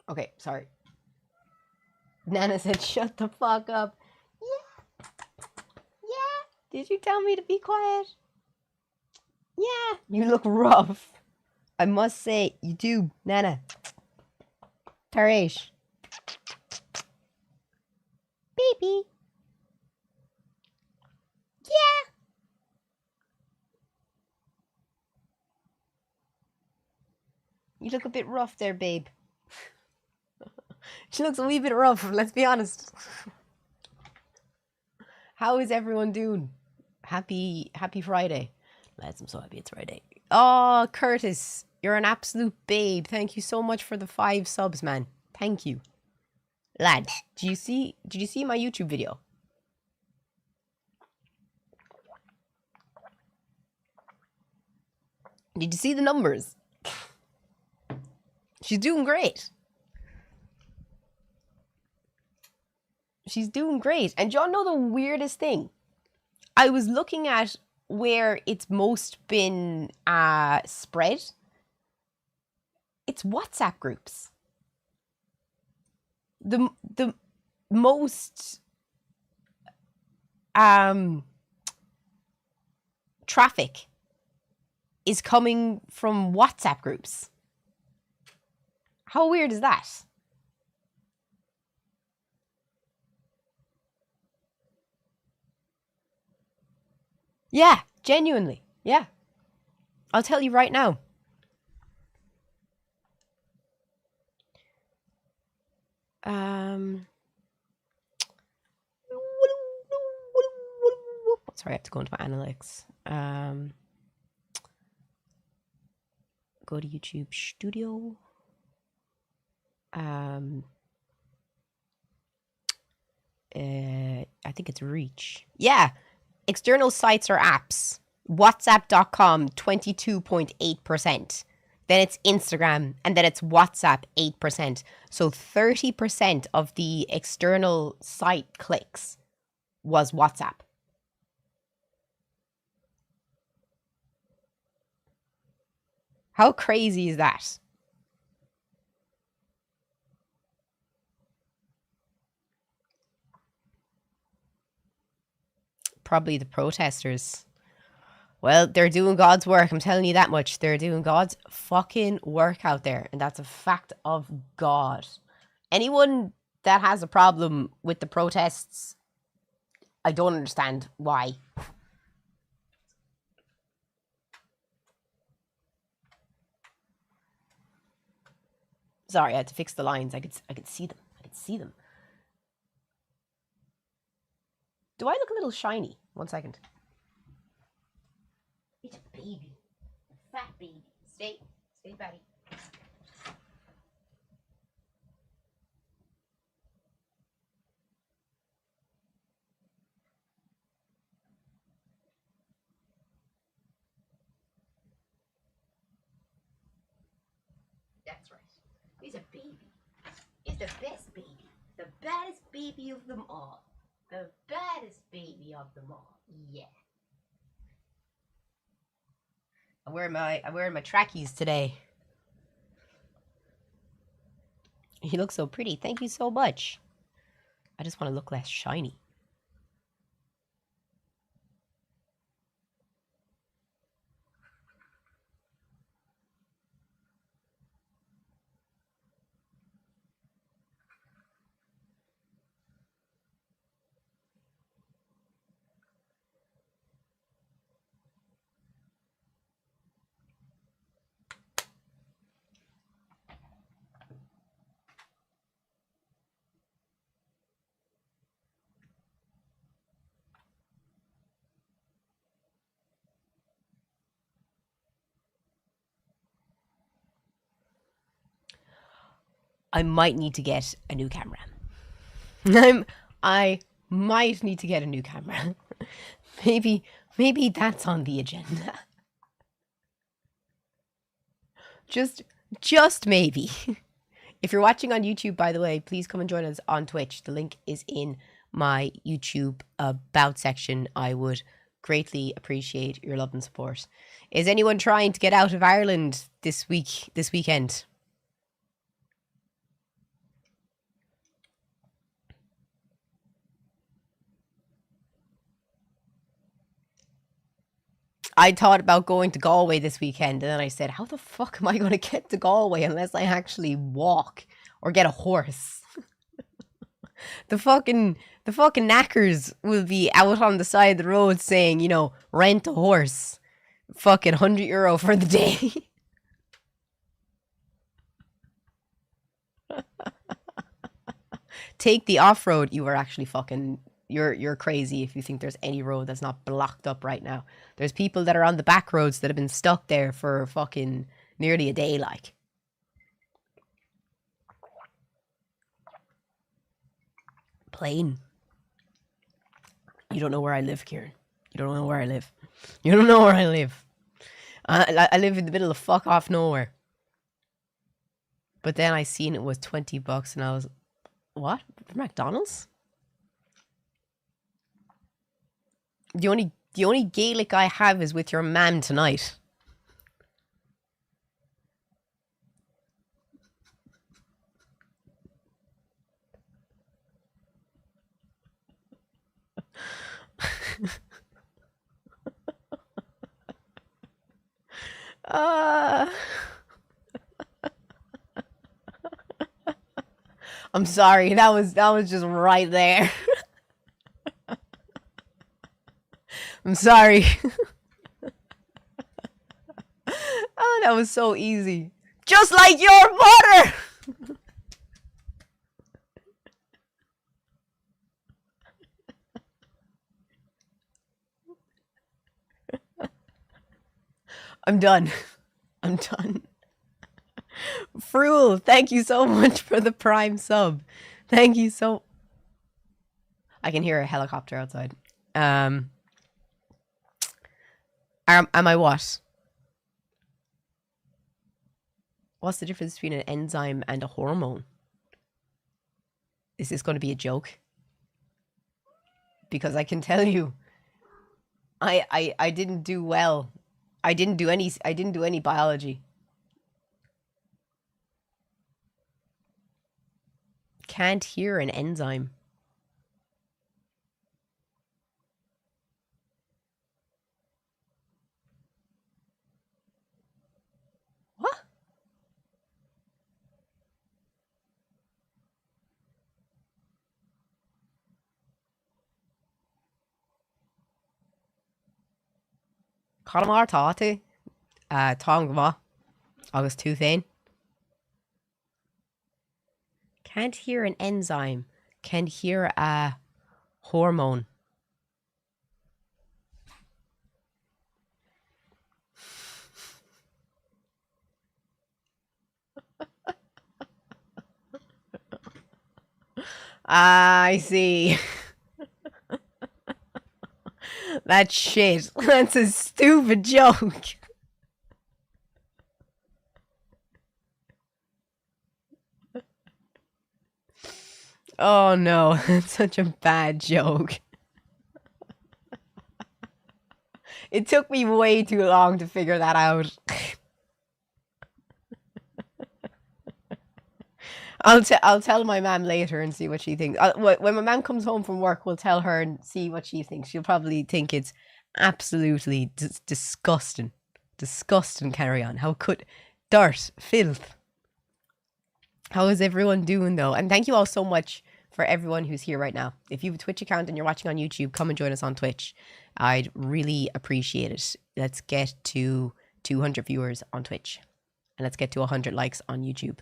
Okay, sorry. Nana said, shut the fuck up. Yeah. Yeah. Did you tell me to be quiet? Yeah. You look rough. I must say, you do, Nana. Taresh. Baby. Yeah. You look a bit rough there, babe. She looks a wee bit rough, let's be honest. How is everyone doing? Happy Friday. Lads, I'm so happy it's Friday. Oh, Curtis, you're an absolute babe. Thank you so much for the 5 subs, man. Thank you. Lad, did you see my YouTube video? Did you see the numbers? She's doing great. She's doing great. And do you know the weirdest thing? I was looking at where it's most been spread. It's WhatsApp groups. The most traffic is coming from WhatsApp groups. How weird is that? Yeah, genuinely. Yeah. I'll tell you right now. Sorry, I have to go into my analytics. Go to YouTube Studio. I think it's Reach. Yeah. External sites or apps. WhatsApp.com, 22.8%. Then it's Instagram, and then it's WhatsApp, 8%. So 30% of the external site clicks was WhatsApp. How crazy is that? Probably the protesters. Well, they're doing God's work. I'm telling you that much. They're doing God's fucking work out there. And that's a fact of God. Anyone that has a problem with the protests, I don't understand why. Sorry, I had to fix the lines. I could see them. I could see them. Do I look a little shiny? 1 second. It's a baby. A fat baby. Stay, Betty. That's right. He's a baby. He's the best baby. The baddest baby of them all. The baddest baby of them all. Yeah. I'm wearing my trackies today. You look so pretty. Thank you so much. I just want to look less shiny. I might need to get a new camera. I might need to get a new camera. maybe that's on the agenda. Just maybe. If you're watching on YouTube, by the way, please come and join us on Twitch. The link is in my YouTube about section. I would greatly appreciate your love and support. Is anyone trying to get out of Ireland this weekend? I thought about going to Galway this weekend, and then I said, how the fuck am I going to get to Galway unless I actually walk or get a horse? The fucking knackers will be out on the side of the road saying, rent a horse. Fucking €100 for the day. Take the off-road. You are actually fucking... You're crazy if you think there's any road that's not blocked up right now. There's people that are on the back roads that have been stuck there for fucking nearly a day, like. Plain. You don't know where I live, Kieran. You don't know where I live. You don't know where I live. I live in the middle of fuck off nowhere. But then I seen it was $20 and I was, what? For McDonald's? The only Gaelic I have is with your man tonight. I'm sorry, that was just right there. I'm sorry. Oh, that was so easy. Just like your mother! I'm done. I'm done. Fruel, thank you so much for the Prime sub. Thank you so... I can hear a helicopter outside. Am I what? What's the difference between an enzyme and a hormone? Is this going to be a joke? Because I can tell you, I didn't do well. I didn't do any biology. Can't hear an enzyme. What? Conamar táte. Tom Gma. August 2 Thane. Can't hear an enzyme. Can hear a hormone. I see. That's shit. That's a stupid joke. Oh no, that's such a bad joke. It took me way too long to figure that out. I'll tell my mum later and see what she thinks. When my mum comes home from work, we'll tell her and see what she thinks. She'll probably think it's absolutely disgusting. Disgusting carry on. How could... Dirt. Filth. How is everyone doing though? And thank you all so much for everyone who's here right now. If you have a Twitch account and you're watching on YouTube, come and join us on Twitch. I'd really appreciate it. Let's get to 200 viewers on Twitch. And let's get to 100 likes on YouTube.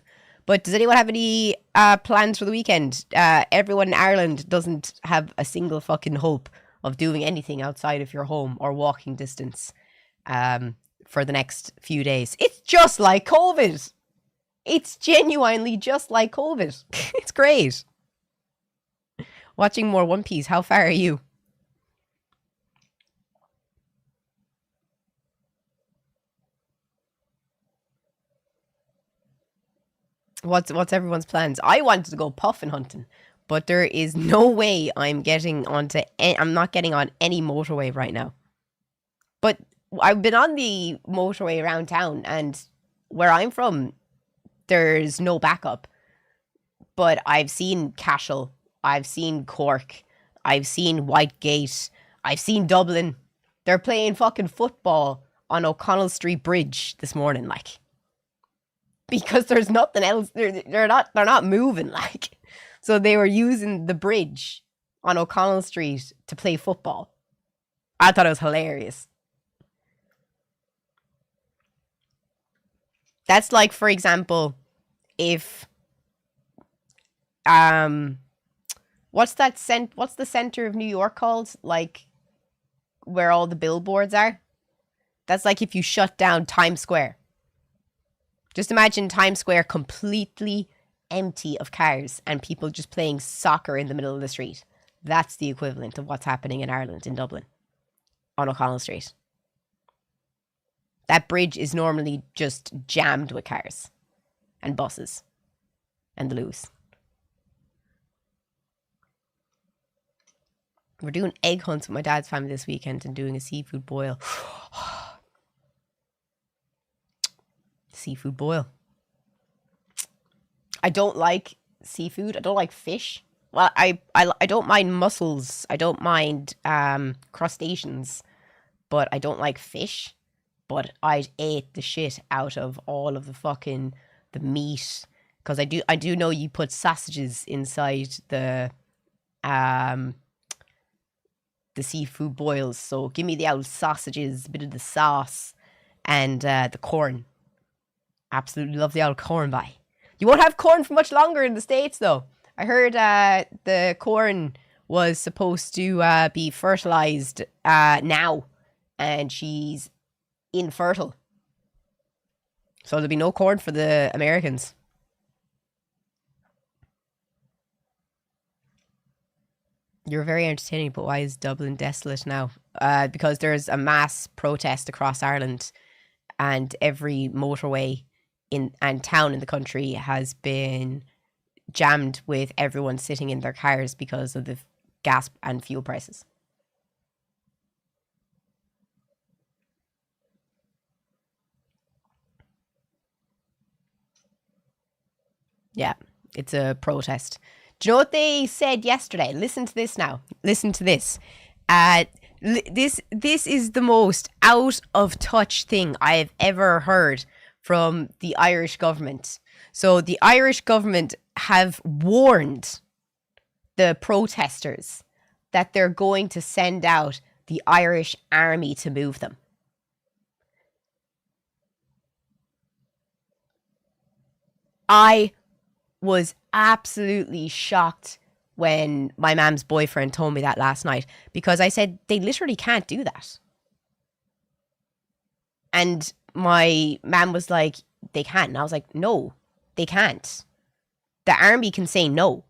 But does anyone have any plans for the weekend? Everyone in Ireland doesn't have a single fucking hope of doing anything outside of your home or walking distance for the next few days. It's just like COVID. It's genuinely just like COVID. It's great. Watching more One Piece. How far are you? What's everyone's plans? I wanted to go puffin hunting, but there is no way I'm getting onto... I'm not getting on any motorway right now. But I've been on the motorway around town, and where I'm from, there's no backup. But I've seen Cashel, I've seen Cork, I've seen Whitegate, I've seen Dublin. They're playing fucking football on O'Connell Street Bridge this morning, like, because there's nothing else. They're not moving, like. So they were using the bridge on O'Connell Street to play football. I thought it was hilarious. That's like, for example, if what's the center of New York called? Like, where all the billboards are? That's like if you shut down Times Square. Just imagine Times Square completely empty of cars and people just playing soccer in the middle of the street. That's the equivalent of what's happening in Ireland, in Dublin, on O'Connell Street. That bridge is normally just jammed with cars and buses and the loos. We're doing egg hunts with my dad's family this weekend and doing a seafood boil. Seafood boil. I don't like seafood. I don't like fish. Well, I don't mind mussels. I don't mind crustaceans, but I don't like fish. But I'd ate the shit out of all of the meat, because I do know you put sausages inside the seafood boils. So give me the old sausages, a bit of the sauce, and the corn. Absolutely love the old corn, bye. You won't have corn for much longer in the States, though. I heard the corn was supposed to be fertilized now, and she's infertile. So there'll be no corn for the Americans. You're very entertaining, but why is Dublin desolate now? Because there's a mass protest across Ireland, and every motorway and town in the country has been jammed with everyone sitting in their cars because of the gas and fuel prices. Yeah, it's a protest. Do you know what they said yesterday? Listen to this now. Listen to this. This is the most out of touch thing I have ever heard from the Irish government. So the Irish government have warned the protesters that they're going to send out the Irish army to move them. I was absolutely shocked when my mom's boyfriend told me that last night, because I said they literally can't do that. And my mom was like, they can't. And I was like, no, they can't. The army can say no.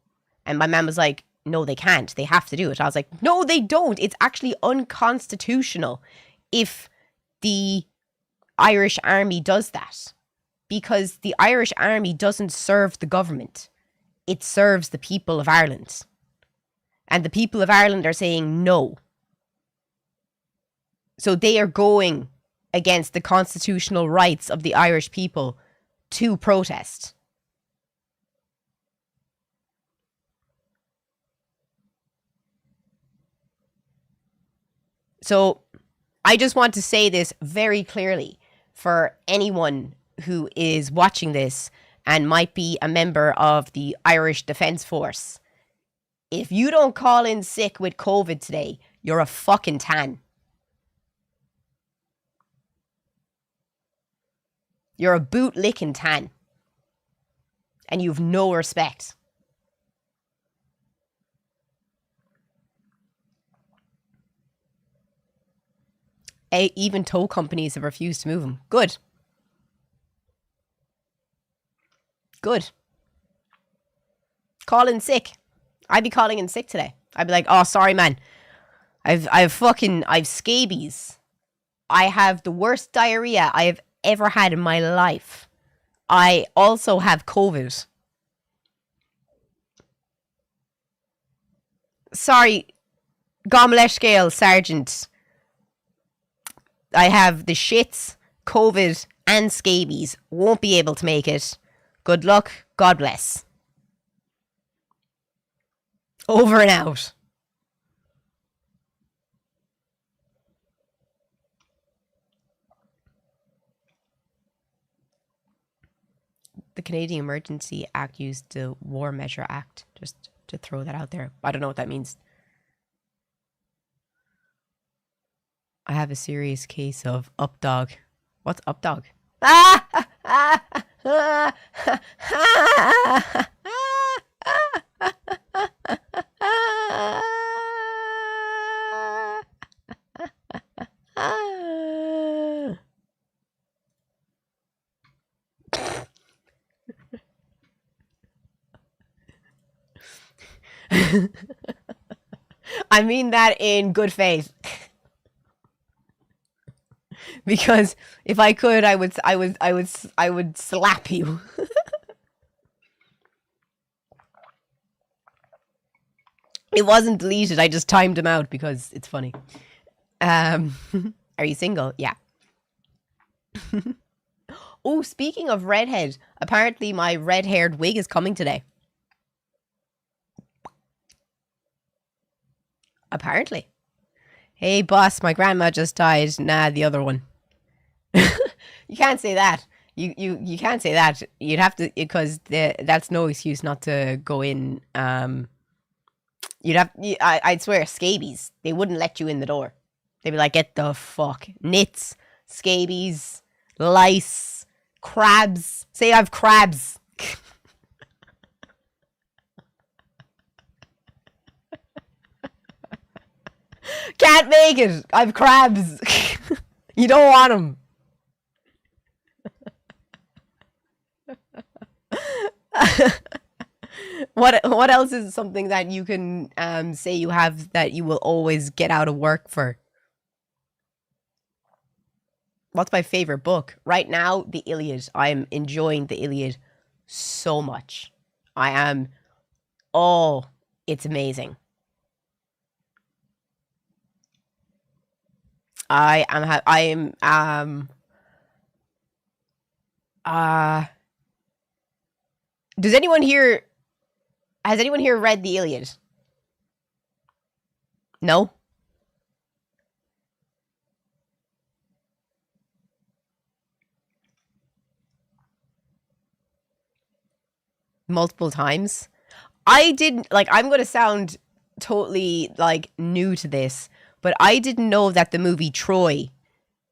And my mom was like, no, they can't. They have to do it. I was like, no, they don't. It's actually unconstitutional if the Irish army does that. Because the Irish army doesn't serve the government. It serves the people of Ireland. And the people of Ireland are saying no. So they are going against the constitutional rights of the Irish people to protest. So I just want to say this very clearly for anyone who is watching this and might be a member of the Irish Defence Force. If you don't call in sick with COVID today, you're a fucking tan. You're a boot-licking tan. And you've no respect. Even tow companies have refused to move them. Good. Good. Call in sick. I'd be calling in sick today. I'd be like, oh, sorry, man. I've scabies. I have the worst diarrhea I have ever had in my life. I also have COVID. Sorry, Gomlesh Scale Sergeant. I have the shits, COVID, and scabies. Won't be able to make it. Good luck. God bless. Over and out. The Canadian Emergency Act used the War Measure Act, just to throw that out there. I don't know what that means. I have a serious case of updog. What's updog? I mean that in good faith. Because if I could, I would slap you. It wasn't deleted. I just timed him out because it's funny. Are you single? Yeah. Oh, speaking of redhead, apparently my red-haired wig is coming today. Apparently. Hey, boss, my grandma just died. Nah, the other one. You can't say that. You can't say that. You'd have to, because that's no excuse not to go in. I'd swear, scabies. They wouldn't let you in the door. They'd be like, get the fuck. Nits, scabies, lice, crabs. Say I have crabs. Can't make it. I have crabs. You don't want them. What else is something that you can say you have that you will always get out of work for? What's my favorite book? Right now, the Iliad. I am enjoying the Iliad so much. I am. Oh, it's amazing. I am does anyone here has anyone here read the Iliad? No? Multiple times? I didn't, like, I'm going to sound totally, like, new to this, but I didn't know that the movie Troy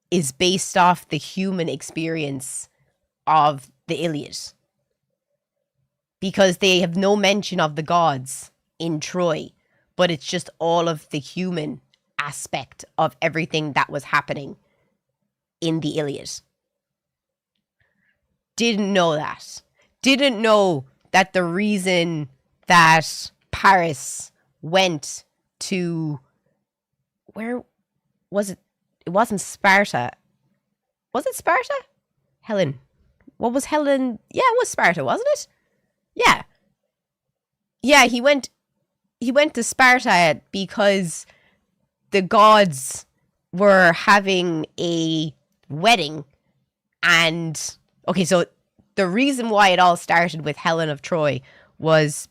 is based off the human experience of the Iliad. Because they have no mention of the gods in Troy, but it's just all of the human aspect of everything that was happening in the Iliad. Didn't know that. Didn't know that the reason that Paris went to, where was it? It wasn't Sparta. Was it Sparta? Helen. What was Helen? Yeah, it was Sparta, wasn't it? Yeah. Yeah, he went to Sparta because the gods were having a wedding. And okay, so the reason why it all started with Helen of Troy was,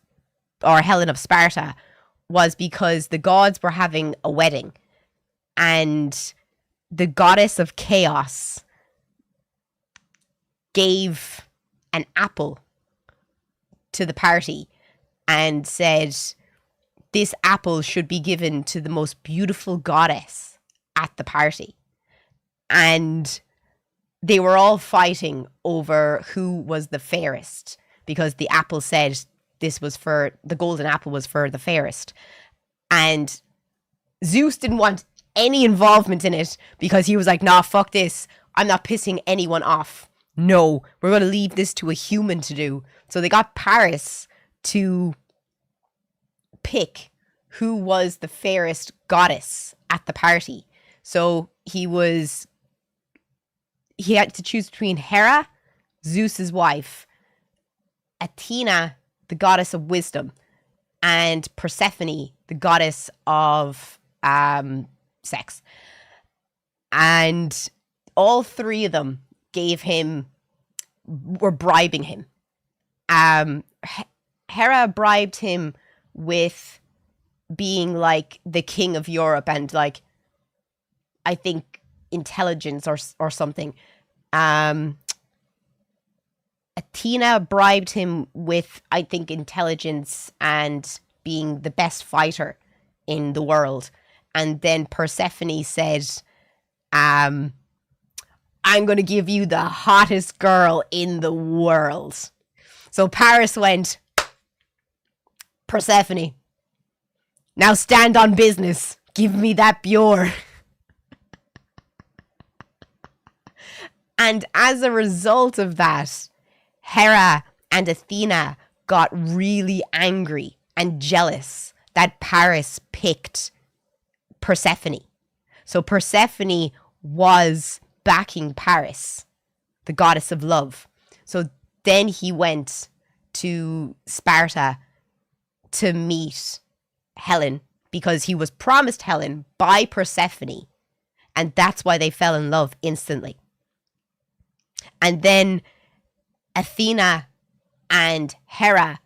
or Helen of Sparta, was because the gods were having a wedding. And the goddess of chaos gave an apple to the party and said, this apple should be given to the most beautiful goddess at the party. And they were all fighting over who was the fairest, because the apple said this was for, the golden apple was for the fairest. And Zeus didn't want any involvement in it because he was like, nah, fuck this. I'm not pissing anyone off. No, we're going to leave this to a human to do. So they got Paris to pick who was the fairest goddess at the party. So he had to choose between Hera, Zeus's wife, Athena, the goddess of wisdom, and Persephone, the goddess of sex. And all three of them were bribing him. Hera bribed him with being like the king of Europe and like, I think, intelligence or something. Athena bribed him with, I think, intelligence and being the best fighter in the world. And then Persephone said, I'm going to give you the hottest girl in the world. So Paris went, Persephone, now stand on business. Give me that Bjorn. And as a result of that, Hera and Athena got really angry and jealous that Paris picked Persephone. So Persephone was backing Paris, the goddess of love. So then he went to Sparta to meet Helen because he was promised Helen by Persephone. And that's why they fell in love instantly. And then Athena and Hera,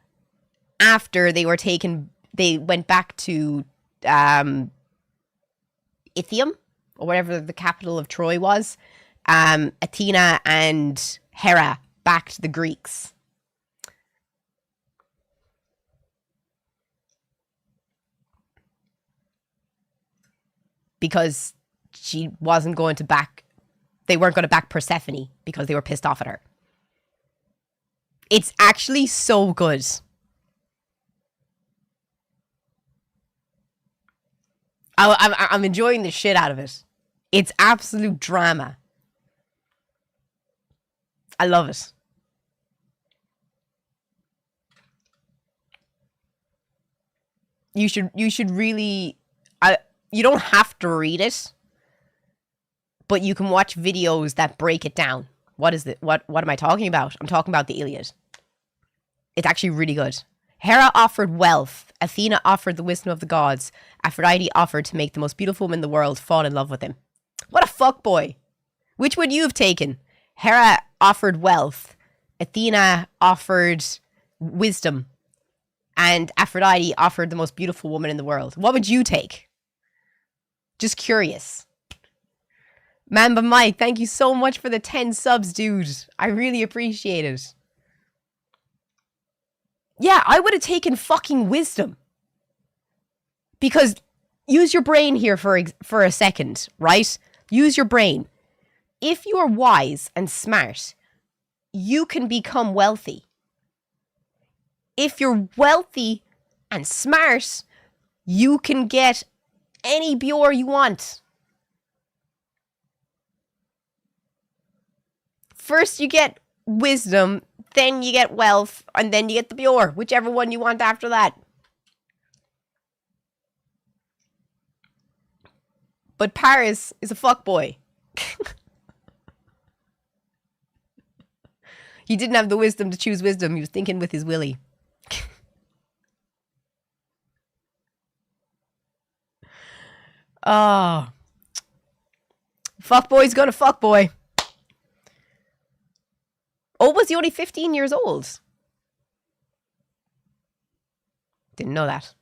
after they were taken, they went back to Ithium, or whatever the capital of Troy was. Athena and Hera backed the Greeks. Because she wasn't going to back, they weren't going to back Persephone because they were pissed off at her. It's actually so good. I'm enjoying the shit out of it. It's absolute drama. I love it. You should really, you don't have to read it, but you can watch videos that break it down. What is it? What am I talking about? I'm talking about the Iliad. It's actually really good. Hera offered wealth. Athena offered the wisdom of the gods. Aphrodite offered to make the most beautiful woman in the world fall in love with him. What a fuckboy. Which would you have taken? Hera offered wealth. Athena offered wisdom. And Aphrodite offered the most beautiful woman in the world. What would you take? Just curious. Mamba Mike, thank you so much for the 10 subs, dude. I really appreciate it. Yeah, I would have taken fucking wisdom. Because use your brain here for a second, right? Use your brain. If you are wise and smart, you can become wealthy. If you're wealthy and smart, you can get any Bjor you want. First you get wisdom, then you get wealth, and then you get the Bjor, whichever one you want after that. But Paris is a fuckboy. He didn't have the wisdom to choose wisdom. He was thinking with his willy. Oh. Fuckboy's gonna fuckboy. Oh, was he only 15 years old? Didn't know that.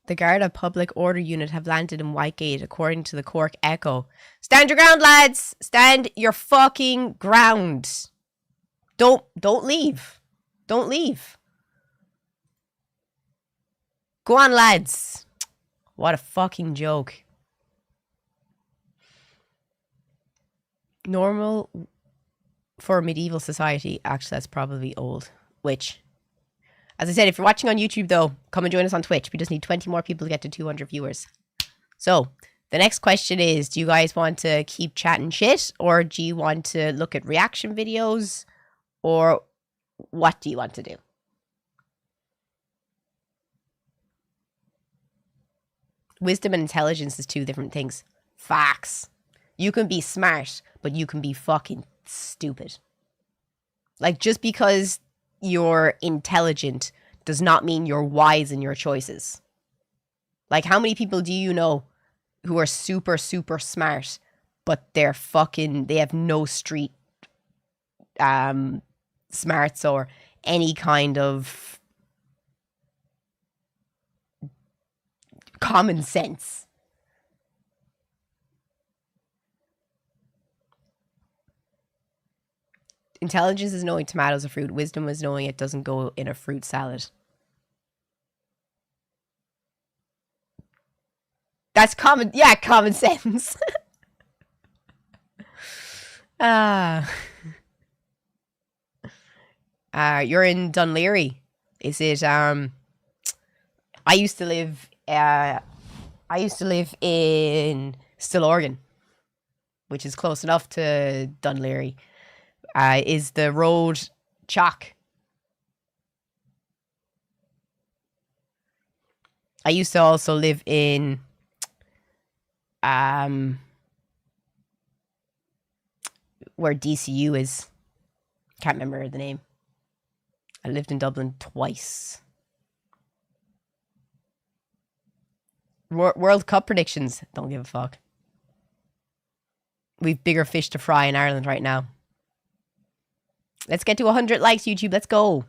The Garda Public Order Unit have landed in Whitegate, according to the Cork Echo. Stand your ground, lads! Stand your fucking ground. Don't leave. Don't leave. Go on, lads. What a fucking joke. Normal for a medieval society. Actually, that's probably old. Which, as I said, if you're watching on YouTube, though, come and join us on Twitch. We just need 20 more people to get to 200 viewers. So, the next question is, do you guys want to keep chatting shit? Or do you want to look at reaction videos? Or what do you want to do? Wisdom and intelligence is two different things. Facts. You can be smart, but you can be fucking stupid. Like, just because you're intelligent does not mean you're wise in your choices. Like, how many people do you know who are super, super smart, but they're fucking, they have no street smarts or any kind of common sense? Intelligence is knowing tomatoes are fruit. Wisdom is knowing it doesn't go in a fruit salad. That's common. Yeah, common sense. You're in Dunleary. Is it? I used to live. I used to live in Stillorgan, which is close enough to Dunleary. Is the road chalk? I used to also live in where DCU is. Can't remember the name. I lived in Dublin twice. World Cup predictions. Don't give a fuck. We've bigger fish to fry in Ireland right now. Let's get to 100 likes, YouTube. Let's go.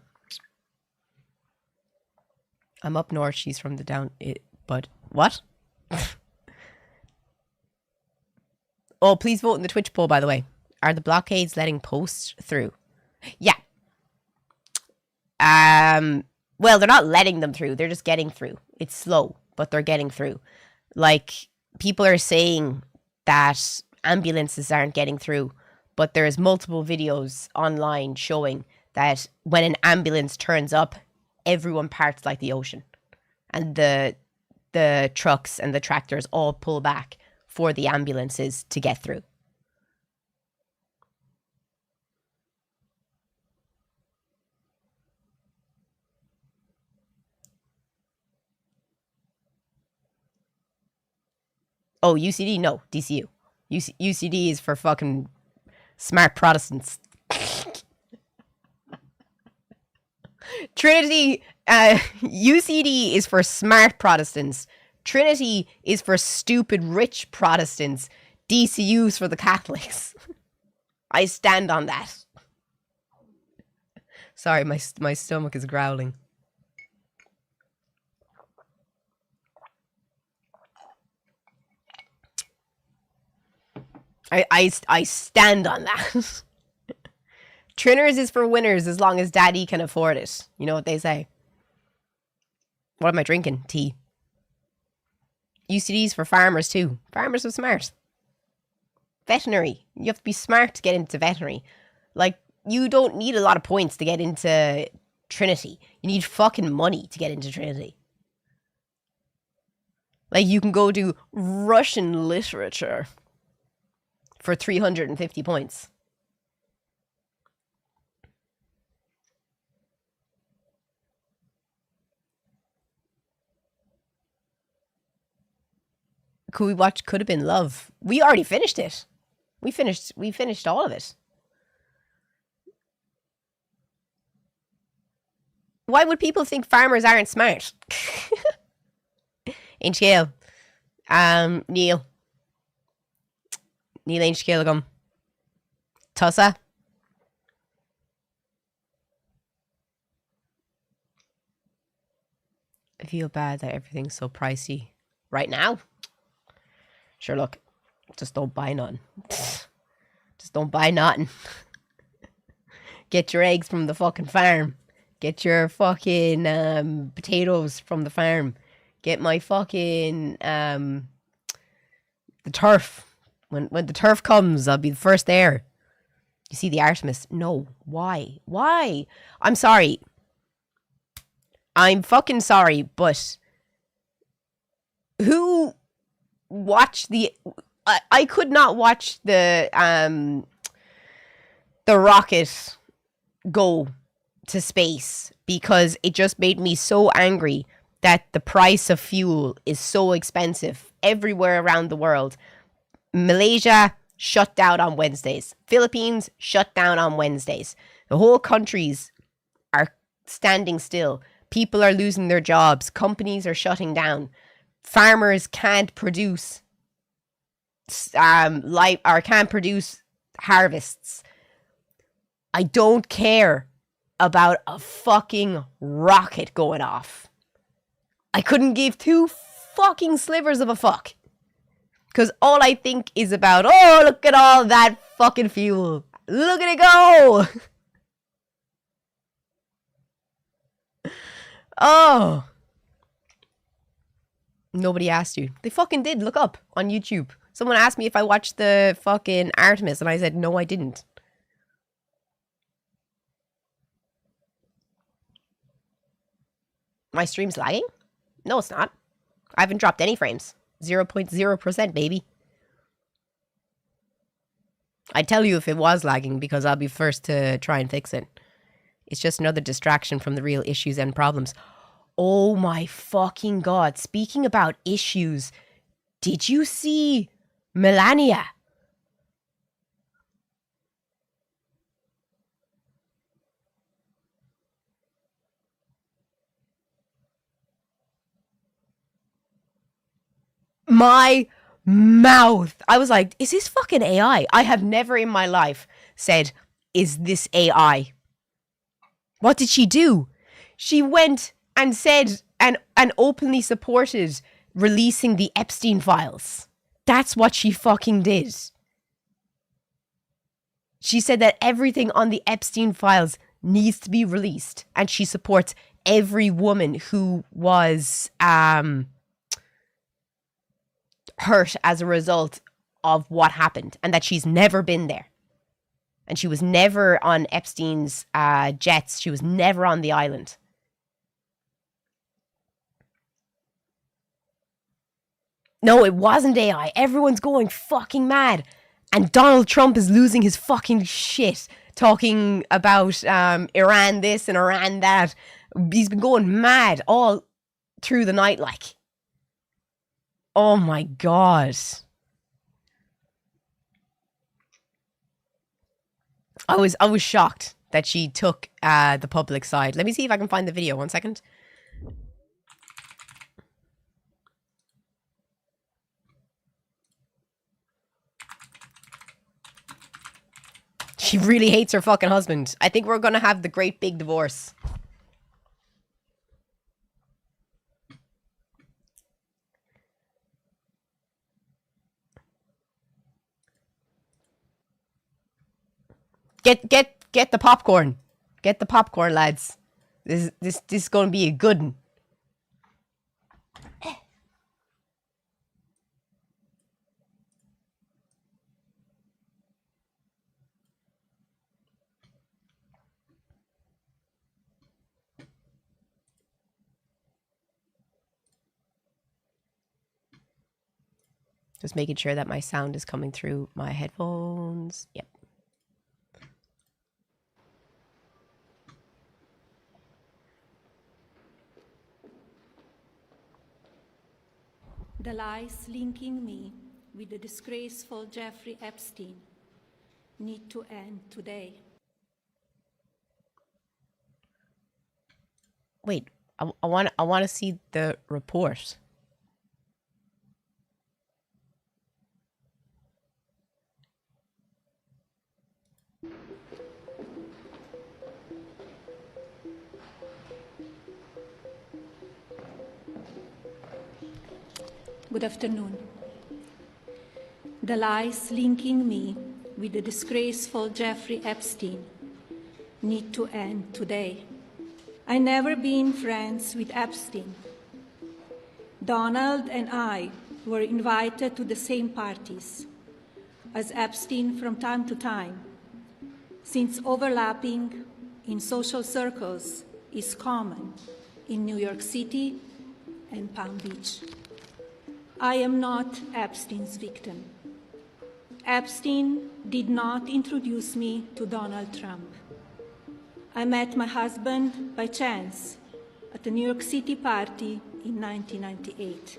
I'm up north. She's from the down. But what? Oh, please vote in the Twitch poll, by the way. Are the blockades letting posts through? Yeah. Well, they're not letting them through. They're just getting through. It's slow, but they're getting through. Like, people are saying that ambulances aren't getting through, but there's multiple videos online showing that when an ambulance turns up, everyone parts like the ocean. And the trucks and the tractors all pull back for the ambulances to get through. Oh, UCD? No, DCU. UCD is for fucking smart Protestants. Trinity, UCD is for smart Protestants. Trinity is for stupid rich Protestants. DCU is for the Catholics. I stand on that. Sorry, my stomach is growling. I stand on that. Trinners is for winners as long as daddy can afford it. You know what they say. What am I drinking? Tea. UCD's for farmers too. Farmers are smart. Veterinary. You have to be smart to get into veterinary. Like, you don't need a lot of points to get into Trinity. You need fucking money to get into Trinity. Like, you can go do Russian literature for 350 points. Could we watch Could Have Been Love? We already finished it. We finished all of it. Why would people think farmers aren't smart? Ain't scale. Neil ain't scale gum. Tussa. I feel bad that everything's so pricey right now. Sure, look, just don't buy none. Just don't buy nothing. Get your eggs from the fucking farm. Get your fucking potatoes from the farm. Get my fucking the turf. When the turf comes, I'll be the first there. You see the Artemis? No. Why? Why? I'm sorry. I'm fucking sorry, but who watched the... I could not watch the rocket go to space because it just made me so angry that the price of fuel is so expensive everywhere around the world. Malaysia shut down on Wednesdays. Philippines shut down on Wednesdays. The whole countries are standing still. People are losing their jobs. Companies are shutting down. Farmers can't produce can't produce harvests. I don't care about a fucking rocket going off. I couldn't give two fucking slivers of a fuck. Because all I think is about, oh, look at all that fucking fuel. Look at it go! Oh. Nobody asked you. They fucking did. Look up on YouTube. Someone asked me if I watched the fucking Artemis, and I said, no, I didn't. My stream's lagging? No, it's not. I haven't dropped any frames. 0.0%, baby. I'd tell you if it was lagging because I'll be first to try and fix it. It's just another distraction from the real issues and problems. Oh my fucking God. Speaking about issues, did you see Melania? My mouth. I was like, is this fucking AI? I have never in my life said, is this AI? What did she do? She went and said and openly supported releasing the Epstein files. That's what she fucking did. She said that everything on the Epstein files needs to be released, and she supports every woman who was hurt as a result of what happened, and that she's never been there. And she was never on Epstein's jets. She was never on the island. No, it wasn't AI. Everyone's going fucking mad. And Donald Trump is losing his fucking shit talking about Iran this and Iran that. He's been going mad all through the night, like. Oh my God. I was shocked that she took the public side. Let me see if I can find the video. 1 second. She really hates her fucking husband. I think we're gonna have the great big divorce. Get the popcorn. Get the popcorn, lads. This is gonna be a good one. Just making sure that my sound is coming through my headphones. Yep. The lies linking me with the disgraceful Jeffrey Epstein need to end today. Wait, I want to see the report. Good afternoon. The lies linking me with the disgraceful Jeffrey Epstein need to end today. I never been friends with Epstein. Donald and I were invited to the same parties as Epstein from time to time, since overlapping in social circles is common in New York City and Palm Beach. I am not Epstein's victim. Epstein did not introduce me to Donald Trump. I met my husband by chance at a New York City party in 1998.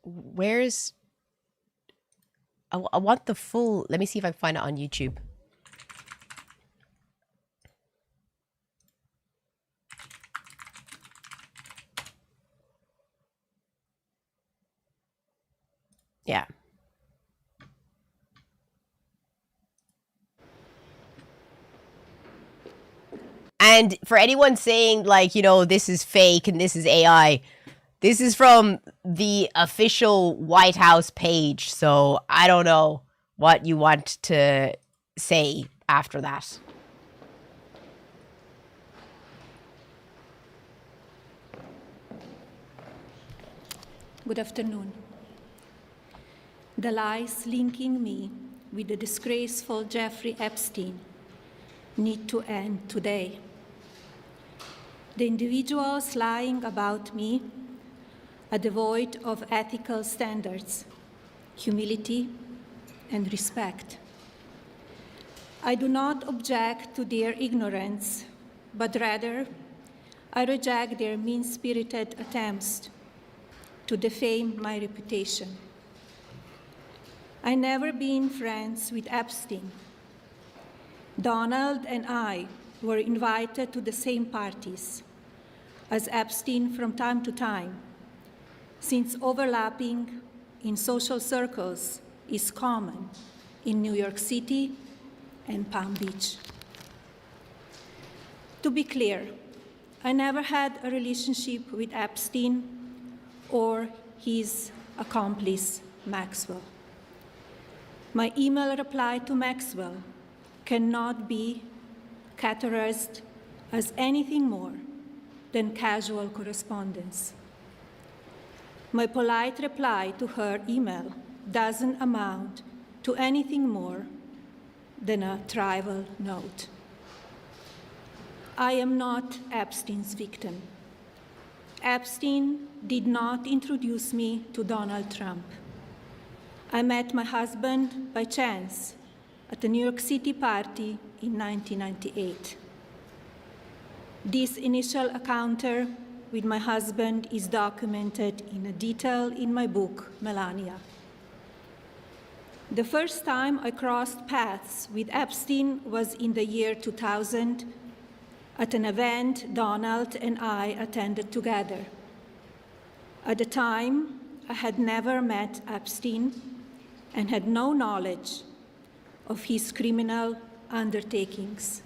Where's... I want the full... Let me see if I can find it on YouTube. Yeah. And for anyone saying, like, you know, this is fake and this is AI, this is from the official White House page. So I don't know what you want to say after that. Good afternoon. The lies linking me with the disgraceful Jeffrey Epstein need to end today. The individuals lying about me are devoid of ethical standards, humility, and respect. I do not object to their ignorance, but rather I reject their mean-spirited attempts to defame my reputation. I never been friends with Epstein. Donald and I were invited to the same parties as Epstein from time to time, since overlapping in social circles is common in New York City and Palm Beach. To be clear, I never had a relationship with Epstein or his accomplice, Maxwell. My email reply to Maxwell cannot be categorized as anything more than casual correspondence. My polite reply to her email doesn't amount to anything more than a trivial note. I am not Epstein's victim. Epstein did not introduce me to Donald Trump. I met my husband by chance at a New York City party in 1998. This initial encounter with my husband is documented in detail in my book, Melania. The first time I crossed paths with Epstein was in the year 2000 at an event Donald and I attended together. At the time, I had never met Epstein and had no knowledge of his criminal undertakings.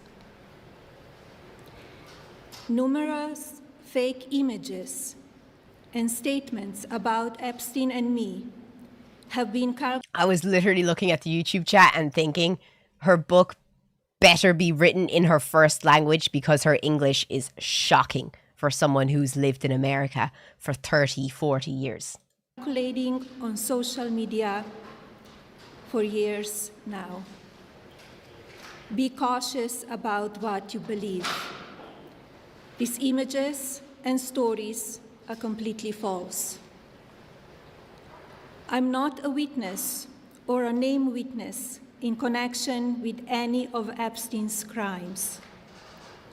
Numerous fake images and statements about Epstein and me have been I was literally looking at the YouTube chat and thinking her book better be written in her first language because her English is shocking for someone who's lived in America for 30, 40 years. Circulating on social media for years now. Be cautious about what you believe. These images and stories are completely false. I'm not a witness or a named witness in connection with any of Epstein's crimes.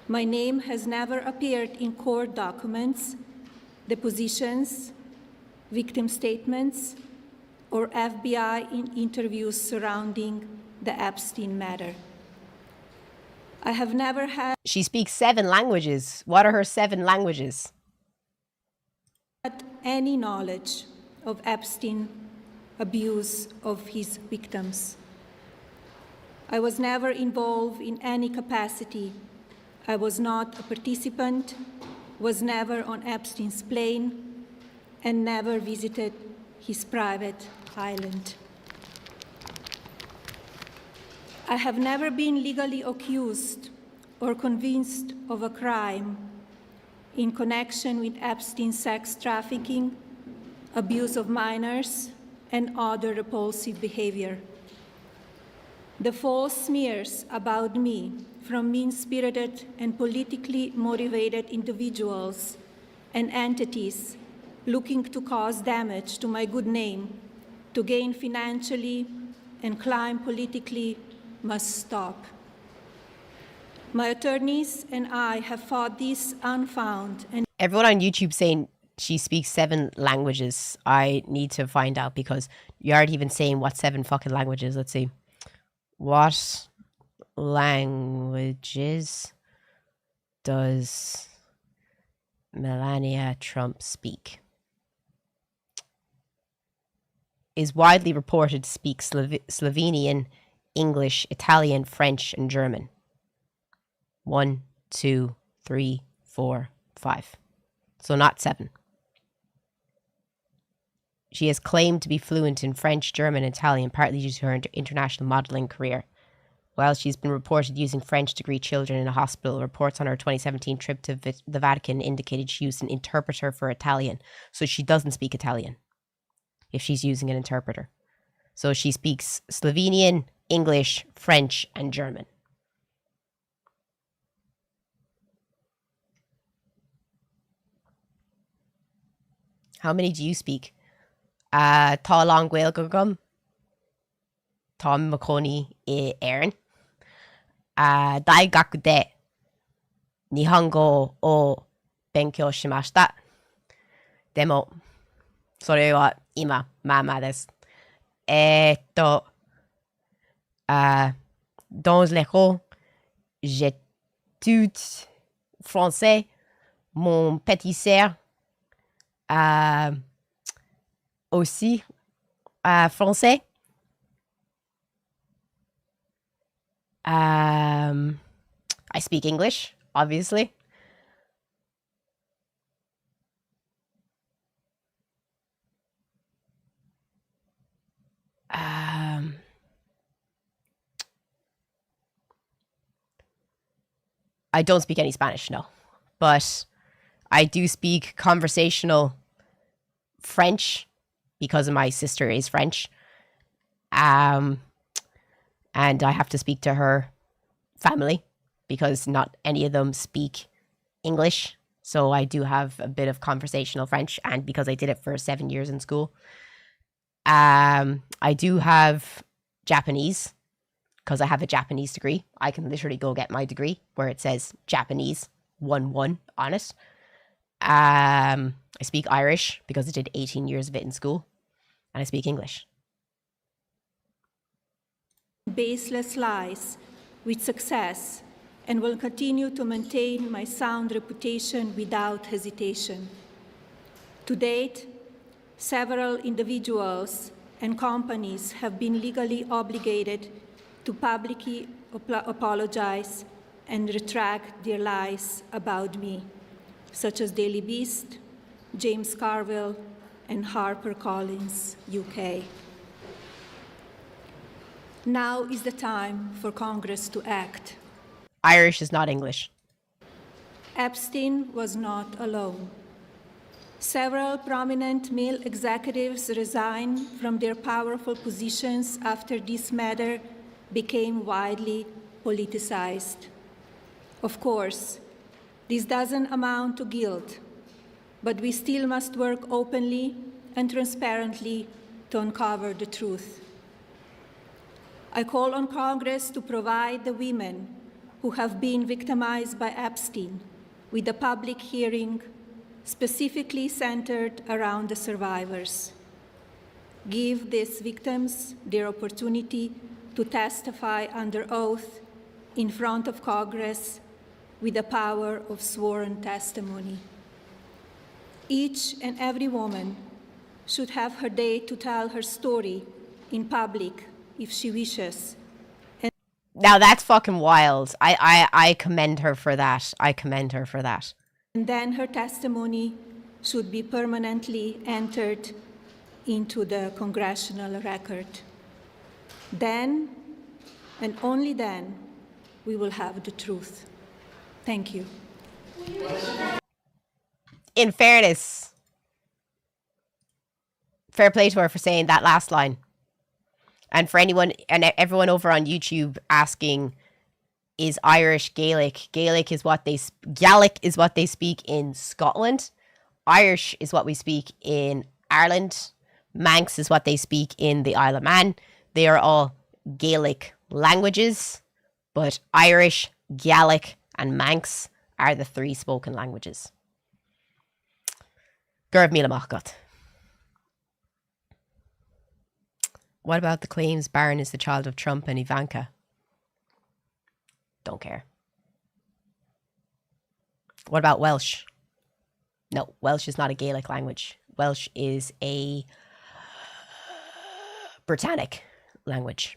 My name has never appeared in court documents, depositions, victim statements, or FBI interviews surrounding the Epstein matter. I have never had... She speaks 7 languages. What are her 7 languages? ...any knowledge of Epstein abuse of his victims. I was never involved in any capacity. I was not a participant, was never on Epstein's plane, and never visited his private island. I have never been legally accused or convinced of a crime in connection with Epstein's sex trafficking, abuse of minors, and other repulsive behavior. The false smears about me from mean-spirited and politically motivated individuals and entities looking to cause damage to my good name, to gain financially and climb politically, must stop. My attorneys and I have fought this unfound and... Everyone on YouTube saying she speaks 7 languages. I need to find out because you aren't even saying what 7 fucking languages. Let's see. What languages does Melania Trump speak? Is widely reported to speak Slovenian, English, Italian, French, and German. 1, 2, 3, 4, 5. So not 7. She has claimed to be fluent in French, German, and Italian, partly due to her international modeling career. While she's been reported using French to greet children in a hospital, reports on her 2017 trip to the Vatican indicated she used an interpreter for Italian. So she doesn't speak Italian if she's using an interpreter. So she speaks Slovenian, English, French, and German. How many do you speak? Tá lang Gael gogum. Tom Makoni Aaron. Daigaku de Nihongo o benkyou shimashita. Demo, それは今、まあまあです。Dans l'école, j'étudie français. Mon petit sœur aussi français. I speak English, obviously. I don't speak any Spanish, no. But I do speak conversational French because my sister is French. And I have to speak to her family because not any of them speak English. So I do have a bit of conversational French, and because I did it for 7 years in school. I do have Japanese because I have a Japanese degree. I can literally go get my degree where it says Japanese 1-1 on it. I speak Irish because I did 18 years of it in school, and I speak English. Baseless lies with success, and will continue to maintain my sound reputation without hesitation. To date, several individuals and companies have been legally obligated to publicly apologize and retract their lies about me, such as Daily Beast, James Carville, and HarperCollins, UK. Now is the time for Congress to act. Irish is not English. Epstein was not alone. Several prominent male executives resigned from their powerful positions after this matter became widely politicized. Of course, this doesn't amount to guilt, but we still must work openly and transparently to uncover the truth. I call on Congress to provide the women who have been victimized by Epstein with a public hearing specifically centered around the survivors. Give these victims their opportunity to testify under oath in front of Congress with the power of sworn testimony. Each and every woman should have her day to tell her story in public if she wishes. Now that's fucking wild. I commend her for that. I commend her for that. And then her testimony should be permanently entered into the congressional record. Then, and only then, we will have the truth. Thank you. In fairness, fair play to her for saying that last line. And for anyone and everyone over on YouTube asking, is Irish Gaelic? Gaelic is what they speak in Scotland. Irish is what we speak in Ireland. Manx is what they speak in the Isle of Man. They are all Gaelic languages, but Irish, Gaelic, and Manx are the 3 spoken languages. Gurb Míle Maith agat. What about the claims Barron is the child of Trump and Ivanka? Don't care. What about Welsh? No, Welsh is not a Gaelic language. Welsh is a Britannic language.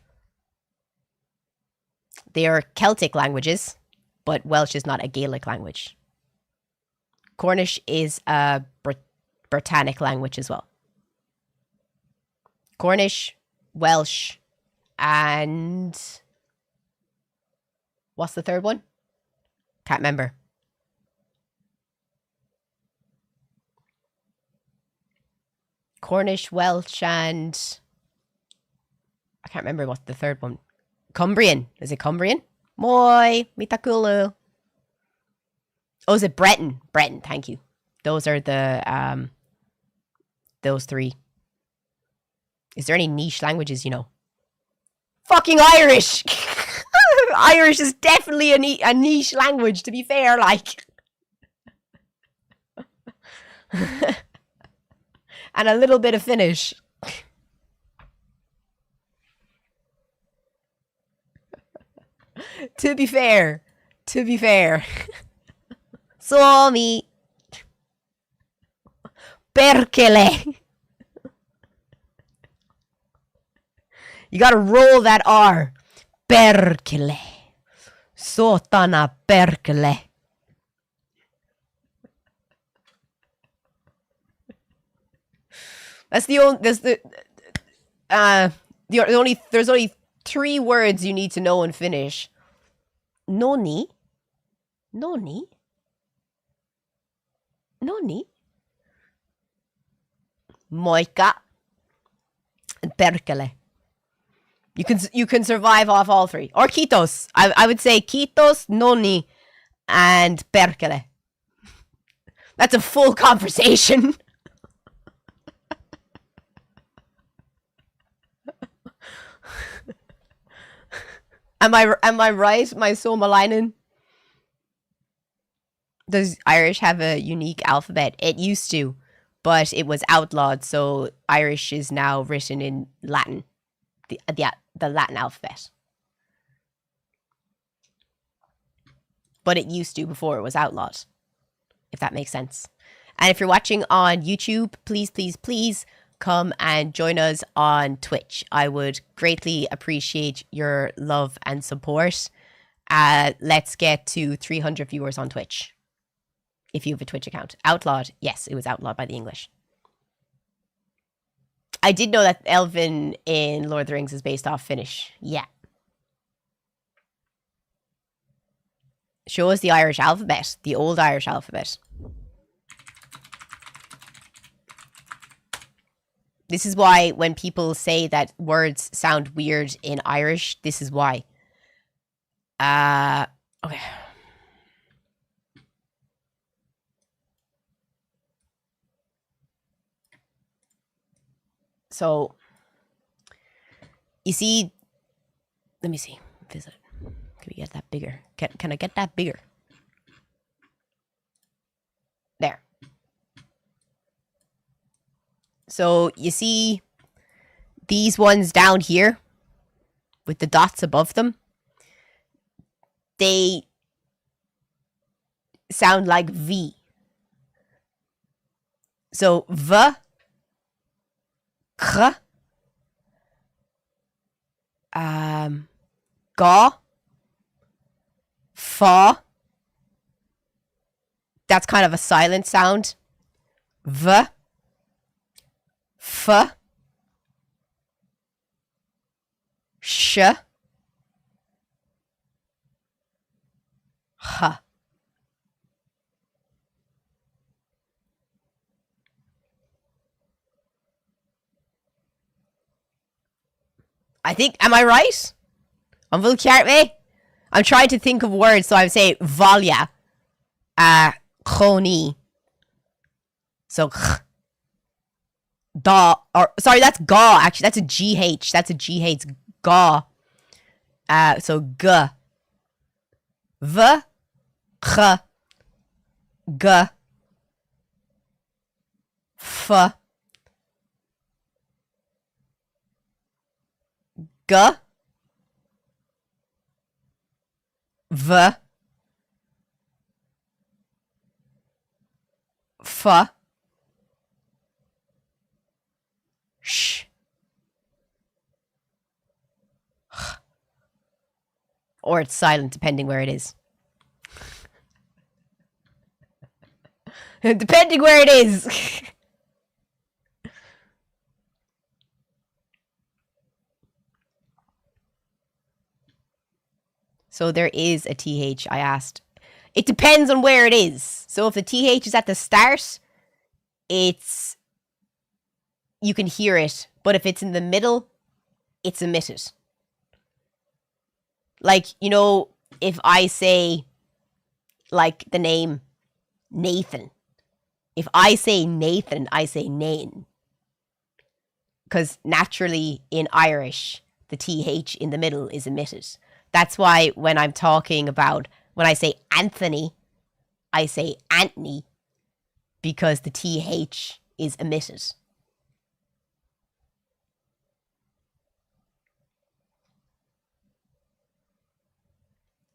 They are Celtic languages, but Welsh is not a Gaelic language. Cornish is a Britannic language as well. Cornish, Welsh, and What's the third one? Can't remember. Cornish, Welsh, and I can't remember what the third one. Cumbrian. Is it Cumbrian? Moi, mitakulu. Oh, is it Breton? Breton, thank you. Those are the those three. Is there any niche languages you know? Fucking Irish! Irish is definitely a niche language, to be fair, like. And a little bit of Finnish. To be fair. Suomi. Perkele. You gotta roll that R. Perkele. Sotana perkele. That's the only. There's only 3 words you need to know in Finnish. Noni. Moika. And perkele. You can survive off all 3. Or kiitos. I would say kiitos, noni, and perkele. That's a full conversation. Am I right, my Somalainen? Does Irish have a unique alphabet? It used to, but it was outlawed, so Irish is now written in Latin. The Latin alphabet. But it used to before it was outlawed, if that makes sense. And if you're watching on YouTube, please come and join us on Twitch. I would greatly appreciate your love and support. Let's get to 300 viewers on Twitch. If you have a Twitch account. Outlawed. Yes, it was outlawed by the English. I did know that Elven in Lord of the Rings is based off Finnish. Yeah. Show us the Irish alphabet. The old Irish alphabet. This is why when people say that words sound weird in Irish, this is why. Okay. So, you see, let me see. Visit. Can we get that bigger? Can I get that bigger? There. So, you see these ones down here with the dots above them? They sound like V. So, V, K, Ga, Fa. That's kind of a silent sound. V, F, Sh, H. I think, am I right? I'm Will me. I'm trying to think of words, so I would say Valya. Choni. So, da, or, sorry, that's ga, actually, that's a GH. That's a GH, ga. So, g. V, Ch, G, F, G, V, F, Sh, H. Or it's silent, depending where it is. Depending where it is. So there is a TH, I asked. It depends on where it is. So if the TH is at the start, it's... you can hear it. But if it's in the middle, it's omitted. Like, you know, if I say, like, the name Nathan. If I say Nathan, I say Nain. Because naturally, in Irish, the TH in the middle is omitted. That's why when I'm talking about, when I say Anthony, I say Anthony, because the TH is omitted.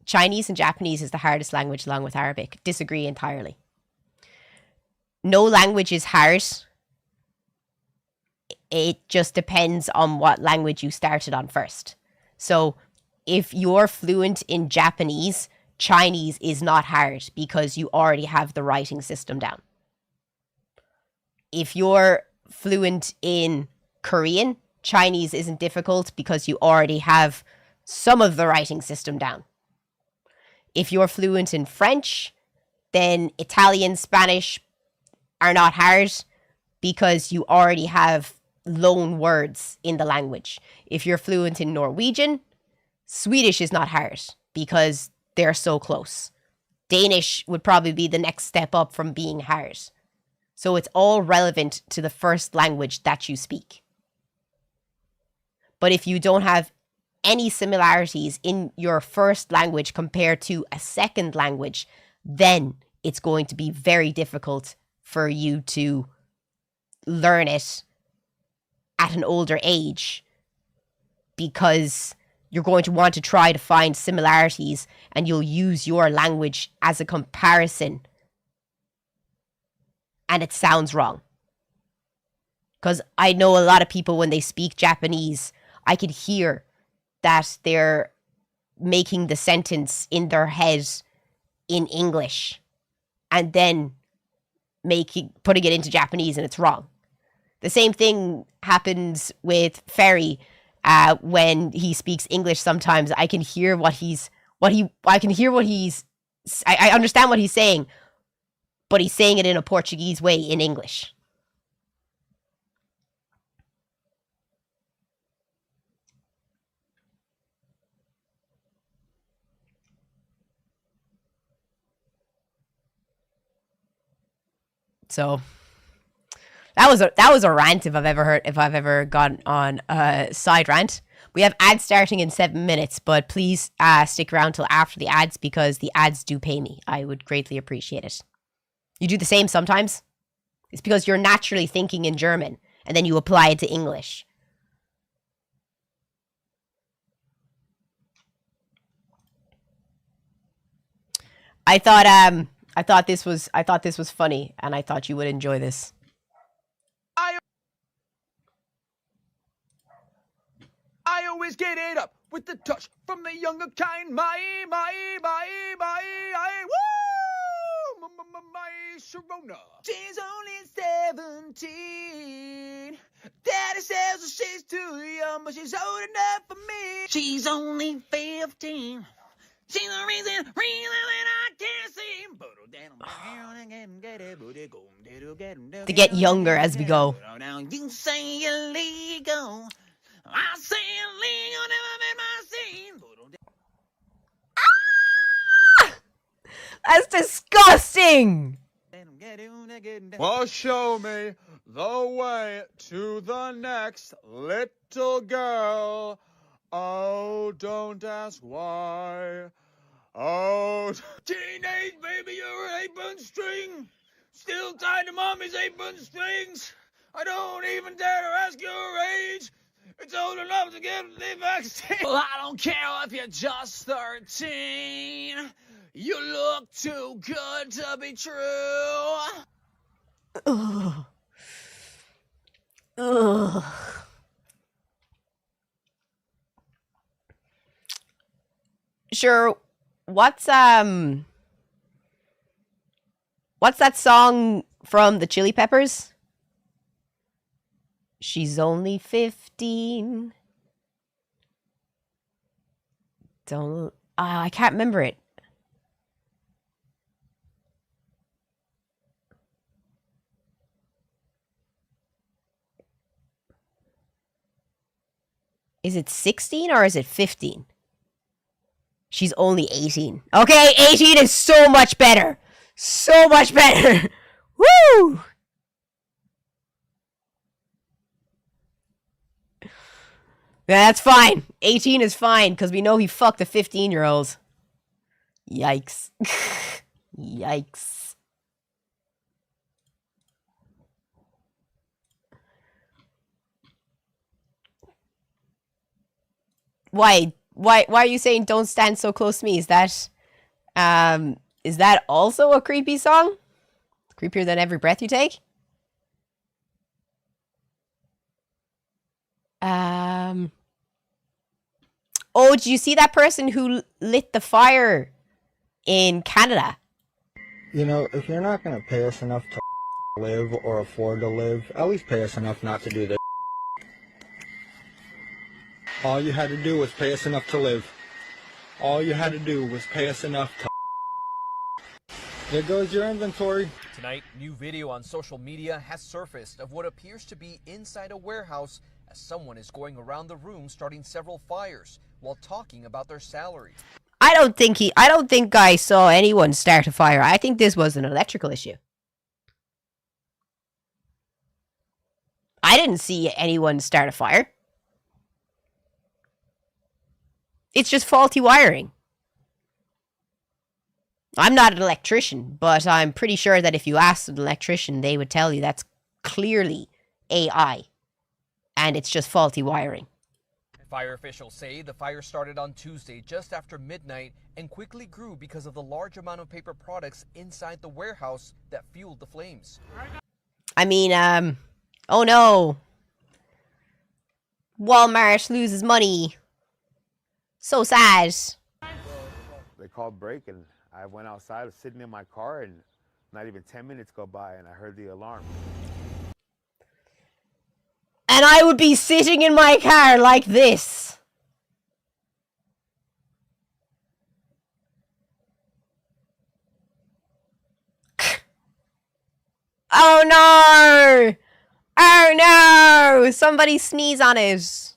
Chinese and Japanese is the hardest language along with Arabic. Disagree entirely. No language is hard. It just depends on what language you started on first. So if you're fluent in Japanese, Chinese is not hard because you already have the writing system down. If you're fluent in Korean, Chinese isn't difficult because you already have some of the writing system down. If you're fluent in French, then Italian, Spanish are not hard because you already have loan words in the language. If you're fluent in Norwegian, Swedish is not hard because they're so close. Danish would probably be the next step up from being hard. So it's all relevant to the first language that you speak. But if you don't have any similarities in your first language compared to a second language, then it's going to be very difficult for you to learn it at an older age because you're going to want to try to find similarities and you'll use your language as a comparison and it sounds wrong. Because I know a lot of people when they speak Japanese, I could hear that they're making the sentence in their head in English and then putting it into Japanese and it's wrong. The same thing happens with Ferry when he speaks English. Sometimes I can hear I understand what he's saying, but he's saying it in a Portuguese way in English. So that was a rant if I've ever gone on a side rant. We have ads starting in 7 minutes, but please stick around till after the ads because the ads do pay me. I would greatly appreciate it. You do the same sometimes? It's because you're naturally thinking in German and then you apply it to English. I thought this was funny and I thought you would enjoy this. I always get it up with the touch from the younger kind. Woo! My Sharona. She's only 17. Daddy says she's too young, but she's old enough for me. She's only 15. She's the reason that I can't see. To get younger as we go. Now you say illegal. I say illegal, never been my scene. That's disgusting! Well, show me the way to the next little girl. Oh, don't ask why. Oh, teenage baby, you're an 8-bun string. Still tied to mommy's 8-bun strings. I don't even dare to ask your age. It's old enough to get the vaccine. Well, I don't care if you're just 13. You look too good to be true. Ugh. Ugh. Sure, what's that song from the Chili Peppers? She's only 15. I can't remember it. Is it 16 or is it 15? She's only 18. Okay, 18 is so much better. So much better. Woo! Yeah, that's fine. 18 is fine, because we know he fucked a 15-year-old. Yikes. Yikes. Why are you saying don't stand so close to me? Is that also a creepy song? Creepier than every breath you take? Oh, did you see that person who lit the fire in Canada? You know, if you're not going to pay us enough to live or afford to live, at least pay us enough not to do this. All you had to do was pay us enough to live. All you had to do was pay us enough to... There goes your inventory. Tonight, new video on social media has surfaced of what appears to be inside a warehouse as someone is going around the room starting several fires while talking about their salary. I don't think I saw anyone start a fire. I think this was an electrical issue. I didn't see anyone start a fire. It's just faulty wiring. I'm not an electrician, but I'm pretty sure that if you asked an electrician, they would tell you that's clearly AI. And it's just faulty wiring. Fire officials say the fire started on Tuesday just after midnight and quickly grew because of the large amount of paper products inside the warehouse that fueled the flames. I mean, oh no. Walmart loses money. So sad. They called break and I went outside, I was sitting in my car, and not even 10 minutes go by and I heard the alarm. And I would be sitting in my car like this. Oh no! Oh no! Somebody sneeze on it.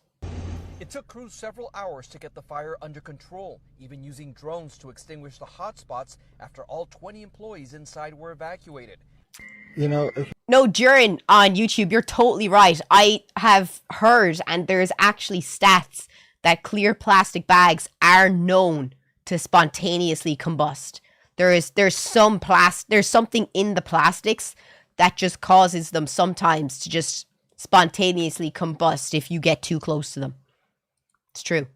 It took crews several hours to get the fire under control, even using drones to extinguish the hot spots after all 20 employees inside were evacuated. You know, if... No, Durin on YouTube, you're totally right. I have heard, and there's actually stats, that clear plastic bags are known to spontaneously combust. There's something in the plastics that just causes them sometimes to just spontaneously combust if you get too close to them. It's true.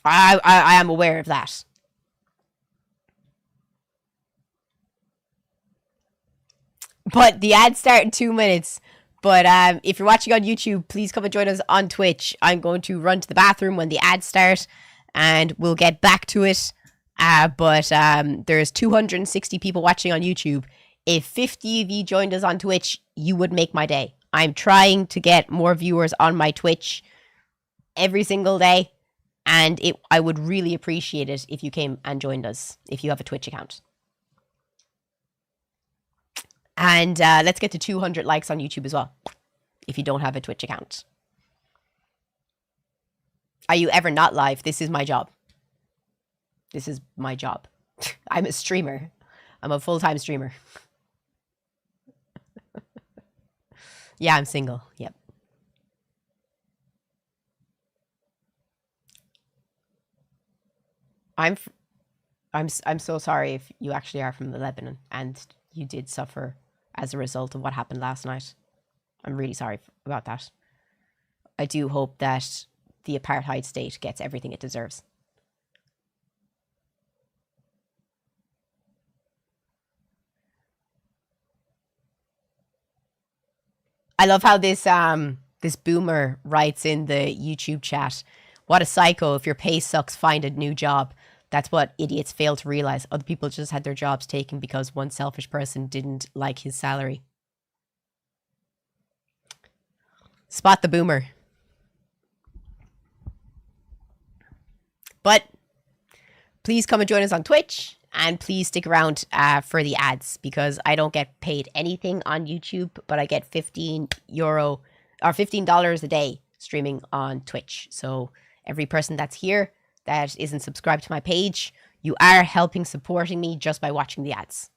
I am aware of that. But the ads start in 2 minutes. But if you're watching on YouTube, please come and join us on Twitch. I'm going to run to the bathroom when the ads start, and we'll get back to it. But there's 260 people watching on YouTube. If 50 of you joined us on Twitch, you would make my day. I'm trying to get more viewers on my Twitch every single day, and I would really appreciate it if you came and joined us, if you have a Twitch account. And let's get to 200 likes on YouTube as well, if you don't have a Twitch account. Are you ever not live? This is my job. This is my job. I'm a streamer. I'm a full-time streamer. Yeah, I'm single. Yep. I'm so sorry if you actually are from the Lebanon and you did suffer as a result of what happened last night. I'm really sorry about that. I do hope that the apartheid state gets everything it deserves. I love how this boomer writes in the YouTube chat, "What a psycho, if your pay sucks, find a new job. That's what idiots fail to realize. Other people just had their jobs taken because one selfish person didn't like his salary." Spot the boomer. But please come and join us on Twitch, and please stick around for the ads, because I don't get paid anything on YouTube, but I get €15 or $15 a day streaming on Twitch. So every person that's here that isn't subscribed to my page, you are helping supporting me just by watching the ads.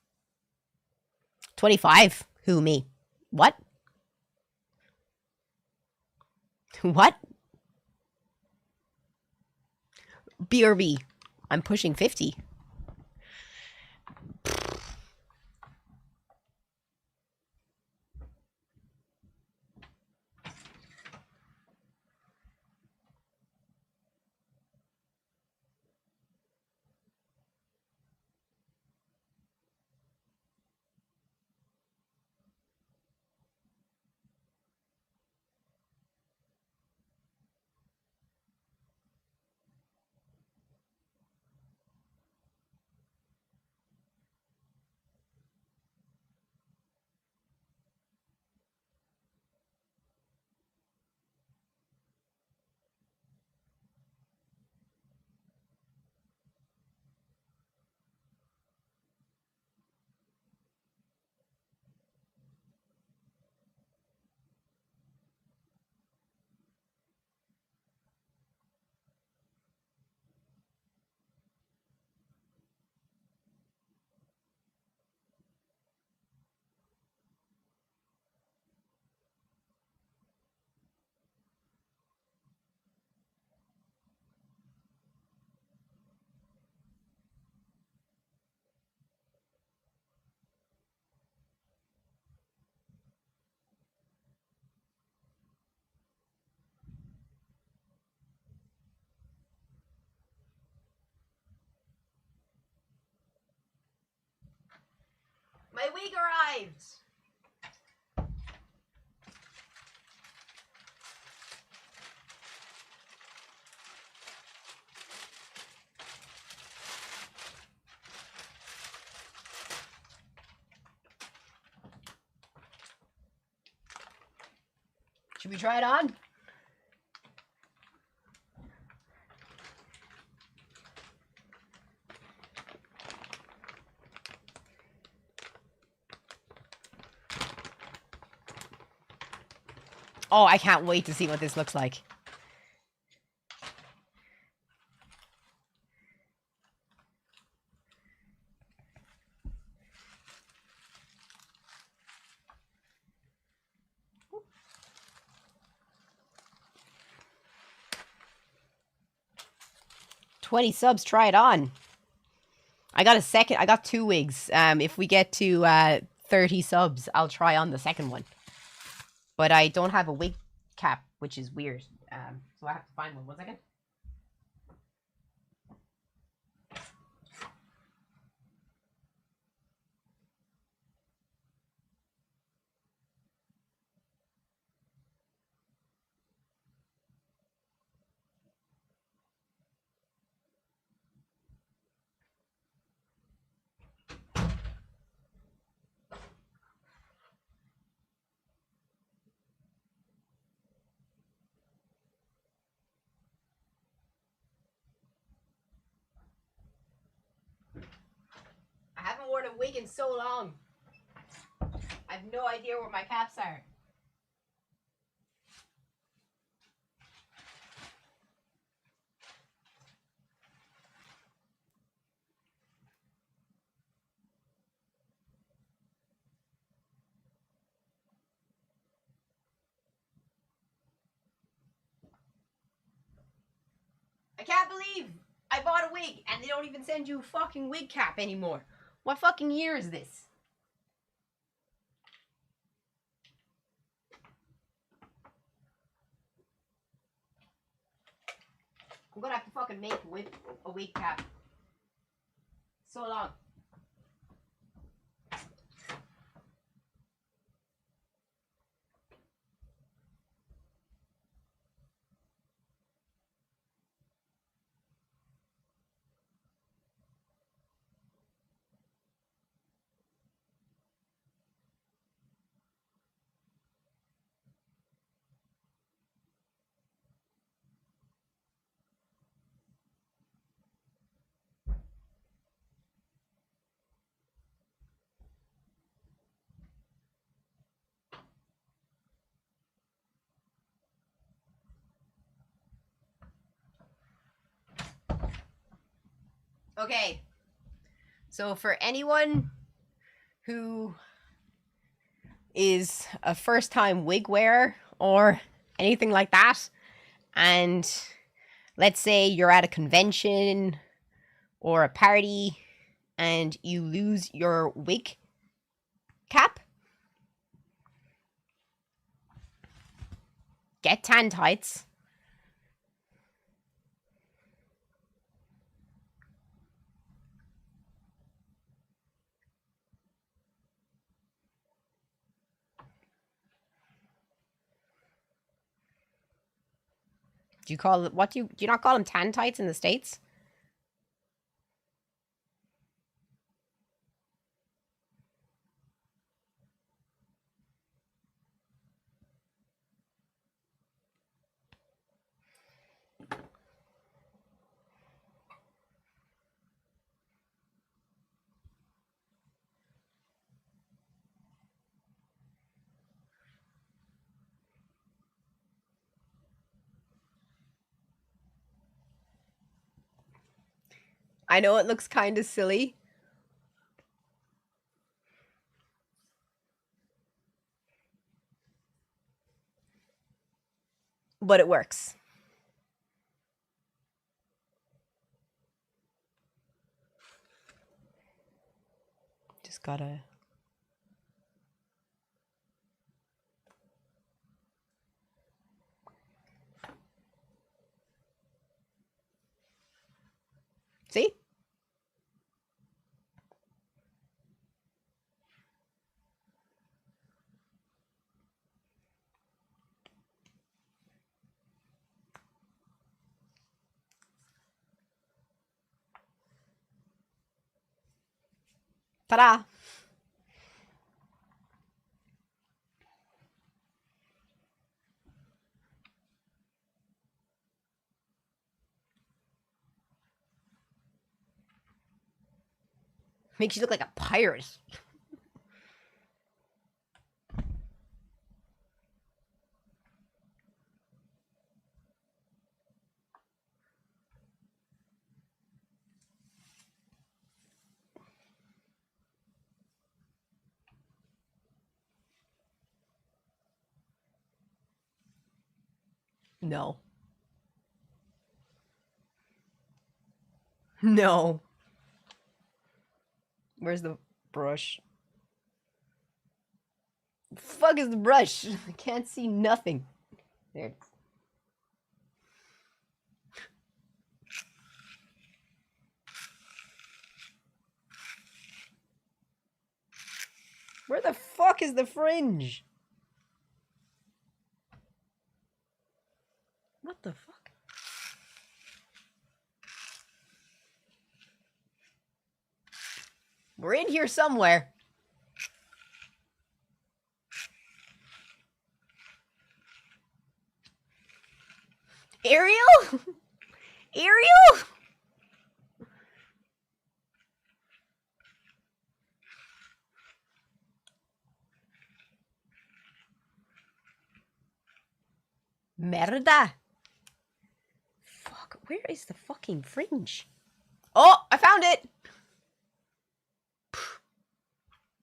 25? Who, me? What? What? BRB. I'm pushing 50. My wig arrived! Should we try it on? Oh, I can't wait to see what this looks like. $20 subs, try it on. I got 2 wigs. If we get to 30 subs, I'll try on the second one. But I don't have a wig cap, which is weird. So I have to find one. 1 second. I haven't worn a wig in so long. I have no idea where my caps are. I can't believe I bought a wig and they don't even send you a fucking wig cap anymore. What fucking year is this? I'm gonna have to fucking make a wig cap. So long. Okay. So for anyone who is a first-time wig wearer or anything like that, and let's say you're at a convention or a party and you lose your wig cap, get tan tights. Do you call it, what do you not call them tan tights in the States? I know it looks kind of silly, but it works. Just gotta... See? Ta-da! Makes you look like a pirate. No. No. Where's the brush? The fuck is the brush? I can't see nothing. There it is. Where the fuck is the fringe? What the fuck? We're in here somewhere. Ariel? Ariel? Merda. Fuck, where is the fucking fringe? Oh, I found it.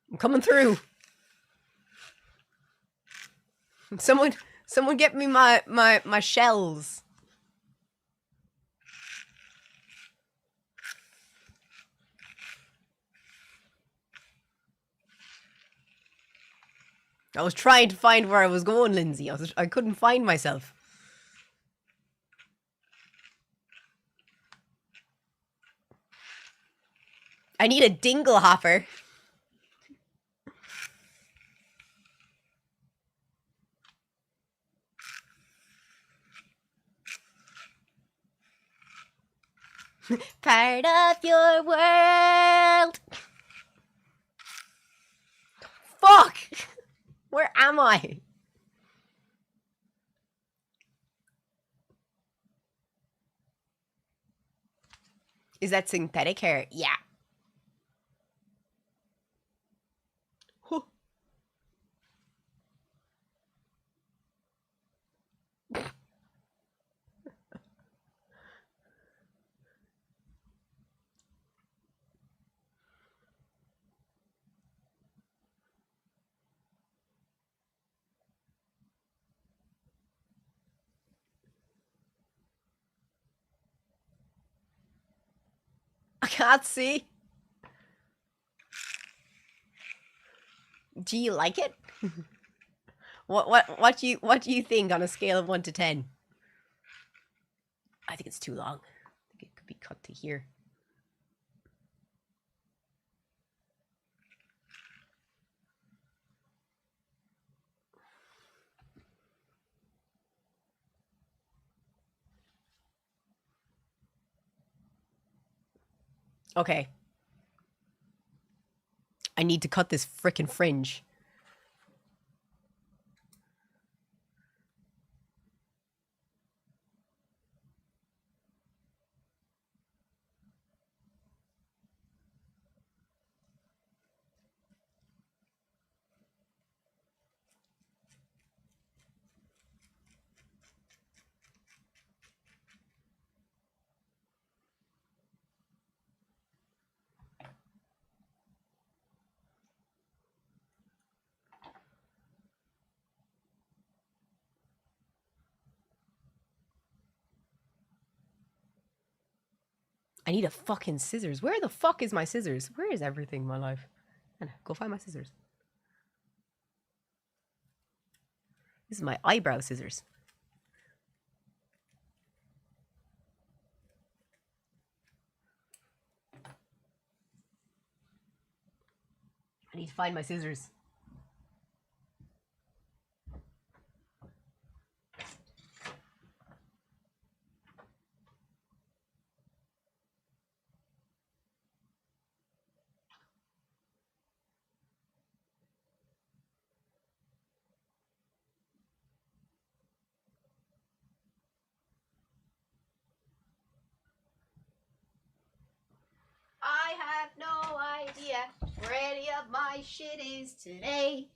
I'm coming through. Someone get me my shells. I was trying to find where I was going, Lindsay. I couldn't find myself. I need a dingle hopper. Part of your world. Fuck! Where am I? Is that synthetic hair? Yeah. Huh. I can't see. Do you like it? What do you think on a scale of 1 to 10? I think it's too long. I think it could be cut to here. Okay. I need to cut this frickin' fringe. I need a fucking scissors. Where the fuck is my scissors? Where is everything in my life? Anna, go find my scissors. This is my eyebrow scissors. I need to find my scissors. I have no idea where any of my shit is today.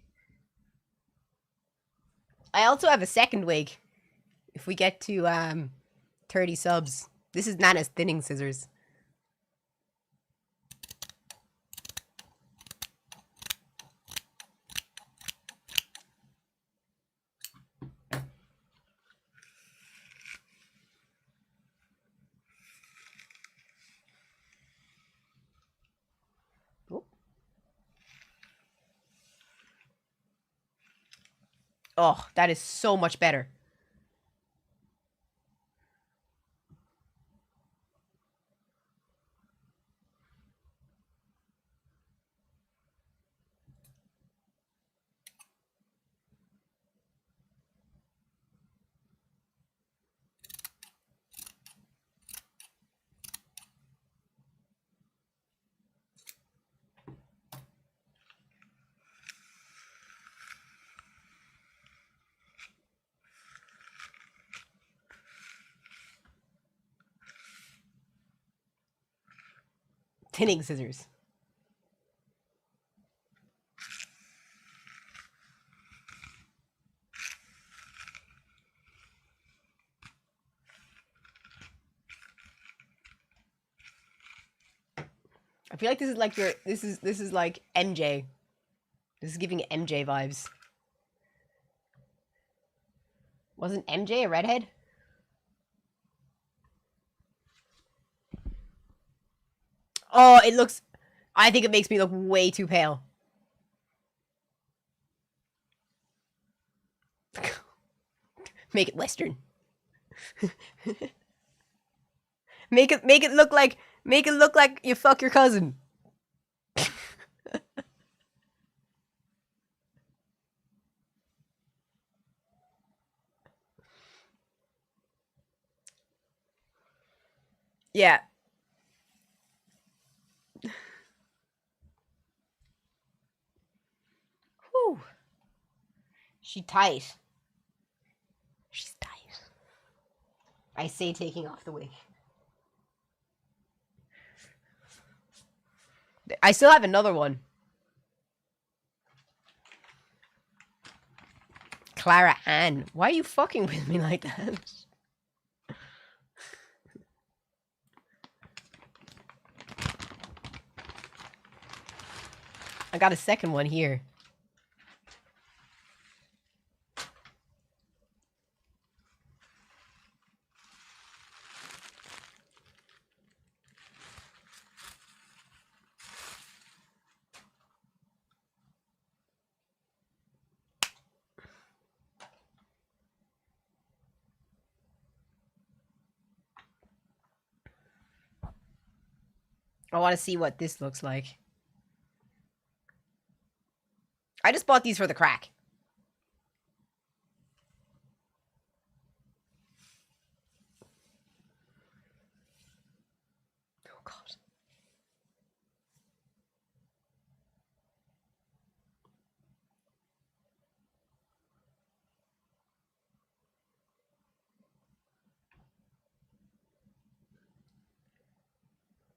I also have a second wig. If we get to 30 subs. This is Nana's thinning scissors. Oh, that is so much better. Thinning scissors. I feel like this is like your this is like MJ. This is giving MJ vibes. Wasn't MJ a redhead? Oh, it looks... I think it makes me look way too pale. Make it Western. make it look like you fuck your cousin. Yeah. Whew. She tight. She's tight. I say taking off the wig. I still have another one. Clara Ann. Why are you fucking with me like that? I got a second one here. I want to see what this looks like. I just bought these for the crack. Oh, God.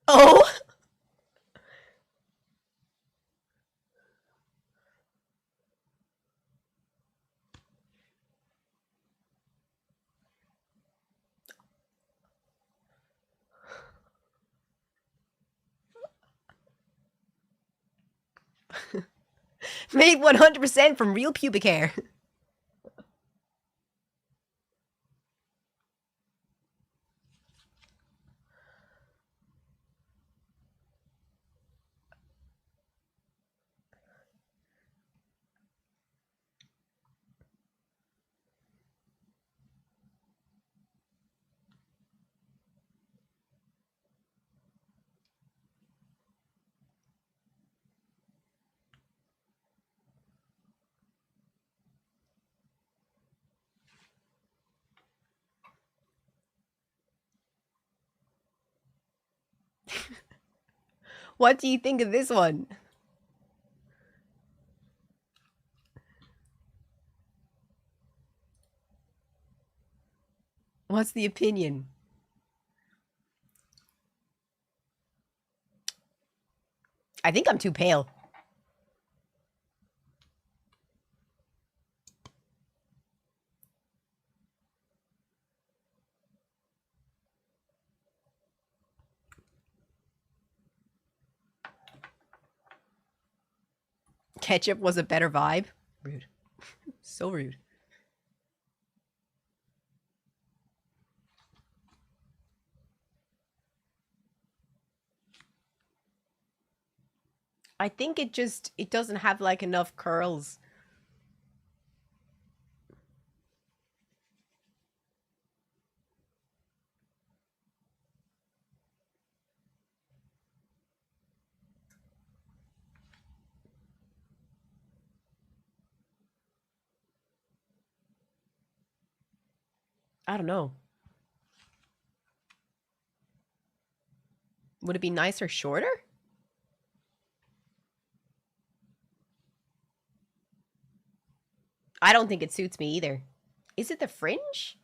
Oh! Made 100% from real pubic hair. What do you think of this one? What's the opinion? I think I'm too pale. Ketchup was a better vibe. Rude. So rude. I think it doesn't have like enough curls. I don't know. Would it be nicer shorter? I don't think it suits me either. Is it the fringe?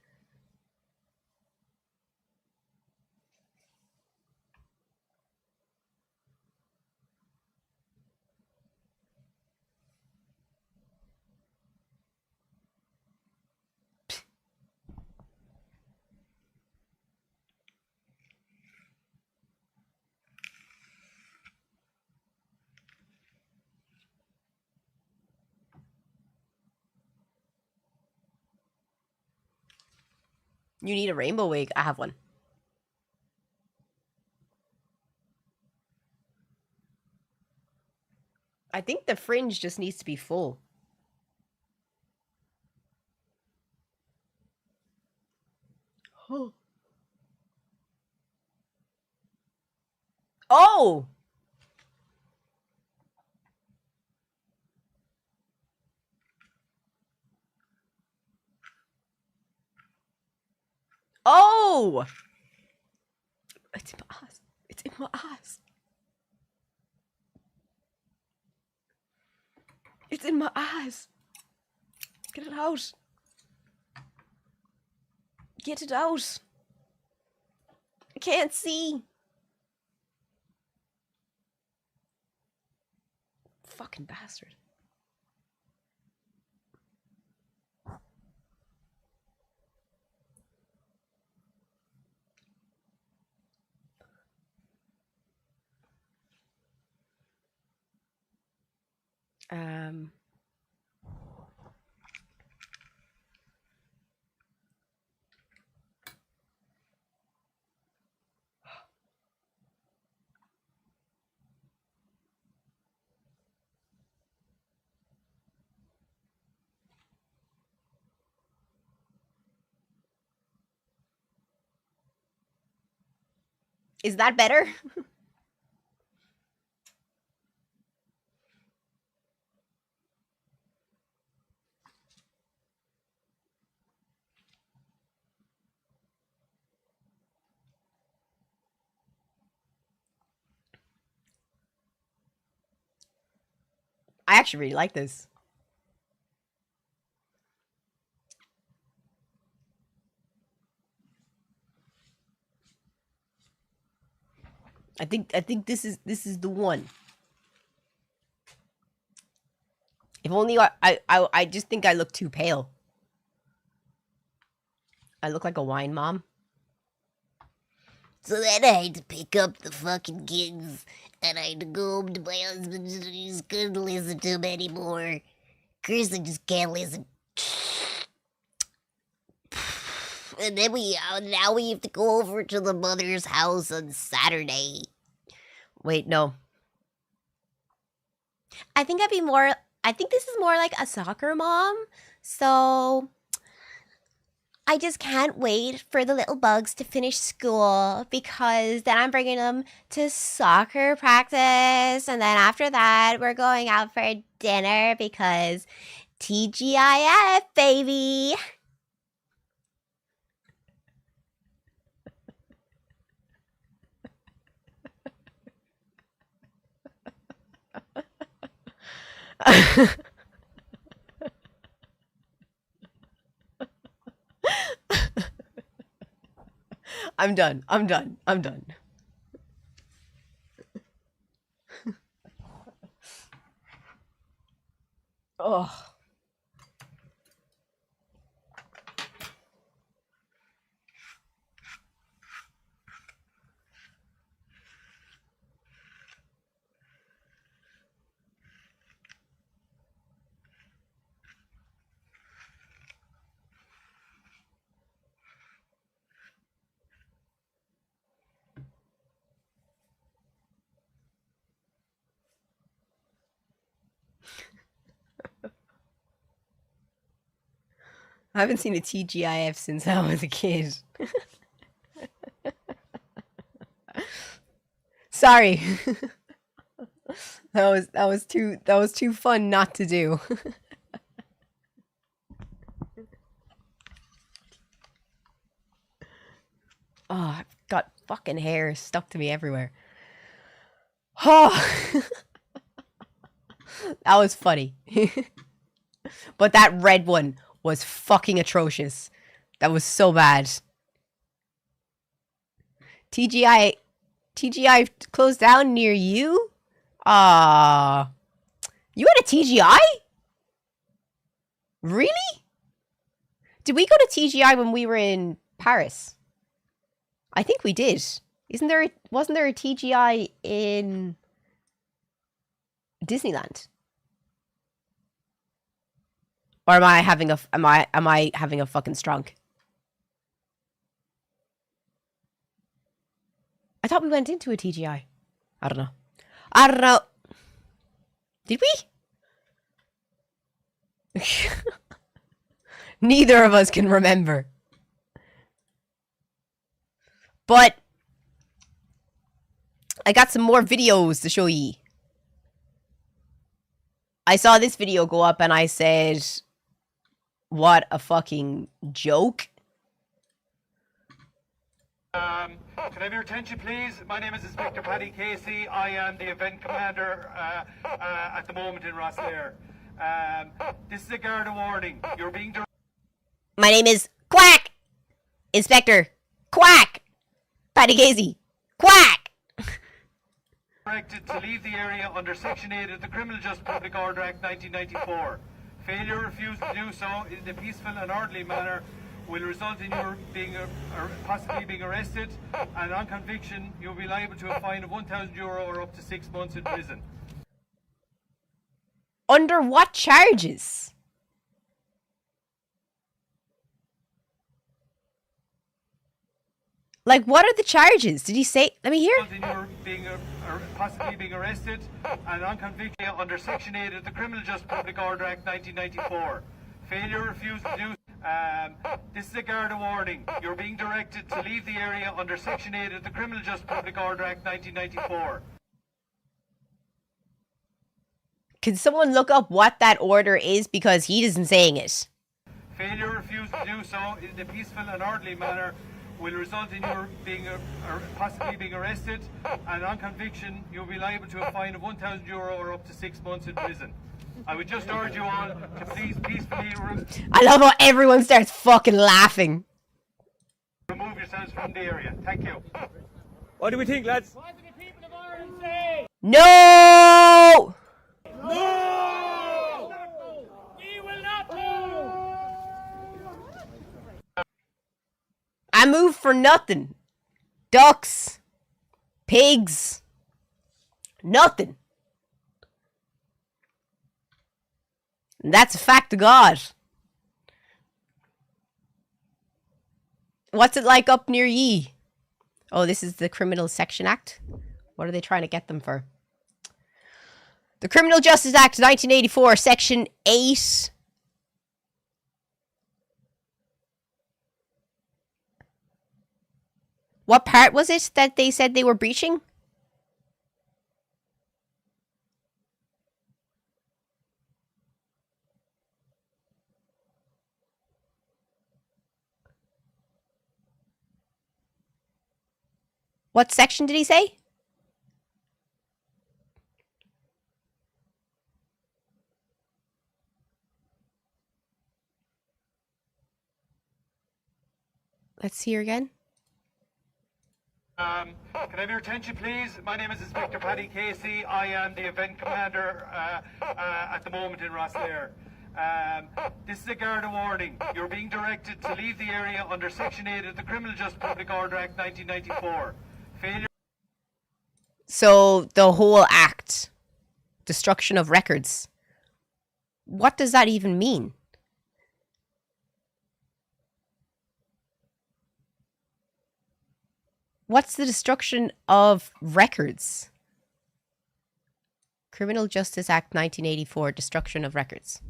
You need a rainbow wig. I have one. I think the fringe just needs to be full. Oh! Oh! It's in my ass. It's in my ass. It's in my ass. Get it out. Get it out. I can't see. Fucking bastard. Um... Is that better? I actually really like this. I think this is the one. If only I just think I look too pale. I look like a wine mom. So then I had to pick up the fucking kids, and I had to go home to my husband, and I just couldn't listen to him anymore. Chris, I just can't listen. And then now we have to go over to the mother's house on Saturday. Wait, no. I think this is more like a soccer mom. So I just can't wait for the little bugs to finish school, because then I'm bringing them to soccer practice. And then after that, we're going out for dinner because TGIF, baby. I'm done. Oh. I haven't seen a TGIF since I was a kid. Sorry. that was too fun not to do. Oh, I've got fucking hair stuck to me everywhere. Oh. That was funny. But that red one was fucking atrocious. That was so bad. TGI closed down near you? You had a TGI? Really? Did we go to TGI when we were in Paris? I think we did. Wasn't there a TGI in Disneyland? Or am I having a fucking strunk? I thought we went into a TGI. I don't know. Did we? Neither of us can remember. But I got some more videos to show ye. I saw this video go up and I said, what a fucking joke. Can I have your attention, please? My name is Inspector Paddy Casey. I am the event commander at the moment in Rosslare. This is a Garda warning. You're being My name is Quack! Inspector Quack! Paddy Casey. Quack! directed to leave the area under Section 8 of the Criminal Justice Public Order Act 1994. Failure or refusal to do so in a peaceful and orderly manner will result in your being possibly being arrested, and on conviction you'll be liable to a fine of €1,000 or up to 6 months in prison. Under what charges? Like, what are the charges? Did he say? Let me hear. In your being possibly being arrested, and on conviction under Section 8 of the Criminal Justice Public Order Act 1994. Failure or refusal to do. This is a Garda warning. You're being directed to leave the area under Section 8 of the Criminal Justice Public Order Act 1994. Can someone look up what that order is, because he isn't saying it? Failure or refusal to do so in a peaceful and orderly manner will result in your being possibly being arrested, and on conviction you'll be liable to a fine of €1,000 or up to 6 months in prison. I would just urge you all to please peacefully I love how everyone starts fucking laughing. remove yourselves from the area. Thank you. What do we think, lads? What do the people of Ireland say? No! No! We will not move! I move for nothing. Ducks. Pigs. Nothing. And that's a fact of God. What's it like up near ye? Oh, this is the Criminal Section Act. What are they trying to get them for? The Criminal Justice Act 1984, Section 8. What part was it that they said they were breaching? What section did he say? Let's see her again. Can I have your attention, please? My name is Inspector Paddy Casey. I am the event commander at the moment in Rosslare. This is a Garda warning. You're being directed to leave the area under Section 8 of the Criminal Justice Public Order Act 1994. Failure. So the whole act, destruction of records. What does that even mean? What's the destruction of records? Criminal Justice Act 1984, destruction of records.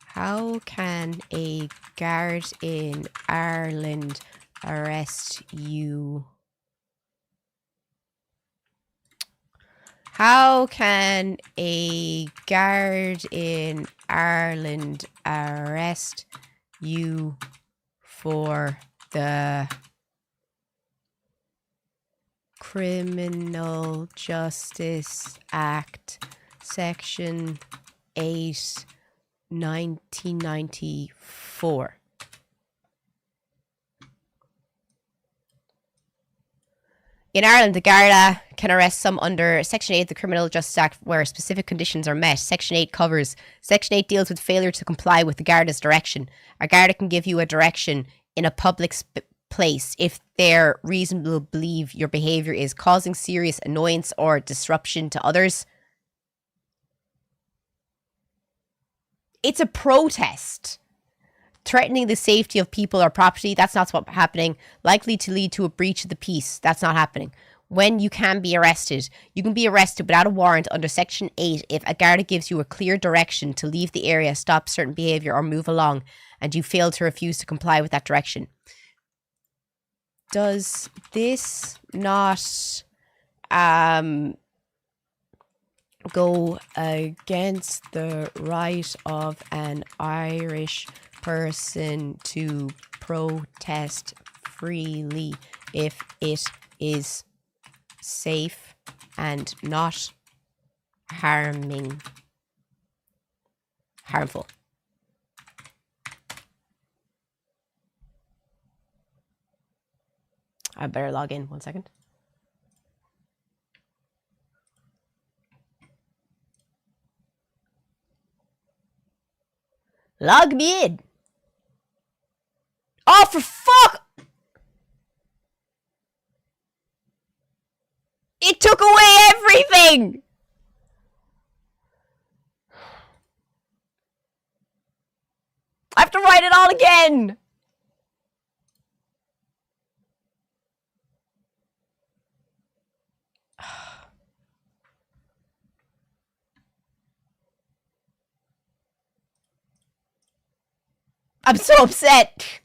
How can a guard in Ireland arrest you? How can a guard in Ireland arrest you for the Criminal Justice Act, Section 8, 1994? In Ireland, the Garda can arrest some under Section 8 of the Criminal Justice Act where specific conditions are met. Section 8 covers. Section 8 deals with failure to comply with the Garda's direction. A Garda can give you a direction in a public place if they're reasonable to believe your behaviour is causing serious annoyance or disruption to others. It's a protest. Threatening the safety of people or property, that's not what's happening. Likely to lead to a breach of the peace, that's not happening. When you can be arrested, you can be arrested without a warrant under Section 8 if a Garda gives you a clear direction to leave the area, stop certain behaviour or move along, and you fail to refuse to comply with that direction. Does this not go against the right of an Irish person to protest freely if it is safe and not harmful? I better log in 1 second. Log me in. Oh, for fuck! It took away everything! I have to write it all again! I'm so upset.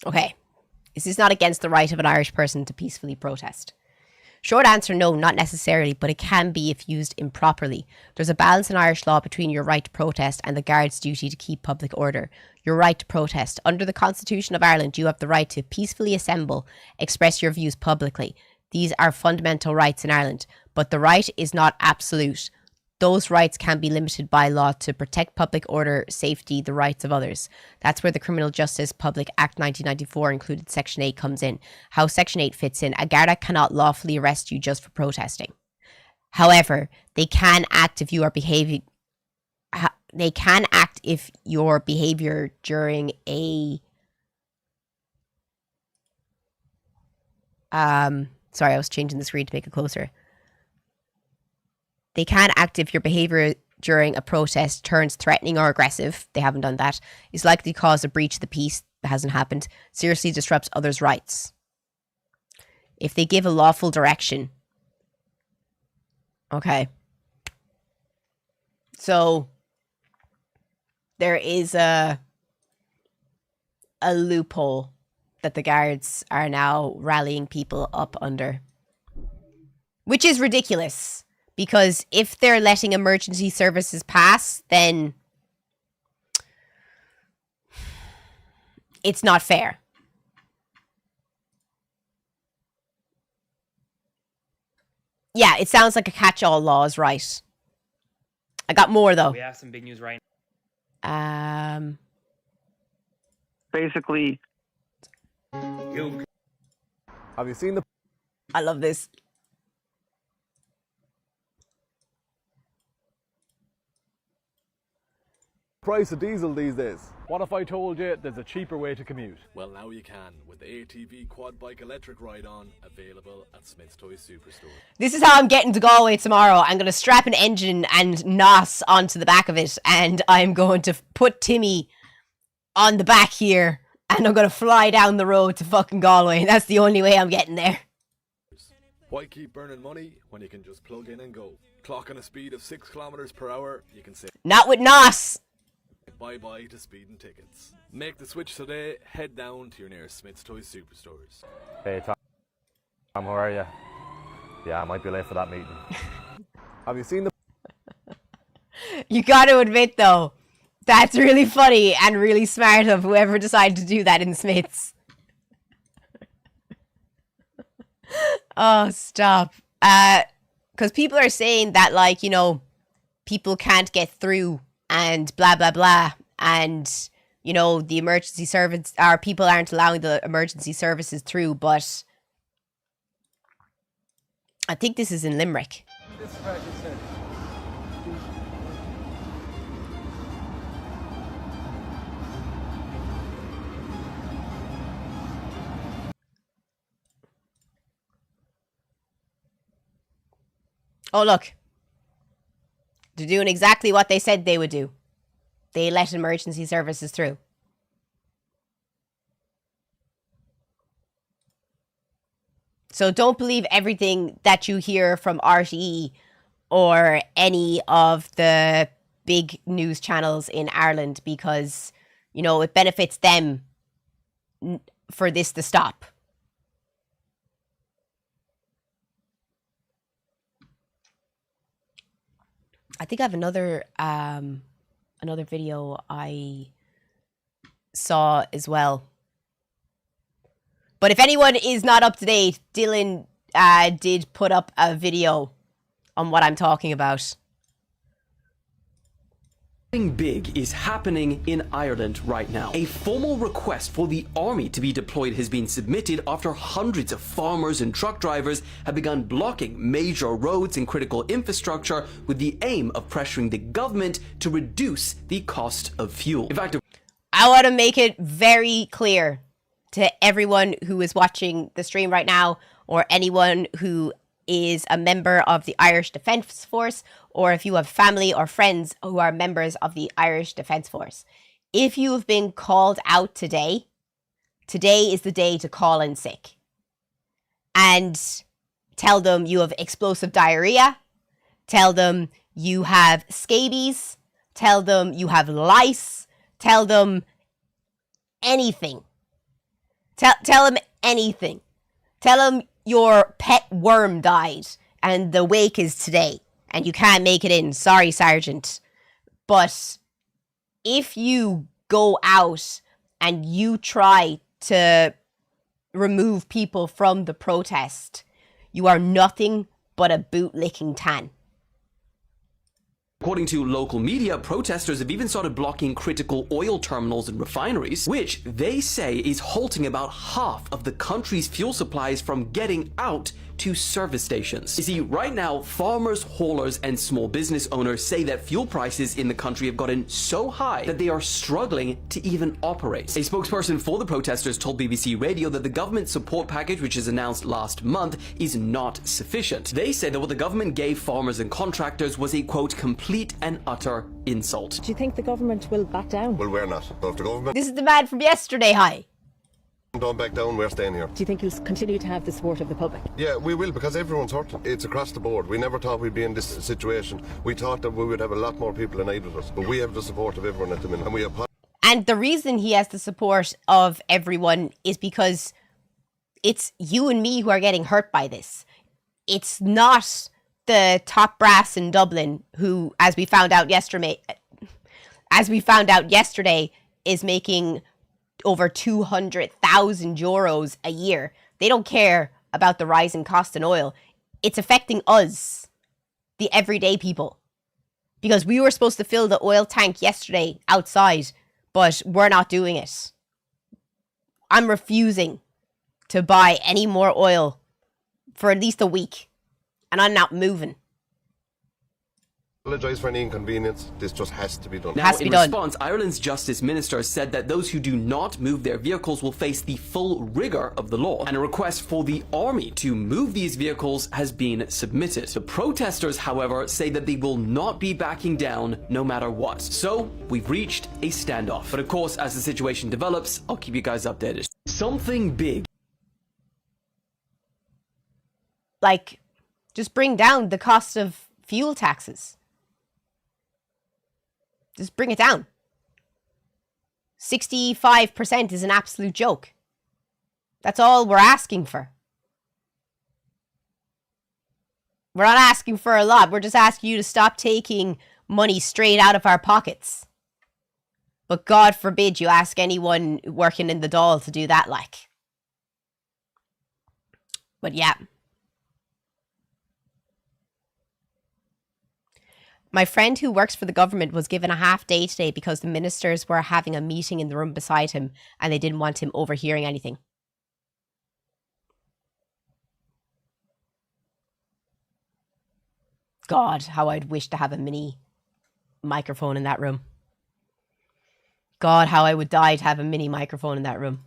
Okay. Is this not against the right of an Irish person to peacefully protest? Short answer, no, not necessarily, but it can be if used improperly. There's a balance in Irish law between your right to protest and the guard's duty to keep public order. Your right to protest. Under the Constitution of Ireland, you have the right to peacefully assemble, express your views publicly. These are fundamental rights in Ireland, but the right is not absolute. Those rights can be limited by law to protect public order, safety, the rights of others. That's where the Criminal Justice Public Act 1994 included Section 8 comes in. How Section 8 fits in, a Garda cannot lawfully arrest you just for protesting. However, they can act if you are behaving... They can act if your behaviour during a... Sorry, I was changing the screen to make it closer. They can act if your behaviour during a protest turns threatening or aggressive. They haven't done that. Is likely to cause a breach of the peace. That hasn't happened. Seriously disrupts others' rights. If they give a lawful direction. Okay. So there is a loophole that the guards are now rallying people up under. Which is ridiculous. Because if they're letting emergency services pass, then it's not fair. Yeah, it sounds like a catch-all law is right. I got more, though. We have some big news right now. Basically. Have you seen the... I love this. price of diesel these days? What if I told you there's a cheaper way to commute? Well, now you can with the ATV quad bike electric ride-on available at Smith's Toy Superstore. This is how I'm getting to Galway tomorrow. I'm going to strap an engine and NOS onto the back of it, and I'm going to put Timmy on the back here, and I'm going to fly down the road to fucking Galway. That's the only way I'm getting there. Why keep burning money when you can just plug in and go? Clocking a speed of 6 kilometers per hour, you can say not with NOS. Bye-bye to speeding tickets. Make the switch today, head down to your nearest Smith's Toy Superstores. Hey Tom, how are you? Yeah, I might be late for that meeting. Have you seen the... You got to admit though, that's really funny and really smart of whoever decided to do that in Smith's. Oh, stop. Because people are saying that, like, you know, people can't get through and blah, blah, blah. And, you know, the emergency service, or people aren't allowing the emergency services through. But I think this is in Limerick. Oh, look. They're doing exactly what they said they would do. They let emergency services through. So don't believe everything that you hear from RTE or any of the big news channels in Ireland, because, you know, it benefits them for this to stop. I think I have another video I saw as well. But if anyone is not up to date, Dylan did put up a video on what I'm talking about. Something big is happening in Ireland right now. A formal request for the army to be deployed has been submitted after hundreds of farmers and truck drivers have begun blocking major roads and critical infrastructure with the aim of pressuring the government to reduce the cost of fuel. In fact, I want to make it very clear to everyone who is watching the stream right now, or anyone who is a member of the Irish Defence Force, or if you have family or friends who are members of the Irish Defence Force. If you have been called out today, today is the day to call in sick. And tell them you have explosive diarrhea. Tell them you have scabies. Tell them you have lice. Tell them anything. Tell him anything. Tell him your pet worm died and the wake is today and you can't make it in. Sorry, Sergeant. But if you go out and you try to remove people from the protest, you are nothing but a bootlicking tan. According to local media, protesters have even started blocking critical oil terminals and refineries, which they say is halting about half of the country's fuel supplies from getting out to service stations. You see, right now, farmers, haulers, and small business owners say that fuel prices in the country have gotten so high that they are struggling to even operate. A spokesperson for the protesters told BBC Radio that the government support package, which was announced last month, is not sufficient. They say that what the government gave farmers and contractors was a, quote, complete and utter insult. Do you think the government will back down? Well, we're not. So if the government This is the man from yesterday, hi. don't back down, we're staying here. Do you think you'll continue to have the support of the public? Yeah, we will, because everyone's hurting. It's across the board. We never thought we'd be in this situation. We thought that we would have a lot more people united with us, but we have the support of everyone at the minute, and we apologize. And the reason he has the support of everyone is because it's you and me who are getting hurt by this. It's not the top brass in Dublin who, as we found out yesterday, is making over 200,000 euros a year. They don't care about the rise in cost in oil. It's affecting us, the everyday people. Because we were supposed to fill the oil tank yesterday outside, but we're not doing it. I'm refusing to buy any more oil for at least a week. And I'm not moving. Apologise for any inconvenience. This just has to be done. Now, in response, Ireland's Justice Minister said that those who do not move their vehicles will face the full rigour of the law, and a request for the army to move these vehicles has been submitted. The protesters, however, say that they will not be backing down no matter what. So, we've reached a standoff. But of course, as the situation develops, I'll keep you guys updated. Something big. Like, just bring down the cost of fuel taxes. Just bring it down. 65% is an absolute joke. That's all we're asking for. We're not asking for a lot. We're just asking you to stop taking money straight out of our pockets. But God forbid you ask anyone working in the Dáil to do that, like. But yeah. My friend who works for the government was given a half day today because the ministers were having a meeting in the room beside him and they didn't want him overhearing anything. God, how I'd wish to have a mini microphone in that room. God, how I would die to have a mini microphone in that room.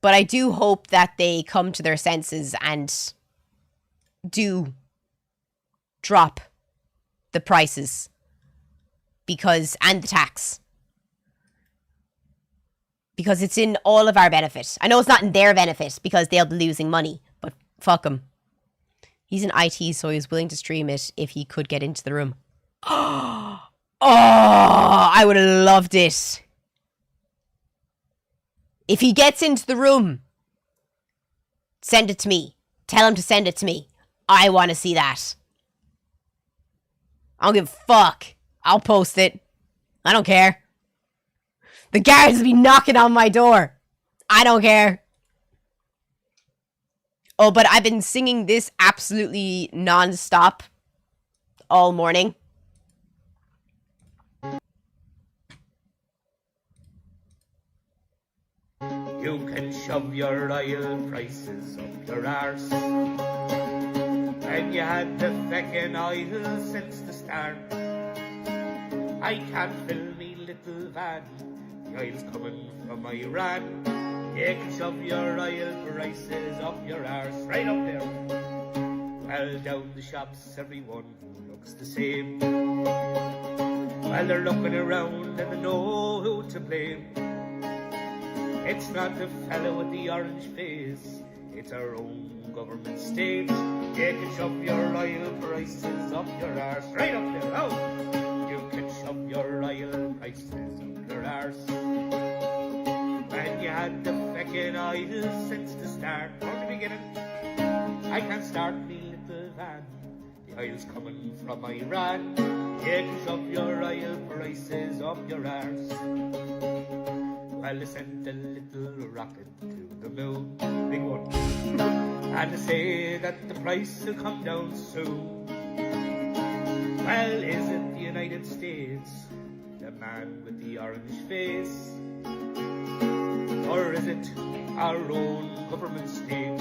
But I do hope that they come to their senses and do drop the prices and the tax. Because it's in all of our benefit. I know it's not in their benefit because they'll be losing money, but fuck him. He's in IT, so he's willing to stream it if he could get into the room. Oh, I would have loved it. If he gets into the room, send it to me. Tell him to send it to me. I want to see that. I don't give a fuck. I'll post it. I don't care. The guards will be knocking on my door. I don't care. Oh, but I've been singing this absolutely non-stop all morning. You can shove your oil prices up your arse. And you had the feckin' oil since the start. I can't fill me little van. The oil's coming from Iran. You can shove your oil prices up your arse. Right up there. Well, down the shops, everyone looks the same. Well, they're looking around and they know who to blame. It's not the fellow with the orange face, it's our own government state. You can shove your oil prices up your arse, right up there, oh! You can shove shove your oil prices up your arse. When you had the feckin' oil since the start, from the beginning, I can't start me little van. The oil's coming from Iran. You can shove your oil prices up your arse. Well, they sent a little rocket to the moon, big one, and they say that the price will come down soon. Well, is it the United States, the man with the orange face, or is it our own government state?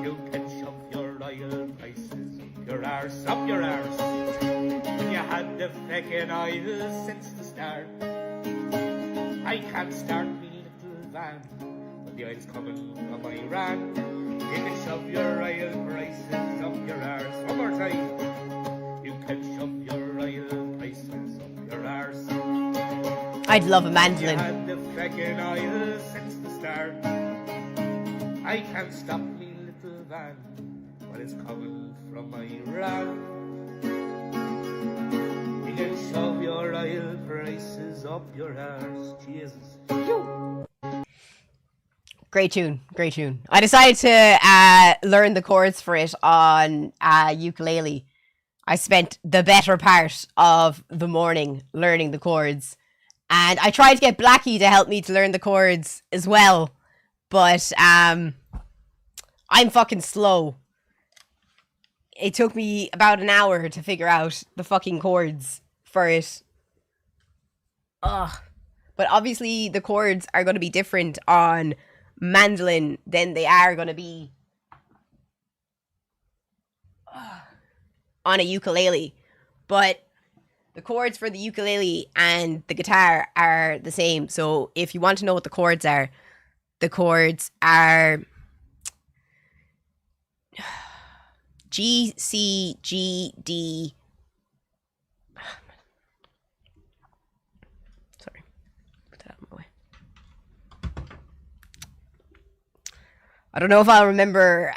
You can shove your oil prices up your arse, up your arse. You had the feckin' oil since the start. I can't start me little van, but the oil's coming from Iran. You can shove your oil prices up your arse. One more time. You can shove your oil prices up your arse. I'd love a mandolin. You had the feckin' oil since the start. I can't stop me little van, but it's coming from Iran. You can shove your oil prices up your arse. Jesus. Great tune, great tune. I decided to learn the chords for it on ukulele. I spent the better part of the morning learning the chords. And I tried to get Blackie to help me to learn the chords as well. But I'm fucking slow. It took me about an hour to figure out the fucking chords for it. Ugh. But obviously the chords are going to be different on mandolin than they are going to be on a ukulele. But the chords for the ukulele and the guitar are the same. So if you want to know what the chords are G, C, G, D. Sorry. Put that out of my way. I don't know if I'll remember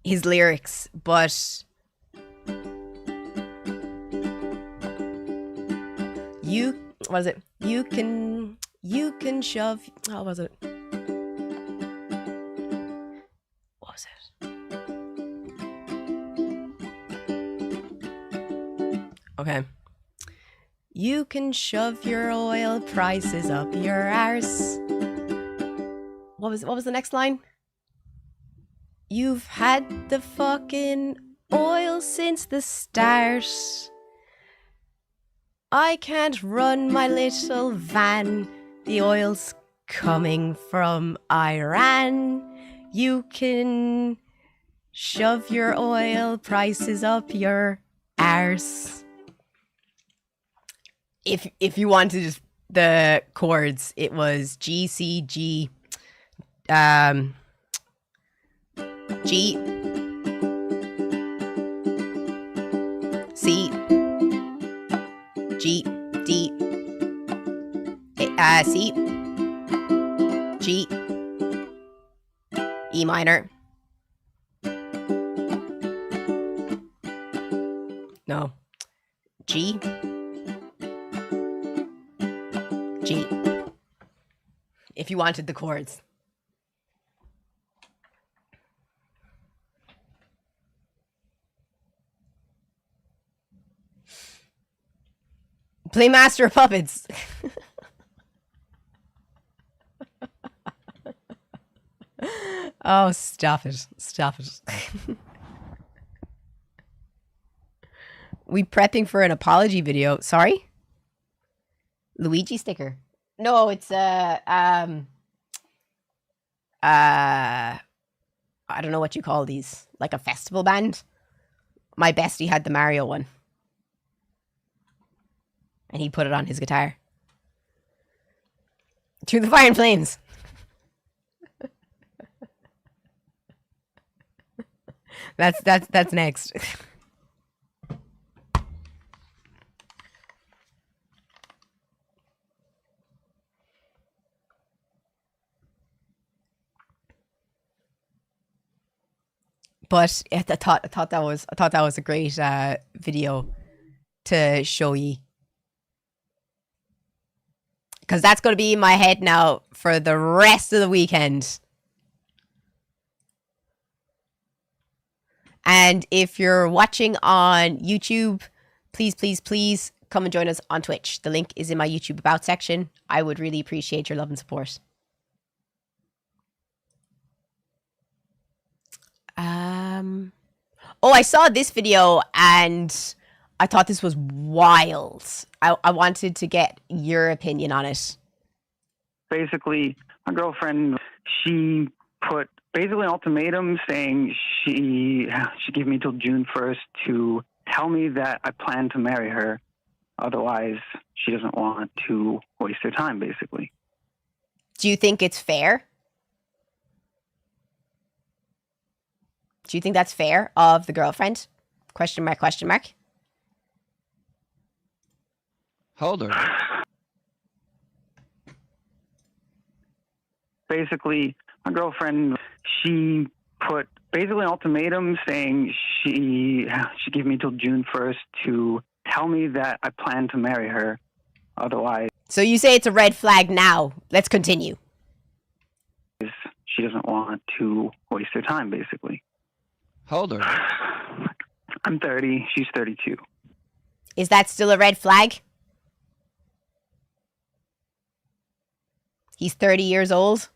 his lyrics, but what was it? You can shove. How was it? What was it? Okay. You can shove your oil prices up your arse. What was the next line? You've had the fucking oil since the start. I can't run my little van. The oil's coming from Iran. You can shove your oil prices up your arse. If you wanted just the chords, it was G, C, G, G, C, G, D, C, G, E minor. No. G, G. If you wanted the chords. Play Master of Puppets. Oh, stop it. Stop it. We prepping for an apology video. Sorry? Luigi sticker. No, it's I don't know what you call these. Like a festival band. My bestie had the Mario one. And he put it on his guitar. To the Fire and Flames. That's next. But I thought that was a great video to show you. Because that's going to be in my head now for the rest of the weekend. And if you're watching on YouTube, please, please, please come and join us on Twitch. The link is in my YouTube About section. I would really appreciate your love and support. Oh, I saw this video and I thought this was wild. I wanted to get your opinion on it. Basically, my girlfriend, she put basically an ultimatum saying she gave me till June 1st to tell me that I plan to marry her. Otherwise, she doesn't want to waste her time, basically. Do you think it's fair? Do you think that's fair of the girlfriend? Question mark, question mark. How old are you? Basically, my girlfriend, she put basically an ultimatum saying she gave me till June 1st to tell me that I plan to marry her. Otherwise... So you say it's a red flag now. Let's continue. She doesn't want to waste her time, basically. How old are you? I'm 30. She's 32. Is that still a red flag? He's 30 years old.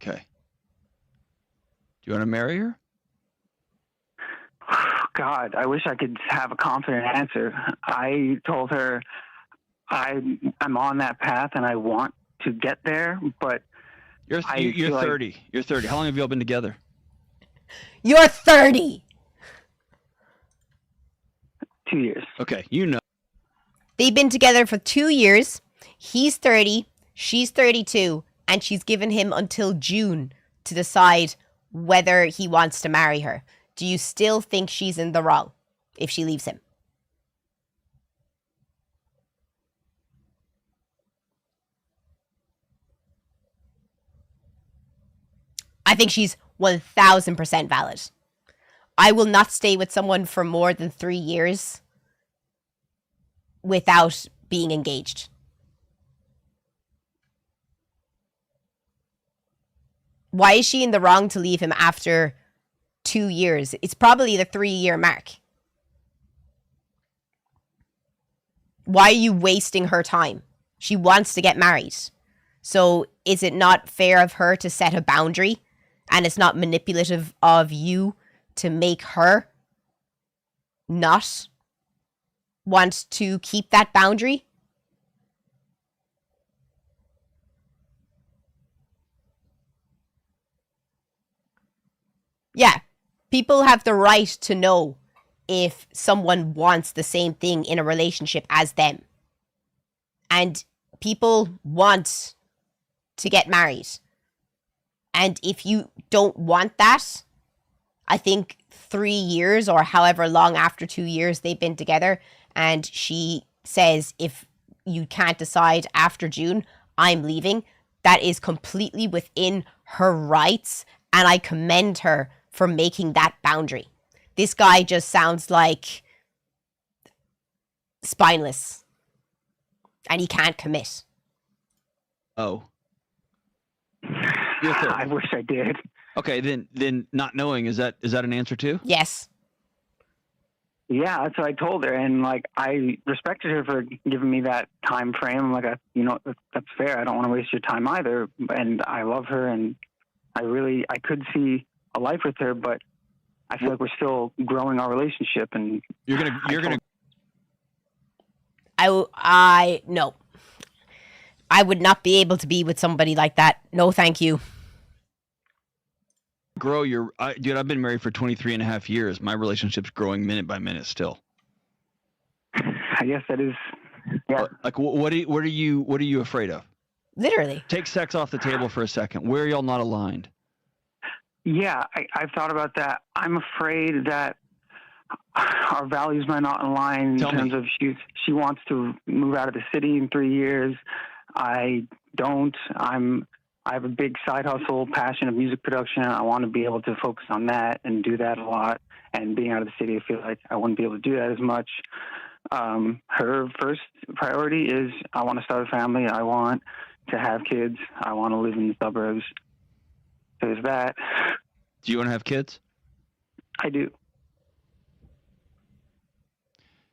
Okay. Do you want to marry her? God, I wish I could have a confident answer. I told her I'm on that path and I want to get there, but You're 30. Like... You're 30. How long have you all been together? You're 30. 2 years. Okay, you know. They've been together for 2 years. He's 30. She's 32. And she's given him until June to decide whether he wants to marry her. Do you still think she's in the wrong if she leaves him? I think she's 1000% valid. I will not stay with someone for more than 3 years without being engaged. Why is she in the wrong to leave him after 2 years? It's probably the 3-year mark. Why are you wasting her time? She wants to get married. So is it not fair of her to set a boundary? And it's not manipulative of you to make her not want to keep that boundary? Yeah, people have the right to know if someone wants the same thing in a relationship as them. And people want to get married. And if you don't want that, I think 3 years or however long after 2 years they've been together, and she says, if you can't decide after June, I'm leaving, that is completely within her rights, and I commend her for making that boundary. This guy just sounds like spineless, and he can't commit. Oh. You're 30. I wish I did. Okay, then not knowing, is that an answer too? Yes. Yeah, that's what I told her, and like I respected her for giving me that time frame. Like, that's fair. I don't want to waste your time either, and I love her, and I could see a life with her, but I feel like we're still growing our relationship, and no. I would not be able to be with somebody like that. No, thank you. Grow your... dude, I've been married for 23 and a half years. My relationship's growing minute by minute still. I guess that is... Yeah. Like, what are you afraid of? Literally. Take sex off the table for a second. Where are y'all not aligned? Yeah, I've thought about that. I'm afraid that our values might not align in terms of she wants to move out of the city in 3 years. I don't. I have a big side hustle, passion of music production. I want to be able to focus on that and do that a lot. And being out of the city, I feel like I wouldn't be able to do that as much. Her first priority is, I want to start a family. I want to have kids. I want to live in the suburbs. There's that. Do you want to have kids? I do.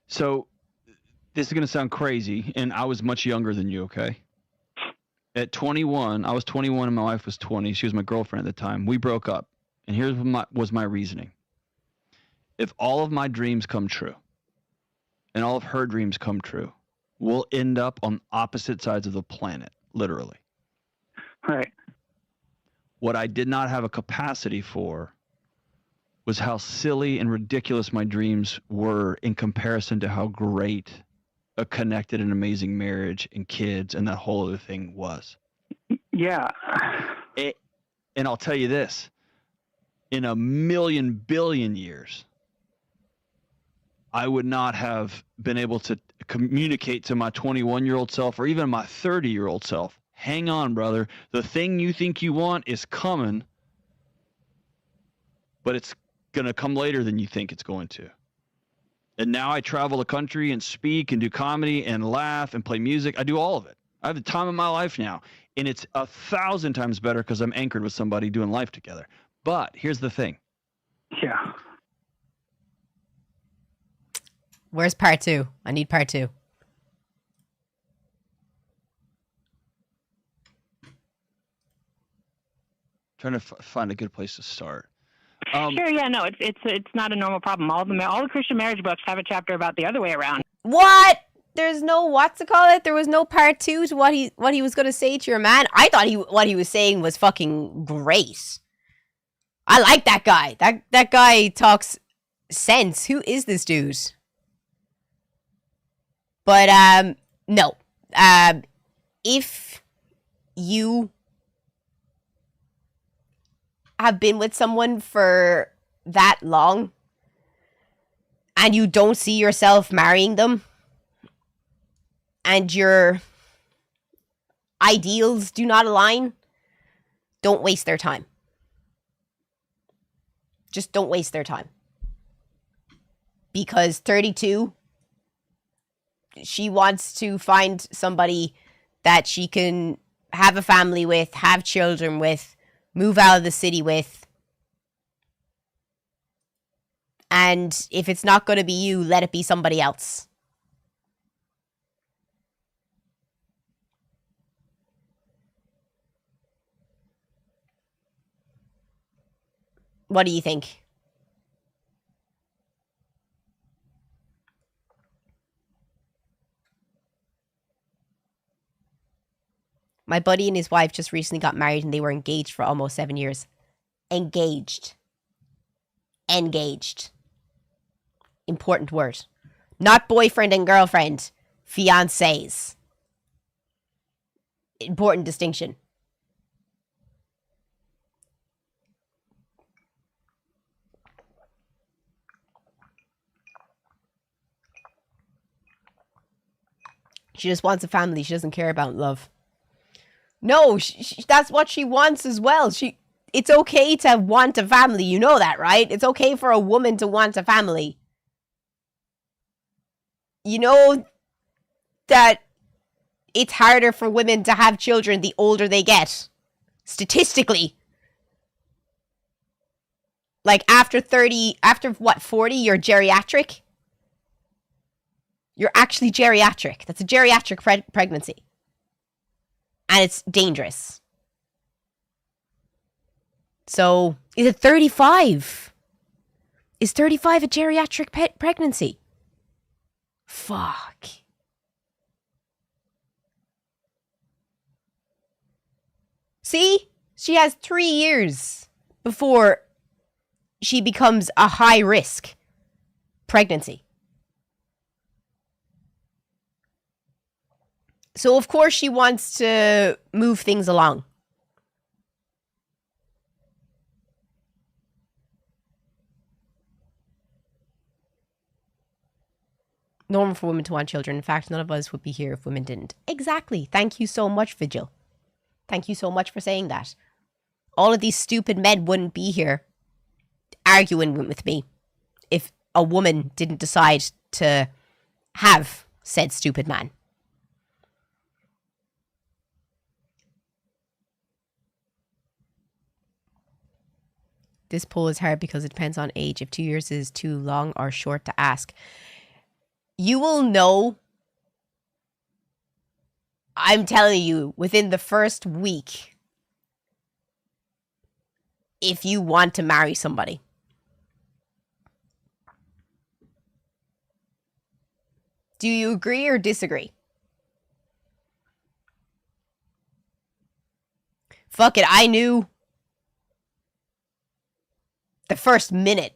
So this is going to sound crazy, and I was much younger than you, okay? At 21, I was 21 and my wife was 20. She was my girlfriend at the time. We broke up, and here's was my reasoning. If all of my dreams come true, and all of her dreams come true, we'll end up on opposite sides of the planet, literally. Right. What I did not have a capacity for was how silly and ridiculous my dreams were in comparison to how great a connected and amazing marriage and kids and that whole other thing was. Yeah. And I'll tell you this, in a million billion years, I would not have been able to communicate to my 21-year-old self or even my 30-year-old self, hang on, brother, the thing you think you want is coming, but it's going to come later than you think it's going to. And now I travel the country and speak and do comedy and laugh and play music. I do all of it. I have the time of my life now. And it's 1,000 times better because I'm anchored with somebody doing life together. But here's the thing. Yeah. Where's part 2? I need part 2. Trying to find a good place to start. Sure, yeah, no, it's not a normal problem. All the Christian marriage books have a chapter about the other way around. What? There's no what's it called? There was no part 2 to what he was going to say to your man. I thought what he was saying was fucking great. I like that guy. That guy talks sense. Who is this dude? But no. If you have been with someone for that long and you don't see yourself marrying them and your ideals do not align, don't waste their time. Just don't waste their time. Because 32, she wants to find somebody that she can have a family with, have children with, move out of the city with. And if it's not going to be you, let it be somebody else. What do you think? My buddy and his wife just recently got married and they were engaged for almost 7 years. Engaged. Engaged. Important word. Not boyfriend and girlfriend. Fiancés. Important distinction. She just wants a family. She doesn't care about love. No, that's what she wants as well. It's okay to want a family. You know that, right? It's okay for a woman to want a family. You know that it's harder for women to have children the older they get. Statistically. Like after 30, after what, 40, you're geriatric? You're actually geriatric. That's a geriatric pregnancy. And it's dangerous. So, is it 35? Is 35 a geriatric pregnancy? Fuck. See? She has 3 years before she becomes a high risk pregnancy. So, of course, she wants to move things along. Normal for women to want children. In fact, none of us would be here if women didn't. Exactly. Thank you so much, Vigil. Thank you so much for saying that. All of these stupid men wouldn't be here arguing with me if a woman didn't decide to have said stupid man. This poll is hard because it depends on age. If 2 years is too long or short to ask, you will know, I'm telling you, within the first week, if you want to marry somebody. Do you agree or disagree? Fuck it, I knew the first minute.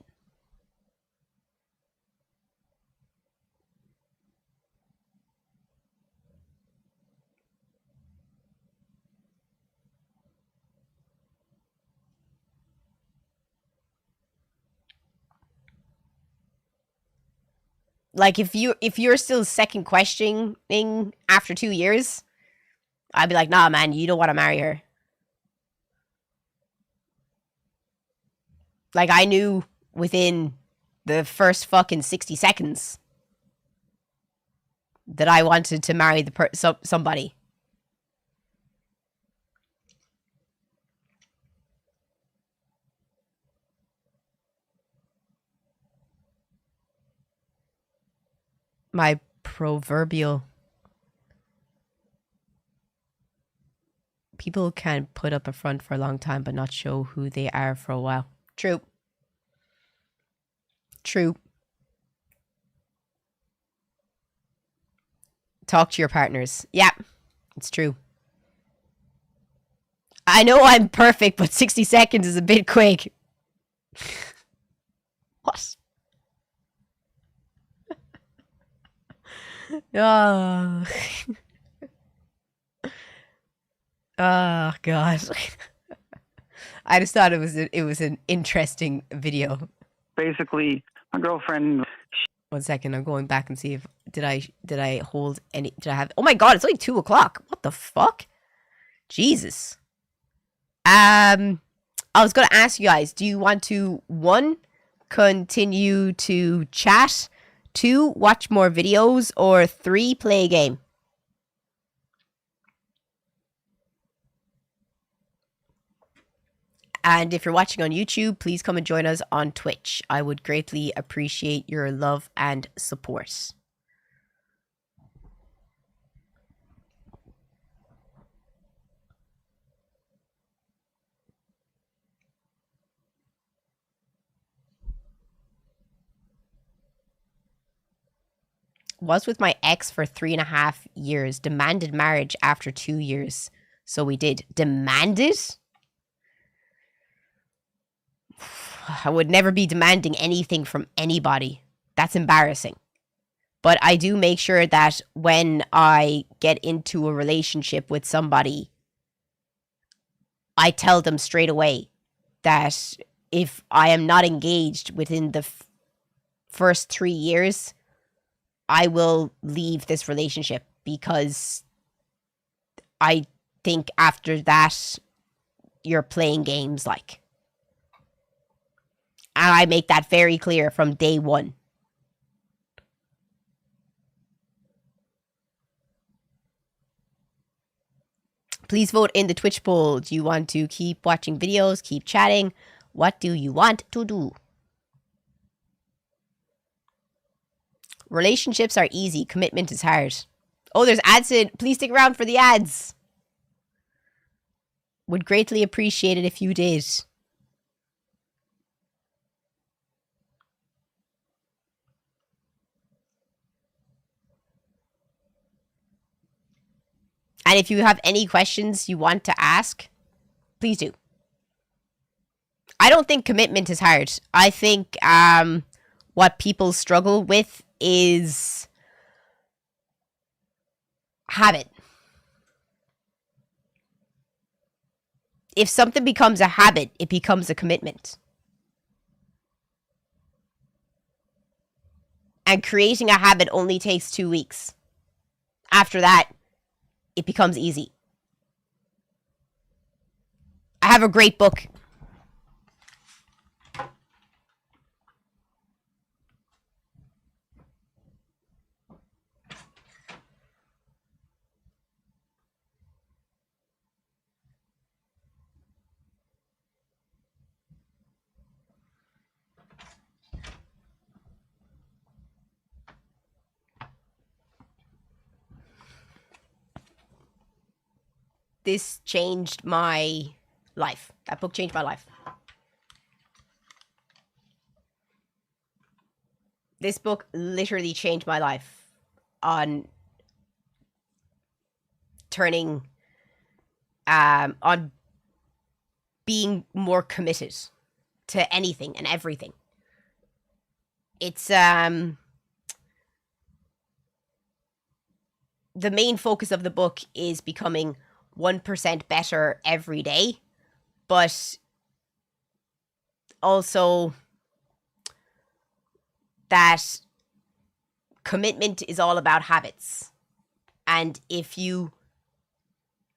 Like if you're still second questioning after 2 years, I'd be like, nah, man, you don't want to marry her. Like I knew within the first fucking 60 seconds that I wanted to marry somebody. My proverbial. People can put up a front for a long time but not show who they are for a while. True. True. Talk to your partners. Yeah, it's true. I know I'm perfect, but 60 seconds is a bit quick. What? Oh. Oh God. I just thought it was an interesting video. Basically, my girlfriend. 1 second, I'm going back and see if did I hold any? Did I have? Oh my God, it's only 2 o'clock. What the fuck? Jesus. I was gonna ask you guys. Do you want to 1, continue to chat, 2, watch more videos, or 3, play a game? And if you're watching on YouTube, please come and join us on Twitch. I would greatly appreciate your love and support. Was with my ex for 3.5 years. Demanded marriage after 2 years. So we did. Demanded? I would never be demanding anything from anybody. That's embarrassing. But I do make sure that when I get into a relationship with somebody, I tell them straight away that if I am not engaged within the first 3 years, I will leave this relationship, because I think after that, you're playing games like. And I make that very clear from day one. Please vote in the Twitch poll. Do you want to keep watching videos, keep chatting? What do you want to do? Relationships are easy. Commitment is hard. Oh, there's ads in. Please stick around for the ads. Would greatly appreciate it if you did. And if you have any questions you want to ask, please do. I don't think commitment is hard. I think what people struggle with is habit. If something becomes a habit, it becomes a commitment. And creating a habit only takes 2 weeks. After that, it becomes easy. I have a great book. this changed my life. That book changed my life. This book literally changed my life on turning, on being more committed to anything and everything. It's, the main focus of the book is becoming 1% better every day, but also that commitment is all about habits. And if you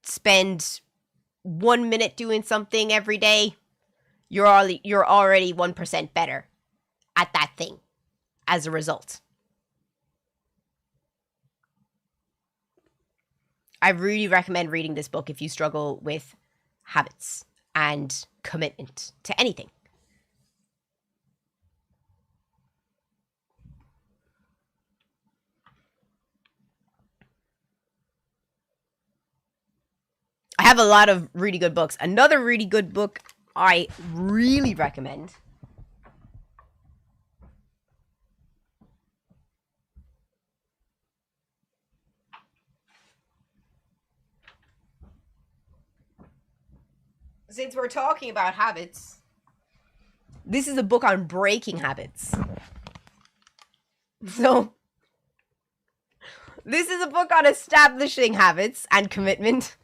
spend 1 minute doing something every day, you're already 1% better at that thing as a result. I really recommend reading this book if you struggle with habits and commitment to anything. I have a lot of really good books. Another really good book I really recommend since we're talking about habits, this is a book on breaking habits. So, this is a book on establishing habits and commitment.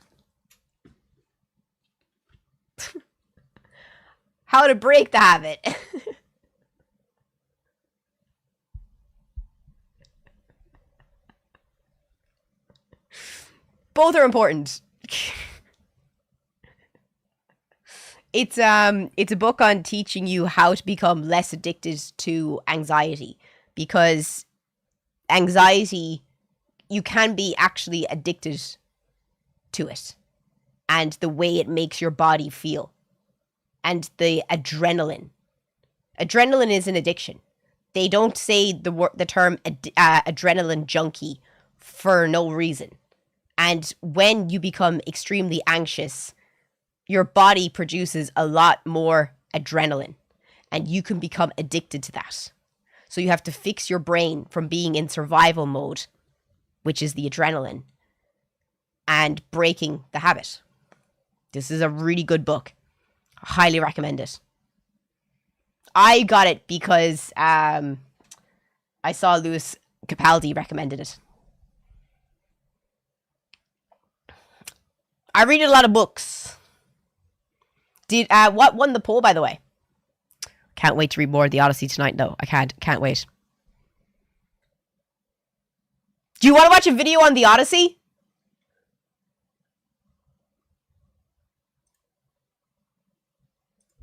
How to break the habit. Both are important. It's a book on teaching you how to become less addicted to anxiety, because anxiety, you can be actually addicted to it and the way it makes your body feel. And the adrenaline. Adrenaline is an addiction. They don't say the term adrenaline junkie for no reason. And when you become extremely anxious, your body produces a lot more adrenaline, and you can become addicted to that. So you have to fix your brain from being in survival mode, which is the adrenaline, and breaking the habit. This is a really good book. Highly recommend it. I got it because I saw Louis Capaldi recommended it. I read a lot of books. What won the poll, by the way? Can't wait to read more of the Odyssey tonight, though. I can't wait. Do you want to watch a video on the Odyssey?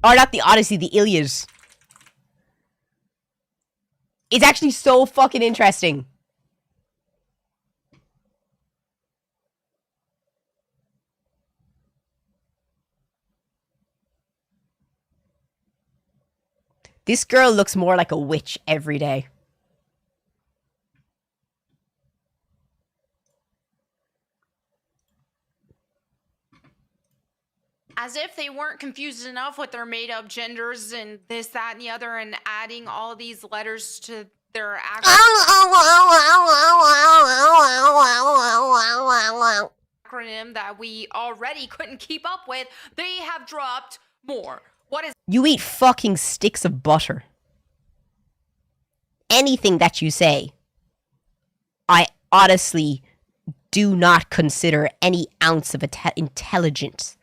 Or not the Odyssey, the Iliad. It's actually so fucking interesting. This girl looks more like a witch every day. As if they weren't confused enough with their made-up genders and this, that, and the other, and adding all these letters to their acronym that we already couldn't keep up with, they have dropped more. What is... You eat fucking sticks of butter. Anything that you say, I honestly do not consider any ounce of intelligence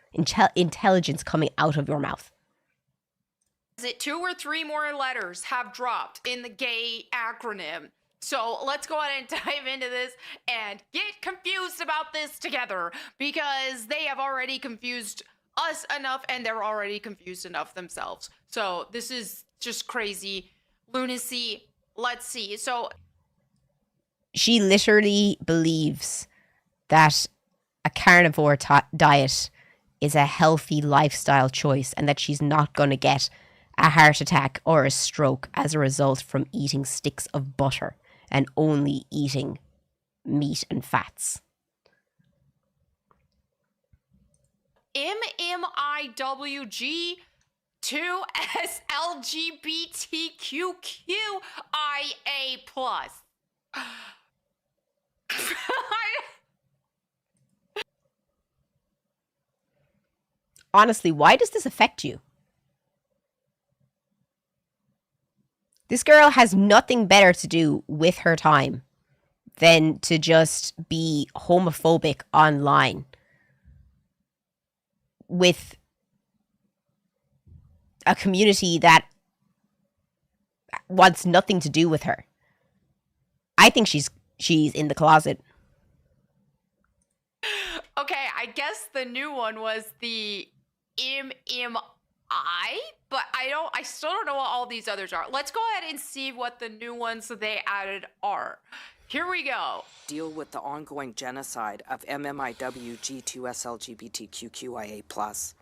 coming out of your mouth. Is it 2 or 3 more letters have dropped in the gay acronym? So let's go ahead and dive into this and get confused about this together, because they have already confused us enough and they're already confused enough themselves. So this is just crazy lunacy. Let's see. So she literally believes that a carnivore diet is a healthy lifestyle choice and that she's not going to get a heart attack or a stroke as a result from eating sticks of butter and only eating meat and fats. MMIWG 2SLGBTQQIA plus. Honestly, why does this affect you? This girl has nothing better to do with her time than to just be homophobic online with a community that wants nothing to do with her. I think she's in the closet. Okay, I guess the new one was the MMI, but I still don't know what all these others are. Let's go ahead and see what the new ones that they added are. Here we go. Deal with the ongoing genocide of MMIWG2SLGBTQIA+.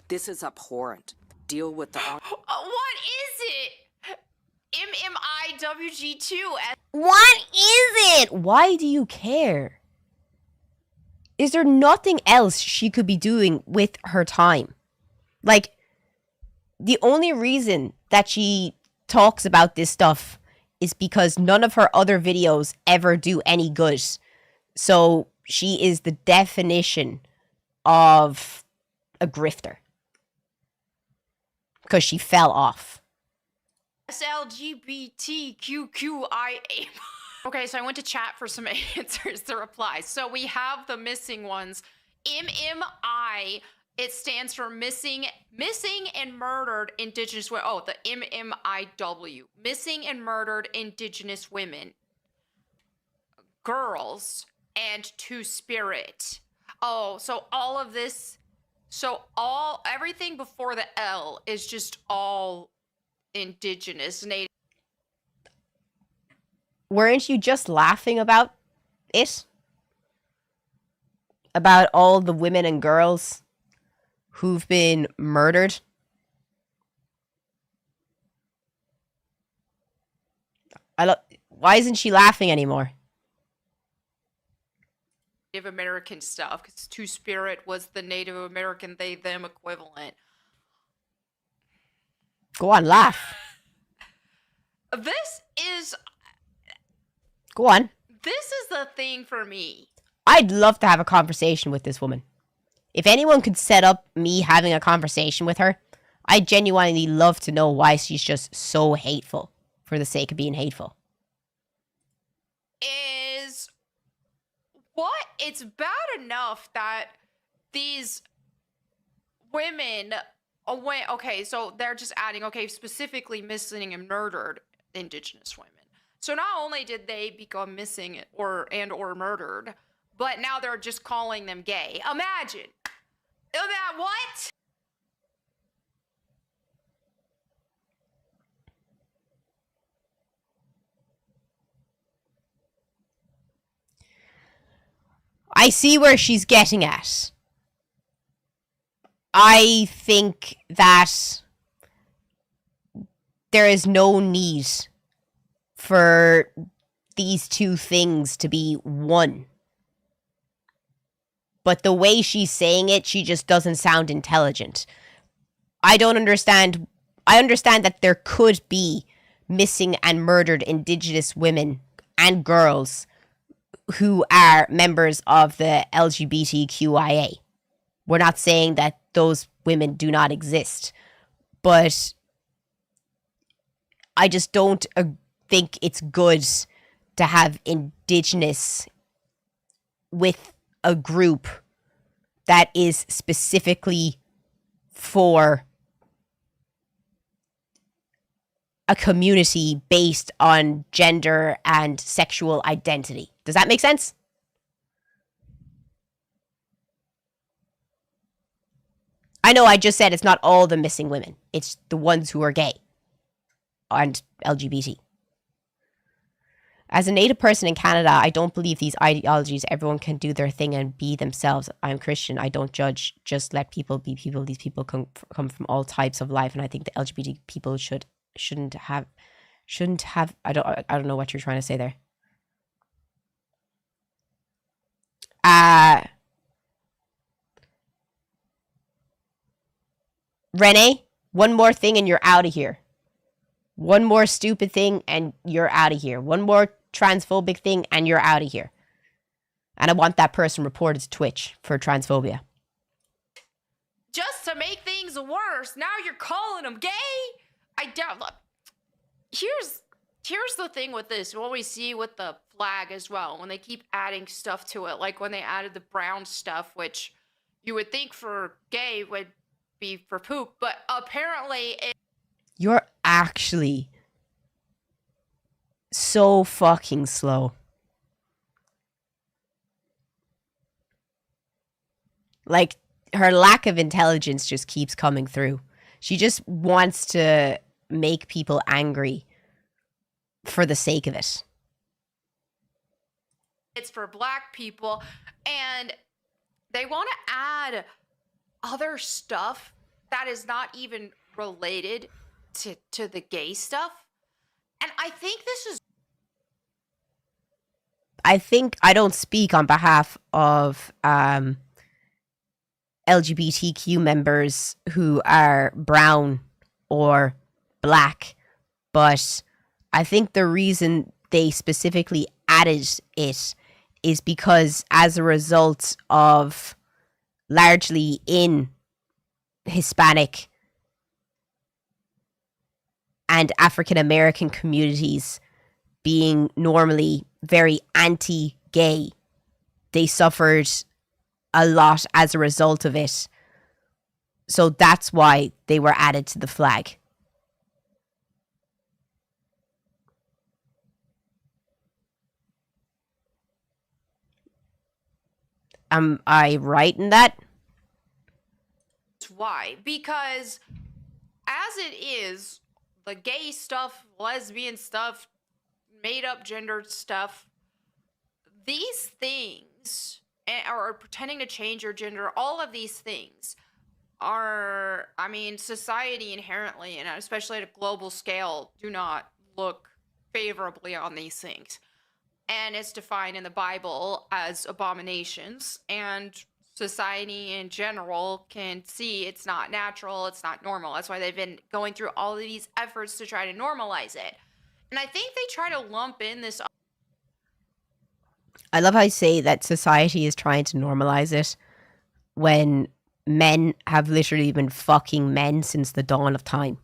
This is abhorrent. Deal with the What is it? MMIWG2. What is it? Why do you care? Is there nothing else she could be doing with her time? Like, the only reason that she talks about this stuff is because none of her other videos ever do any good. So she is the definition of a grifter. Because she fell off. SLGBTQQIA. Okay, so I went to chat for some answers to reply. So we have the missing ones. MMI, it stands for missing and murdered indigenous women. Oh, the MMIW, missing and murdered indigenous women, girls, and two-spirit. Oh, so all of this, everything before the L is just all indigenous, native. Weren't you just laughing about it? About all the women and girls who've been murdered? Why isn't she laughing anymore? Native American stuff, because two-spirit was the Native American they-them equivalent. Go on, laugh. This is the thing for me. I'd love to have a conversation with this woman. If anyone could set up me having a conversation with her, I'd genuinely love to know why she's just so hateful for the sake of being hateful. It's bad enough that these women okay, so they're just adding, specifically missing and murdered indigenous women. So not only did they become missing or murdered, but now they're just calling them gay. Imagine. What? I see where she's getting at. I think that there is no need for these two things to be one. But the way she's saying it, she just doesn't sound intelligent. I don't understand. I understand that there could be missing and murdered indigenous women and girls who are members of the LGBTQIA. We're not saying that those women do not exist, but I just don't think it's good to have indigenous with a group that is specifically for a community based on gender and sexual identity. Does that make sense? I know I just said it's not all the missing women. It's the ones who are gay and LGBT. As a Native person in Canada, I don't believe these ideologies. Everyone can do their thing and be themselves. I'm Christian. I don't judge. Just let people be people. These people come from all types of life, and I think the LGBT people shouldn't have. I don't know what you're trying to say there. Renee, one more thing and you're out of here. One more stupid thing and you're out of here. One more transphobic thing and you're out of here. And I want that person reported to Twitch for transphobia. Just to make things worse, now you're calling them gay? I doubt. Look, here's the thing with this. What we see with the flag as well, when they keep adding stuff to it, like when they added the brown stuff, which you would think for gay would be for poop, but apparently You're actually so fucking slow. Like, her lack of intelligence just keeps coming through. She just wants to make people angry for the sake of it. it's for black people, and they want to add other stuff that is not even related to the gay stuff. And I think this is... I think I don't speak on behalf of LGBTQ members who are brown or black, but I think the reason they specifically added it is because as a result of largely in Hispanic and African American communities being normally very anti-gay, they suffered a lot as a result of it. So that's why they were added to the flag. Am I right in that? Why? Because as it is, the gay stuff, lesbian stuff, made up gendered stuff, these things, or pretending to change your gender, all of these things are, I mean, society inherently, and especially at a global scale, do not look favorably on these things. And it's defined in the Bible as abominations, and society in general can see it's not natural, it's not normal. That's why they've been going through all of these efforts to try to normalize it. And I think they try to lump in this... I love how you say that society is trying to normalize it when men have literally been fucking men since the dawn of time.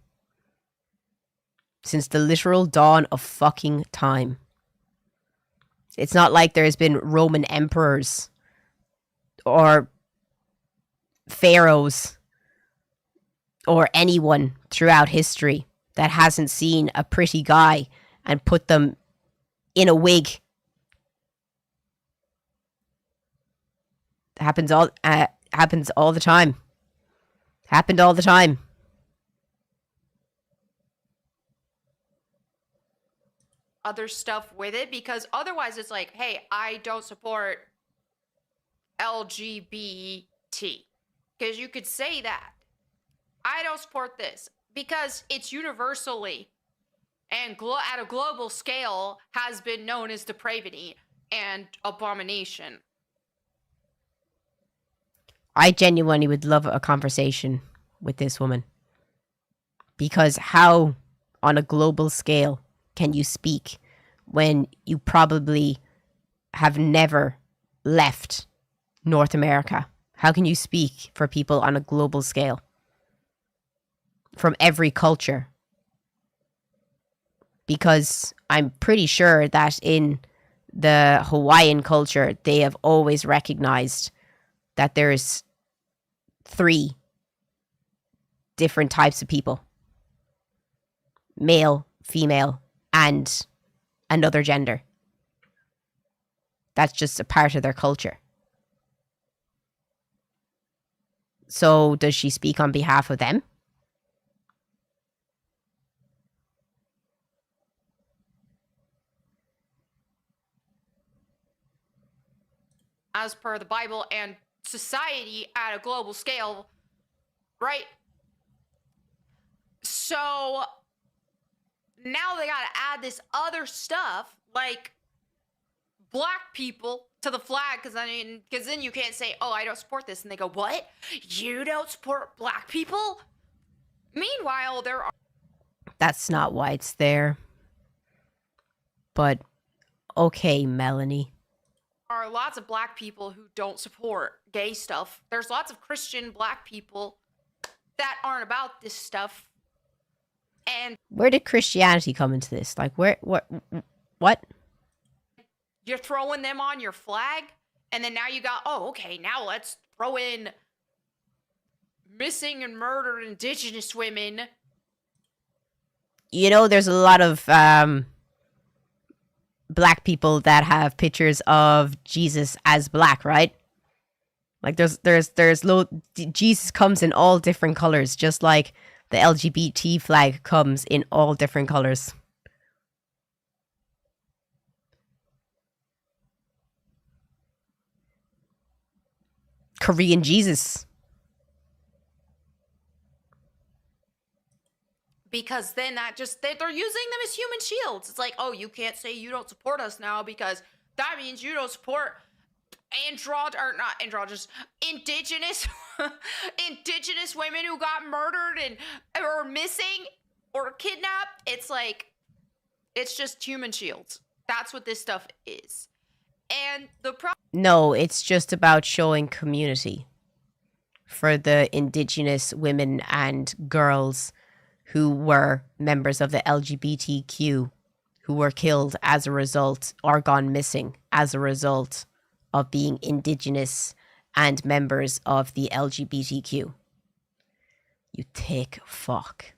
Since the literal dawn of fucking time. It's not like there's been Roman emperors or pharaohs or anyone throughout history that hasn't seen a pretty guy and put them in a wig. Happens all the time. Happened all the time. Other stuff with it, because otherwise it's like, hey, I don't support LGBT. Because you could say that. I don't support this. Because it's universally and at a global scale has been known as depravity and abomination. I genuinely would love a conversation with this woman. Because how, on a global scale, can you speak when you probably have never left North America? How can you speak for people on a global scale? From every culture. Because I'm pretty sure that in the Hawaiian culture, they have always recognized that there's 3 different types of people. Male, female, and another gender. That's just a part of their culture. So does she speak on behalf of them? As per the Bible and society at a global scale, right? So now they gotta add this other stuff, like black people to the flag, because then you can't say, oh, I don't support this. And they go, what? You don't support black people? Meanwhile, there That's not why it's there. But okay, Melanie. are lots of black people who don't support gay stuff. There's lots of Christian black people that aren't about this stuff. And Where did Christianity come into this? Like, what? you're throwing them on your flag, and then now you got, oh, okay, now let's throw in missing and murdered indigenous women. You know, there's a lot of black people that have pictures of Jesus as black, right? Like Jesus comes in all different colors, just like the LGBT flag comes in all different colors. Korean Jesus. Because then that just, they're using them as human shields. It's like, oh, you can't say you don't support us now because that means you don't support indigenous indigenous women who got murdered and or missing or kidnapped. It's like, it's just human shields. That's what this stuff is. And the problem. No, it's just about showing community for the indigenous women and girls who were members of the LGBTQ who were killed as a result or gone missing as a result of being indigenous and members of the LGBTQ. You thick fuck.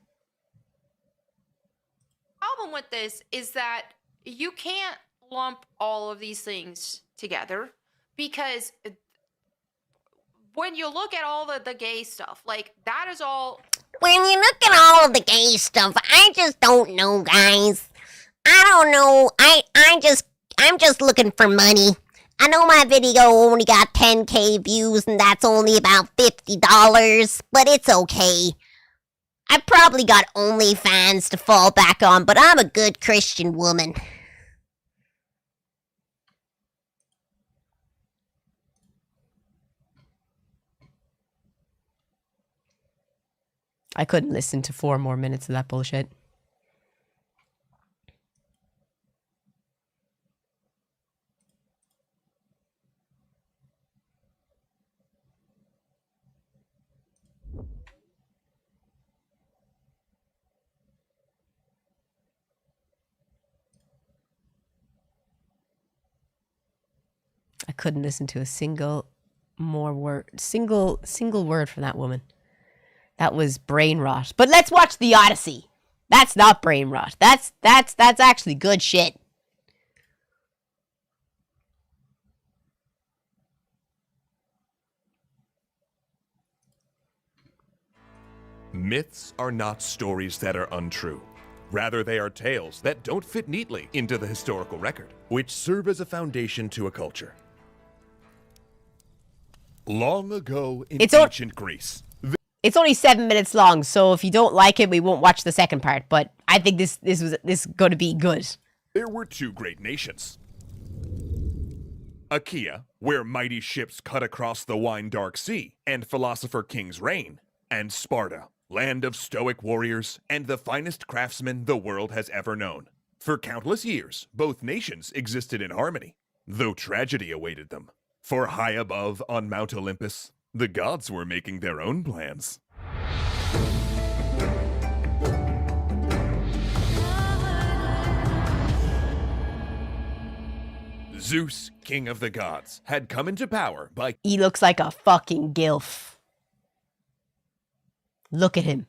Problem with this is that you can't lump all of these things together because when you look at all the gay stuff, like that is all. When you look at all of the gay stuff, I just don't know, guys. I don't know. I'm just looking for money. I know my video only got 10K views and that's only about $50, but it's okay. I probably got OnlyFans to fall back on, but I'm a good Christian woman. I couldn't listen to 4 more minutes of that bullshit. I couldn't listen to a single word from that woman. That was brain rot. But let's watch The Odyssey. That's not brain rot. That's actually good shit. Myths are not stories that are untrue. Rather, they are tales that don't fit neatly into the historical record, which serve as a foundation to a culture. Long ago in ancient Greece. It's only 7 minutes long, so if you don't like it, we won't watch the second part. But I think this is going to be good. There were 2 great nations. Achaea, where mighty ships cut across the wine-dark sea, and philosopher kings reign. And Sparta, land of stoic warriors and the finest craftsmen the world has ever known. For countless years, both nations existed in harmony, though tragedy awaited them. For high above on Mount Olympus, the gods were making their own plans. Zeus, king of the gods, had come into power by... He looks like a fucking gilf. Look at him.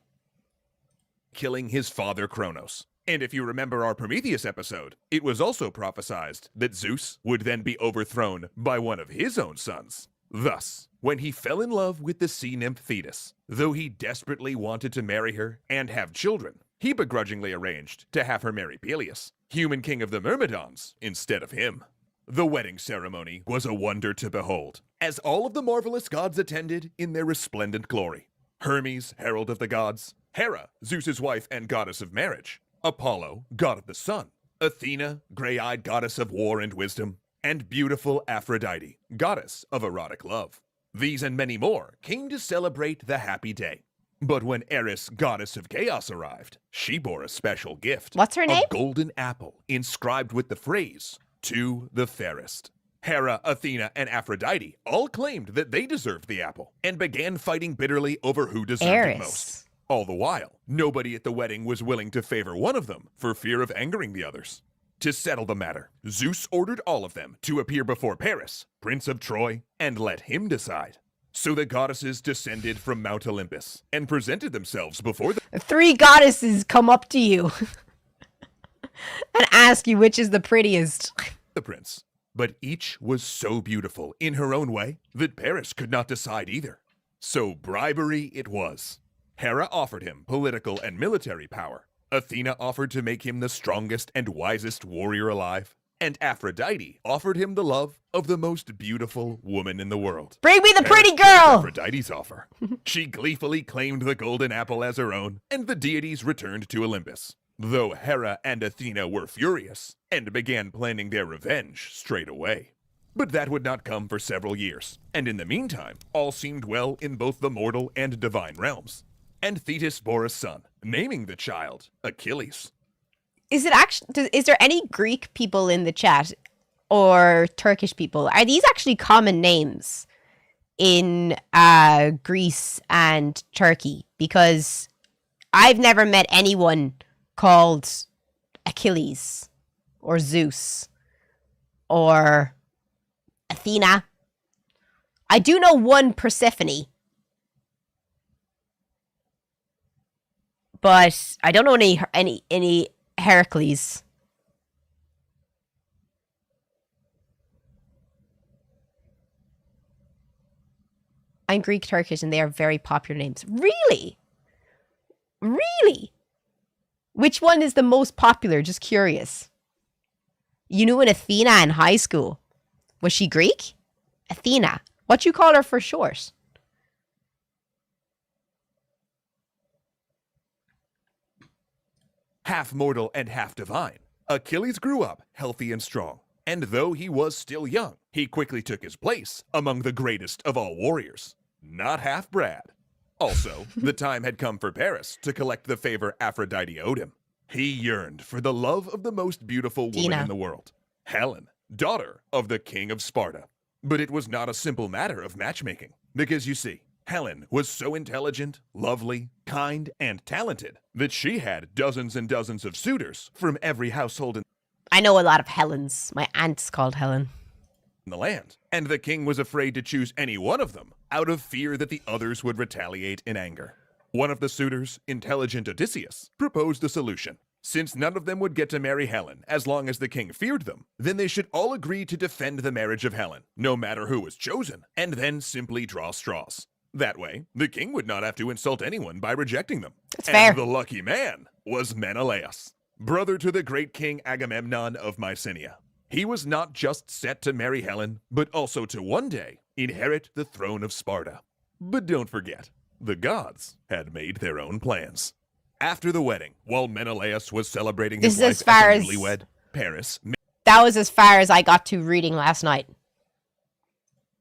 ...killing his father Kronos. And if you remember our Prometheus episode, it was also prophesized that Zeus would then be overthrown by one of his own sons. Thus, when he fell in love with the sea nymph Thetis, though he desperately wanted to marry her and have children, he begrudgingly arranged to have her marry Peleus, human king of the Myrmidons, instead of him. The wedding ceremony was a wonder to behold, as all of the marvelous gods attended in their resplendent glory. Hermes, herald of the gods, Hera, Zeus's wife and goddess of marriage, Apollo, god of the sun, Athena, gray-eyed goddess of war and wisdom, and beautiful Aphrodite, goddess of erotic love. These and many more came to celebrate the happy day. But when Eris, goddess of chaos, arrived, she bore a special gift. What's her name? A golden apple inscribed with the phrase, "To the fairest." Hera, Athena, and Aphrodite all claimed that they deserved the apple and began fighting bitterly over who deserved it most. All the while, nobody at the wedding was willing to favor one of them for fear of angering the others. To settle the matter, Zeus ordered all of them to appear before Paris, Prince of Troy, and let him decide. So the goddesses descended from Mount Olympus and presented themselves before the 3 goddesses come up to you and ask you which is the prettiest. The prince. But each was so beautiful in her own way that Paris could not decide either. So bribery it was. Hera offered him political and military power. Athena offered to make him the strongest and wisest warrior alive. And Aphrodite offered him the love of the most beautiful woman in the world. Bring me the Paris pretty took girl! Aphrodite's offer. She gleefully claimed the golden apple as her own, and the deities returned to Olympus. Though Hera and Athena were furious and began planning their revenge straight away. But that would not come for several years, and in the meantime, all seemed well in both the mortal and divine realms. And Thetis bore a son, naming the child Achilles. Is there any Greek people in the chat or Turkish people? Are these actually common names in Greece and Turkey? Because I've never met anyone called Achilles or Zeus or Athena. I do know one Persephone, but I don't know any Heracles. I'm Greek Turkish and they are very popular names. Really? Really? Which one is the most popular? Just curious. You knew an Athena in high school. Was she Greek? Athena. What you call her for short? Half mortal and half divine, Achilles grew up healthy and strong. And though he was still young, he quickly took his place among the greatest of all warriors. Not half Brad. Also, the time had come for Paris to collect the favor Aphrodite owed him. He yearned for the love of the most beautiful woman in the world, Helen, daughter of the king of Sparta. But it was not a simple matter of matchmaking, because you see, Helen was so intelligent, lovely, kind, and talented that she had dozens and dozens of suitors from every household in I know a lot of Helens. My aunt's called Helen. the land, and the king was afraid to choose any one of them out of fear that the others would retaliate in anger. One of the suitors, intelligent Odysseus, proposed a solution. Since none of them would get to marry Helen as long as the king feared them, then they should all agree to defend the marriage of Helen, no matter who was chosen, and then simply draw straws. That way, the king would not have to insult anyone by rejecting them. That's fair. And the lucky man was Menelaus, brother to the great king Agamemnon of Mycenae. He was not just set to marry Helen, but also to one day inherit the throne of Sparta. But don't forget, the gods had made their own plans. After the wedding, while Menelaus was celebrating his life as a newlywed, Paris That was as far as I got to reading last night.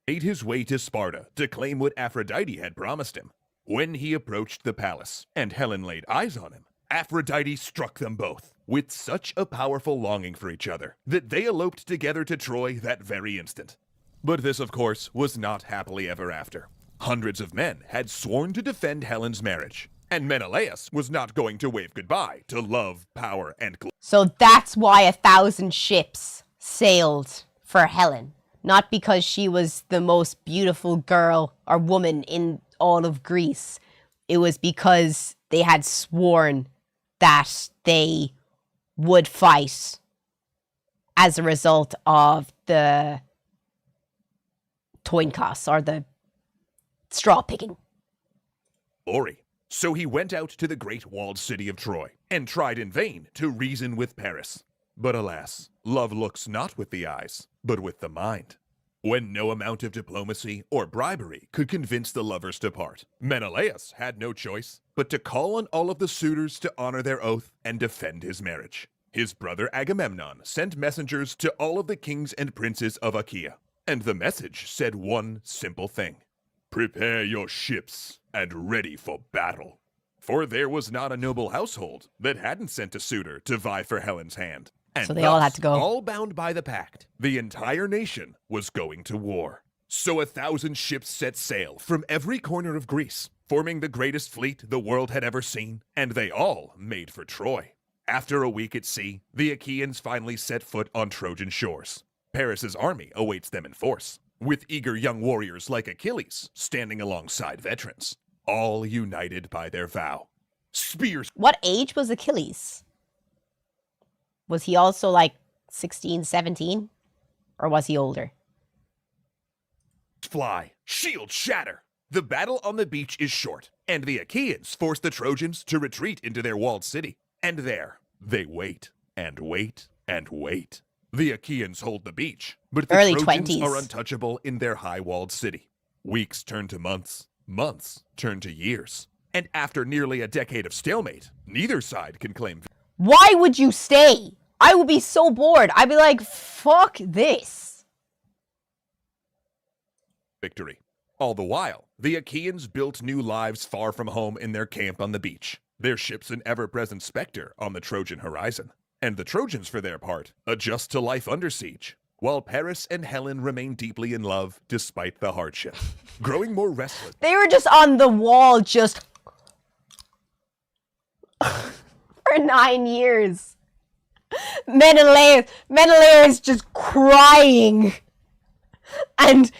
made his way to Sparta to claim what Aphrodite had promised him. When he approached the palace and Helen laid eyes on him, Aphrodite struck them both with such a powerful longing for each other that they eloped together to Troy that very instant. But this, of course, was not happily ever after. Hundreds of men had sworn to defend Helen's marriage, and Menelaus was not going to wave goodbye to love, power, and glory. So that's why 1,000 ships sailed for Helen. Not because she was the most beautiful girl or woman in all of Greece. It was because they had sworn that they would fight as a result of the toinkos or the straw picking. So he went out to the great walled city of Troy and tried in vain to reason with Paris. But alas, love looks not with the eyes, but with the mind. When no amount of diplomacy or bribery could convince the lovers to part, Menelaus had no choice but to call on all of the suitors to honor their oath and defend his marriage. His brother Agamemnon sent messengers to all of the kings and princes of Achaea, and the message said one simple thing: Prepare your ships and ready for battle. For there was not a noble household that hadn't sent a suitor to vie for Helen's hand. And So they all had thus, to go. All bound by the pact, the entire nation was going to war. So 1,000 ships set sail from every corner of Greece, forming the greatest fleet the world had ever seen, and they all made for Troy. After a week at sea, the Achaeans finally set foot on Trojan shores. Paris's army awaits them in force, with eager young warriors like Achilles standing alongside veterans, all united by their vow. Spears. What age was Achilles? Was he also like 16, 17? Or was he older? Fly, shields shatter. The battle on the beach is short, and the Achaeans force the Trojans to retreat into their walled city. And there, they wait, and wait, and wait. The Achaeans hold the beach, but the Early Trojans 20s. are untouchable in their high-walled city. Weeks turn to months, months turn to years. And after nearly a decade of stalemate, neither side can claim Why would you stay? I would be so bored. I'd be like, fuck this. victory. All the while, the Achaeans built new lives far from home in their camp on the beach, their ships an ever-present specter on the Trojan horizon. And the Trojans, for their part, adjust to life under siege, while Paris and Helen remain deeply in love despite the hardship. Growing more restless. They were just on the wall, just for 9 years. Menelaus just crying. And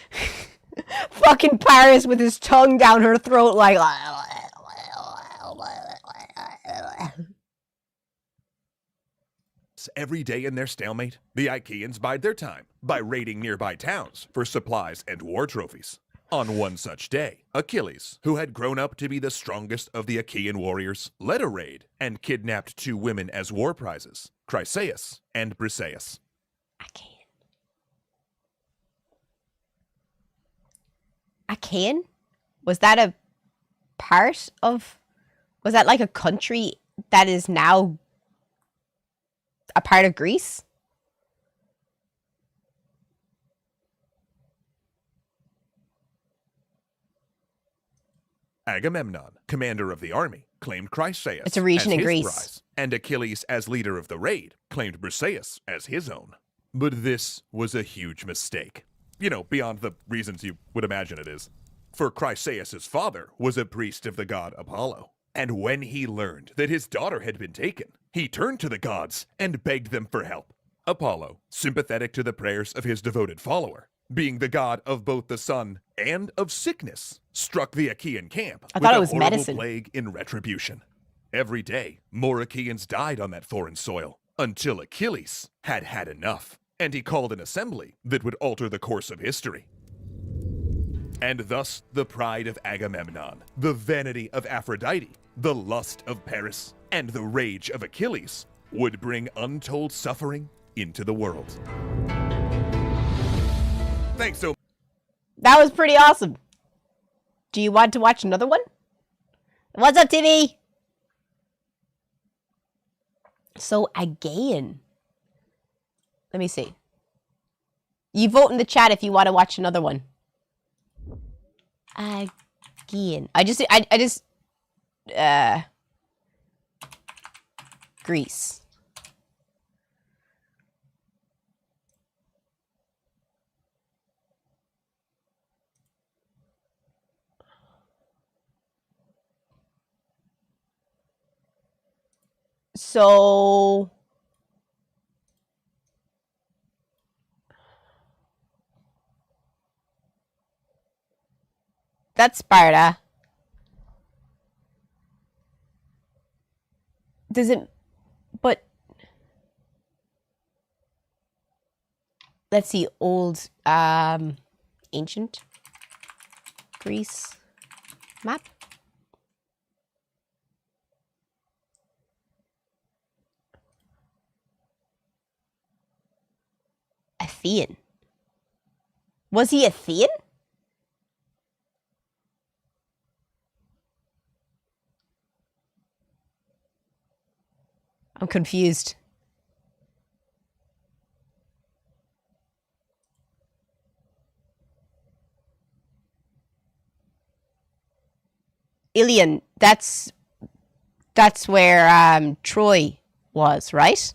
fucking Paris with his tongue down her throat like... Every day in their stalemate, the Achaeans bide their time by raiding nearby towns for supplies and war trophies. On one such day, Achilles, who had grown up to be the strongest of the Achaean warriors, led a raid and kidnapped 2 women as war prizes, Chryseis and Briseis. Achaean? Was that a part of... Was that like a country that is now a part of Greece? Agamemnon, commander of the army, claimed Chryseis It's a region as in his Greece. prize, and Achilles, as leader of the raid, claimed Briseis as his own. But this was a huge mistake. You know, beyond the reasons you would imagine it is. For Chryseis' father was a priest of the god Apollo, and when he learned that his daughter had been taken, he turned to the gods and begged them for help. Apollo, sympathetic to the prayers of his devoted follower, being the god of both the sun and of sickness, struck the Achaean camp I with thought it a was horrible medicine. plague in retribution. Every day, more Achaeans died on that foreign soil, until Achilles had had enough, and he called an assembly that would alter the course of history. And thus the pride of Agamemnon, the vanity of Aphrodite, the lust of Paris, and the rage of Achilles would bring untold suffering into the world. Thanks so much. That was pretty awesome. Do you want to watch another one? What's up, TV? So, Achaean. Let me see. You vote in the chat if you want to watch another one. Achaean. Greece. So... That's Sparta. Does it... But... Let's see. Old... Ancient Greece map. Athenian. Was he Athenian? I'm confused. Ilion, that's where Troy was, right?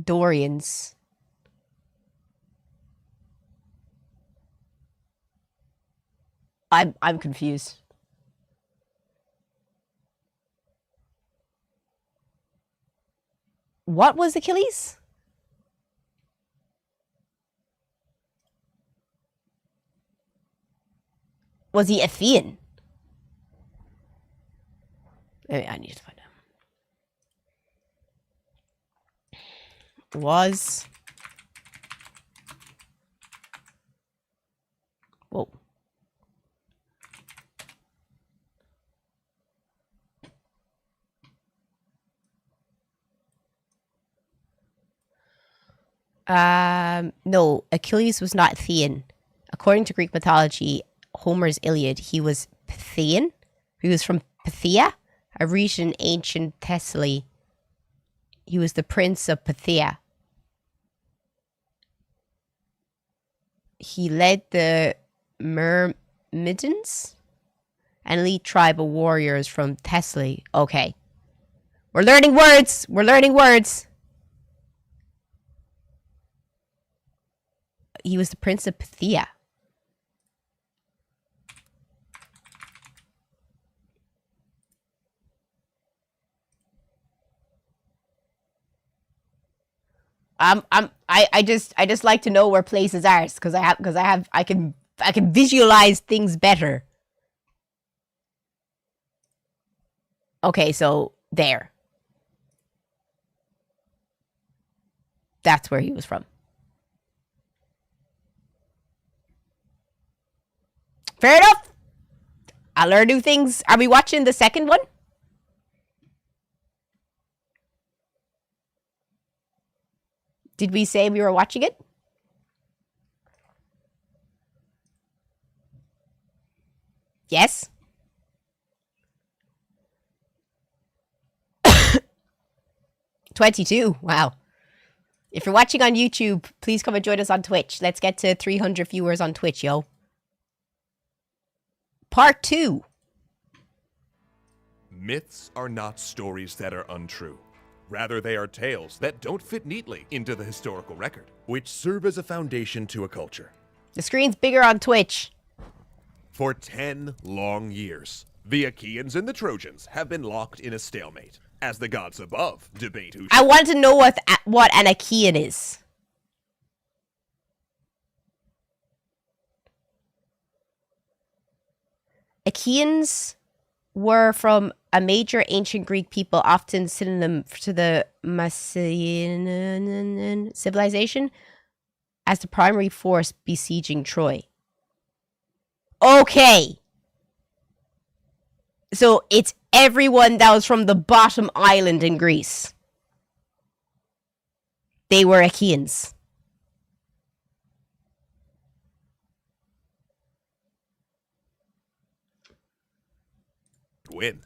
Dorians. I'm confused. What was Achilles? Was he Athenian? I need to find out. Was. Whoa. No, Achilles was not Athenian. According to Greek mythology, Homer's Iliad, he was Pythian. He was from Pythia, a region in ancient Thessaly. He was the prince of Pythia. He led the Myrmidons, an elite tribe of warriors from Thessaly. Okay. We're learning words. We're learning words. He was the prince of Pythia. I just like to know where places are because I can visualize things better. Okay, so there. That's where he was from. Fair enough. I learn new things. Are we watching the second one? Did we say we were watching it? Yes. 22. Wow. If you're watching on YouTube, please come and join us on Twitch. Let's get to 300 viewers on Twitch, yo. Part 2. Myths are not stories that are untrue. Rather, they are tales that don't fit neatly into the historical record, which serve as a foundation to a culture. The screen's bigger on Twitch. For 10 long years, the Achaeans and the Trojans have been locked in a stalemate, as the gods above debate who... I want to know what an Achaean is. Achaeans were from a major ancient Greek people, often synonym to the Macedonian civilization, as the primary force besieging Troy. Okay. So it's everyone that was from the bottom island in Greece. They were Achaeans. Win.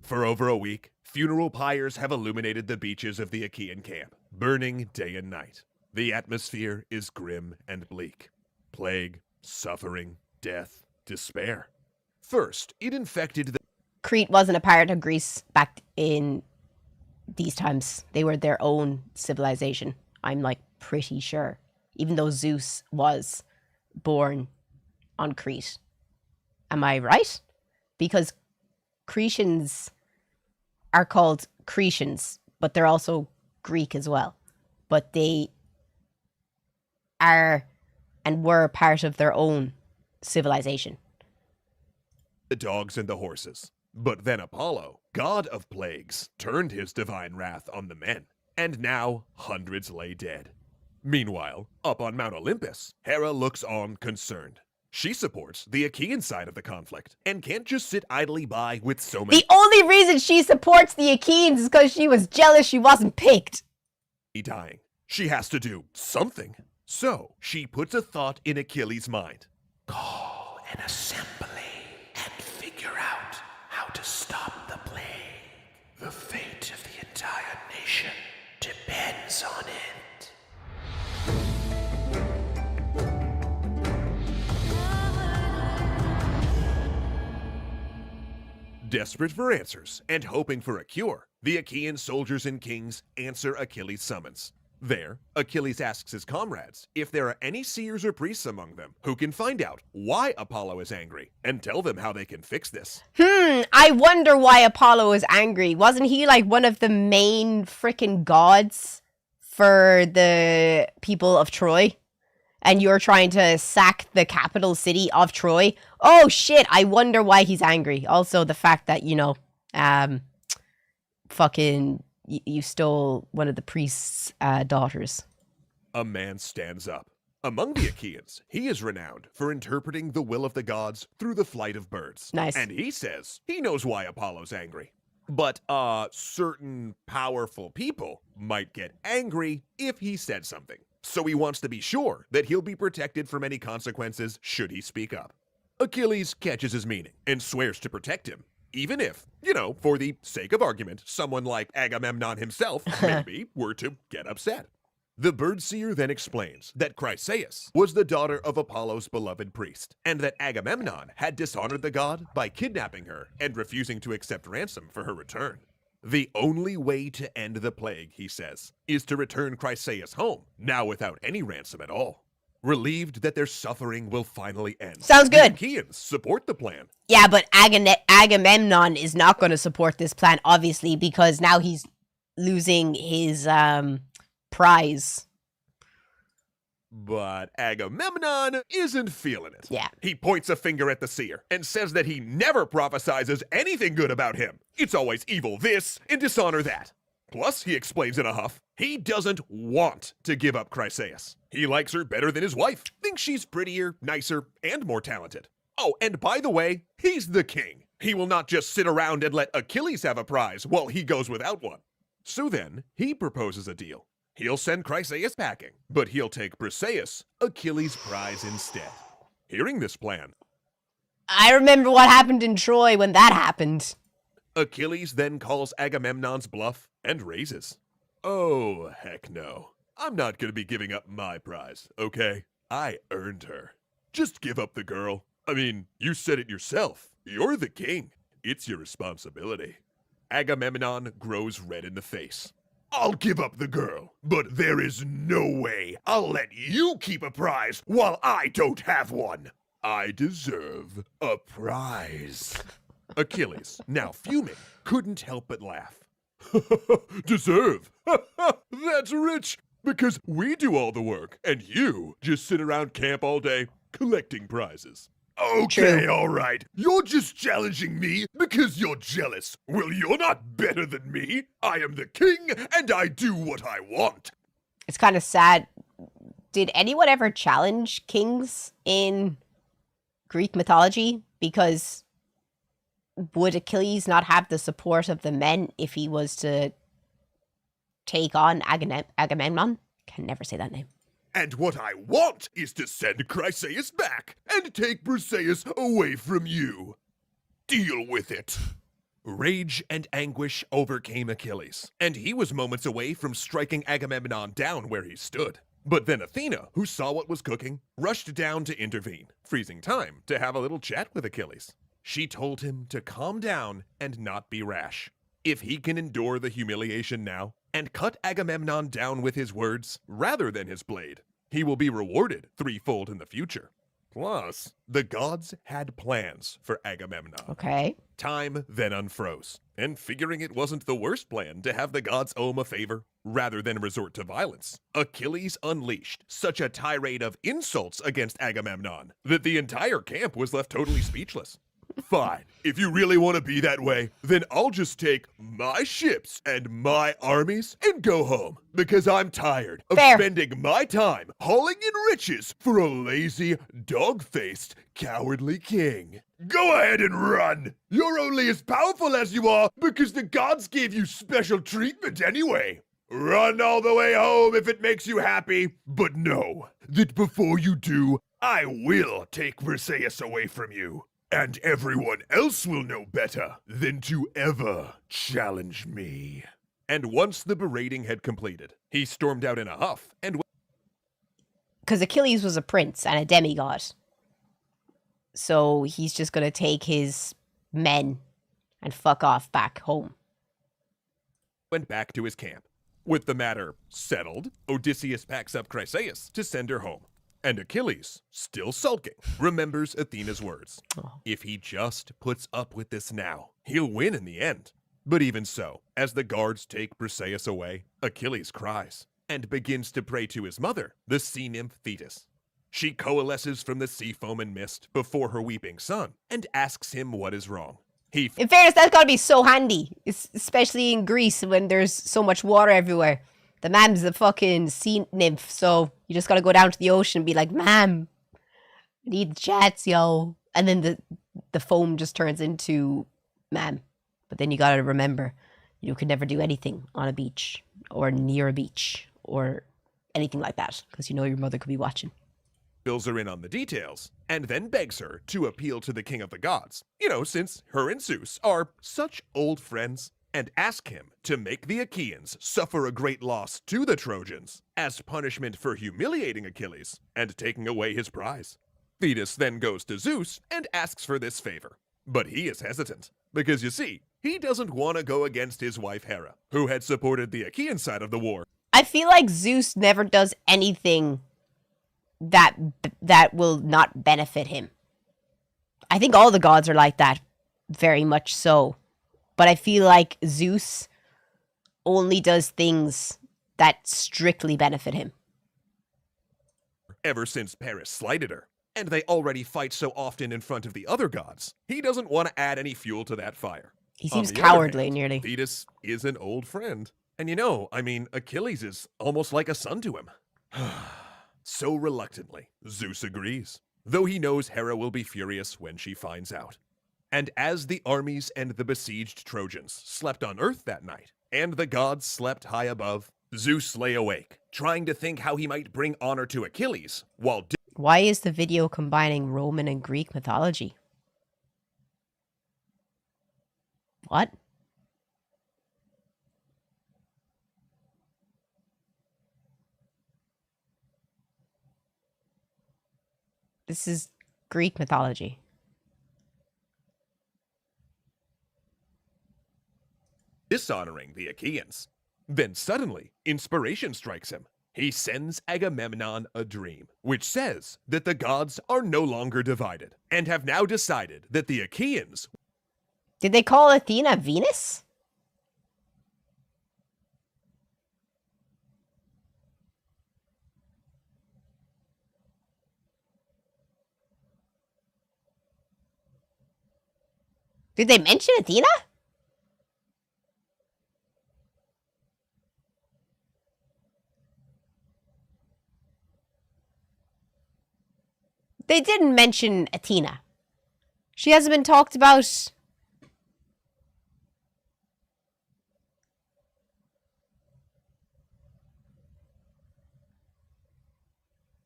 For over a week, funeral pyres have illuminated the beaches of the Achaean camp, burning day and night. The atmosphere is grim and bleak. Plague, suffering, death, despair. First, it infected the... Crete wasn't a part of Greece back in these times. They were their own civilization. I'm like pretty sure. Even though Zeus was born on Crete. Am I right? Because Cretans are called Cretans, but they're also Greek as well. But they are and were part of their own civilization. The dogs and the horses. But then Apollo, god of plagues, turned his divine wrath on the men, and now hundreds lay dead. Meanwhile, up on Mount Olympus, Hera looks on concerned. She supports the Achaean side of the conflict, and can't just sit idly by with so many... The only reason she supports the Achaeans is because she was jealous she wasn't picked. ...dying. She has to do something. So, she puts a thought in Achilles' mind. Call an assembly and figure out how to stop the The fate of the entire nation depends on it. Desperate for answers and hoping for a cure, the Achaean soldiers and kings answer Achilles' summons. There, Achilles asks his comrades if there are any seers or priests among them who can find out why Apollo is angry and tell them how they can fix this. I wonder why Apollo is angry. Wasn't he like one of the main freaking gods for the people of Troy? And you're trying to sack the capital city of Troy? Oh shit, I wonder why he's angry. Also the fact that, you know, you stole one of the priest's daughters. A man stands up. Among the Achaeans, he is renowned for interpreting the will of the gods through the flight of birds. Nice. And he says he knows why Apollo's angry. But, certain powerful people might get angry if he said something. So he wants to be sure that he'll be protected from any consequences should he speak up. Achilles catches his meaning and swears to protect him, even if, you know, for the sake of argument, someone like Agamemnon himself maybe were to get upset. The birdseer then explains that Chryseis was the daughter of Apollo's beloved priest, and that Agamemnon had dishonored the god by kidnapping her and refusing to accept ransom for her return. The only way to end the plague, he says, is to return Chryseis home, now without any ransom at all. Relieved that their suffering will finally end. Sounds good. The Achaeans support the plan. Yeah, but Agamemnon is not going to support this plan, obviously, because now he's losing his prize. But Agamemnon isn't feeling it. Yeah. He points a finger at the seer and says that he never prophesizes anything good about him. It's always evil this and dishonor that. Plus, he explains in a huff, he doesn't want to give up Chryseis. He likes her better than his wife, thinks she's prettier, nicer, and more talented. Oh, and by the way, he's the king. He will not just sit around and let Achilles have a prize while he goes without one. So then, he proposes a deal. He'll send Chryseis packing, but he'll take Briseis, Achilles' prize instead. Hearing this plan, I remember what happened in Troy when that happened. Achilles then calls Agamemnon's bluff and raises. Oh, heck no. I'm not gonna be giving up my prize, okay? I earned her. Just give up the girl. I mean, you said it yourself. You're the king. It's your responsibility. Agamemnon grows red in the face. I'll give up the girl, but there is no way I'll let you keep a prize while I don't have one. I deserve a prize. Achilles, now fuming, couldn't help but laugh. Deserve? That's rich, because we do all the work, and you just sit around camp all day collecting prizes. Okay, all right. You're just challenging me because you're jealous. Well, you're not better than me. I am the king, and I do what I want. It's kind of sad. Did anyone ever challenge kings in Greek mythology? Because would Achilles not have the support of the men if he was to take on Agamemnon? Can never say that name. And what I want is to send Chryseis back and take Briseis away from you. Deal with it. Rage and anguish overcame Achilles, and he was moments away from striking Agamemnon down where he stood. But then Athena, who saw what was cooking, rushed down to intervene, freezing time to have a little chat with Achilles. She told him to calm down and not be rash. If he can endure the humiliation now, and cut Agamemnon down with his words rather than his blade, he will be rewarded threefold in the future. Plus, the gods had plans for Agamemnon. Okay. Time then unfroze, and figuring it wasn't the worst plan to have the gods owe him a favor rather than resort to violence, Achilles unleashed such a tirade of insults against Agamemnon that the entire camp was left totally speechless. Fine. If you really want to be that way, then I'll just take my ships and my armies and go home. Because I'm tired of spending my time hauling in riches for a lazy, dog-faced, cowardly king. Go ahead and run. You're only as powerful as you are because the gods gave you special treatment anyway. Run all the way home if it makes you happy. But know that before you do, I will take Briseis away from you. And everyone else will know better than to ever challenge me. And once the berating had completed, he stormed out in a huff and... Because Achilles was a prince and a demigod. So he's just going to take his men and fuck off back home. Went back to his camp. With the matter settled, Odysseus packs up Chryseis to send her home. And Achilles, still sulking, remembers Athena's words. If he just puts up with this now, he'll win in the end. But even so, as the guards take Briseis away, Achilles cries and begins to pray to his mother, the sea nymph Thetis. She coalesces from the sea foam and mist before her weeping son and asks him what is wrong. In fairness, that's gotta be so handy, especially in Greece when there's so much water everywhere. The mam's a fucking sea nymph, so you just gotta go down to the ocean and be like, "Ma'am, I need the chats, yo." And then the foam just turns into "ma'am." But then you gotta remember, you can never do anything on a beach or near a beach or anything like that, because you know your mother could be watching. Fills her in on the details, and then begs her to appeal to the king of the gods, you know, since her and Zeus are such old friends, and ask him to make the Achaeans suffer a great loss to the Trojans as punishment for humiliating Achilles and taking away his prize. Thetis then goes to Zeus and asks for this favor, but he is hesitant, because you see, he doesn't want to go against his wife Hera, who had supported the Achaean side of the war. I feel like Zeus never does anything that will not benefit him. I think all the gods are like that, very much so. But I feel like Zeus only does things that strictly benefit him. Ever since Paris slighted her, and they already fight so often in front of the other gods, he doesn't want to add any fuel to that fire. He seems On the other cowardly, hand, nearly. Thetis is an old friend. And you know, I mean, Achilles is almost like a son to him. So reluctantly, Zeus agrees, though he knows Hera will be furious when she finds out. And as the armies and the besieged Trojans slept on Earth that night, and the gods slept high above, Zeus lay awake, trying to think how he might bring honor to Achilles, while... Why is the video combining Roman and Greek mythology? What? This is Greek mythology. Dishonoring the Achaeans. Then suddenly, inspiration strikes him. He sends Agamemnon a dream, which says that the gods are no longer divided, and have now decided that the Achaeans... Did they call Athena Venus? Did they mention Athena? They didn't mention Athena. She hasn't been talked about.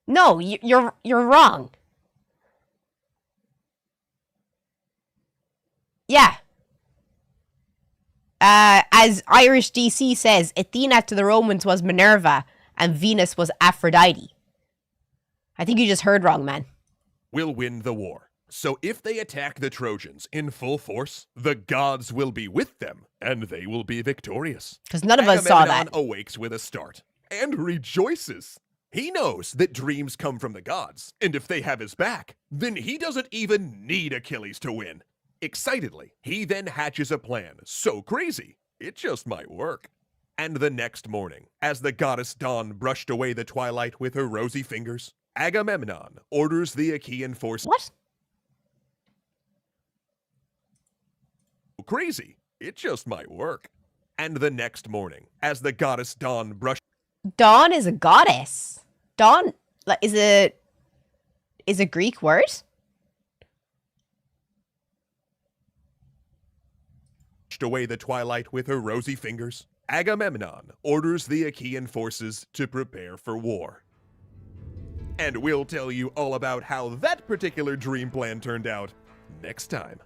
No, you're wrong. Yeah. As Irish DC says, Athena to the Romans was Minerva and Venus was Aphrodite. I think you just heard wrong, man. Will win the war. So if they attack the Trojans in full force, the gods will be with them, and they will be victorious. Because none of us saw that. Agamemnon awakes with a start, and rejoices. He knows that dreams come from the gods, and if they have his back, then he doesn't even need Achilles to win. Excitedly, he then hatches a plan so crazy, it just might work. And the next morning, as the goddess Dawn brushed away the twilight with her rosy fingers, Agamemnon orders the Achaean force... What? Crazy, it just might work. And the next morning, as the goddess Dawn brushed... Dawn is a goddess. Dawn is a Greek word? Away the twilight with her rosy fingers, Agamemnon orders the Achaean forces to prepare for war. And we'll tell you all about how that particular dream plan turned out next time.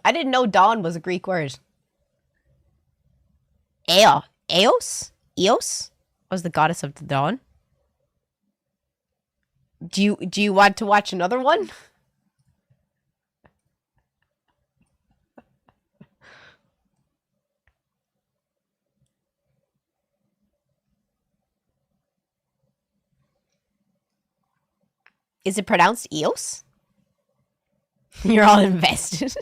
I didn't know dawn was a Greek word. Eos was the goddess of the dawn. Do you want to watch another one? Is it pronounced Eos? You're all invested.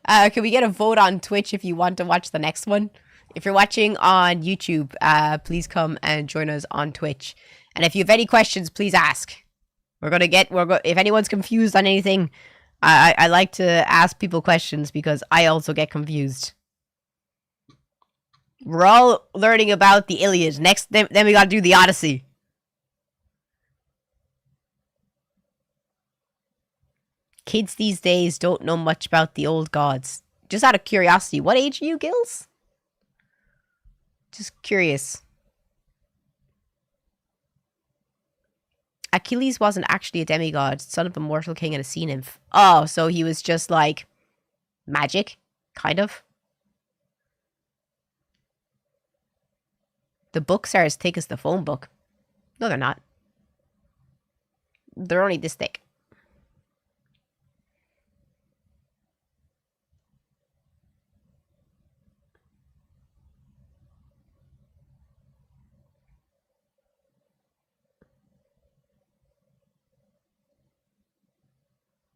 Can we get a vote on Twitch if you want to watch the next one? If you're watching on YouTube, please come and join us on Twitch. And if you have any questions, please ask. If anyone's confused on anything, I like to ask people questions because I also get confused. We're all learning about the Iliad. Next, then we gotta do the Odyssey. Kids these days don't know much about the old gods. Just out of curiosity, what age are you, Gills? Just curious. Achilles wasn't actually a demigod, son of a mortal king and a sea nymph. Oh, so he was just like magic, kind of. The books are as thick as the phone book. No, they're not. They're only this thick.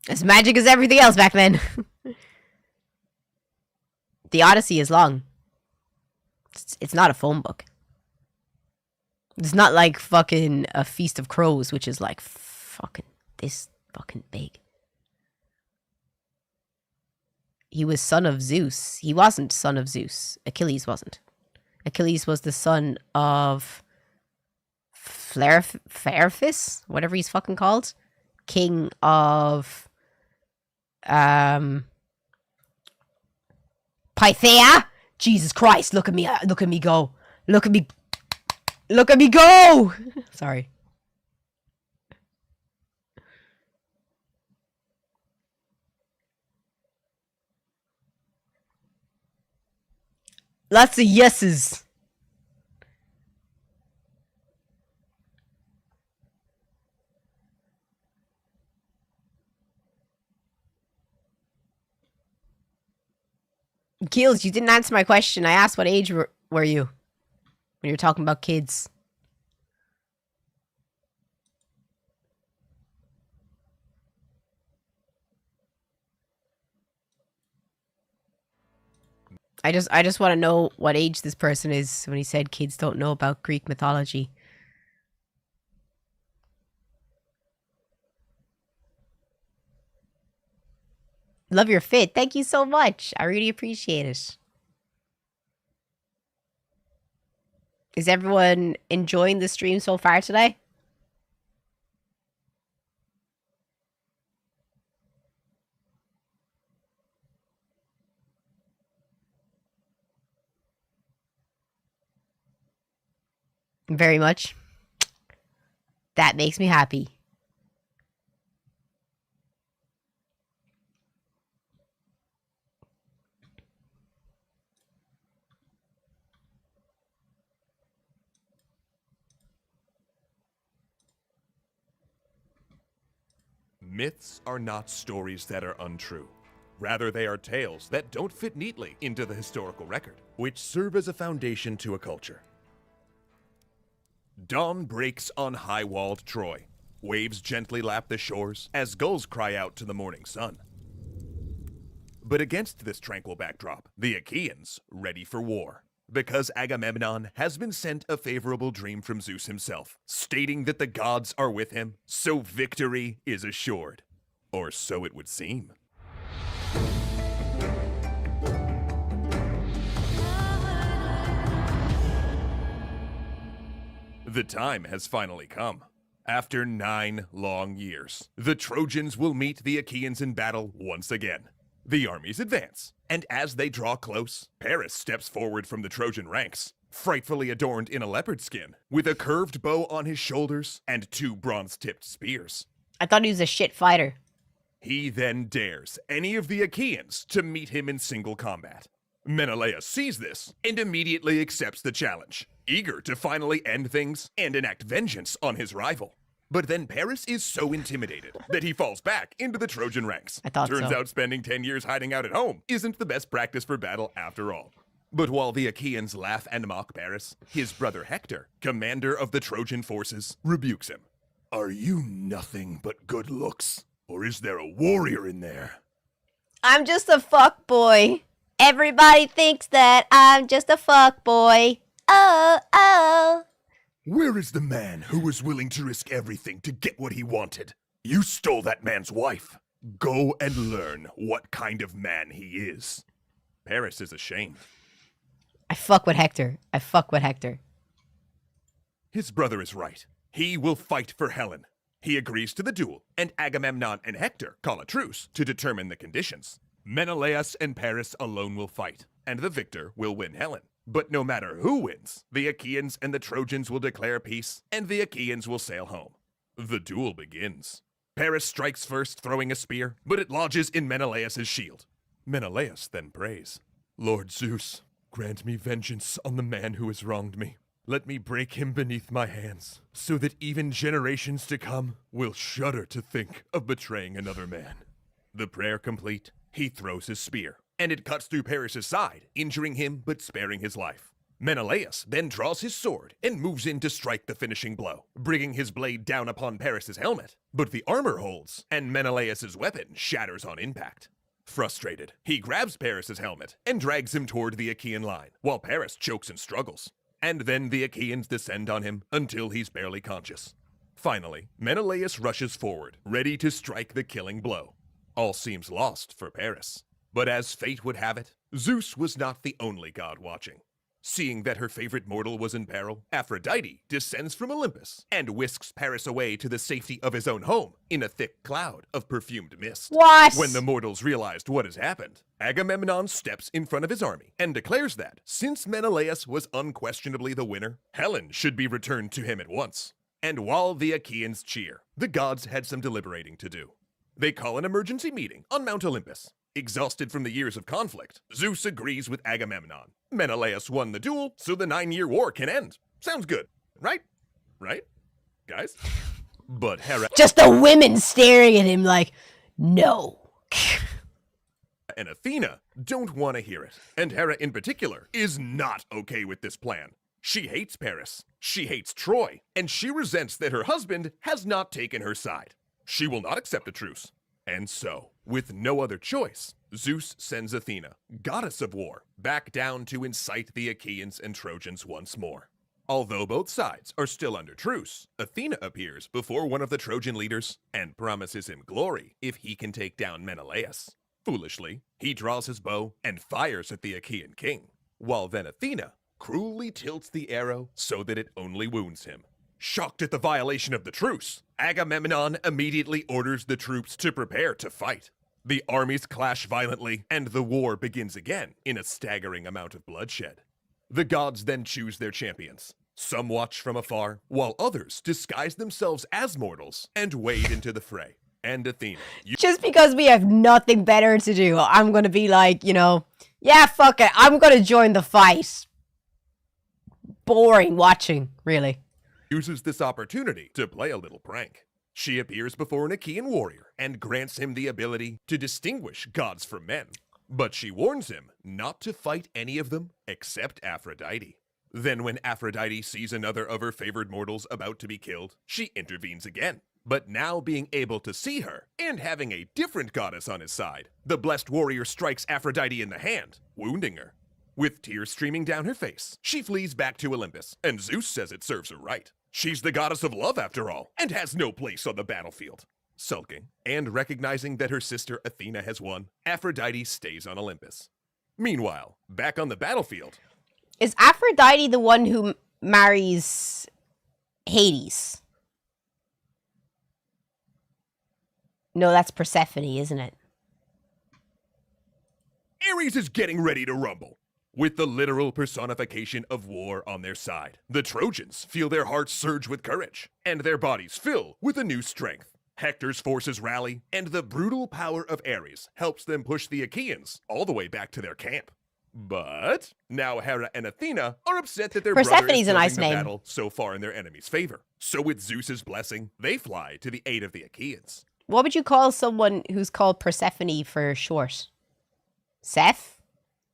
As magic as everything else back then. The Odyssey is long. It's not a phone book. It's not like fucking A Feast of Crows, which is like fucking this fucking big. He was son of Zeus. He wasn't son of Zeus. Achilles wasn't. Achilles was the son of Phaerphis, whatever he's fucking called. King of Pythia. Jesus Christ, look at me go. Look at me go. Sorry. Lots of yeses. Keels, you didn't answer my question. I asked what age were you when you're talking about kids. I just want to know what age this person is when he said kids don't know about Greek mythology. Love your fit. Thank you so much. I really appreciate it. Is everyone enjoying the stream so far today? Very much. That makes me happy. Myths are not stories that are untrue. Rather, they are tales that don't fit neatly into the historical record, which serve as a foundation to a culture. Dawn breaks on high-walled Troy. Waves gently lap the shores as gulls cry out to the morning sun. But against this tranquil backdrop, the Achaeans ready for war, because Agamemnon has been sent a favorable dream from Zeus himself, stating that the gods are with him, so victory is assured. Or so it would seem. The time has finally come. After 9 long years, the Trojans will meet the Achaeans in battle once again. The armies advance, and as they draw close, Paris steps forward from the Trojan ranks, frightfully adorned in a leopard skin, with a curved bow on his shoulders and 2 bronze-tipped spears. I thought he was a shit fighter. He then dares any of the Achaeans to meet him in single combat. Menelaus sees this and immediately accepts the challenge, eager to finally end things and enact vengeance on his rival. But then Paris is so intimidated that he falls back into the Trojan ranks. Turns out spending 10 years hiding out at home isn't the best practice for battle after all. But while the Achaeans laugh and mock Paris, his brother Hector, commander of the Trojan forces, rebukes him. Are you nothing but good looks? Or is there a warrior in there? I'm just a fuck boy. Everybody thinks that I'm just a fuck boy. Oh, oh. Where is the man who was willing to risk everything to get what he wanted? You stole that man's wife. Go and learn what kind of man he is. Paris is ashamed. I fuck with Hector. I fuck with Hector. His brother is right. He will fight for Helen. He agrees to the duel, and Agamemnon and Hector call a truce to determine the conditions. Menelaus and Paris alone will fight, and the victor will win Helen. But no matter who wins, the Achaeans and the Trojans will declare peace, and the Achaeans will sail home. The duel begins. Paris strikes first, throwing a spear, but it lodges in Menelaus' shield. Menelaus then prays, Lord Zeus, grant me vengeance on the man who has wronged me. Let me break him beneath my hands, so that even generations to come will shudder to think of betraying another man. The prayer complete, he throws his spear, and it cuts through Paris' side, injuring him but sparing his life. Menelaus then draws his sword and moves in to strike the finishing blow, bringing his blade down upon Paris' helmet. But the armor holds, and Menelaus' weapon shatters on impact. Frustrated, he grabs Paris' helmet and drags him toward the Achaean line, while Paris chokes and struggles. And then the Achaeans descend on him until he's barely conscious. Finally, Menelaus rushes forward, ready to strike the killing blow. All seems lost for Paris. But as fate would have it, Zeus was not the only god watching. Seeing that her favorite mortal was in peril, Aphrodite descends from Olympus and whisks Paris away to the safety of his own home in a thick cloud of perfumed mist. What? When the mortals realized what has happened, Agamemnon steps in front of his army and declares that, since Menelaus was unquestionably the winner, Helen should be returned to him at once. And while the Achaeans cheer, the gods had some deliberating to do. They call an emergency meeting on Mount Olympus. Exhausted from the years of conflict, Zeus agrees with Agamemnon. Menelaus won the duel, so the 9-year war can end. Sounds good, right? Right? Guys? But Hera Just the women staring at him like, no. and Athena don't want to hear it. And Hera in particular is not okay with this plan. She hates Paris, she hates Troy, and she resents that her husband has not taken her side. She will not accept a truce. And so, with no other choice, Zeus sends Athena, goddess of war, back down to incite the Achaeans and Trojans once more. Although both sides are still under truce, Athena appears before one of the Trojan leaders and promises him glory if he can take down Menelaus. Foolishly, he draws his bow and fires at the Achaean king, while then Athena cruelly tilts the arrow so that it only wounds him. Shocked at the violation of the truce, Agamemnon immediately orders the troops to prepare to fight. The armies clash violently, and the war begins again in a staggering amount of bloodshed. The gods then choose their champions. Some watch from afar, while others disguise themselves as mortals and wade into the fray. And Athena, Just because we have nothing better to do, I'm going to be like, yeah, fuck it. I'm going to join the fight. Boring watching, really. uses this opportunity to play a little prank. She appears before an Achaean warrior and grants him the ability to distinguish gods from men. But she warns him not to fight any of them except Aphrodite. Then when Aphrodite sees another of her favored mortals about to be killed, she intervenes again. But now being able to see her, and having a different goddess on his side, the blessed warrior strikes Aphrodite in the hand, wounding her. With tears streaming down her face, she flees back to Olympus, and Zeus says it serves her right. She's the goddess of love after all, and has no place on the battlefield. Sulking, and recognizing that her sister Athena has won, Aphrodite stays on Olympus. Meanwhile, back on the battlefield... Is Aphrodite the one who marries Hades? No, that's Persephone, isn't it? Ares is getting ready to rumble. With the literal personification of war on their side, the Trojans feel their hearts surge with courage, and their bodies fill with a new strength. Hector's forces rally, and the brutal power of Ares helps them push the Achaeans all the way back to their camp. But now Hera and Athena are upset that their brother Persephone's is a tilting nice the name. battle so far in their enemy's favor. So with Zeus's blessing, they fly to the aid of the Achaeans. What would you call someone who's called Persephone for short? Seth?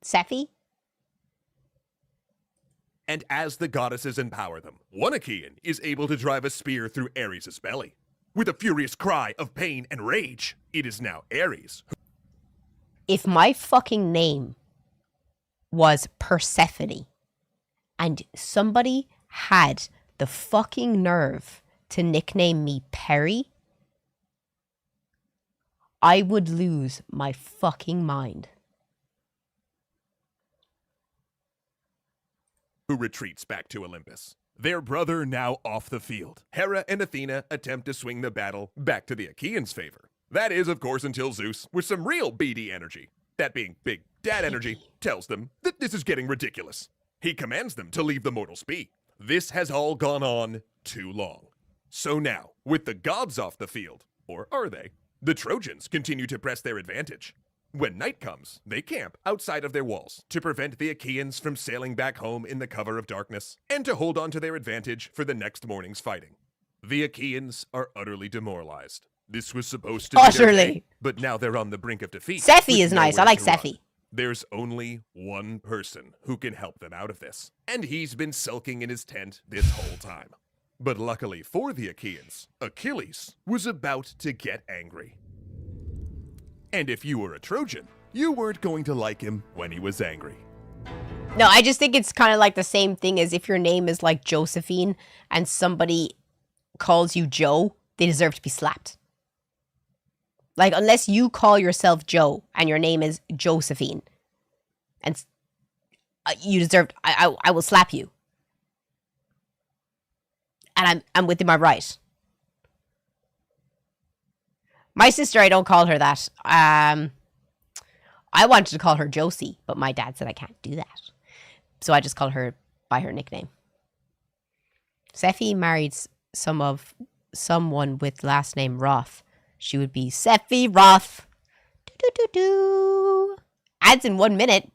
Sephi? And as the goddesses empower them, one Achaean is able to drive a spear through Ares' belly. With a furious cry of pain and rage, it is now Ares who... If my fucking name was Persephone and somebody had the fucking nerve to nickname me Perry, I would lose my fucking mind. who retreats back to Olympus. Their brother now off the field. Hera and Athena attempt to swing the battle back to the Achaeans' favor. That is, of course, until Zeus, with some real BD energy, that being big dad energy, tells them that this is getting ridiculous. He commands them to leave the mortals be. This has all gone on too long. So now, with the gods off the field, or are they, the Trojans continue to press their advantage. When night comes, they camp outside of their walls to prevent the Achaeans from sailing back home in the cover of darkness, and to hold on to their advantage for the next morning's fighting. The Achaeans are utterly demoralized. This was supposed to be their day, but now they're on the brink of defeat. Sephi is nice. I like Sephi. There's only one person who can help them out of this, and he's been sulking in his tent this whole time. But luckily for the Achaeans, Achilles was about to get angry. And if you were a Trojan, you weren't going to like him when he was angry. No, I just think it's kind of like the same thing as if your name is like Josephine and somebody calls you Joe, they deserve to be slapped. Like, unless you call yourself Joe and your name is Josephine, and you deserve, I will slap you. And I'm within my right. My sister, I don't call her that. I wanted to call her Josie, but my dad said I can't do that. So I just call her by her nickname. Sephi married someone with last name Roth. She would be Sephi Roth. Ads in 1 minute.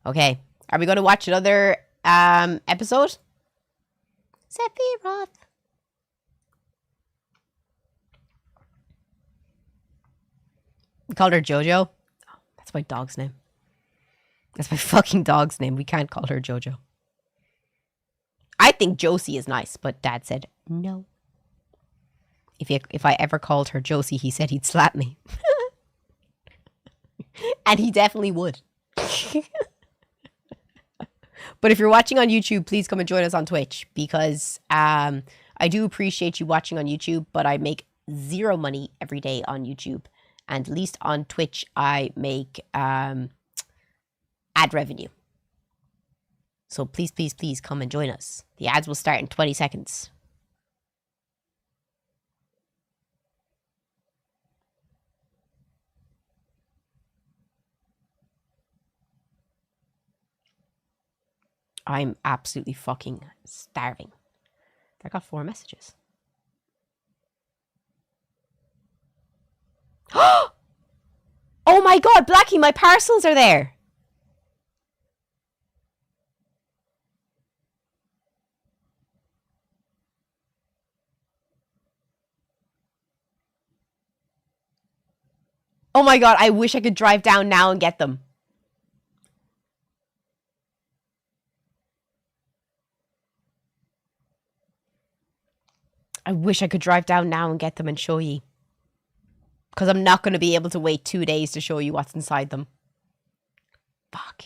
Okay. Are we going to watch another episode? Sephi Roth. We called her Jojo. Oh, that's my dog's name. That's my fucking dog's name. We can't call her Jojo. I think Josie is nice, but Dad said no. If I ever called her Josie, he said he'd slap me. And he definitely would. But if you're watching on YouTube, please come and join us on Twitch, because I do appreciate you watching on YouTube, but I make zero money every day on YouTube. And at least on Twitch, I make ad revenue. So please, please, please come and join us. The ads will start in 20 seconds. I'm absolutely fucking starving. I got 4 messages. Oh my god, Blackie, my parcels are there. Oh my god, I wish I could drive down now and get them. I wish I could drive down now and get them and show you. Because I'm not going to be able to wait 2 days to show you what's inside them. Fuck.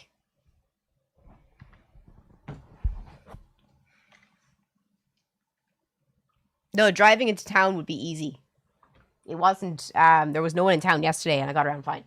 No, driving into town would be easy. It wasn't, there was no one in town yesterday and I got around fine.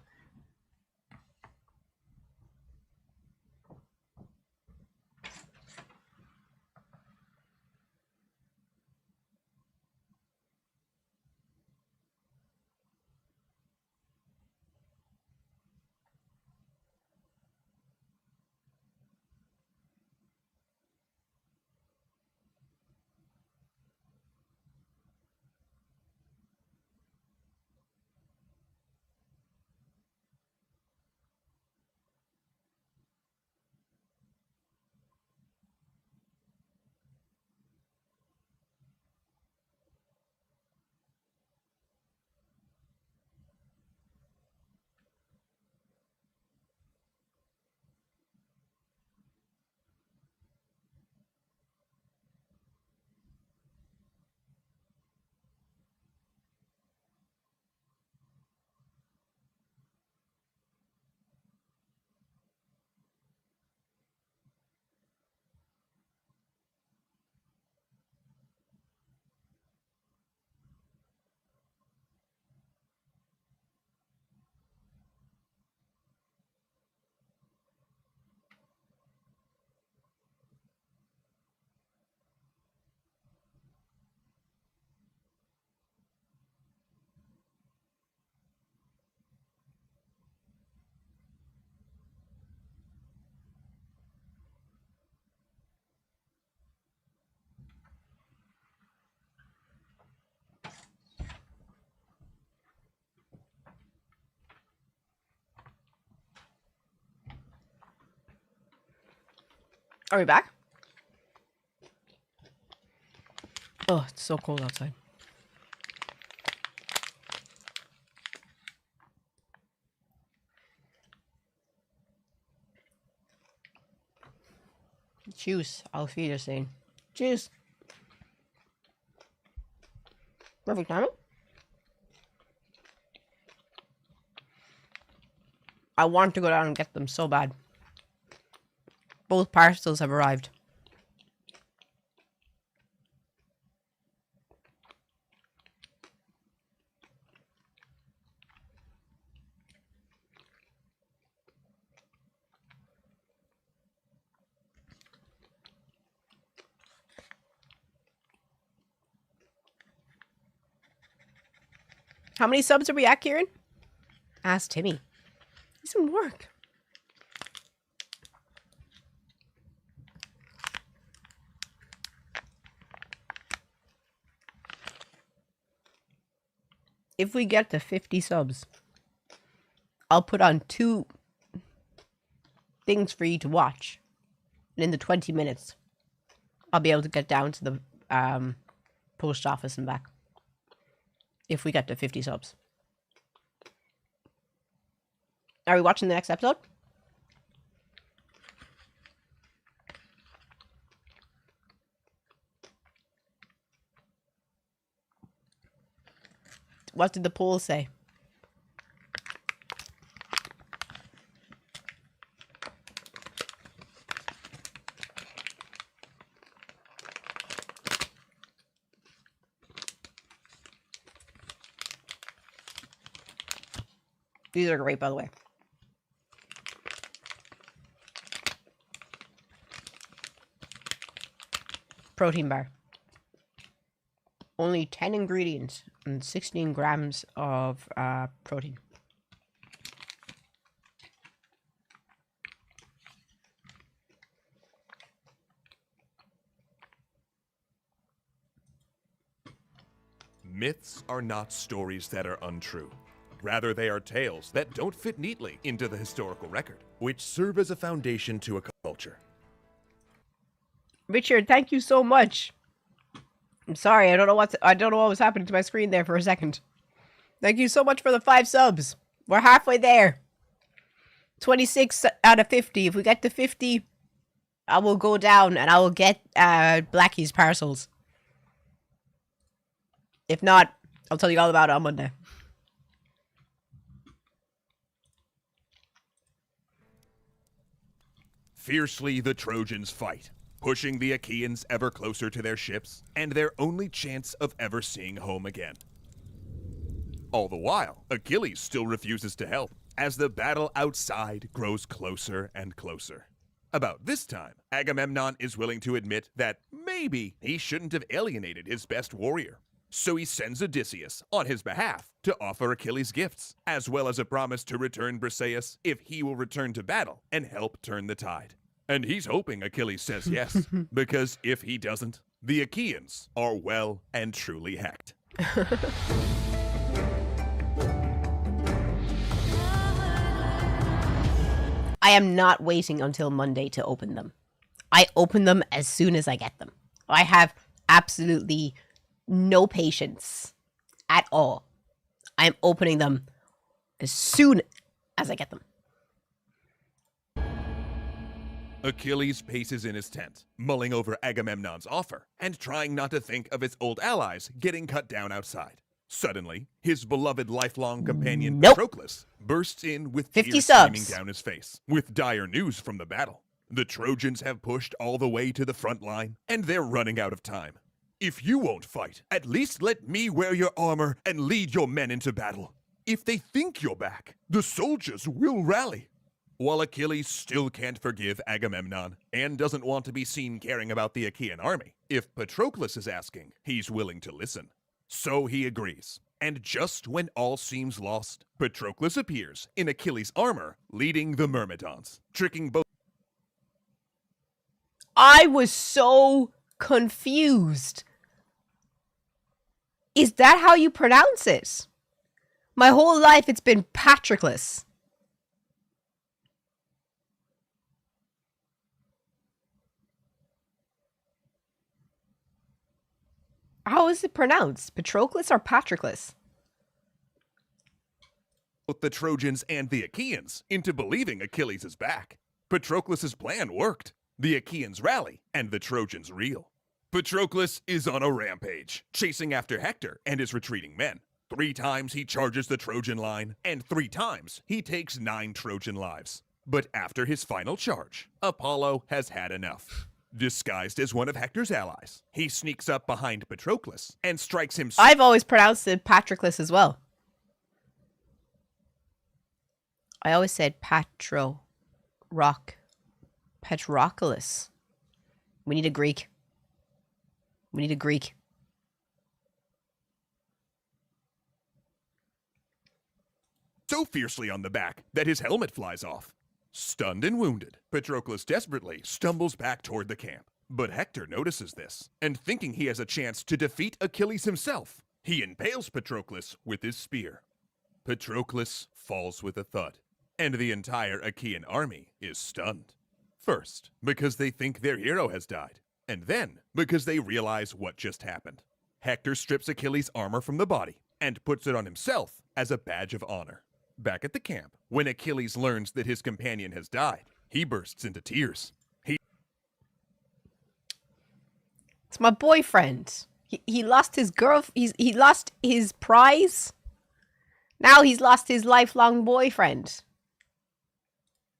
Are we back? Oh, it's so cold outside. Juice. Auf Wiedersehen. Juice. Perfect timing. I want to go down and get them so bad. Both parcels have arrived. How many subs are we at, Kieran? Ask Timmy. He's in work. If we get to 50 subs, I'll put on 2 things for you to watch. And in the 20 minutes, I'll be able to get down to the post office and back. If we get to 50 subs. Are we watching the next episode? What did the poll say? These are great, by the way. Protein bar. Only 10 ingredients and 16 grams of protein. Myths are not stories that are untrue. Rather, they are tales that don't fit neatly into the historical record, which serve as a foundation to a culture. Richard, thank you so much. I'm sorry, I don't know what was happening to my screen there for a second. Thank you so much for the 5 subs. We're halfway there. 26 out of 50. If we get to 50, I will go down and I will get Blackie's parcels. If not, I'll tell you all about it on Monday. Fiercely the Trojans fight, pushing the Achaeans ever closer to their ships and their only chance of ever seeing home again. All the while, Achilles still refuses to help, as the battle outside grows closer and closer. About this time, Agamemnon is willing to admit that maybe he shouldn't have alienated his best warrior. So he sends Odysseus on his behalf to offer Achilles gifts, as well as a promise to return Briseis if he will return to battle and help turn the tide. And he's hoping Achilles says yes, because if he doesn't, the Achaeans are well and truly hacked. I am not waiting until Monday to open them. I open them as soon as I get them. I have absolutely no patience at all. I'm opening them as soon as I get them. Achilles paces in his tent, mulling over Agamemnon's offer and trying not to think of his old allies getting cut down outside. Suddenly, his beloved lifelong companion Patroclus bursts in with 50 tears subs. streaming down his face, with dire news from the battle. The Trojans have pushed all the way to the front line, and they're running out of time. If you won't fight, at least let me wear your armor and lead your men into battle. If they think you're back, the soldiers will rally. While Achilles still can't forgive Agamemnon and doesn't want to be seen caring about the Achaean army, if Patroclus is asking, he's willing to listen. So he agrees. And just when all seems lost, Patroclus appears in Achilles' armor, leading the Myrmidons, tricking both. I was so confused. Is that how you pronounce it? My whole life it's been Patroclus. How is it pronounced? Patroclus or Patroclus? Both the Trojans and the Achaeans into believing Achilles is back. Patroclus' plan worked. The Achaeans rally, and the Trojans reel. Patroclus is on a rampage, chasing after Hector and his retreating men. 3 times he charges the Trojan line, and 3 times he takes 9 Trojan lives. But after his final charge, Apollo has had enough. Disguised as one of Hector's allies, he sneaks up behind Patroclus and strikes him. I've always pronounced it Patroclus as well. I always said Patroclus. We need a Greek. We need a Greek. So fiercely on the back that his helmet flies off. Stunned and wounded, Patroclus desperately stumbles back toward the camp. But Hector notices this, and thinking he has a chance to defeat Achilles himself, he impales Patroclus with his spear. Patroclus falls with a thud, and the entire Achaean army is stunned. First, because they think their hero has died, and then because they realize what just happened. Hector strips Achilles' armor from the body and puts it on himself as a badge of honor. Back at the camp, when Achilles learns that his companion has died, he bursts into tears. It's my boyfriend. He lost his girl. He lost his prize. Now he's lost his lifelong boyfriend.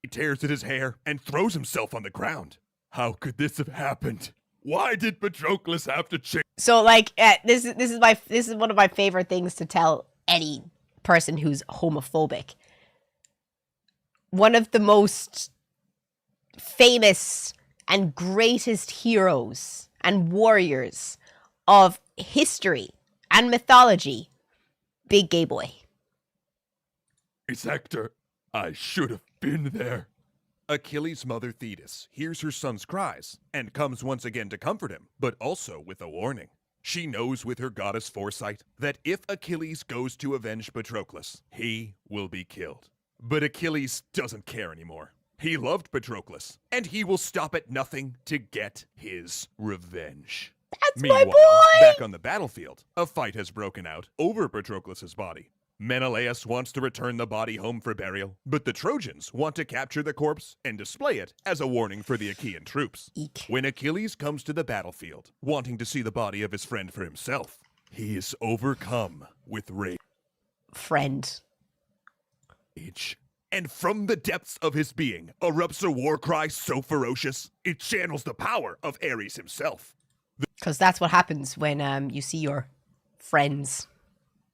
He tears at his hair and throws himself on the ground. How could this have happened? Why did Patroclus have to change? So, like, this is one of my favorite things to tell any person who's homophobic. One of the most famous and greatest heroes and warriors of history and mythology, big gay boy. It's Hector. I should have been there. Achilles' mother Thetis hears her son's cries and comes once again to comfort him, but also with a warning. She knows with her goddess foresight that if Achilles goes to avenge Patroclus, he will be killed. But Achilles doesn't care anymore. He loved Patroclus, and he will stop at nothing to get his revenge. That's Meanwhile, my boy! Back on the battlefield, a fight has broken out over Patroclus' body. Menelaus wants to return the body home for burial, but the Trojans want to capture the corpse and display it as a warning for the Achaean troops. Eek. When Achilles comes to the battlefield, wanting to see the body of his friend for himself, he is overcome with rage. Friend. And from the depths of his being erupts a war cry so ferocious, it channels the power of Ares himself. Because that's what happens when you see your friends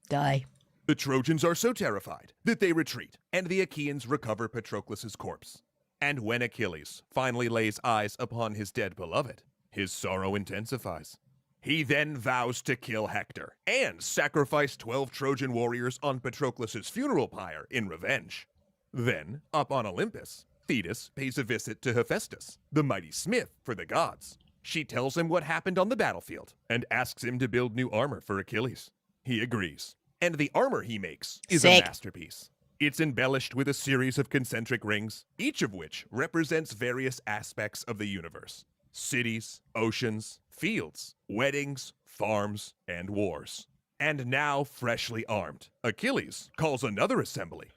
die. The Trojans are so terrified that they retreat, and the Achaeans recover Patroclus' corpse. And when Achilles finally lays eyes upon his dead beloved, his sorrow intensifies. He then vows to kill Hector and sacrifice 12 Trojan warriors on Patroclus' funeral pyre in revenge. Then, up on Olympus, Thetis pays a visit to Hephaestus, the mighty smith for the gods. She tells him what happened on the battlefield and asks him to build new armor for Achilles. He agrees. And the armor he makes is Sick. a masterpiece. It's embellished with a series of concentric rings, each of which represents various aspects of the universe. Cities, oceans, fields, weddings, farms, and wars. And now freshly armed, Achilles calls another assembly.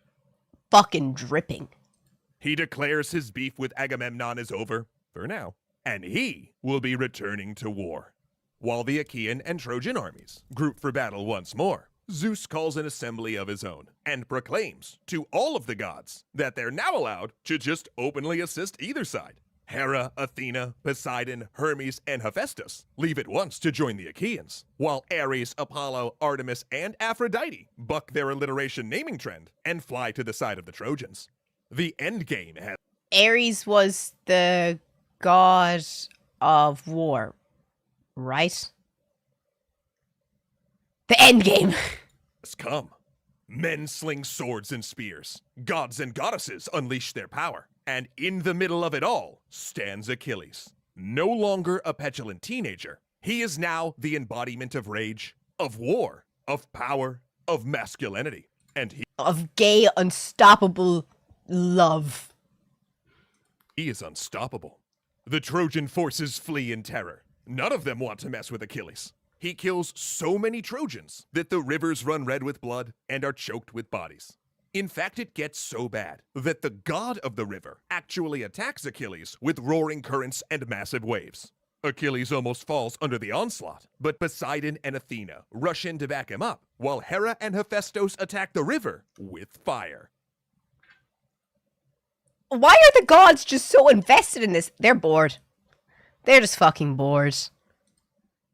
Fucking dripping. He declares his beef with Agamemnon is over, for now, and he will be returning to war. While the Achaean and Trojan armies group for battle once more, Zeus calls an assembly of his own and proclaims to all of the gods that they're now allowed to just openly assist either side. Hera, Athena, Poseidon, Hermes, and Hephaestus leave at once to join the Achaeans, while Ares, Apollo, Artemis, and Aphrodite buck their alliteration naming trend and fly to the side of the Trojans. The endgame has... Ares was the god of war, right? The endgame. come. Men sling swords and spears. Gods and goddesses unleash their power. And in the middle of it all stands Achilles. No longer a petulant teenager. He is now the embodiment of rage, of war, of power, of masculinity. And he... of gay, unstoppable love. He is unstoppable. The Trojan forces flee in terror. None of them want to mess with Achilles. He kills so many Trojans that the rivers run red with blood and are choked with bodies. In fact, it gets so bad that the god of the river actually attacks Achilles with roaring currents and massive waves. Achilles almost falls under the onslaught, but Poseidon and Athena rush in to back him up, while Hera and Hephaestus attack the river with fire. Why are the gods just so invested in this? They're bored. They're just fucking bored.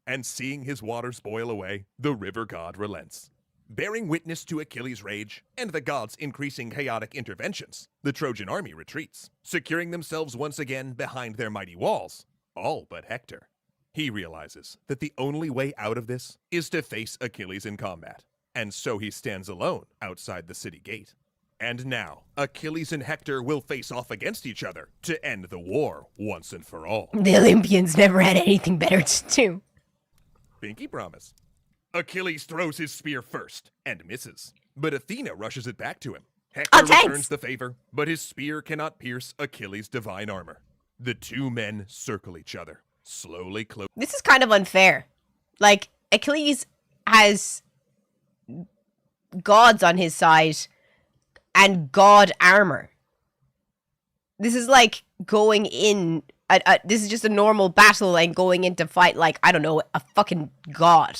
And seeing his waters boil away, the river god relents. Bearing witness to Achilles' rage and the gods' increasing chaotic interventions, the Trojan army retreats, securing themselves once again behind their mighty walls, all but Hector. He realizes that the only way out of this is to face Achilles in combat, and so he stands alone outside the city gate. And now, Achilles and Hector will face off against each other to end the war once and for all. The Olympians never had anything better to do. Pinky promise. Achilles throws his spear first and misses, but Athena rushes it back to him. Hector returns the favor, but his spear cannot pierce Achilles' divine armor. The two men circle each other, slowly close. This is kind of unfair. Like, Achilles has gods on his side and god armor. This is like going in. This is just a normal battle and going in to fight, like, I don't know, a fucking god.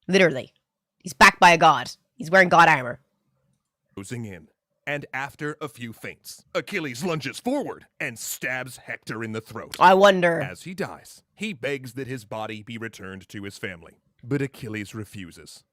Literally. He's backed by a god. He's wearing god armor. Closing in. And after a few feints, Achilles lunges forward and stabs Hector in the throat. I wonder. As he dies, he begs that his body be returned to his family, but Achilles refuses.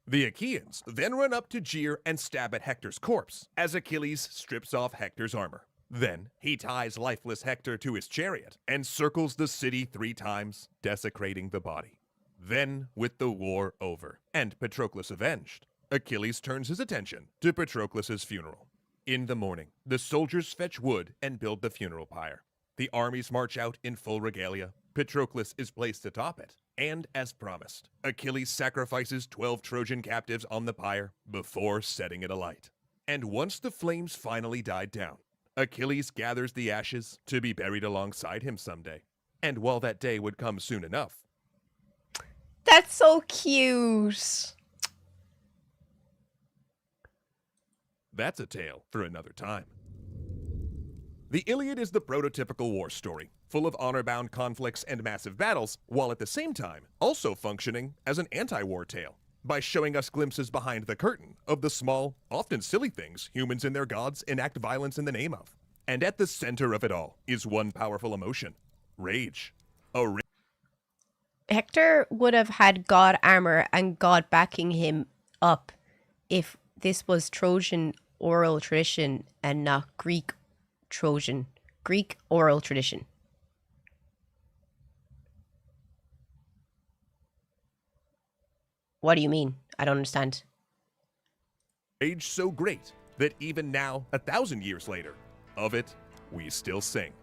The Achaeans then run up to jeer and stab at Hector's corpse as Achilles strips off Hector's armor. Then he ties lifeless Hector to his chariot and circles the city 3 times, desecrating the body. Then, with the war over and Patroclus avenged, Achilles turns his attention to Patroclus's funeral. In the morning, the soldiers fetch wood and build the funeral pyre. The armies march out in full regalia. Patroclus is placed atop it, and as promised, Achilles sacrifices 12 Trojan captives on the pyre before setting it alight. And once the flames finally died down, Achilles gathers the ashes to be buried alongside him someday. And while that day would come soon enough, that's so cute. That's a tale for another time. The Iliad is the prototypical war story, full of honor-bound conflicts and massive battles, while at the same time also functioning as an anti-war tale, by showing us glimpses behind the curtain of the small, often silly things humans and their gods enact violence in the name of. And at the center of it all is one powerful emotion: rage. Hector would have had god armor and god backing him up if this was Trojan oral tradition and not Greek oral tradition. What do you mean? I don't understand. Rage so great that even now, 1,000 years later, of it we still sing.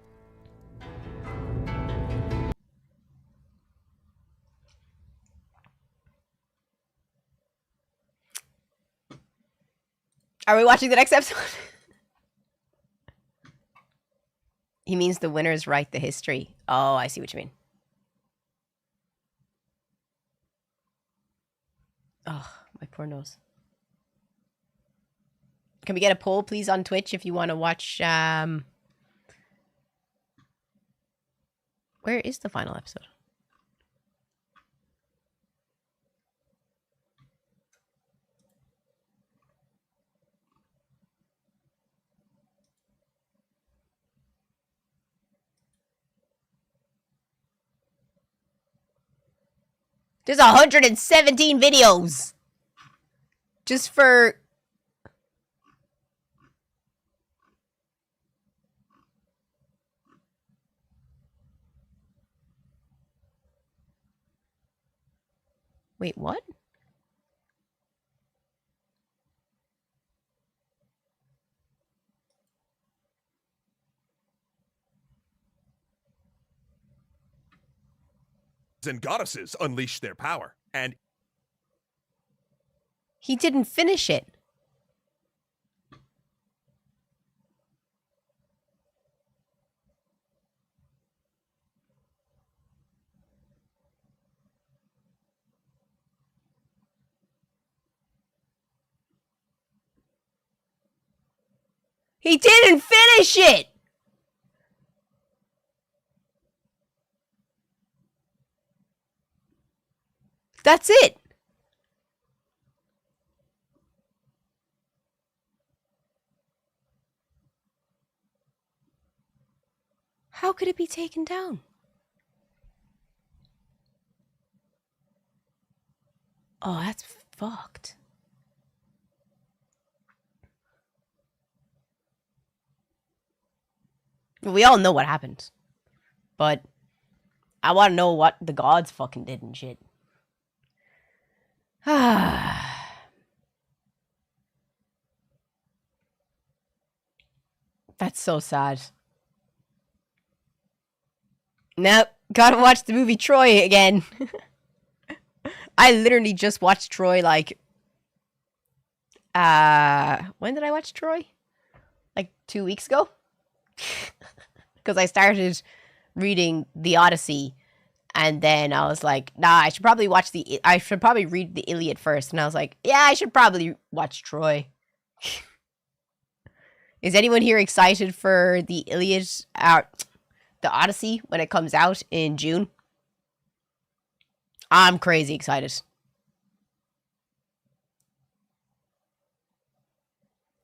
Are we watching the next episode? He means the winners write the history. Oh, I see what you mean. Oh, my poor nose. Can we get a poll, please, on Twitch if you want to watch... Where is the final episode? There's 117 videos. Just for... Wait, what? And goddesses unleash their power, and he didn't finish it. He didn't finish it! That's it. How could it be taken down? Oh, that's fucked. We all know what happened. But I want to know what the gods fucking did and shit. That's so sad. Now, gotta watch the movie Troy again. I literally just watched Troy like... when did I watch Troy? Like 2 weeks ago? Because I started reading the Odyssey, and then I was like, nah, I should probably read the Iliad first. And I was like, yeah, I should probably watch Troy. Is anyone here excited for the Iliad, the Odyssey, when it comes out in June? I'm crazy excited.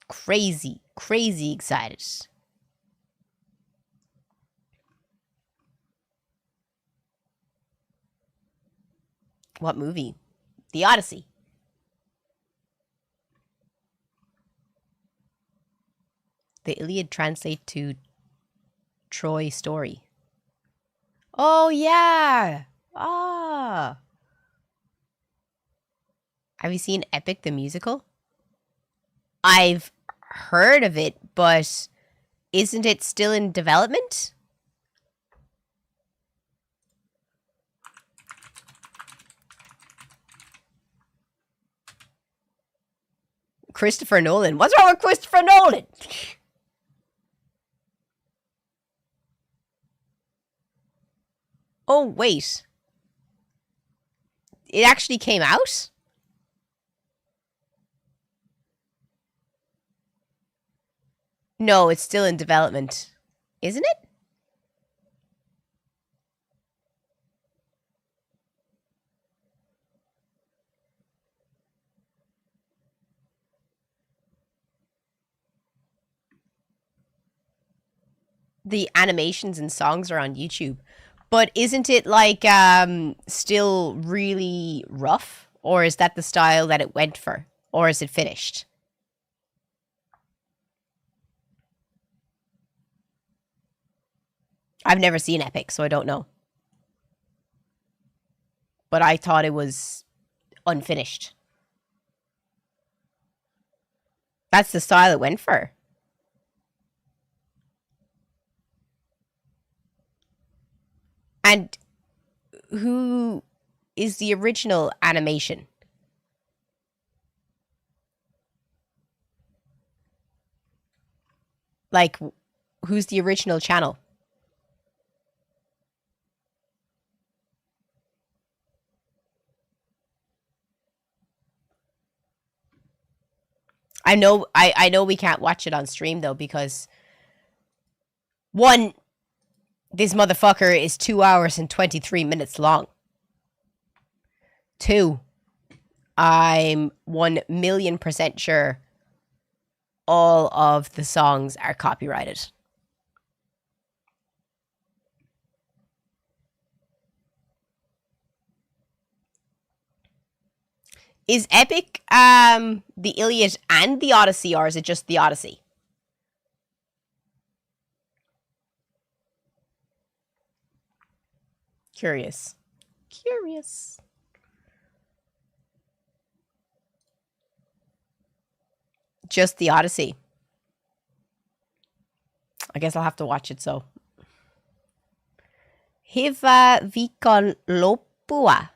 Crazy excited. What movie? The Odyssey. The Iliad translate to Troy story. Oh, yeah. Ah. Have you seen Epic the Musical? I've heard of it, but isn't it still in development? Christopher Nolan. What's wrong with Christopher Nolan? Oh, wait. It actually came out? No, it's still in development. Isn't it? The animations and songs are on YouTube. But isn't it like still really rough? Or is that the style that it went for? Or is it finished? I've never seen Epic, so I don't know. But I thought it was unfinished. That's the style it went for. And who is the original animation? Like, who's the original channel? I know we can't watch it on stream though, because one, this motherfucker is 2 hours and 23 minutes long. 2, I'm 1,000,000% sure all of the songs are copyrighted. Is Epic the Iliad and the Odyssey, or is it just the Odyssey? Curious. Just the Odyssey. I guess I'll have to watch it, so. Hyvää viikonloppua.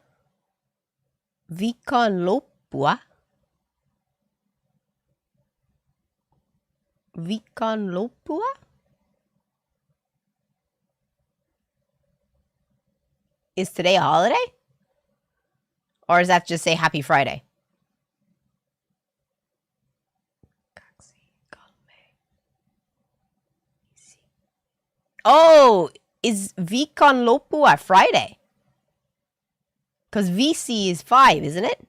Viikonloppua. Viikonloppua? Is today a holiday? Or does that just say Happy Friday? Oh, is Vikon Lopua Friday? Because VC is 5, isn't it?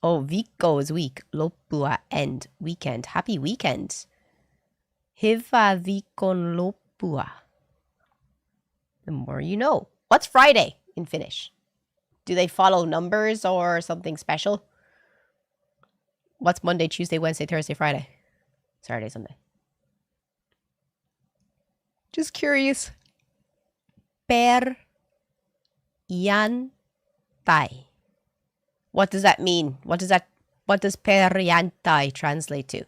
Oh, Viko is week. Lopua end. Weekend. Happy weekend. Hiva Vikon Lopua. The more you know. What's Friday in Finnish? Do they follow numbers or something special? What's Monday, Tuesday, Wednesday, Thursday, Friday? Saturday, Sunday. Just curious. Per yantai. What does that mean? What does per yantai translate to?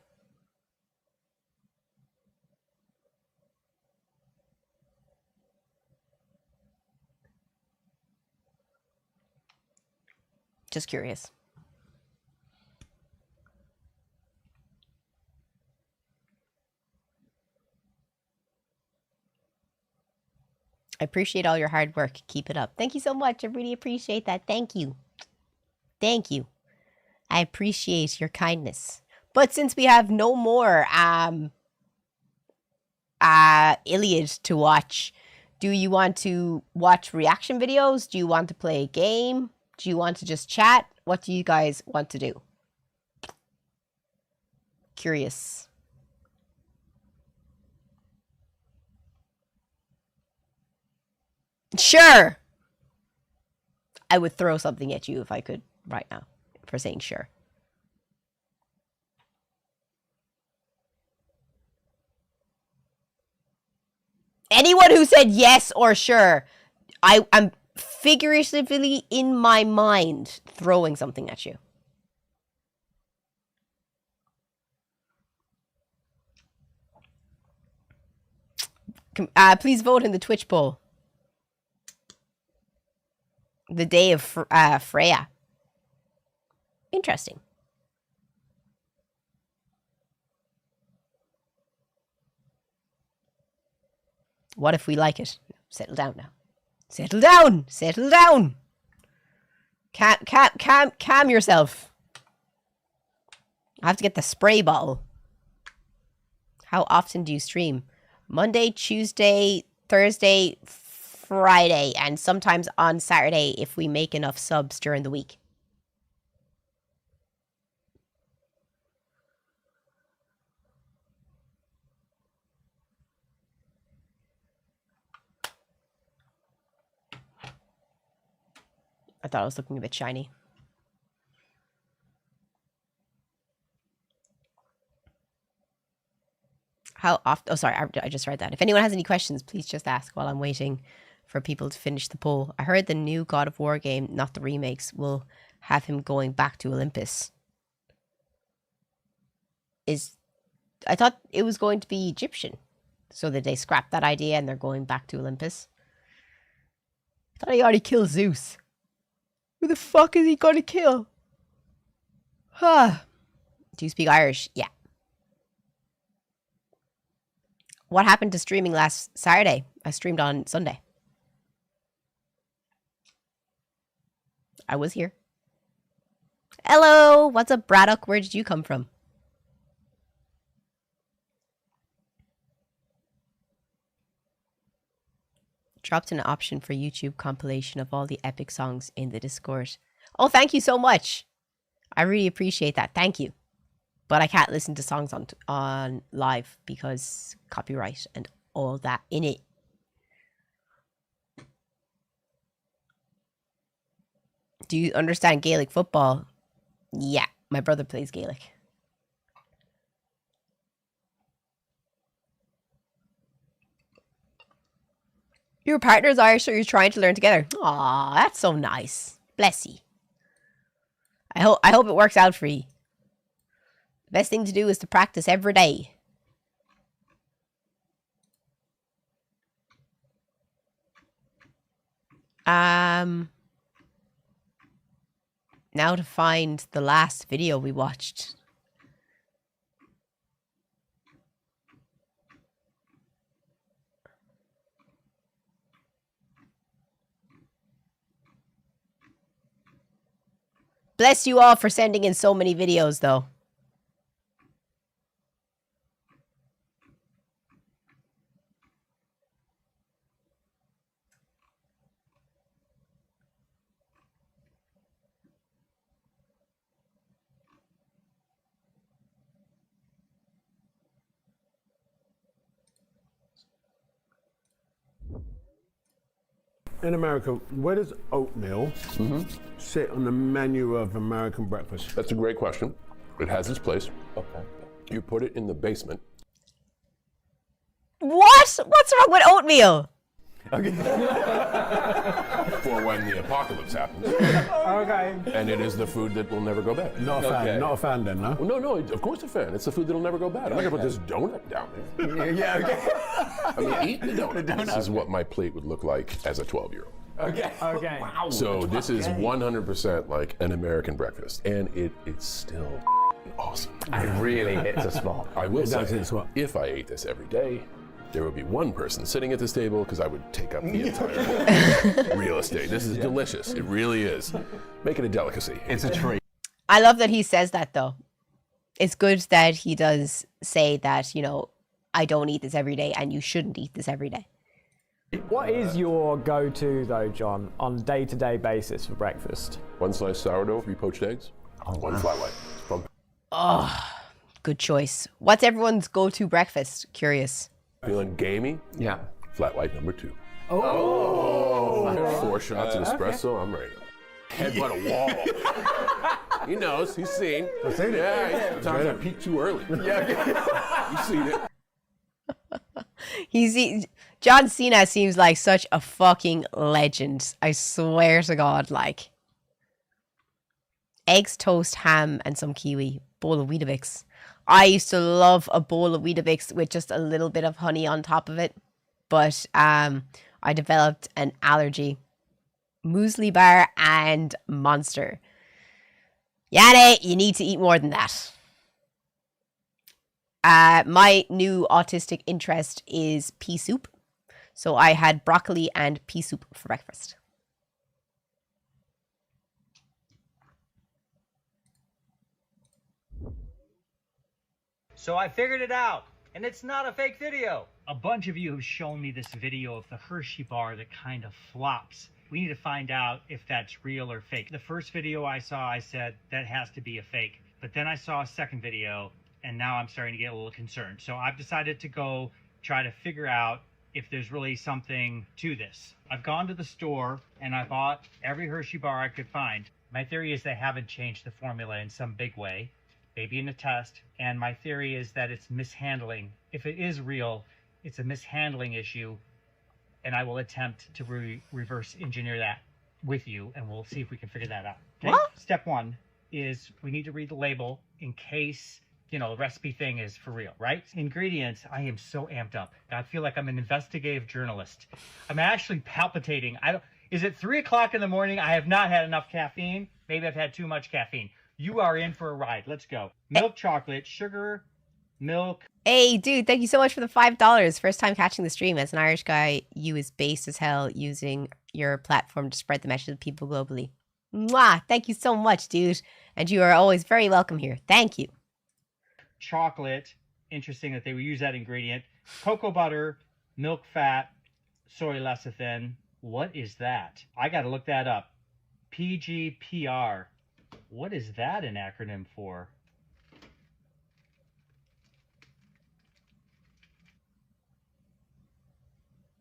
Just curious. I appreciate all your hard work. Keep it up. Thank you so much. I really appreciate that. Thank you. Thank you. I appreciate your kindness. But since we have no more Iliad to watch, do you want to watch reaction videos? Do you want to play a game? Do you want to just chat? What do you guys want to do? Curious. Sure. I would throw something at you if I could right now for saying sure. Anyone who said yes or sure, I'm figuratively in my mind throwing something at you. Please vote in the Twitch poll. The day of Freya. Interesting. What if we like it? Settle down now. Settle down! Settle down! Calm yourself. I have to get the spray bottle. How often do you stream? Monday, Tuesday, Thursday, Friday, and sometimes on Saturday if we make enough subs during the week. I thought I was looking a bit shiny. How often? Oh, sorry, I just read that. If anyone has any questions, please just ask while I'm waiting for people to finish the poll. I heard the new God of War game, not the remakes, will have him going back to Olympus. I thought it was going to be Egyptian. So that they scrapped that idea and they're going back to Olympus. I thought he already killed Zeus. Who the fuck is he gonna kill? Huh. Do you speak Irish? Yeah. What happened to streaming last Saturday? I streamed on Sunday. I was here. Hello! What's up, Braddock? Where did you come from? Dropped an option for YouTube compilation of all the epic songs in the Discord. Oh, thank you so much. I really appreciate that. Thank you. But I can't listen to songs on live because copyright and all that in it. Do you understand Gaelic football? Yeah, my brother plays Gaelic. Your partner's Irish, so you're trying to learn together. Aw, that's so nice. Bless you. I hope it works out for you. The best thing to do is to practice every day. Now to find the last video we watched. Bless you all for sending in so many videos, though. In America, where does oatmeal sit on the menu of American breakfast? That's a great question. It has its place. Okay. You put it in the basement. What? What's wrong with oatmeal? For when the apocalypse happens. Okay. And it is the food that will never go bad. Not a fan. Not a fan then, no? No, of course a fan. It's the food that'll never go bad. I'm not gonna put this donut down there. Yeah, okay. I mean, eat the donut. This is what my plate would look like as a 12-year-old. Okay. Okay. Wow. So this is 100% like an American breakfast, and it's still awesome. It really hits a spot. I will It does say, hit a spot. if I ate this every day, there would be one person sitting at this table because I would take up the entire real estate. This is delicious. It really is. Make it a delicacy. It's a treat. I love that he says that, though. It's good that he does say that, you know, I don't eat this every day and you shouldn't eat this every day. What is your go-to, though, John, on day-to-day basis for breakfast? 1 slice sourdough, 3 poached eggs, 1 flat white. From Oh, good choice. What's everyone's go-to breakfast? Curious. feeling gamey? Yeah. Flat white number 2. Oh. 4 shots of espresso. I'm ready to headbutt a wall. He knows. He's seen. I've seen it. Yeah. Sometimes I peak too early. Yeah. You've seen it. John Cena seems like such a fucking legend. I swear to God, like. Eggs, toast, ham, and some kiwi. Bowl of Weetabix. I used to love a bowl of Weetabix with just a little bit of honey on top of it. But I developed an allergy. Muesli bar and Monster. Yanni, you need to eat more than that. My new autistic interest is pea soup. So I had broccoli and pea soup for breakfast. So I figured it out, and it's not a fake video. A bunch of you have shown me this video of the Hershey bar that kind of flops. We need to find out if that's real or fake. The first video I saw, I said, that has to be a fake. But then I saw a second video, and now I'm starting to get a little concerned. So I've decided to go try to figure out if there's really something to this. I've gone to the store, and I bought every Hershey bar I could find. My theory is they haven't changed the formula in some big way, maybe in a test, and my theory is that it's mishandling. If it is real, it's a mishandling issue, and I will attempt to reverse engineer that with you, and we'll see if we can figure that out. Okay? What? Step 1 is we need to read the label in case, you know, the recipe thing is for real, right? Ingredients, I am so amped up. I feel like I'm an investigative journalist. I'm actually palpitating. Is it 3 o'clock in the morning? I have not had enough caffeine. Maybe I've had too much caffeine. You are in for a ride. Let's go. Milk chocolate, sugar, milk. Hey, dude, thank you so much for the $5. First time catching the stream. As an Irish guy, you is based as hell using your platform to spread the message to people globally. Mwah! Thank you so much, dude. And you are always very welcome here. Thank you. Chocolate. Interesting that they would use that ingredient. Cocoa butter, milk fat, soy lecithin. What is that? I got to look that up. PGPR. What is that an acronym for?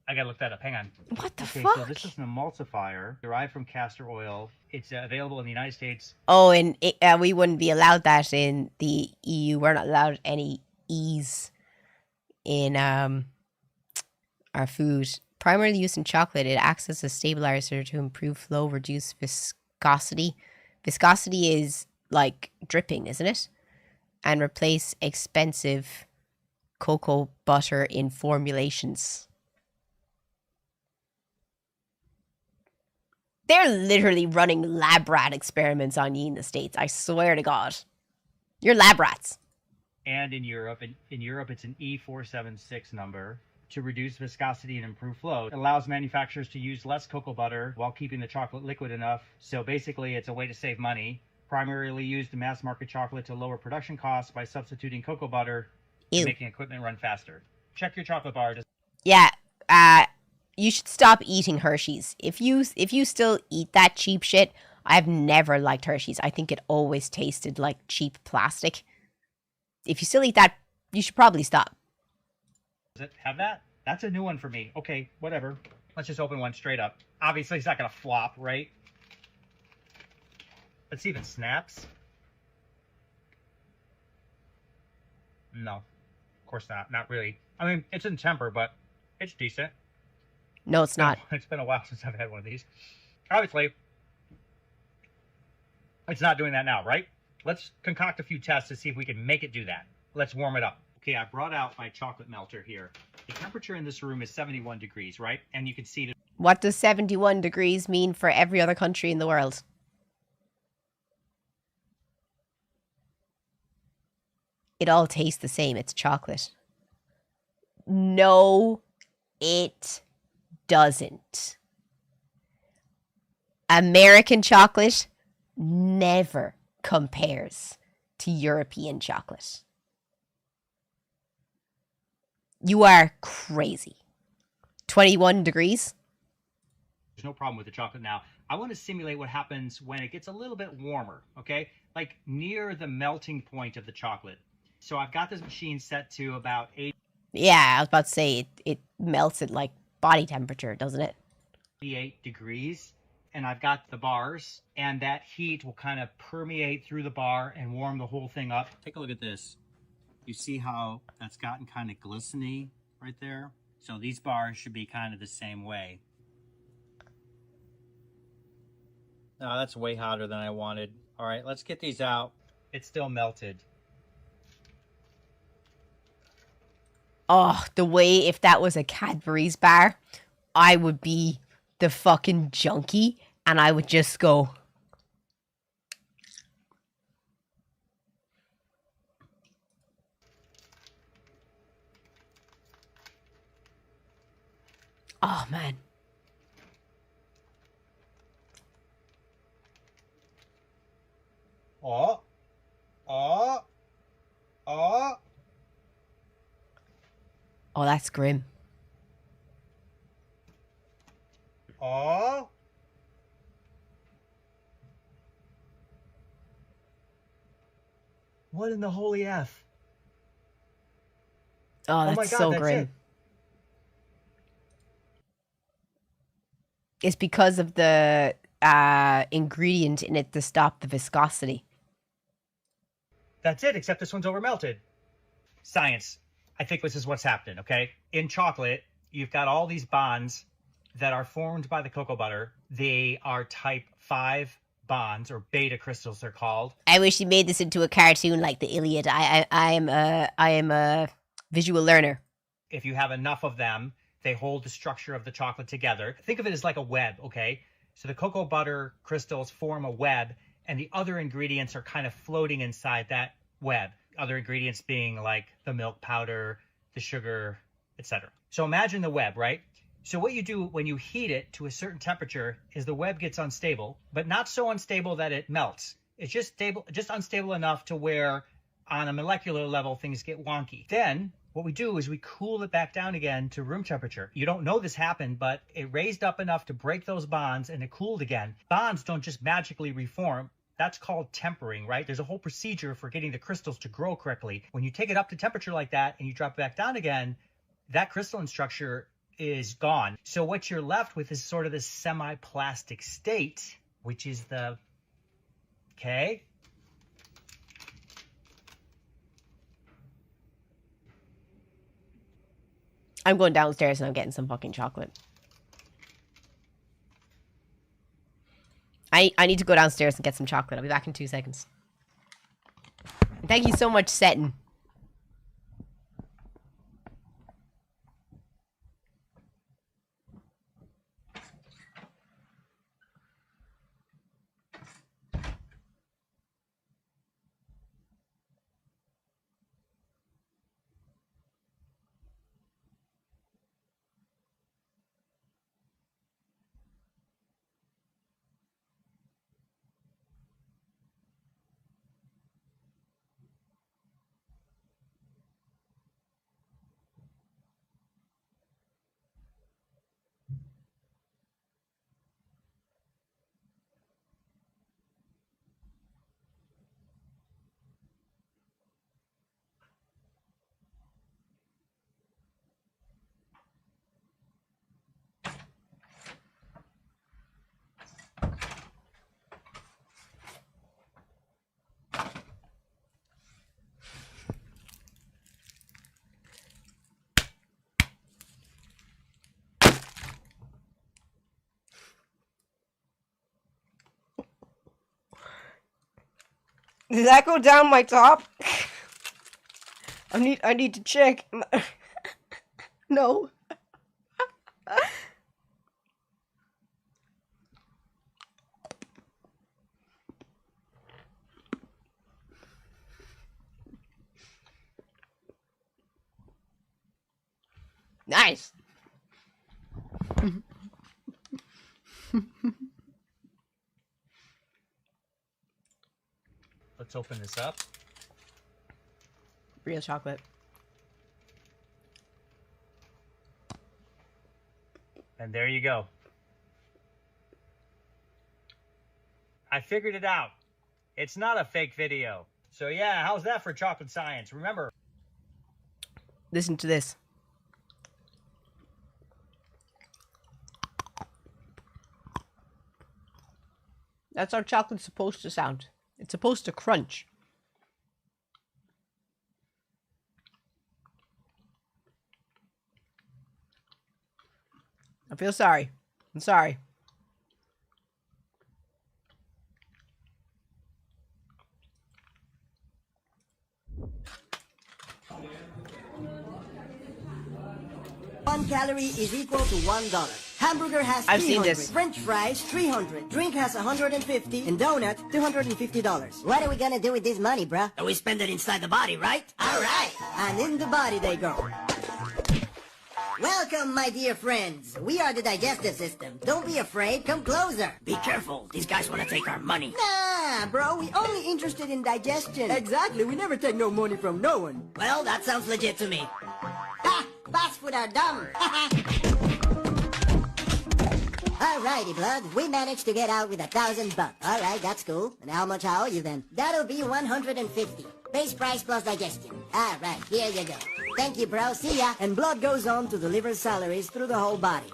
I gotta look that up. Hang on. What the fuck? So this is an emulsifier derived from castor oil. It's available in the United States. Oh, and we wouldn't be allowed that in the EU. We're not allowed any E's in our food. Primarily used in chocolate, it acts as a stabilizer to improve flow, reduce viscosity. Viscosity is like dripping, isn't it? And replace expensive cocoa butter in formulations. They're literally running lab rat experiments on you in the States. I swear to God. You're lab rats. And in Europe, in Europe, it's an E476 number to reduce viscosity and improve flow. It allows manufacturers to use less cocoa butter while keeping the chocolate liquid enough. So basically, it's a way to save money. Primarily used in mass market chocolate to lower production costs by substituting cocoa butter and making equipment run faster. Check your chocolate bar. Yeah, you should stop eating Hershey's. If you still eat that cheap shit, I've never liked Hershey's. I think it always tasted like cheap plastic. If you still eat that, you should probably stop. Does it have that? That's a new one for me. Okay, whatever. Let's just open one straight up. Obviously, it's not going to flop, right? Let's see if it snaps. No, of course not. Not really. I mean, it's in temper, but it's decent. No, it's not. It's been a while since I've had one of these. Obviously, it's not doing that now, right? Let's concoct a few tests to see if we can make it do that. Let's warm it up. Okay, I brought out my chocolate melter here. The temperature in this room is 71 degrees, right? And you can see that. What does 71 degrees mean for every other country in the world? It all tastes the same. It's chocolate. No, it doesn't. American chocolate never compares to European chocolate. You are crazy. 21 degrees? There's no problem with the chocolate now. I want to simulate what happens when it gets a little bit warmer, okay? Like near the melting point of the chocolate. So I've got this machine set to about 80. Yeah, I was about to say it melts at like body temperature, doesn't it? 88 degrees. And I've got the bars, and that heat will kind of permeate through the bar and warm the whole thing up. Take a look at this. You see how that's gotten kind of glistening right there? So these bars should be kind of the same way. Oh, that's way hotter than I wanted. All right, let's get these out. It's still melted. Oh, the way if that was a Cadbury's bar, I would be the fucking junkie and I would just go. Oh, man. Oh. Oh, that's grim. Oh. What in the holy F? Oh, that's my God, so that's grim. it. It's because of the ingredient in it to stop the viscosity. That's it, except this one's over melted. Science. I think this is what's happening, okay? In chocolate, you've got all these bonds that are formed by the cocoa butter. They are type 5 bonds, or beta crystals they're called. I wish you made this into a cartoon like the Iliad. I am a visual learner. If you have enough of them, they hold the structure of the chocolate together. Think of it as like a web, okay? So the cocoa butter crystals form a web, and the other ingredients are kind of floating inside that web. Other ingredients being like the milk powder, the sugar, etc. So imagine the web, right? So what you do when you heat it to a certain temperature is the web gets unstable, but not so unstable that it melts. It's just unstable enough to where on a molecular level things get wonky. Then what we do is we cool it back down again to room temperature. You don't know this happened, but it raised up enough to break those bonds and it cooled again. Bonds don't just magically reform. That's called tempering, right? There's a whole procedure for getting the crystals to grow correctly. When you take it up to temperature like that and you drop it back down again, that crystalline structure is gone. So what you're left with is sort of this semi-plastic state, which is the, okay? I'm going downstairs and I'm getting some fucking chocolate. I need to go downstairs and get some chocolate. I'll be back in 2 seconds. Thank you so much, Seton. Did that go down my top? I need to check. No. Nice. Let's open this up. Real chocolate. And there you go. I figured it out. It's not a fake video. So yeah, how's that for chocolate science? Remember. Listen to this. That's how chocolate's supposed to sound. It's supposed to crunch. I feel sorry. I'm sorry. One calorie is equal to $1. Hamburger has I've seen 300, this. French fries 300, drink has 150, and donut $250. What are we gonna do with this money, bruh? We spend it inside the body, right? All right. And in the body they go. Welcome, my dear friends. We are the digestive system. Don't be afraid. Come closer. Be careful. These guys want to take our money. Nah, bro. We only interested in digestion. Exactly. We never take no money from no one. Well, that sounds legit to me. Ha! Fast food are dumb. Alrighty, blood. We managed to get out with $1,000. Alright, that's cool. And how much I owe you then? That'll be 150. Base price plus digestion. Alright, here you go. Thank you, bro. See ya. And blood goes on to deliver salaries through the whole body.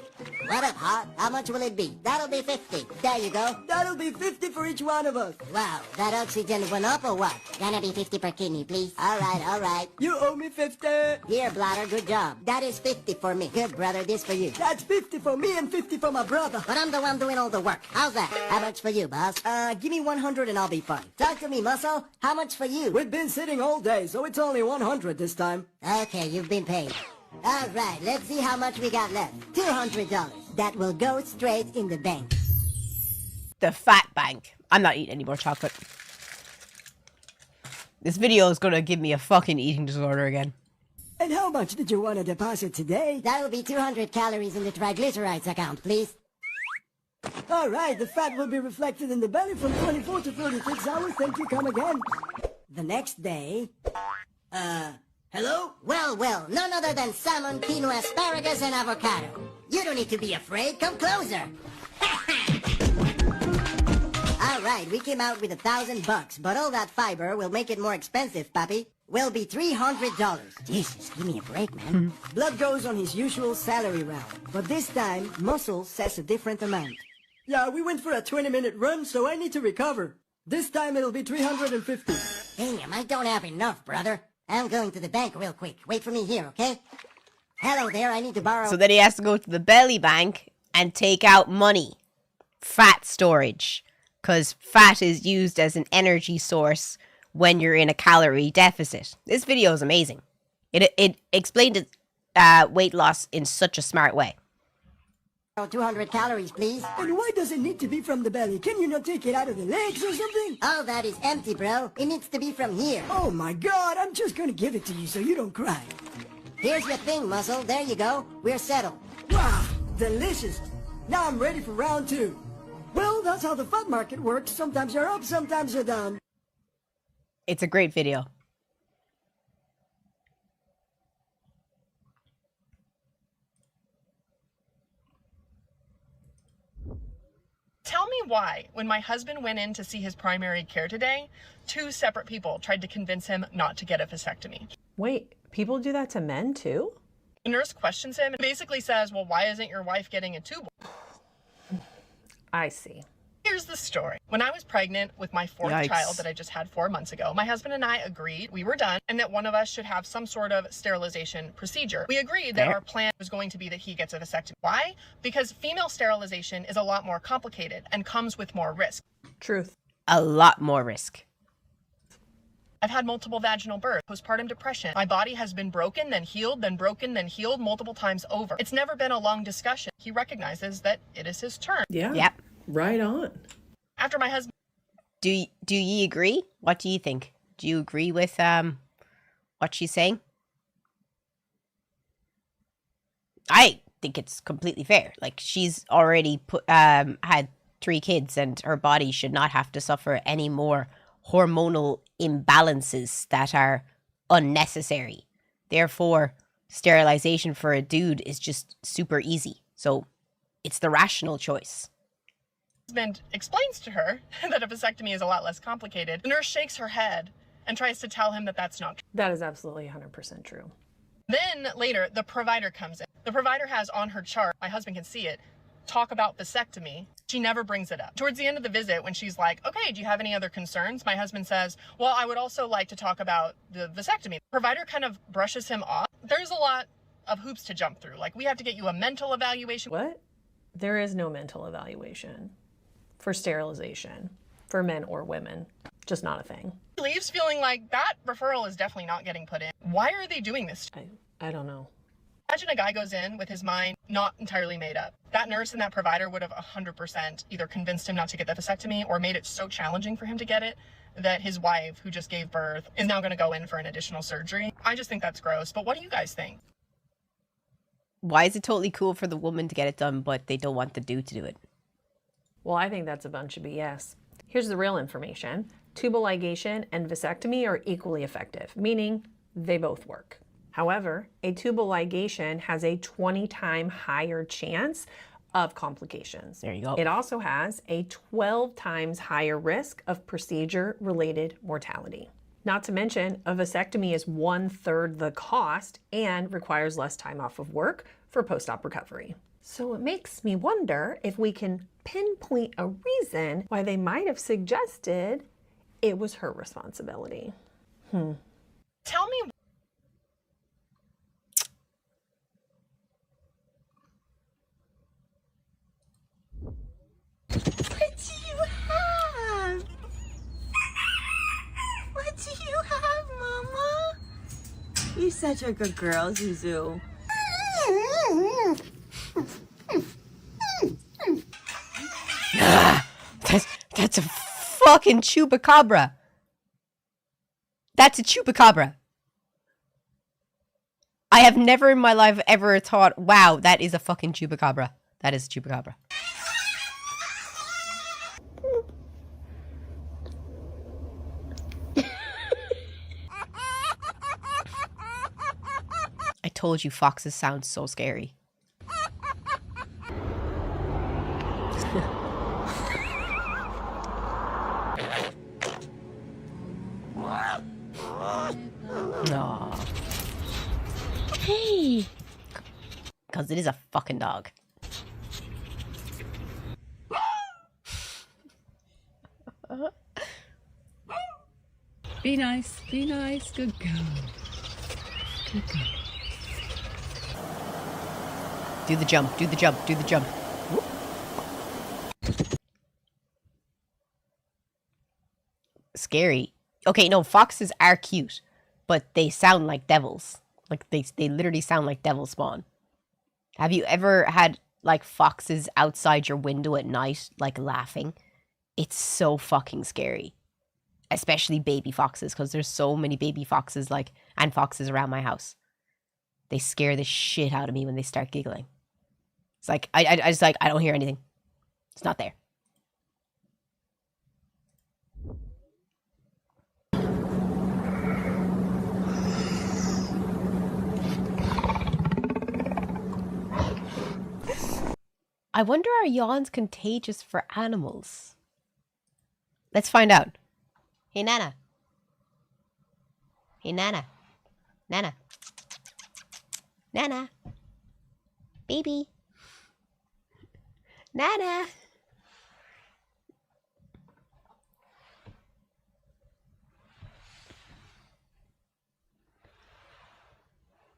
What up, Hot? How much will it be? That'll be 50. There you go. That'll be 50 for each one of us. Wow, that oxygen went up or what? Gonna be 50 per kidney, please. Alright. You owe me 50. Here, Blotter, good job. That is 50 for me. Good, brother, this for you. That's 50 for me and 50 for my brother. But I'm the one doing all the work. How's that? How much for you, boss? Give me 100 and I'll be fine. Talk to me, Muscle. How much for you? We've been sitting all day, so it's only 100 this time. Okay, you've been paid. Alright, let's see how much we got left. $200. That will go straight in the bank. The fat bank. I'm not eating any more chocolate. This video is gonna give me a fucking eating disorder again. And how much did you want to deposit today? That'll be 200 calories in the triglycerides account, please. Alright, the fat will be reflected in the belly from 24 to 36 hours. Thank you, come again. The next day... hello? Well, none other than salmon, quinoa, asparagus, and avocado. You don't need to be afraid. Come closer. Alright, we came out with $1,000, but all that fiber will make it more expensive, papi. Will be $300. Jesus, give me a break, man. Blood goes on his usual salary round, but this time, Muscle says a different amount. Yeah, we went for a 20-minute run, so I need to recover. This time it'll be 350. Damn, I don't have enough, brother. I'm going to the bank real quick. Wait for me here, okay? Hello there, I need to borrow... So then he has to go to the belly bank and take out money. Fat storage. Because fat is used as an energy source when you're in a calorie deficit. This video is amazing. It explained weight loss in such a smart way. 200 calories, please. And why does it need to be from the belly? Can you not take it out of the legs or something? All that is empty, bro. It needs to be from here. Oh my god, I'm just gonna give it to you so you don't cry. Here's your thing, Muscle. There you go. We're settled. Wow, delicious. Now I'm ready for round 2. Well, that's how the fat market works. Sometimes you're up, sometimes you're down. It's a great video. Tell me why, when my husband went in to see his primary care today, 2 separate people tried to convince him not to get a vasectomy. Wait, people do that to men too? The nurse questions him and basically says, well, why isn't your wife getting a tubal? I see. Here's the story. When I was pregnant with my 4th Yikes. child that I just had 4 months ago, my husband and I agreed we were done and that one of us should have some sort of sterilization procedure. We agreed that our plan was going to be that he gets a vasectomy. Why? Because female sterilization is a lot more complicated and comes with more risk. Truth. A lot more risk. I've had multiple vaginal births, postpartum depression. My body has been broken, then healed, then broken, then healed multiple times over. It's never been a long discussion. He recognizes that it is his turn. Yeah. Yep. Right on. After my husband... Do ye agree? What do you think? Do you agree with what she's saying? I think it's completely fair. Like, she's already had 3 kids, and her body should not have to suffer any more hormonal imbalances that are unnecessary. Therefore, sterilization for a dude is just super easy. So it's the rational choice. Husband explains to her that a vasectomy is a lot less complicated. The nurse shakes her head and tries to tell him that that's not true. That is absolutely 100% true. Then later, the provider comes in. The provider has on her chart, my husband can see it, talk about vasectomy. She never brings it up. Towards the end of the visit, when she's like, okay, do you have any other concerns? My husband says, well, I would also like to talk about the vasectomy. The provider kind of brushes him off. There's a lot of hoops to jump through. Like, we have to get you a mental evaluation. What? There is no mental evaluation for sterilization for men or women. Just not a thing. He leaves feeling like that referral is definitely not getting put in. Why are they doing this? I don't know. Imagine a guy goes in with his mind not entirely made up. That nurse and that provider would have 100% either convinced him not to get the vasectomy or made it so challenging for him to get it that his wife, who just gave birth, is now going to go in for an additional surgery. I just think that's gross. But what do you guys think? Why is it totally cool for the woman to get it done, but they don't want the dude to do it? Well, I think that's a bunch of BS. Here's the real information. Tubal ligation and vasectomy are equally effective, meaning they both work. However, a tubal ligation has a 20-time higher chance of complications. There you go. It also has a 12 times higher risk of procedure-related mortality. Not to mention, a vasectomy is 1/3 the cost and requires less time off of work for post-op recovery. So it makes me wonder if we can pinpoint a reason why they might have suggested it was her responsibility. Tell me. What do you have? What do you have, Mama? You're such a good girl, Zuzu. That's a fucking chupacabra. That's a chupacabra. I have never in my life ever thought, wow, that is a fucking chupacabra. That is a chupacabra. I told you foxes sound so scary. Aww. Hey! Because it is a fucking dog. Be nice, good girl. Good girl. Do the jump, do the jump, do the jump. Whoop. Scary. Okay, no, foxes are cute, but they sound like devils. Like, they literally sound like devil spawn. Have you ever had, like, foxes outside your window at night, like, laughing? It's so fucking scary. Especially baby foxes, because there's so many baby foxes, like, and foxes around my house. They scare the shit out of me when they start giggling. It's like, I just, like, I don't hear anything. It's not there. I wonder, are yawns contagious for animals? Let's find out. Hey, Nana. Hey, Nana. Nana. Nana. Baby. Nana.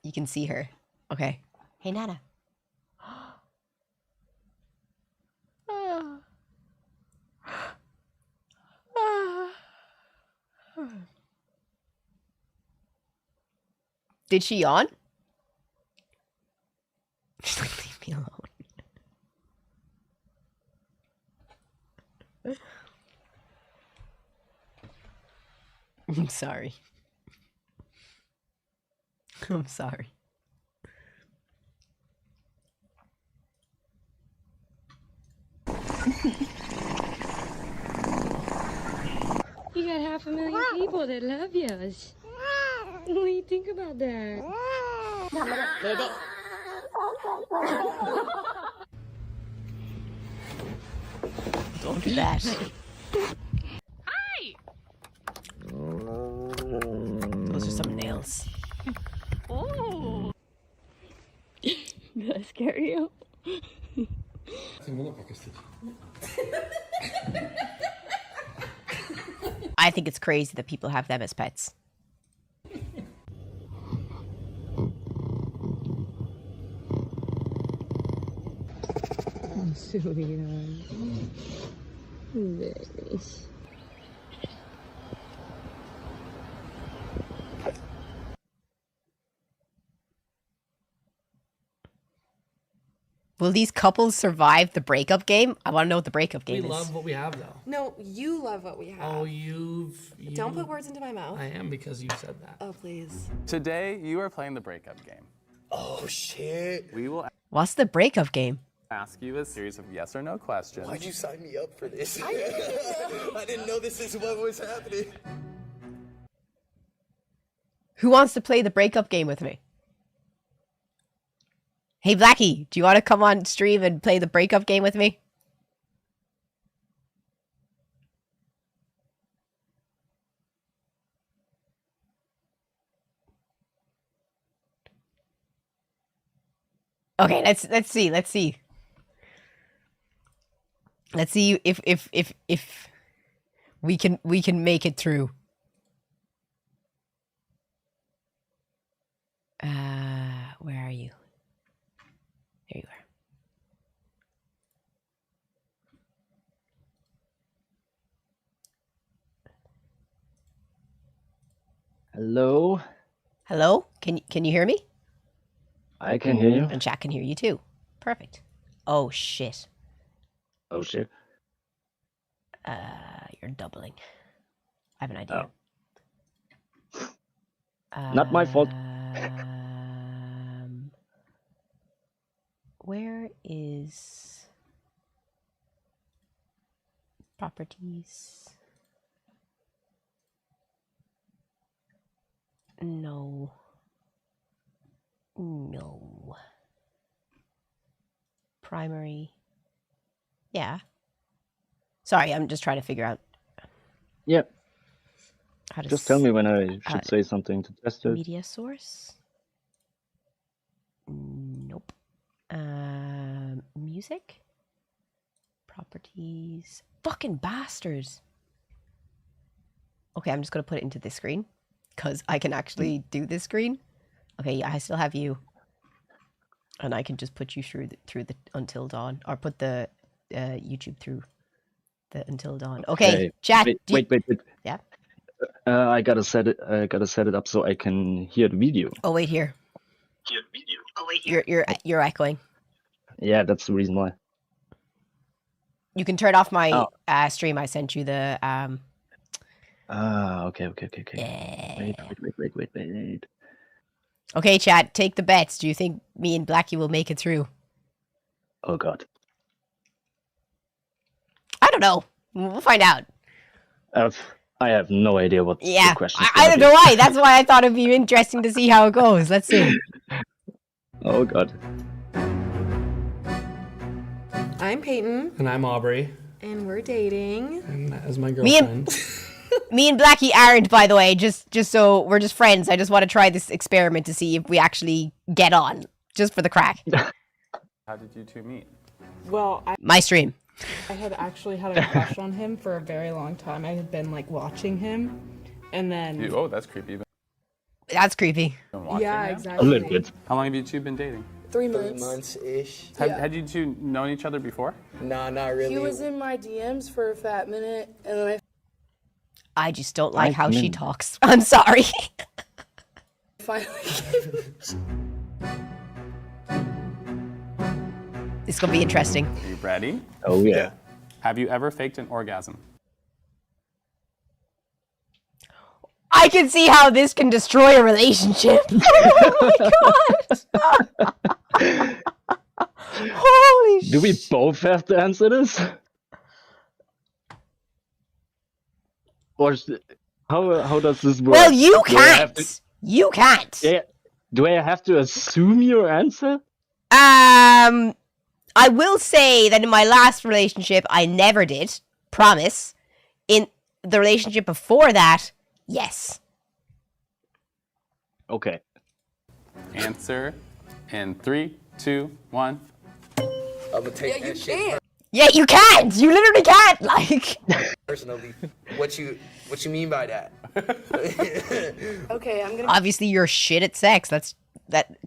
You can see her. Okay. Hey, Nana. Did she yawn? She's like, leave me alone. I'm sorry. I'm sorry. You got 500,000 people that love you. What do you think about that? Don't do that. Hi. Those are some nails. Oh. Did I scare you? I think it's crazy that people have them as pets. Oh, sweetheart. Baby. Will these couples survive the breakup game? I want to know what the breakup game We is. love what we have, though. No, you love what we have. Oh, you Don't put words into my mouth. I am, because you said that. Oh, please. Today, you are playing the breakup game. Oh, shit. We will What's the breakup game? ask you a series of yes or no questions. Why'd you sign me up for this? I didn't know this is what was happening. Who wants to play the breakup game with me? Hey, Blackie, do you want to come on stream and play the breakup game with me? Okay, let's see. Let's see if we can make it through. Where are you? There you are. Hello? Hello? Can you hear me? I can hear you. And chat can hear you too. Perfect. Oh shit. Oh shit. You're doubling. I have an idea. Not my fault. Where is properties? No. No. Primary. Yeah. Sorry, I'm just trying to figure out. Yep. How to Just tell me when I should say something to test it. Media source? Nope. Music? Properties? Fucking bastards. Okay, I'm just gonna put it into this screen because I can actually do this screen. Okay, yeah, I still have you, and I can just put you through the Until Dawn, or put the YouTube through the Until Dawn. Okay, chat. Wait. Yeah. I gotta set it. Up so I can hear the video. Oh wait here. You're echoing. Yeah, that's the reason why. You can turn off my stream. I sent you the Okay. Yeah. Wait. Okay, chat, take the bets. Do you think me and Blackie will make it through? Oh god. I don't know. We'll find out. I have no idea what the question is. I don't know why. That's why I thought it'd be interesting to see how it goes. Let's see. Oh god. I'm Peyton. And I'm Aubrey. And we're dating. And that is my girlfriend. Me and Blackie aren't, by the way, just so we're just friends. I just want to try this experiment to see if we actually get on, just for the crack. How did you two meet? Well, My stream. I had actually had a crush on him for a very long time. I had been like watching him, and then Oh, that's creepy. That's creepy. Yeah, exactly. A little bit. How long have you two been dating? 3 months. months-ish. Had you two known each other before? Nah, not really. He was in my DMs for a fat minute, and then I just don't like how she talks. I'm sorry. It's gonna be interesting. Are you ready? Oh yeah. Have you ever faked an orgasm? I can see how this can destroy a relationship. Oh my god! Holy shit! Do we both have to answer this? Or how does this work? Well, you Do I have can't. to- You can't. Yeah. Do I have to assume your answer? I will say that in my last relationship, I never did. Promise. In the relationship before that, yes. Okay. Answer in 3, 2, 1. I'm gonna take that shit Yeah, you can't. You literally can't. Like. personally. What you mean by that? Okay, I'm gonna. Obviously, you're shit at sex.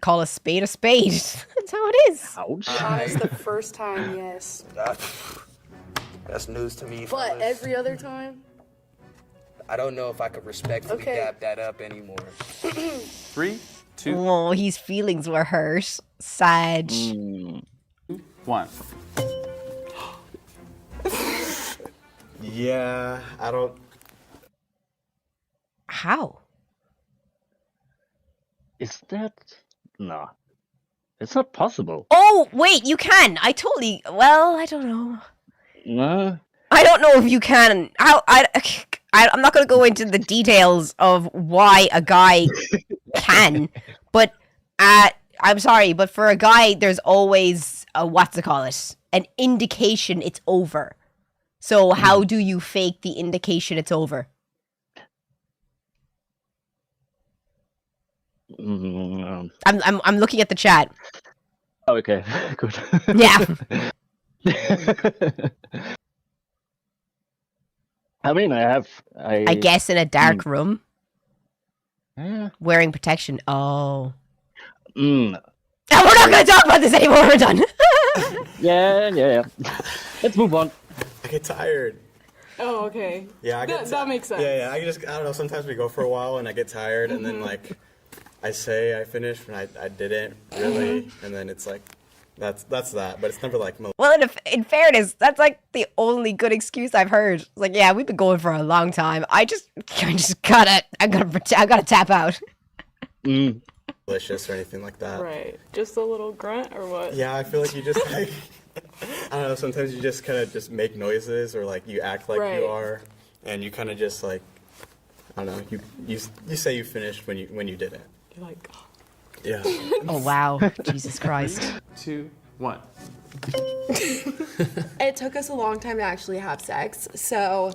Call a spade a spade. That's how it is. Ouch. Be honest, the first time, yes. That's news to me. But fellas. every other time? I don't know if I could respectfully Okay. dap that up anymore. 3, 2, Oh, his feelings were hurt. Sad. 1. Yeah, I don't. How? Is that no? It's not possible. Oh, wait, you can. I don't know. No. I don't know if you can. I'm not going to go into the details of why a guy can, but I'm sorry, but for a guy, there's always an indication it's over. So how do you fake the indication it's over? I'm looking at the chat. Okay, good. Yeah. I mean, I guess in a dark room. Yeah. Wearing protection. Oh. Mm. And we're not going to talk about this anymore. We're done. Yeah. Let's move on. I get tired. Oh, okay. Yeah, I get that makes sense. Yeah. I don't know. Sometimes we go for a while and I get tired, and then like I say I finished and I didn't really, and then it's like that's that. But it's never like. Well, in fairness, that's like the only good excuse I've heard. It's like, yeah, we've been going for a long time. I gotta tap out. Delicious or anything like that. Right. Just a little grunt or what? Yeah, I feel like you just like. I don't know, sometimes you just kind of just make noises or like you act like Right. you are, and you kind of just like, I don't know, you say you finished when you didn't. You're like, oh. Yeah. Oh, wow. Jesus Christ. 2, 1. It took us a long time to actually have sex, so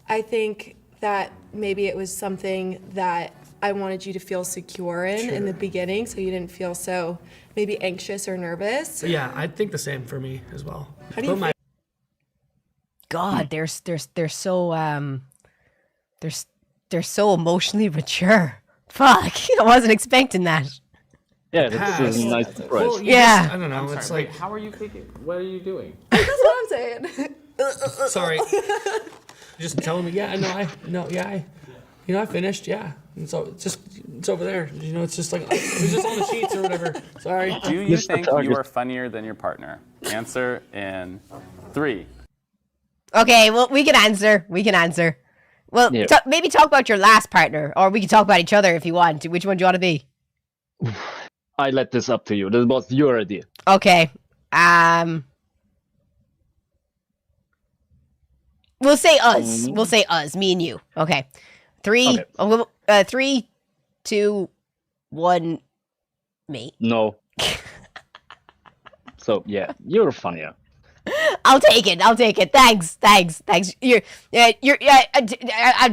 I think that maybe it was something that I wanted you to feel secure in the beginning, so you didn't feel so maybe anxious or nervous. Yeah, I think the same for me as well. How do you feel? God, they're so emotionally mature. Fuck, I wasn't expecting that. Yeah, that's a nice surprise. Well, Yeah. I don't know. I'm It's sorry, like, wait, how are you thinking? What are you doing? That's what I'm saying. sorry. Just tell me, yeah, I finished, yeah. And so it's over there. You know, it's just like, it's just on the sheets or whatever. Sorry. Do you think you are funnier than your partner? Answer in 3. Okay, well, we can answer. Well, Yeah. maybe talk about your last partner, or we can talk about each other if you want. Which one do you want to be? I let this up to you. This was your idea. Okay. We'll say us. We'll say us, me and you. Okay. 3, 3, 2, 1, me. No. So yeah, you're funnier. I'll take it. Thanks. I'm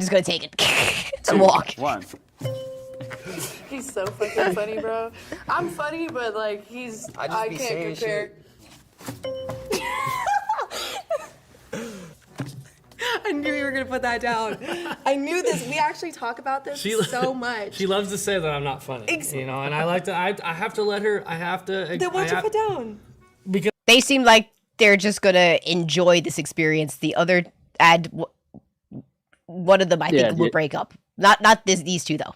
just gonna take it. It's a walk. 1. He's so fucking funny, bro. I'm funny, but like I be can't saying compare. I knew you were gonna put that down. I knew this. We actually talk about this so much. She loves to say that I'm not funny, you know, and I like to. I have to let her. I have to. Then why'd you put down? Because They seem like they're just gonna enjoy this experience. The other one of them, I think, will break up. Not these two though.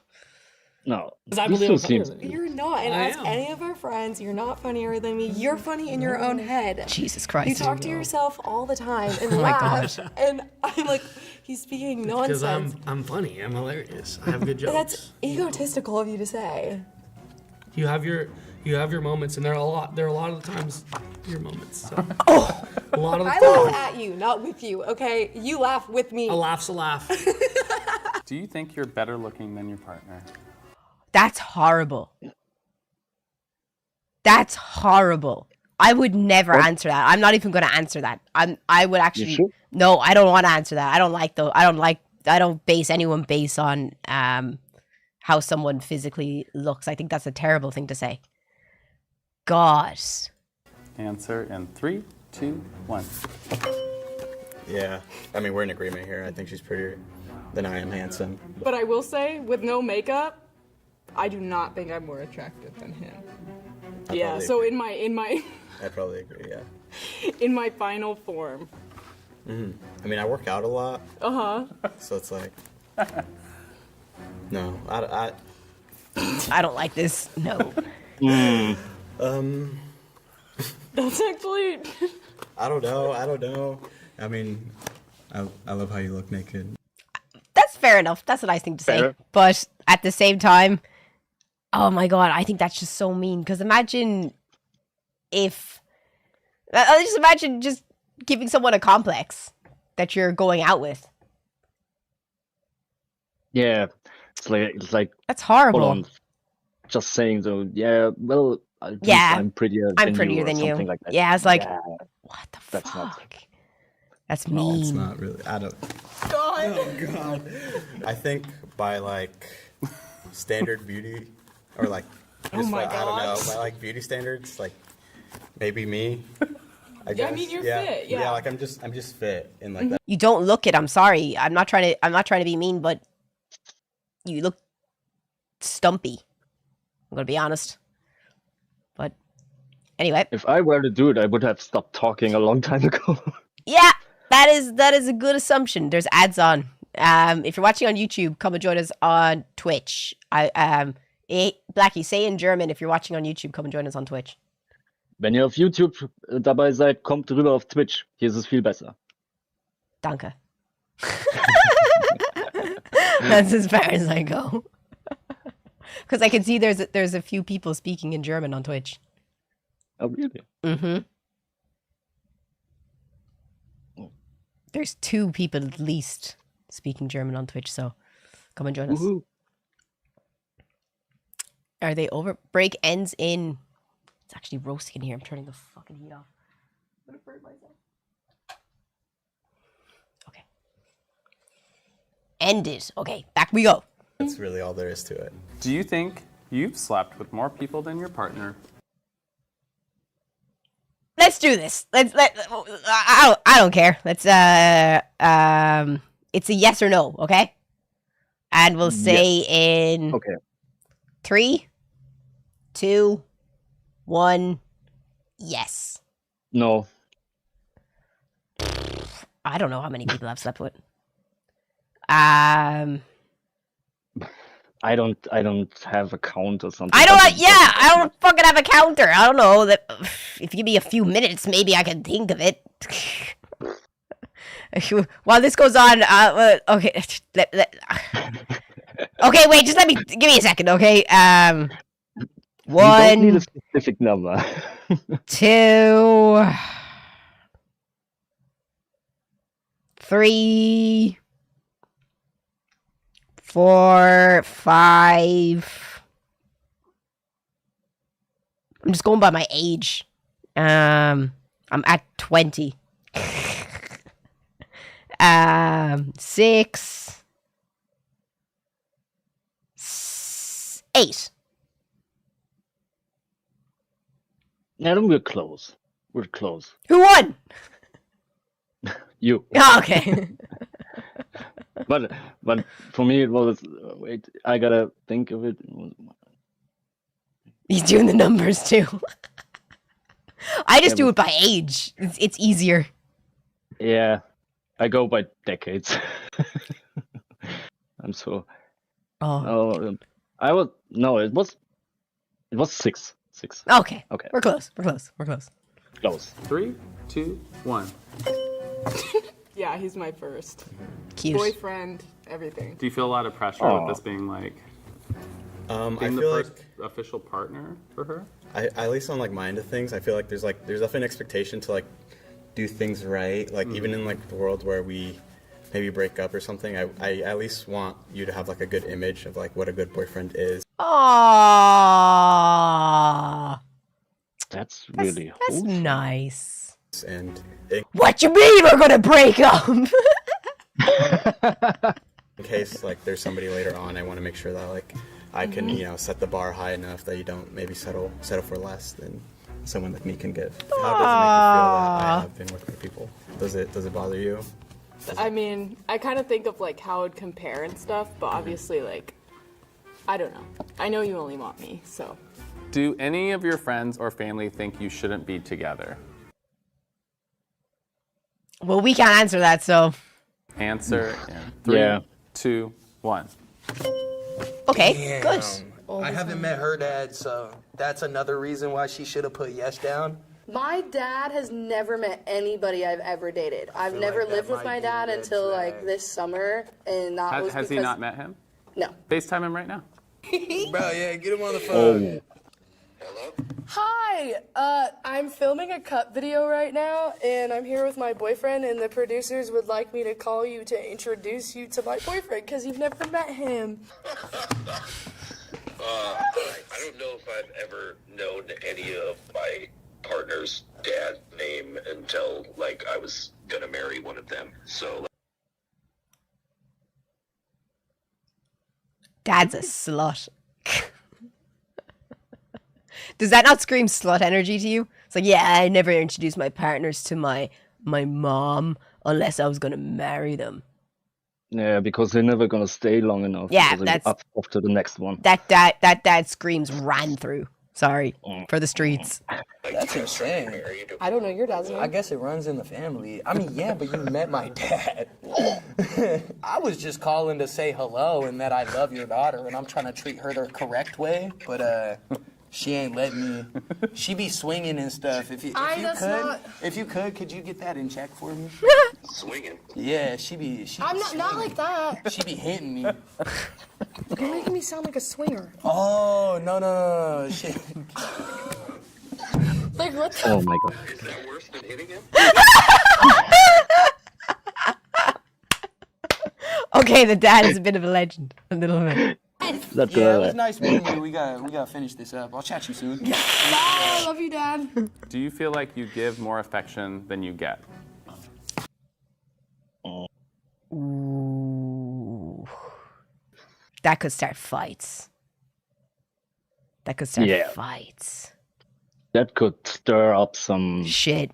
No, Because I these believe two I'm funnier seems. than you. You're not, and I ask am. any of our friends, you're not funnier than me. You're funny in your own head. Jesus You Christ. talk to yourself all the time and Oh my laugh, God. and I'm like, he's speaking Because nonsense. I'm funny. I'm hilarious. I have good jokes. That's egotistical of you to say. You have your moments, and there are a lot of the times your moments. So. A lot of the I time. laugh at you, not with you, okay? You laugh with me. A laugh's a laugh. Do you think you're better looking than your partner? That's horrible. That's horrible. I would never answer that. I'm not even going to answer that. I would actually. sure? No, I don't want to answer that. I don't base anyone based on how someone physically looks. I think that's a terrible thing to say. God. Answer in 3, 2, 1. Yeah, I mean, we're in agreement here. I think she's prettier than I am handsome. But I will say, with no makeup, I do not think I'm more attractive than him. Yeah. probably So agree. in my I probably agree, yeah. in my final form. I mean, I work out a lot, so it's like, no, I I don't like this. No. That's actually. I don't know. I mean, I love how you look naked. That's fair enough. That's a nice thing to say. Fair. But at the same time, oh my God, I think that's just so mean. Because imagine if. I just imagine just giving someone a complex that you're going out with. Yeah, it's like. That's horrible. Hold on. Just saying though. Yeah, well. At least Yeah, I'm prettier. I'm than prettier you or than you. something like that. Yeah, it's like, Yeah, what the that's fuck? not. That's mean. It's not really. I don't. God. Oh God. I think by like standard beauty, or like just my by, I don't know, gosh. by like beauty standards, like maybe me. I Yeah, I guess. mean, you're fit, yeah. like I'm just fit in like that. You don't look it. I'm sorry. I'm not trying to be mean, but you look stumpy. I'm gonna be honest. But anyway, If I were to do it, I would have stopped talking a long time ago. yeah, that is a good assumption. There's ads on. If you're watching on YouTube, come and join us on Twitch. Blackie, say in German if you're watching on YouTube, come and join us on Twitch. Wenn ihr auf YouTube dabei seid, kommt rüber auf Twitch. Hier ist es viel besser. Danke. That's as far as I go. Because I can see there's a few people speaking in German on Twitch. Oh, really? Mm-hmm. There's 2 people at least speaking German on Twitch, so come and join us. Woohoo. Are they over? Break ends in. It's actually roasting in here. I'm turning the fucking heat off. I'm gonna burn myself. Okay. Ended. Okay, back we go. That's really all there is to it. Do you think you've slept with more people than your partner? Let's do this. I don't care. Let's it's a yes or no, okay? And we'll say in Okay. 3, 2, 1, yes. No. I don't know how many people I've slept with. I don't have a count or something. I don't fucking have a counter. I don't know that. If you give me a few minutes, maybe I can think of it. While this goes on, okay. Okay, wait. Just give me a second, okay? You don't need a 1, specific number. 2, 3, 4, 5. I'm just going by my age. I'm at 20. 6, 8. Yeah, then we're close. We're close. Who won? You. Oh, okay. But for me it was. Wait, I gotta think of it. He's doing the numbers too. I just do it by age. It's easier. Yeah, I go by decades. I'm so. Oh. I was no. It was 6. 6. Okay. Okay. We're close. We're close. We're close. Close. 3, 2, 1. Yeah, he's my first. Cute. Boyfriend, everything. Do you feel a lot of pressure with this being like I being the feel first like official partner for her? at least on like my end of things, I feel like there's definitely an expectation to like do things right. Like even in like the world where we maybe break up or something, I at least want you to have like a good image of like what a good boyfriend is. Aww. That's really That's nice. And What you mean we're gonna break up? in case like there's somebody later on, I want to make sure that like I can set the bar high enough that you don't maybe settle for less than someone like me can give. How does it make you feel that I have been with other people? Does it bother you? I mean, I kind of think of like how I'd compare and stuff, but obviously like, I don't know. I know you only want me, so. Do any of your friends or family think you shouldn't be together? Well, we can't answer that, so. Answer in 3, 2, 1. Okay, good. I haven't met her dad, so that's another reason why she should have put yes down. My dad has never met anybody I've ever dated. I've never lived with my dad until like this summer, and that was Has he not met him? No. FaceTime him right now. Bro, yeah, get him on the phone. Hi, I'm filming a cut video right now, and I'm here with my boyfriend, and the producers would like me to call you to introduce you to my boyfriend, because you've never met him. I don't know if I've ever known any of my partner's dad's name until, like, I was gonna marry one of them, so... Dad's a slut. Does that not scream slut energy to you? It's like, yeah, I never introduced my partners to my mom unless I was gonna marry them. Yeah, because they're never gonna stay long enough. Yeah, because they're that's off to the next one. That dad screams ran through. Sorry for the streets. That's insane. I don't know your dad's name. I guess it runs in the family. I mean, yeah, but you met my dad. I was just calling to say hello and that I love your daughter, and I'm trying to treat her the correct way, but she ain't letting me. She be swinging and stuff. If you could you get that in check for me? Swinging? Yeah, she be I'm not like that. She be hitting me. You're making me sound like a swinger. Oh, no. Shit. Like, what the Oh my god. Is that worse than hitting him? Okay, the dad is a bit of a legend. A little bit. That's Yeah, it was nice meeting you. We gotta finish this up. I'll chat you soon. Bye, I love you, Dad. Do you feel like you give more affection than you get? Ooh. That could start fights. Fights. That could stir up some shit.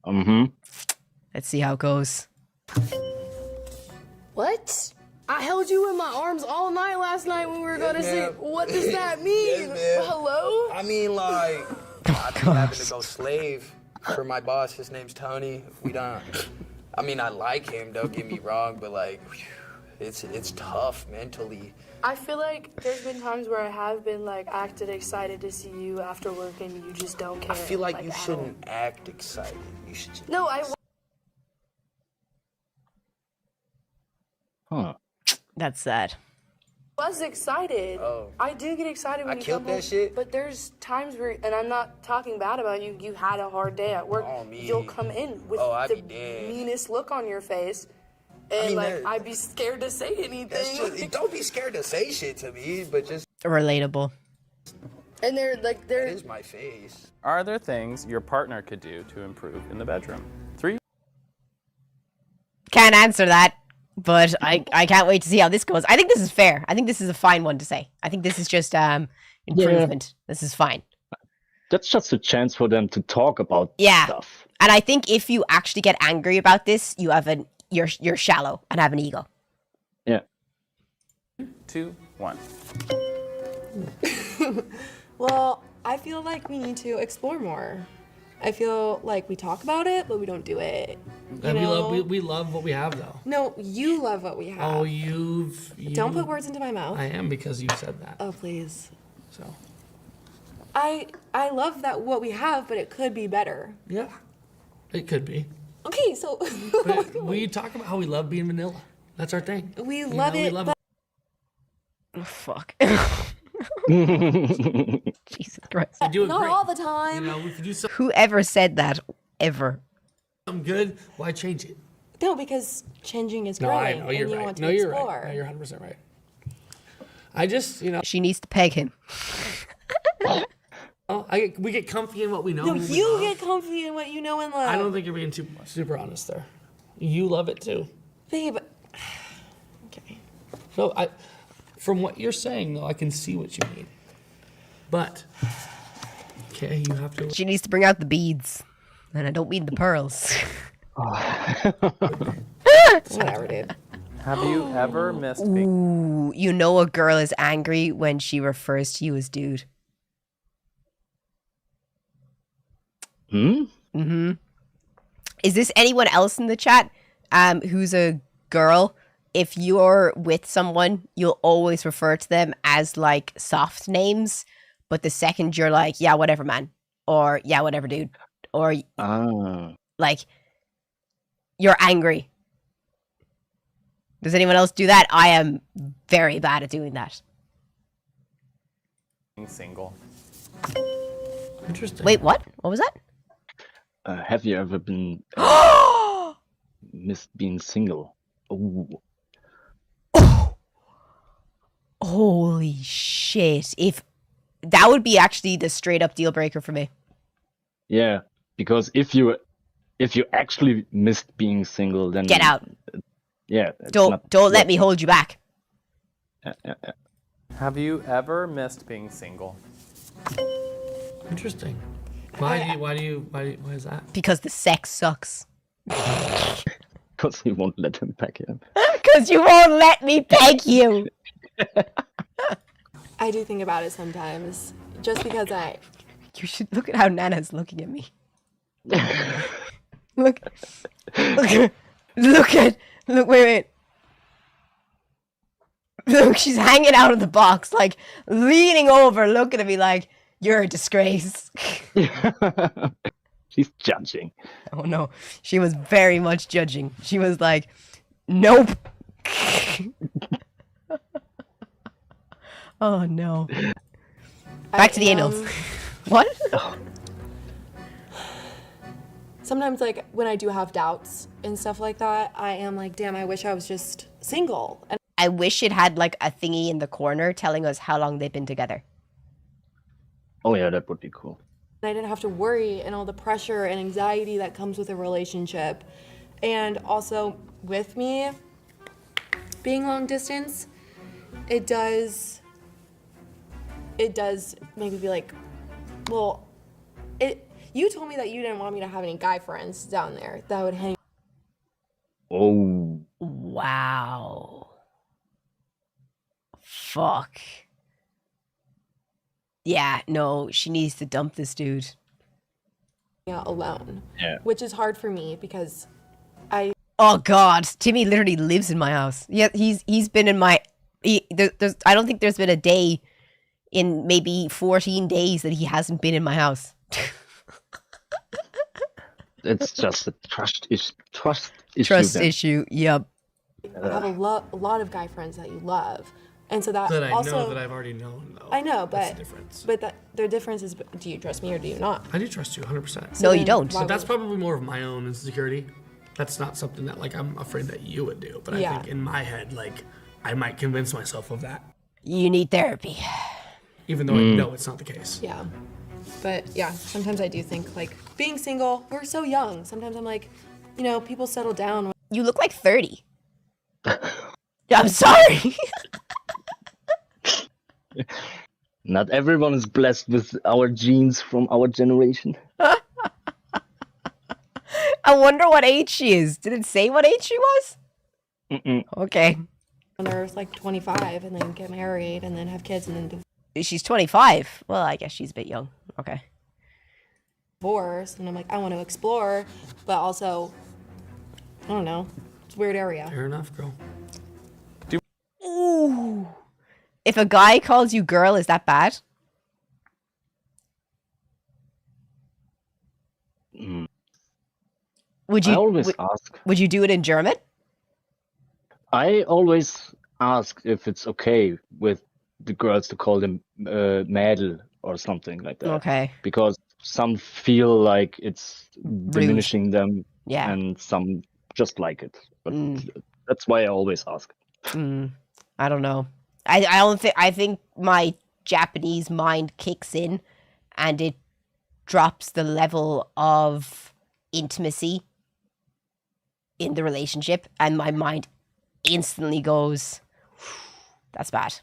Let's see how it goes. What? I held you in my arms all night last night when we were going to sleep. What does that mean? Hello? I mean, like, I've been having to go slave for my boss. His name's Tony. We don't. I mean, I like him. Don't get me wrong, but like, it's tough mentally. I feel like there's been times where I have been like acted excited to see you after work and you just don't care. I feel like you shouldn't act excited. You should. No, I. Huh. That's sad. Was excited. Oh. I do get excited when I you killed come that home, shit. but there's times where, and I'm not talking bad about you. You had a hard day at work. Oh, me. You'll come in with I the be dead. meanest look on your face, and I'd be scared to say anything. Don't be scared to say shit to me, but just. Relatable. And they're. That is my face. Are there things your partner could do to improve in the bedroom? 3. Can't answer that, but I can't wait to see how this goes. I think this is fair. I think this is a fine one to say. I think this is just improvement. Yeah. This is fine. That's just a chance for them to talk about stuff. And I think if you actually get angry about this, you have you're shallow and have an ego. Yeah. 2, 1. Well, I feel like we need to explore more. I feel like we talk about it, but we don't do it. And we love what we have, though. No, you love what we have. Oh, Don't put words into my mouth. I am, because you said that. Oh, please. So. I love that what we have, but it could be better. Yeah, it could be. Okay, so But we talk about how we love being vanilla. That's our thing. we love it. We love but Oh, fuck. Jesus Christ. We do it not great. all the time. You know, if you do something Whoever said that ever? good, why change it? No, because changing is No, great, I know you're and you right. want to No, you're explore. right. No, you're 100% right. I just, She needs to peg him. we get comfy in what we know. No, and we you love. get comfy in what you know and love. I don't think you're being super honest there. You love it too. Babe. Okay. No, from what you're saying though, I can see what you mean. But okay, you have to. She needs to bring out the beads. And I don't mean the pearls. Whatever, dude. Have you ever missed being... Ooh, you know a girl is angry when she refers to you as dude. Mm-hmm. Is this anyone else in the chat who's a girl? If you're with someone, you'll always refer to them as like soft names, but the second you're like, yeah, whatever, man, or yeah, whatever, dude, or like you're angry. Does anyone else do that? I am very bad at doing that. being single? Interesting. Wait, what? What was that? Have you ever been missed being single? Ooh. Holy shit. If that would be actually the straight up deal breaker for me. Yeah, because if you actually missed being single, then Get out. Yeah. Don't let me hold you back. Yeah. Have you ever missed being single? Interesting. Why is that? Because the sex sucks. Because you won't let him back in. Because you won't let me peg you. I do think about it sometimes, just because You should look at how Nana's looking at me. Look, wait. Look, she's hanging out of the box, like leaning over, looking at me like, you're a disgrace. She's judging. Oh no, she was very much judging. She was like, nope. Oh no. Back to the anals. What? Sometimes, like, when I do have doubts and stuff like that, I am like, damn, I wish I was just single. And I wish it had like a thingy in the corner telling us how long they've been together. Oh yeah, that would be cool. I didn't have to worry and all the pressure and anxiety that comes with a relationship. And also with me being long distance, it does make me be like, well, you told me that you didn't want me to have any guy friends down there that would hang. Oh. Wow. Fuck. Yeah, no, she needs to dump this dude. Out alone. Yeah. Which is hard for me because Oh God, Timmy literally lives in my house. Yeah, he's been in my. I don't think there's been a day in maybe 14 days that he hasn't been in my house. It's just a trust issue. Trust issue. Yep. I have a lot of guy friends that you love, and so that That I also know that I've already known though. I know, That's but the difference. but their difference is, do you trust me or do you not? I do trust you 100%. No, you don't. why But that's would- probably more of my own insecurity. That's not something that like I'm afraid that you would do. But I Yeah. think in my head, like I might convince myself of that, You need therapy. even though I know it's not the case. Yeah. But yeah, sometimes I do think like being single, we're so young. Sometimes I'm like, people settle down. You look like 30. I'm sorry. Not everyone is blessed with our genes from our generation. I wonder what age she is. Did it say what age she was? Mm-mm. Okay. When they're like 25 and then get married and then have kids and then She's 25. Well, I guess she's a bit young. Okay. divorce, and I'm like, I want to explore, but also, I don't know, it's a weird area. Fair enough, girl. Ooh. If a guy calls you girl, is that bad? Would you I always ask. Would you do it in German? I always ask if it's okay with the girls to call them Mädel or something like that. Okay. Because some feel like it's diminishing them, Yeah. and some just like it. But that's why I always ask. I don't know. I don't think. I think my Japanese mind kicks in, and it drops the level of intimacy in the relationship, and my mind instantly goes, "That's bad."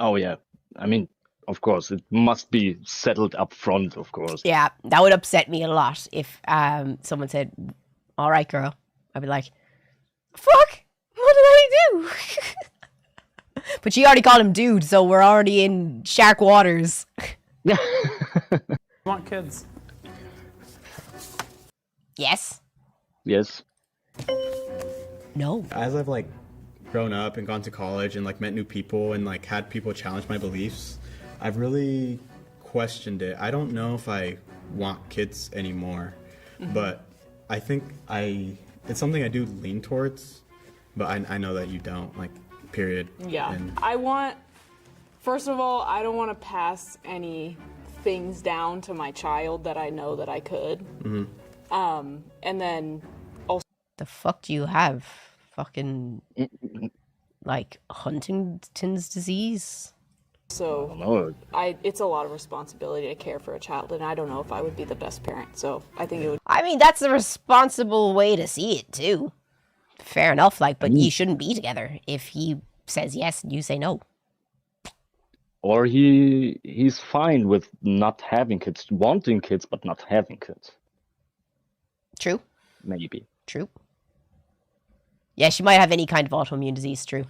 Oh yeah, I mean, of course, it must be settled up front, of course. Yeah, that would upset me a lot if someone said, "All right, girl." I'd be like, "Fuck, what did I do?" But she already called him dude, so we're already in shark waters. Want kids? Yes. Yes. No. As I've like grown up and gone to college and like met new people and like had people challenge my beliefs, I've really questioned it. I don't know if I want kids anymore, but I think it's something I do lean towards, but I know that you don't, like, period. Yeah. And First of all, I don't want to pass any things down to my child that I know that I could. And then also. The fuck do you have? Fucking, like, Huntington's disease? So it's a lot of responsibility to care for a child, and I don't know if I would be the best parent. So I think it would. I mean, that's a responsible way to see it too. Fair enough, like, but you shouldn't be together if he says yes and you say no. Or he's fine with not having kids, wanting kids but not having kids. True. Maybe. True. Yeah, she might have any kind of autoimmune disease. True.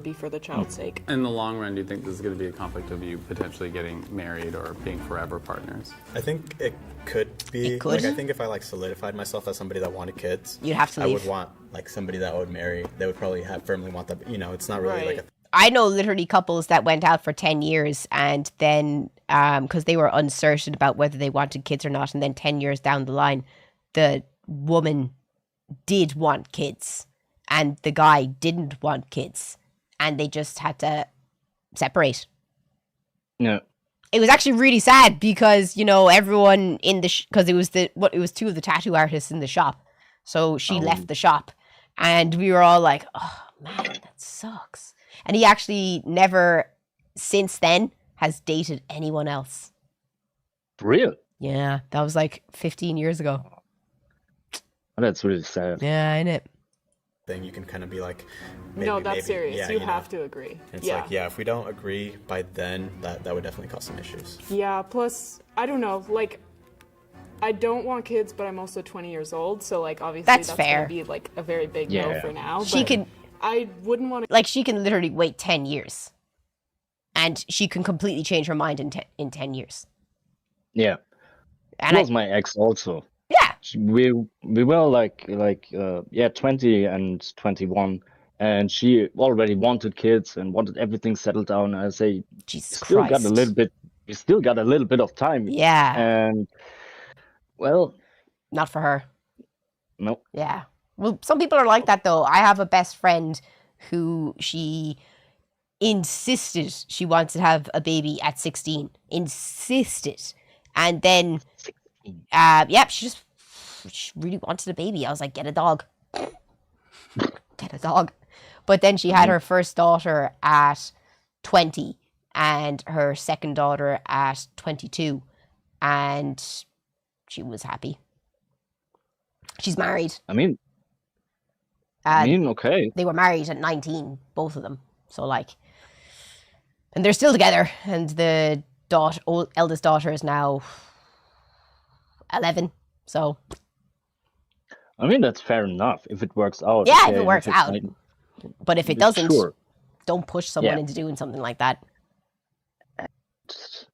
Be for the child's sake. In the long run, do you think this is going to be a conflict of you potentially getting married or being forever partners? I think it could be. It could. Like, I think if I like solidified myself as somebody that wanted kids, You'd have to I leave. would want like somebody that I would marry. They would probably firmly want that. You know, it's not really like a. I know literally couples that went out for 10 years and then, because they were uncertain about whether they wanted kids or not, and then 10 years down the line, the woman did want kids and the guy didn't want kids, and they just had to separate. Yeah. It was actually really sad because, you know, everyone in the because it was two of the tattoo artists in the shop, so she left the shop, and we were all like, "Oh man, that sucks." And he actually never, since then, has dated anyone else. Real? Yeah, that was like 15 years ago. That's really sad. Yeah, ain't it? Thing you can kind of be like. No, that's serious. Yeah, you know. have to agree. It's yeah. like, yeah, if we don't agree by then, that would definitely cause some issues. Yeah, plus, I don't know, like, I don't want kids, but I'm also 20 years old, so, like, obviously That's that's fair. gonna be, like, a very big no for now. She but can, I wouldn't want to. like, she can literally wait 10 years. And she can completely change her mind in 10 years. Yeah. And She was my ex also. Yeah. We were like 20 and 21, and she already wanted kids and wanted everything settled down. I say, Jesus still got Christ. a little bit. We still got a little bit of time. Yeah. And well, not for her. No. Yeah. Well, some people are like that though. I have a best friend who she insisted she wanted to have a baby at 16. Insisted. And then, she really wanted a baby. I was like, get a dog. Get a dog. But then she had her first daughter at 20 and her second daughter at 22. And she was happy. She's married. I mean, okay. They were married at 19, both of them. So, like, and they're still together. And the eldest daughter is now 11. So, I mean, that's fair enough if it works out. yeah, okay, if it works it's out. like- But if it doesn't, Sure. don't push someone Yeah. into doing something like that.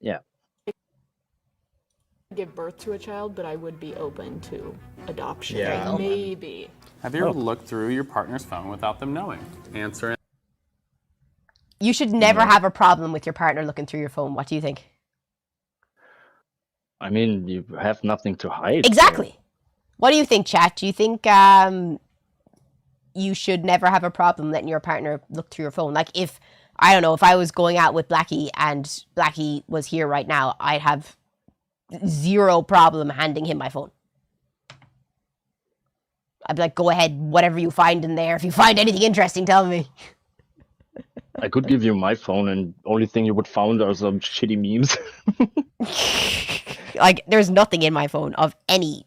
Yeah. give birth to a child, but I would be open to adoption. Yeah. Maybe. Have you ever looked through your partner's phone without them knowing? Answer. You should never have a problem with your partner looking through your phone. What do you think? I mean, you have nothing to hide. Exactly. What do you think, chat? Do you think you should never have a problem letting your partner look through your phone? Like if, I don't know, if I was going out with Blackie and Blackie was here right now, I'd have zero problem handing him my phone. I'd be like, go ahead, whatever you find in there. If you find anything interesting, tell me. I could give you my phone, and only thing you would find are some shitty memes. Like, there's nothing in my phone of any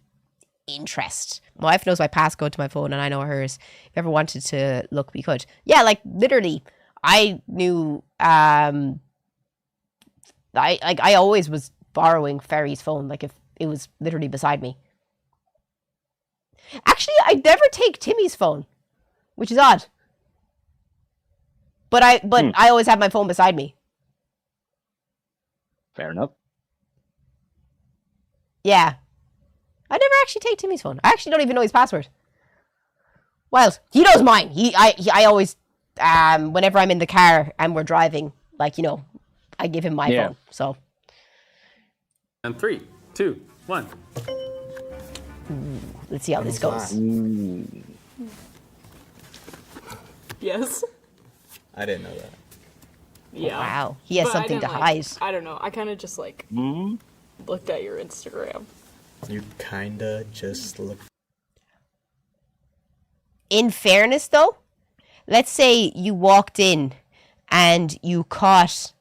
interest. My wife knows my passcode to my phone, and I know hers. If you ever wanted to look, we could. Yeah, like, literally, I knew, I always was borrowing Ferry's phone, like, if it was literally beside me. Actually, I never take Timmy's phone, which is odd. But I always have my phone beside me. Fair enough. Yeah. I never actually take Timmy's phone. I actually don't even know his password. Wild. He knows mine. I always, whenever I'm in the car and we're driving, like, you know, I give him my phone. So. And 3, 2, 1. Let's see how this goes. Yes. I didn't know that. Yeah. Wow. He has But something to I didn't, hide. I don't know. I kind of just like looked at your Instagram. You kinda just look. In fairness, though, let's say you walked in and you caught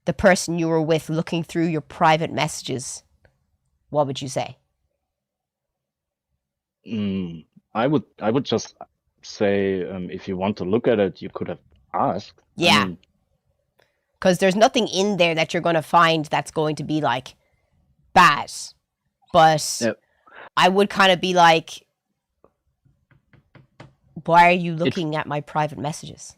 the person you were with looking through your private messages. What would you say? I would just say, if you want to look at it, you could have asked. Yeah. Because there's nothing in there that you're going to find that's going to be, like, bad. But I would kind of be like, why are you looking at my private messages?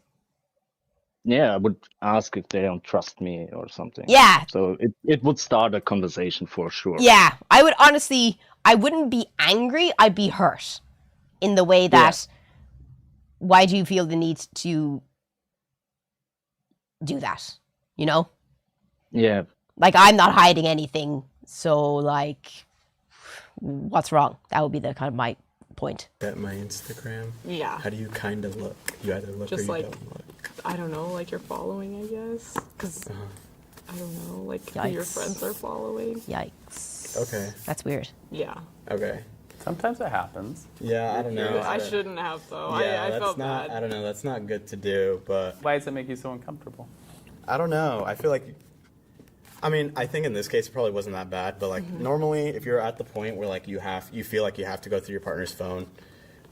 Yeah, I would ask if they don't trust me or something. Yeah. So it would start a conversation for sure. Yeah. I would honestly, I wouldn't be angry. I'd be hurt in the way that, why do you feel the need to do that? You know? Yeah. Like, I'm not hiding anything. So, like, what's wrong? That would be the kind of my point. At my Instagram. Yeah. How do you kind of look? You either look Just or you like, don't look. I don't know, like you're following, I guess. Because, I don't know, like who your Yikes. friends are following. Yikes. Okay. That's weird. Yeah. Okay. Sometimes it happens. Yeah, I don't know. I shouldn't have, though. Yeah, I that's felt not. bad. I don't know. That's not good to do. But why does it make you so uncomfortable? I don't know. I feel like. I mean, I think in this case it probably wasn't that bad. But like normally, if you're at the point where like you feel like you have to go through your partner's phone,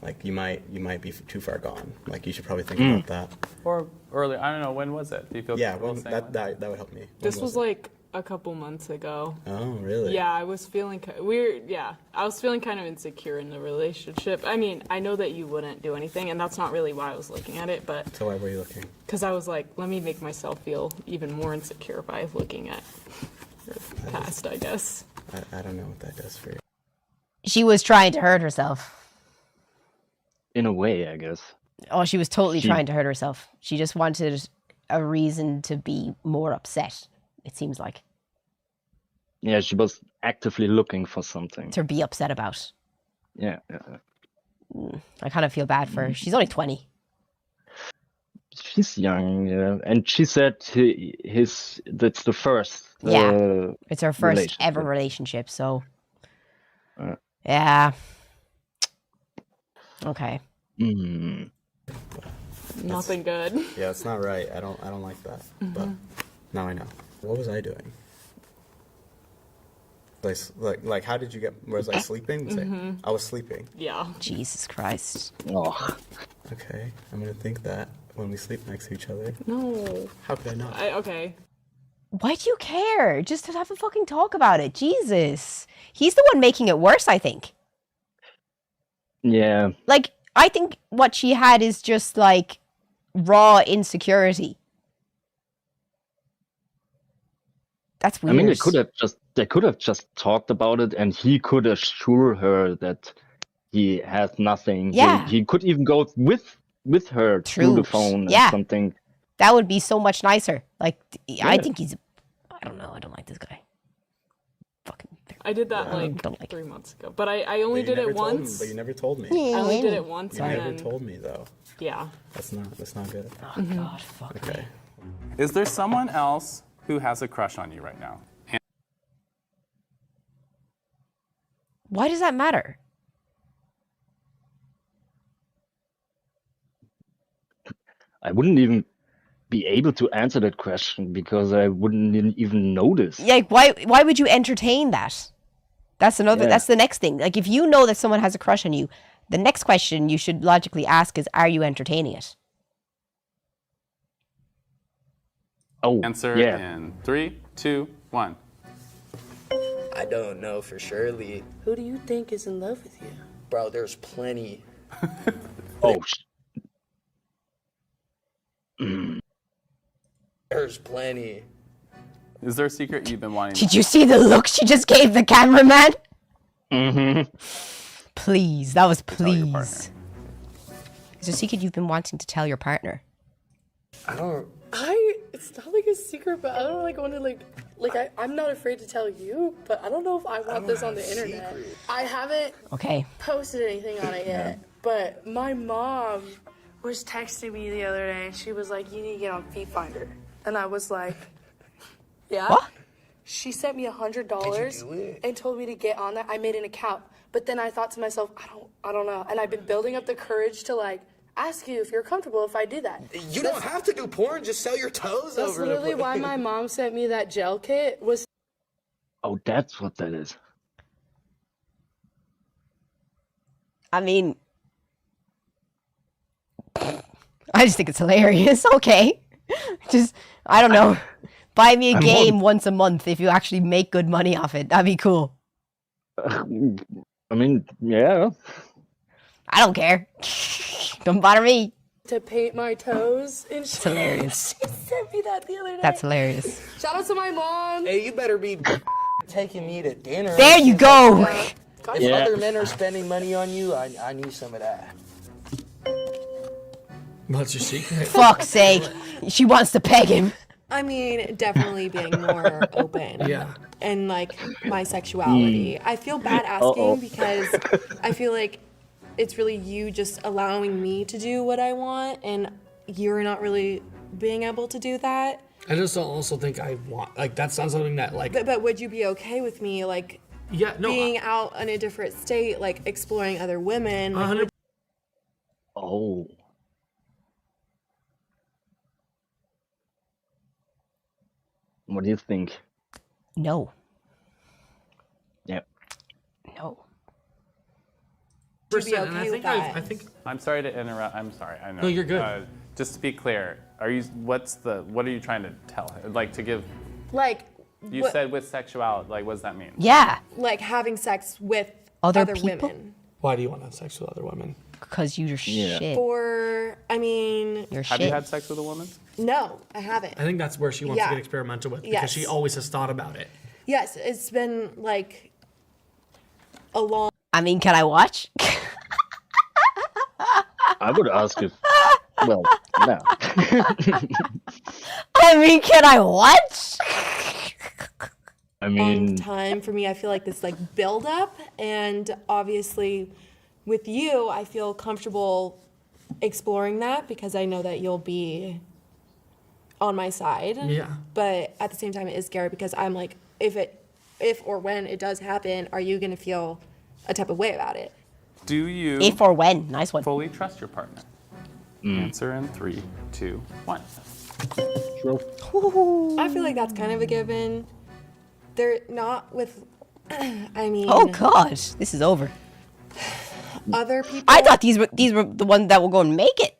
like you might be too far gone. Like you should probably think about that. Or early, I don't know, when was it? Do you feel Yeah, comfortable well, saying that would help me. This was like a couple months ago. Oh, really? Yeah, I was feeling weird. Yeah, I was feeling kind of insecure in the relationship. I mean, I know that you wouldn't do anything, and that's not really why I was looking at it, but So why were you looking? because I was like, let me make myself feel even more insecure by looking at your past, I guess. I don't know what that does for you. She was trying to hurt herself. In a way, I guess. Oh, she was totally trying to hurt herself. She just wanted a reason to be more upset, it seems like. Yeah, she was actively looking for something. To be upset about. Yeah. I kind of feel bad for her. She's only 20. She's young, yeah. And she said that's the first. Yeah. It's her first ever relationship, so. Yeah. Okay. Nothing good. Yeah, it's not right. I don't like that. But now I know. What was I doing? Like how did you get? Was I sleeping? I was sleeping. Yeah. Jesus Christ. Oh. Okay, I'm gonna think that when we sleep next to each other. No. How could I not? Okay. Why do you care? Just to have a fucking talk about it. Jesus. He's the one making it worse, I think. Yeah. Like, I think what she had is just, like, raw insecurity. That's I weird. mean, they could have just talked about it, and he could assure her that he has nothing. Yeah. He could even go with her through the True. phone Yeah. or something. That would be so much nicer. Like, I Yeah. think he's. I don't know. I don't like this guy. I did that don't like 3 months ago, but I only did it once. But you never told me. I only did it once. You and never then- told me though. Yeah. That's not good. Oh God, fuck. Okay. Is there someone else who has a crush on you right now? Why does that matter? I wouldn't even be able to answer that question because I wouldn't even notice. Like, why would you entertain that? That's another. Yeah. That's the next thing. Like, if you know that someone has a crush on you, the next question you should logically ask is, are you entertaining it? Oh, Answer yeah. in 3, 2, 1. I don't know for surely. Who do you think is in love with you? Bro, there's plenty. Oh, There's plenty. Is there a secret you've been wanting? Did you see the look she just gave the cameraman? Mm-hmm. Please, that was tell your partner? please. Is there a secret you've been wanting to tell your partner? It's not like a secret, but I don't want to I'm not afraid to tell you, but I don't know if I want this on the internet. I haven't Okay. posted anything on it yet, but my mom was texting me the other day and she was like, you need to get on Feet Finder. And I was like, yeah. What? She sent me $100 Did you do it? and told me to get on that. I made an account, but then I thought to myself, I don't know. And I've been building up the courage to ask you if you're comfortable if I do that. You don't have to do porn, just sell your toes That's over literally the why my mom sent me that gel kit was Oh, that's what that is. I mean, I just think it's hilarious. Okay. Just, I don't know. Buy me a I'm game once a month if you actually make good money off it. That'd be cool. I mean, yeah. I don't care. Don't bother me. to paint my toes and It's hilarious. She sent me that the other day. That's hilarious. Shout out to my mom. Hey, you better be taking me to dinner. There you go. If other men are spending money on you, I need some of that. What's your secret? Fuck's sake. She wants to peg him. I mean, definitely being more open. Yeah. And my sexuality. I feel bad asking because I feel like it's really you just allowing me to do what I want and you're not really being able to do that. I just don't also think I want, that sounds something that, But would you be okay with me, yeah, no, being out in a different state, exploring other women? 100%. Oh. What do you think? No. Yep. No. Would you be okay with that? I think. I'm sorry to interrupt. I'm sorry. I know. No, you're good. Just to be clear, what are you trying to tell her? To give. You what- said with sexuality. What does that mean? Yeah. Having sex with Other other people? women. Why do you want to have sex with other women? Because you're shit. Or, I mean, You're Have shit. you had sex with a woman? no, I haven't. I think that's where she wants Yeah. to get experimental with because Yes. she always has thought about it. Yes, it's been a long. I mean, can I watch? I would ask if. Well, no. I mean, can I watch? I mean, time for me. I feel like this build up, and obviously, with you, I feel comfortable exploring that because I know that you'll be on my side. Yeah. But at the same time, it is scary because I'm if or when it does happen, are you gonna feel a type of way about it? Do you? If or when? Nice one. Fully trust your partner. Answer in 3, 2, 1. I feel like that's kind of a given. They're not with. I mean. Oh gosh, this is over. Other people. I thought these were the ones that were going to make it.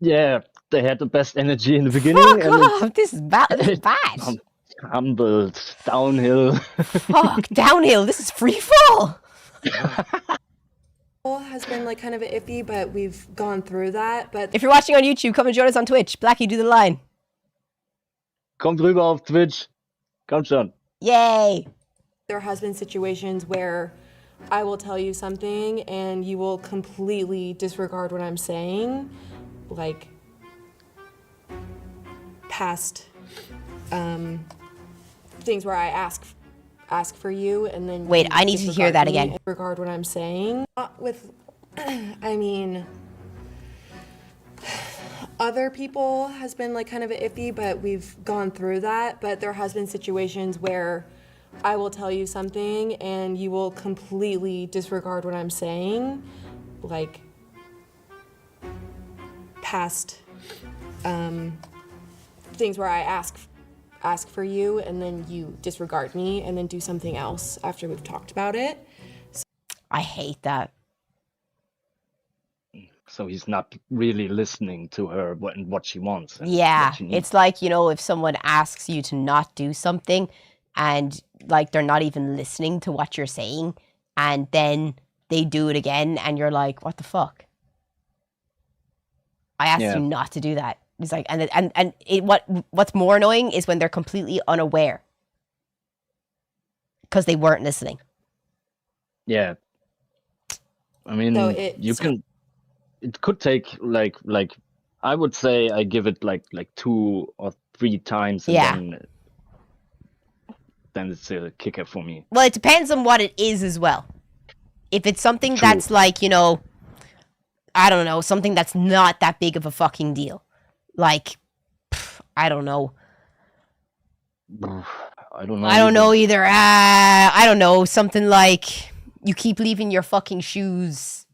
yeah, they had the best energy in the beginning. Fuck and off! This is bad. This is bad. Humbled, downhill. Fuck, downhill. This is free fall. Has been kind of iffy, but we've gone through that. But If you're watching on YouTube, come and join us on Twitch. Blackie, do the line. Kommt rüber auf Twitch. Come, Sean. Yay! There has been situations where I will tell you something and you will completely disregard what I'm saying, like past things where I ask for you and then Wait, you I need to hear disregard that me again. and disregard what I'm saying. Not with, I mean, other people has been like kind of iffy, but we've gone through that. But there has been situations where I will tell you something and you will completely disregard what I'm saying, like past things where I ask for you and then you disregard me and then do something else after we've talked about it. I hate that. So he's not really listening to her what she wants. And Yeah, what she needs. it's like, you know, if someone asks you to not do something and like they're not even listening to what you're saying and then they do it again and you're like, what the fuck? I asked you not to do that. It's like, what's more annoying is when they're completely unaware because they weren't listening. Yeah. I mean, So it could take like I would say I give it like 2 or 3 times and then it's a kicker for me. Well, it depends on what it is as well. If it's something True. that's like, you know, I don't know, something that's not that big of a fucking deal. Like, I don't know. I don't know. I don't know either. I don't know. Something like you keep leaving your fucking shoes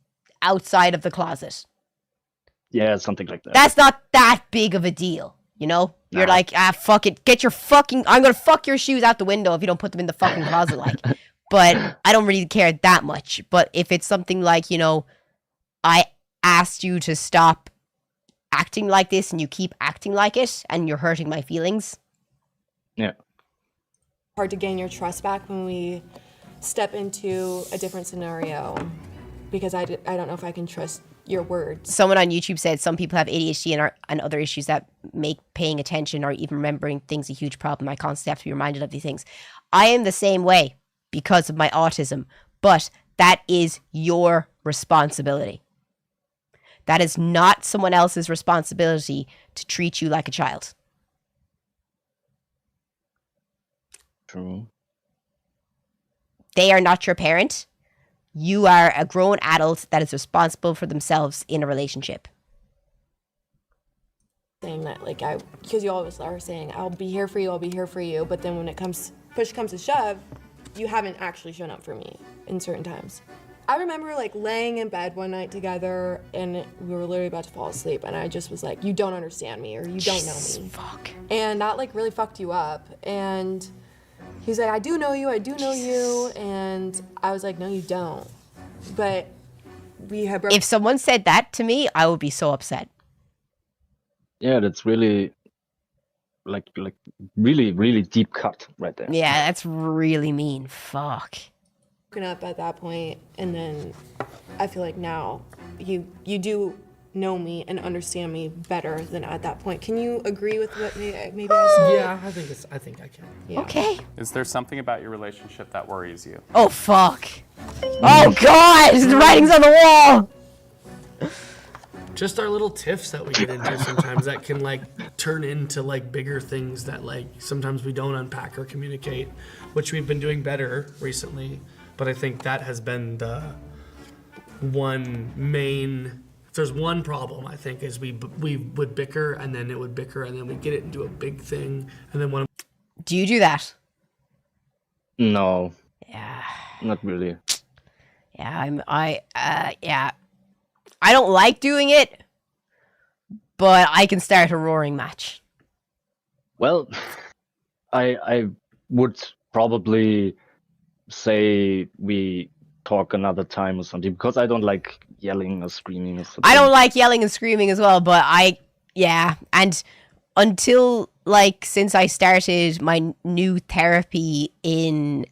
outside of the closet. Yeah, something like that. That's not that big of a deal, you know? You're like, fuck it. Get your fucking... I'm gonna fuck your shoes out the window if you don't put them in the fucking closet, like. But I don't really care that much. But if it's something like, you know, I asked you to stop acting like this and you keep acting like it and you're hurting my feelings. Yeah. Hard to gain your trust back when we step into a different scenario because I don't know if I can trust your words. Someone on YouTube said some people have ADHD and other issues that make paying attention or even remembering things a huge problem. I constantly have to be reminded of these things. I am the same way because of my autism, but that is your responsibility. That is not someone else's responsibility to treat you like a child. True. They are not your parent. You are a grown adult that is responsible for themselves in a relationship. Saying that, like, because you always are saying, I'll be here for you, but then when push comes to shove, you haven't actually shown up for me in certain times. I remember, like, laying in bed one night together, and we were literally about to fall asleep, and I just was like, you don't understand me, or you don't know me. Fuck. And that, like, really fucked you up, and he's like, I do know you, and I was like, no, you don't. But we have... If someone said that to me, I would be so upset. Yeah, that's really, like really, really deep cut right there. Yeah, that's really mean. Fuck. Broken up at that point, and then I feel like now you do know me and understand me better than at that point. Can you agree with what maybe I said? Yeah, I think I can. Yeah. Okay. Is there something about your relationship that worries you? Oh, fuck. Oh, God! The writing's on the wall! Just our little tiffs that we get into sometimes that can like turn into like bigger things that like sometimes we don't unpack or communicate, which we've been doing better recently. But I think that has been the one main... If there's one problem, I think, is we would bicker, and then it would bicker, and then we'd get it into a big thing, and then one... Do you do that? No. Yeah. Not really. Yeah, yeah. I don't like doing it, but I can start a roaring match. Well, I would probably say we talk another time or something, because I don't like yelling or screaming or something. I don't like yelling and screaming as well, but and until like since I started my new therapy in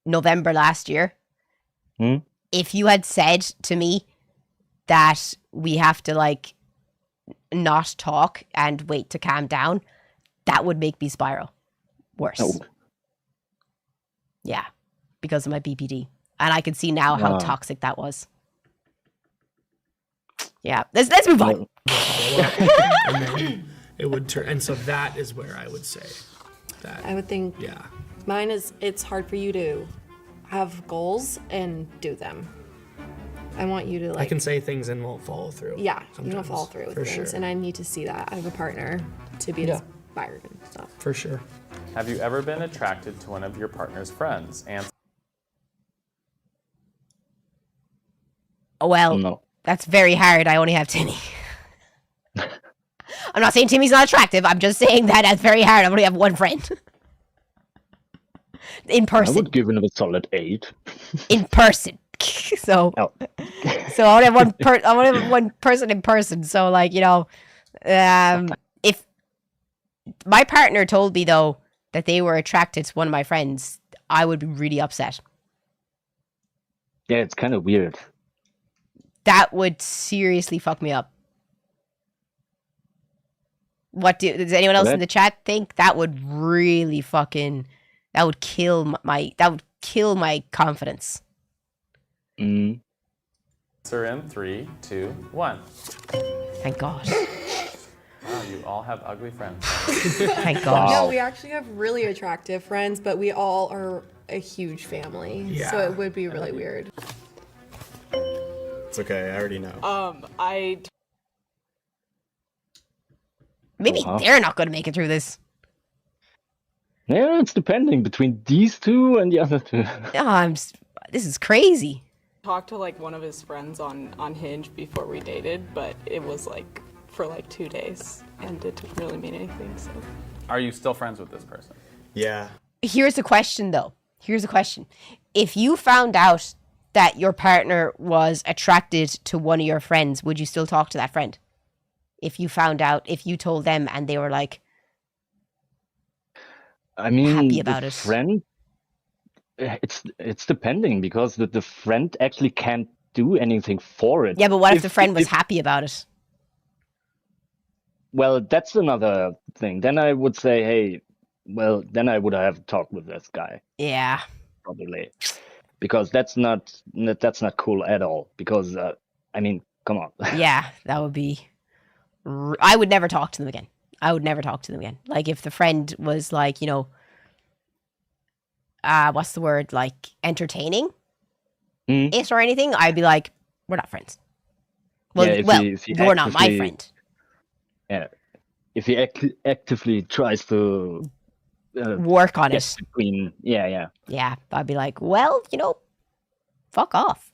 November last year, if you had said to me that we have to like not talk and wait to calm down, that would make me spiral. Worse. Oh. Yeah, because of my BPD. And I can see now how Wow. toxic that was. Yeah, let's move on. And then it would turn, and so that is where I would say that. I would think mine is it's hard for you to have goals and do them. I want you to I like can say things and won't follow through. you don't sometimes, follow through with for things, sure. and I need to see that. I have a partner to be inspired and stuff. For sure. Have you ever been attracted to one of your partner's friends? Answer. Oh, well, No. that's very hard. I only have Timmy. I'm not saying Timmy's not attractive. I'm just saying that that's very hard. I only have one friend. In I person. would give it a solid 8. In person. So Oh. so I only have one person in person. So like, you know, if my partner told me though that they were attracted to one of my friends, I would be really upset. Yeah, it's kind of weird. That would seriously fuck me up. Does anyone else in the chat think that would really that would kill my confidence? Answer in 3, 2, 1. Thank God. Wow, you all have ugly friends. Thank God. No, we actually have really attractive friends, but we all are a huge family. So Yeah. it would be really weird. It's okay. I already know. Maybe they're not going to make it through this. Yeah, it's depending between these two and the other two. Oh, this is crazy. Talked to like one of his friends on Hinge before we dated, but it was like for like 2 days and it didn't really mean anything. So Are you still friends with this person? Yeah. Here's the question, though. Here's the question. If you found out that your partner was attracted to one of your friends, would you still talk to that friend? If you told them and they were like, I mean, happy about the it. friend, it's depending because the friend actually can't do anything for it. Yeah, but what if the friend was happy about it? Well, that's another thing. Then I would say, hey, well, then I would have talked with this guy. Yeah. Probably. Because that's not cool at all. Because, I mean, come on. Yeah, that would be... I would never talk to them again. Like, if the friend was like, you know... what's the word? Like, entertaining it or anything, I'd be like, we're not friends. Well, if he you're not my actively- friend. Yeah. If he actively tries to... Work on get it. Between, yeah. Yeah, I'd be like, well, you know, fuck off.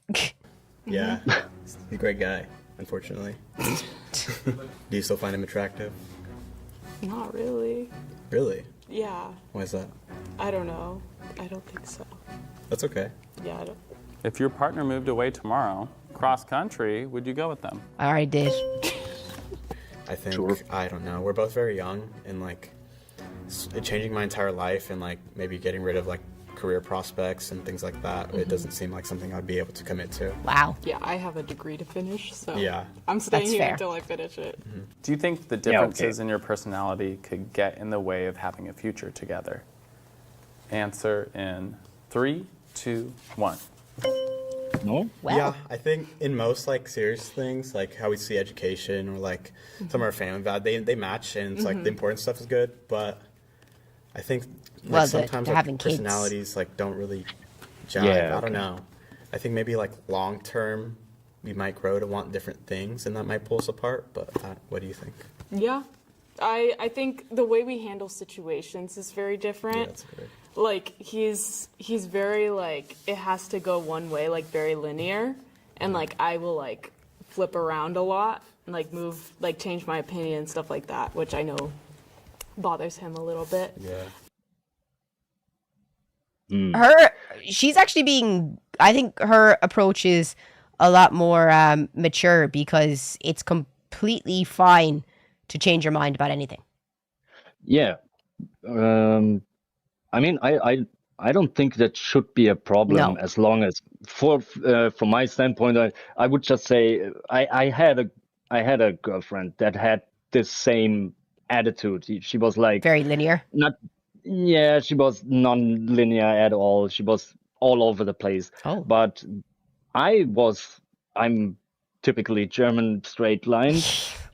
Yeah. He's a great guy, unfortunately. Do you still find him attractive? not really. Really? Yeah. Why is that? I don't know. I don't think so. That's okay. Yeah, I don't. If your partner moved away tomorrow, cross country, would you go with them? I already did. I think, I don't know. We're both very young and like changing my entire life and like maybe getting rid of like career prospects and things like that. It doesn't seem like something I'd be able to commit to. Wow. Yeah, I have a degree to finish, so Yeah. I'm staying That's here fair. until I finish it. Do you think the differences in your personality could get in the way of having a future together? Answer in 3, 2, 1. No? Yeah, I think in most like serious things, like how we see education or like some of our family values, they match, and it's like the important stuff is good. But I think like, Well, sometimes the like, having kids. personalities like don't really jive. Yeah, I don't know. I think maybe like long term we might grow to want different things, and that might pull us apart. But what do you think? Yeah. I think the way we handle situations is very different. Yeah, that's good. Like he's very like it has to go one way, like very linear, and like I will like flip around a lot and like move, like change my opinion and stuff like that, which I know bothers him a little bit. Yeah. She's actually being, I think her approach is a lot more mature, because it's completely fine to change your mind about anything. Yeah. I mean, I don't think that should be a problem, as long as, from my standpoint, I would just say I had a girlfriend that had this same attitude. She was like very linear. Yeah, she was non-linear at all. She was all over the place. Oh. But I'm typically German straight line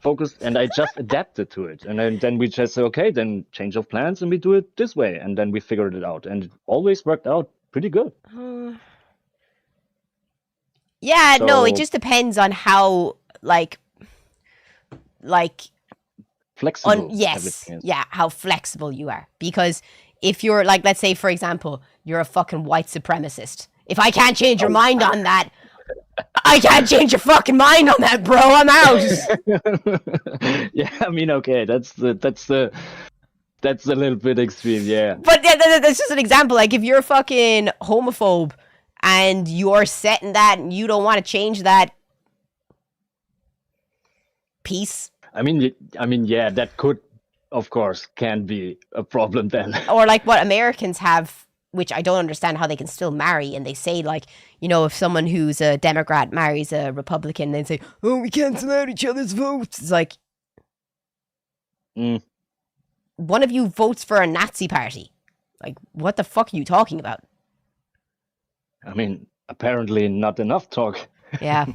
focused, and I just adapted to it. And then we just say, okay, then change of plans, and we do it this way. And then we figured it out. And it always worked out pretty good. Yeah, no, it So- just depends on how, like Flexible. yes, everything is. yeah, how flexible you are. Because if you're like, let's say, for example, you're a fucking white supremacist. If I can't change your mind on that, I can't change your fucking mind on that, bro. I'm out. Yeah, I mean, okay, that's a little bit extreme, yeah. But that's just an example. Like, if you're a fucking homophobe and you're set in that and you don't want to change that, peace. I mean, yeah, that could, of course, can be a problem then. Or like what Americans have, which I don't understand how they can still marry. And they say, like, you know, if someone who's a Democrat marries a Republican, they say, oh, we cancel out each other's votes. It's like, one of you votes for a Nazi party. Like, what the fuck are you talking about? I mean, apparently not enough talk. Yeah.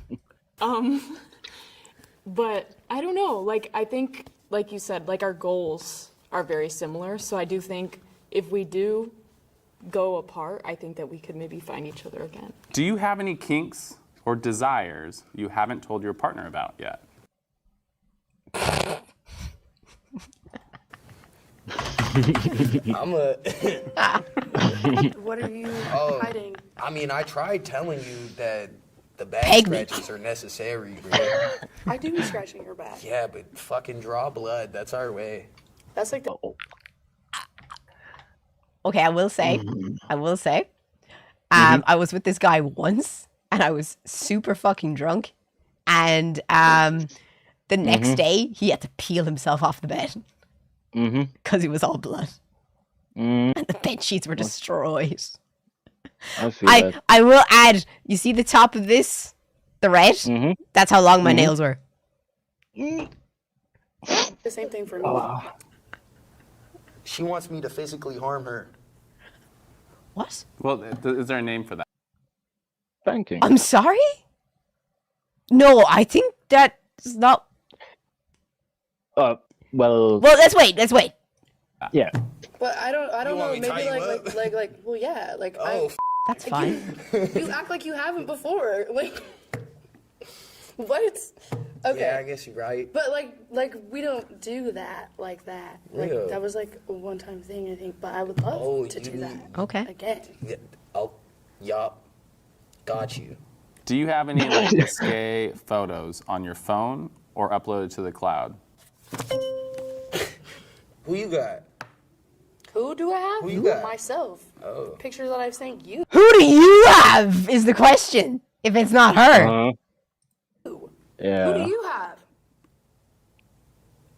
But I don't know. Like, I think, like you said, like our goals are very similar. So I do think if we do go apart, I think that we could maybe find each other again. Do you have any kinks or desires you haven't told your partner about yet? What are you hiding? I mean, I tried telling you that the back Peg me. scratches are necessary, bro. I do be scratching your back. Yeah, but fucking draw blood. That's our way. That's like the. Okay, I will say, I was with this guy once, and I was super fucking drunk, and the next day he had to peel himself off the bed because he was all blood, and the bed sheets were destroyed. I feel that. I will add, you see the top of this, the red? That's how long my nails were. The same thing for me. She wants me to physically harm her. What? Well, is there a name for that? Banking. I'm sorry? No, I think that's not. Well, Well, let's wait. yeah. But I don't You know. want me to Maybe tie you like, well, yeah. Like, That's fine. you act like you haven't before. Like, what? Okay. Yeah, I guess you're right. But like we don't do that like that. Like Really? that was like a one-time thing, I think. But I would love to do that Okay. again. Yeah, yup. Got you. Do you have any like risque photos on your phone or uploaded to the cloud? Who you got? Who do I have? Who you got? Myself. Oh. Pictures that I've sent you. Who do you have is the question, if it's not her. Yeah. Who do you have?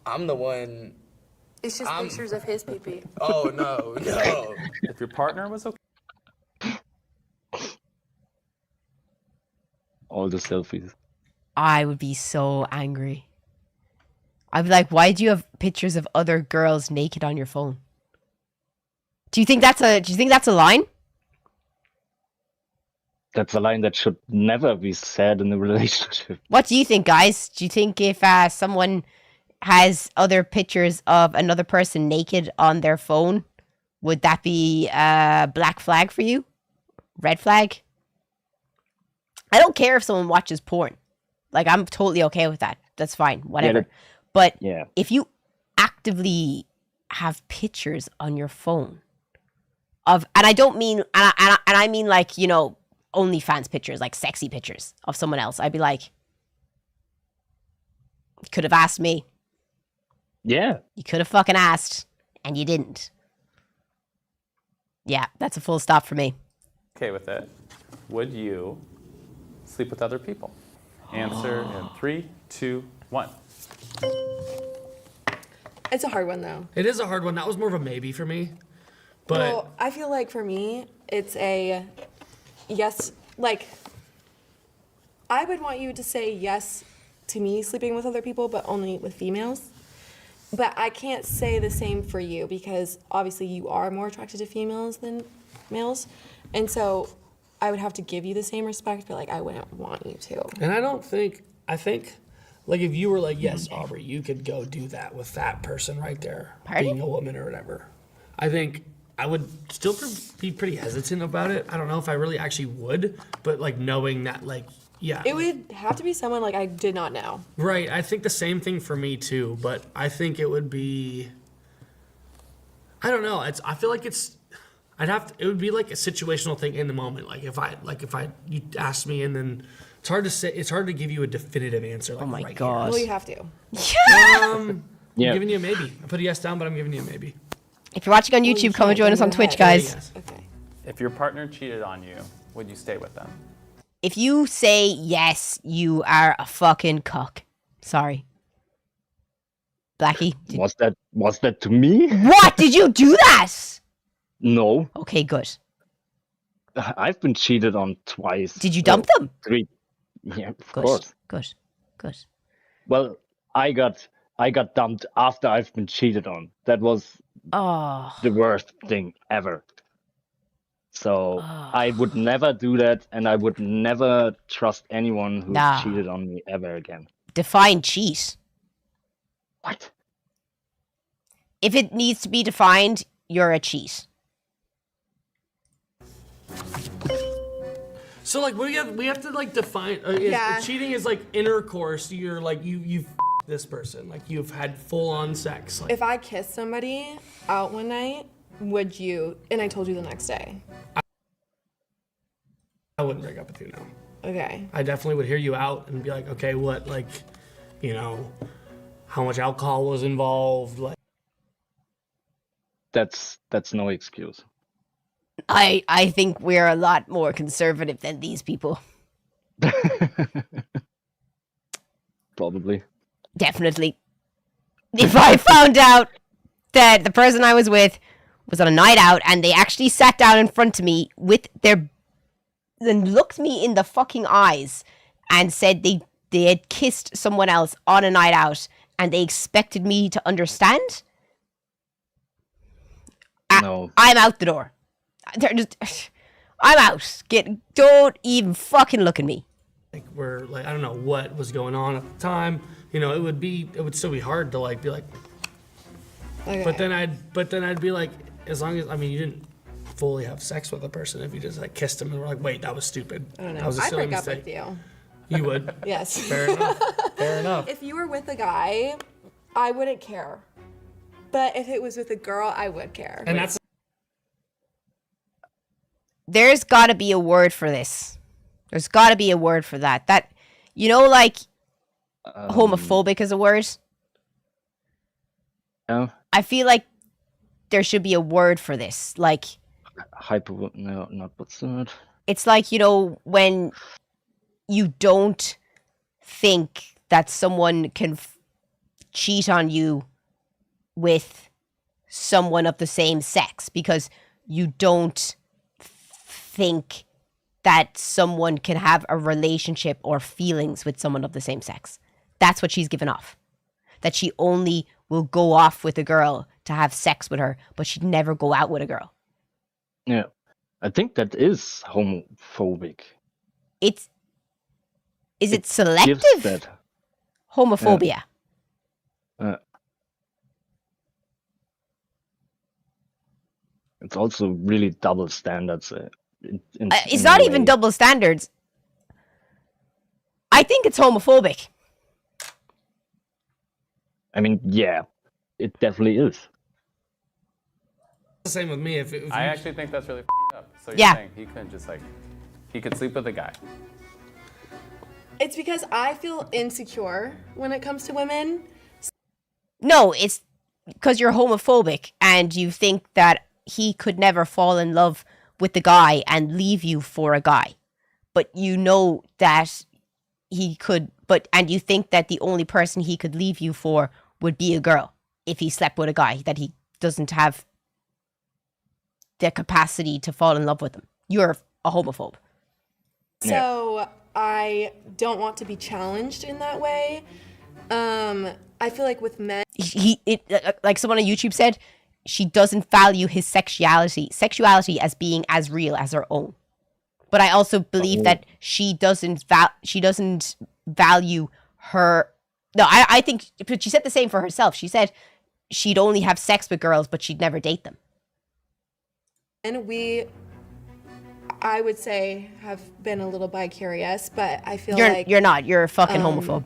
I'm the one. It's just pictures of his pee-pee. Oh, no. If your partner was okay. All the selfies. I would be so angry. I'd be like, why do you have pictures of other girls naked on your phone? Do you think that's a line? That's a line that should never be said in a relationship. What do you think, guys? Do you think if someone has other pictures of another person naked on their phone, would that be a black flag for you? Red flag? I don't care if someone watches porn. Like, I'm totally okay with that. That's fine. Whatever. But if you actively have pictures on your phone of, and I don't mean, and I mean like, you know, OnlyFans pictures, like sexy pictures of someone else, I'd be like, you could have asked me. Yeah. You could have fucking asked, and you didn't. Yeah, that's a full stop for me. Okay with it. Would you sleep with other people? Answer in 3, 2, 1. It's a hard one though. It is a hard one. That was more of a maybe for me. But Well, I feel like for me, it's a yes. Like, I would want you to say yes to me sleeping with other people, but only with females. But I can't say the same for you because obviously you are more attracted to females than males. And so I would have to give you the same respect, but like I wouldn't want you to. And I think like if you were like, yes, Aubrey, you could go do that with that person right there, being a woman or whatever. I think I would still be pretty hesitant about it. I don't know if I really actually would, but like knowing that like, yeah. It would have to be someone like I did not know. Right. I think the same thing for me too, but I think it would be, I don't know. I feel like it would be like a situational thing in the moment. Like if you asked me and then it's hard to say, it's hard to give you a definitive answer. Like, oh my right God. Well, you have to. I'm giving you a maybe. I put a yes down, but I'm giving you a maybe. If you're watching on YouTube, come and join us on Twitch, guys. Yes. Okay. If your partner cheated on you, would you stay with them? If you say yes, you are a fucking cuck. Sorry. Blackie. Was that to me? What? Did you do that? No. Okay, good. I've been cheated on twice. Did you dump them? 3. Yeah, of Good. course. Good. Well, I got dumped after I've been cheated on. That was the worst thing ever. So I would never do that, and I would never trust anyone who cheated on me ever again. Define cheat. What? If it needs to be defined, you're a cheat. So like we have to like define. Cheating is like intercourse. You're like you've this person. Like you've had full on sex. Like, If I kissed somebody out one night, would you? And I told you the next day. I wouldn't break up with you now. Okay. I definitely would hear you out and be like, okay, what, like, how much alcohol was involved? Like, that's no excuse. I think we're a lot more conservative than these people. Probably. Definitely. If I found out that the person I was with was on a night out and they actually sat down in front of me with their and looked me in the fucking eyes and said they had kissed someone else on a night out and they expected me to understand, no. I'm out the door. I'm out. Don't even fucking look at me. Like we're like, I don't know what was going on at the time. It would still be hard to like be like. Okay. But then I'd be like, as long as you didn't fully have sex with a person, if you just like kissed them and were like, wait, that was stupid. I don't know. That was a I'd silly break up mistake. with you. You would. Yes. Fair enough. Fair enough. If you were with a guy, I wouldn't care. But if it was with a girl, I would care. And that's. There's got to be a word for this. There's got to be a word for that. That, like homophobic is a word. No. I feel like there should be a word for this. Like. No, not what's that? It's like, when you don't think that someone can cheat on you with someone of the same sex because you don't think that someone can have a relationship or feelings with someone of the same sex. That's what she's given off. That she only will go off with a girl to have sex with her, but she'd never go out with a girl. Yeah. I think that is homophobic. Is it selective? That. Homophobia. It's also really double standards. It's not even double standards. I think it's homophobic. Yeah, it definitely is. The same with me. I actually think that's really up. So you're saying he couldn't just he could sleep with a guy. It's because I feel insecure when it comes to women. No, it's because you're homophobic and you think that he could never fall in love with the guy and leave you for a guy. But you know that he could, and you think that the only person he could leave you for would be a girl if he slept with a guy, that he doesn't have the capacity to fall in love with him. You're a homophobe. So I don't want to be challenged in that way. I I feel like with men, like someone on YouTube said, she doesn't value his sexuality as being as real as her own. But I also believe that she doesn't value her. No, I think, but she said the same for herself. She said she'd only have sex with girls, but she'd never date them. and I would say, have been a little bi-curious, but I feel like You're not. You're a fucking homophobe.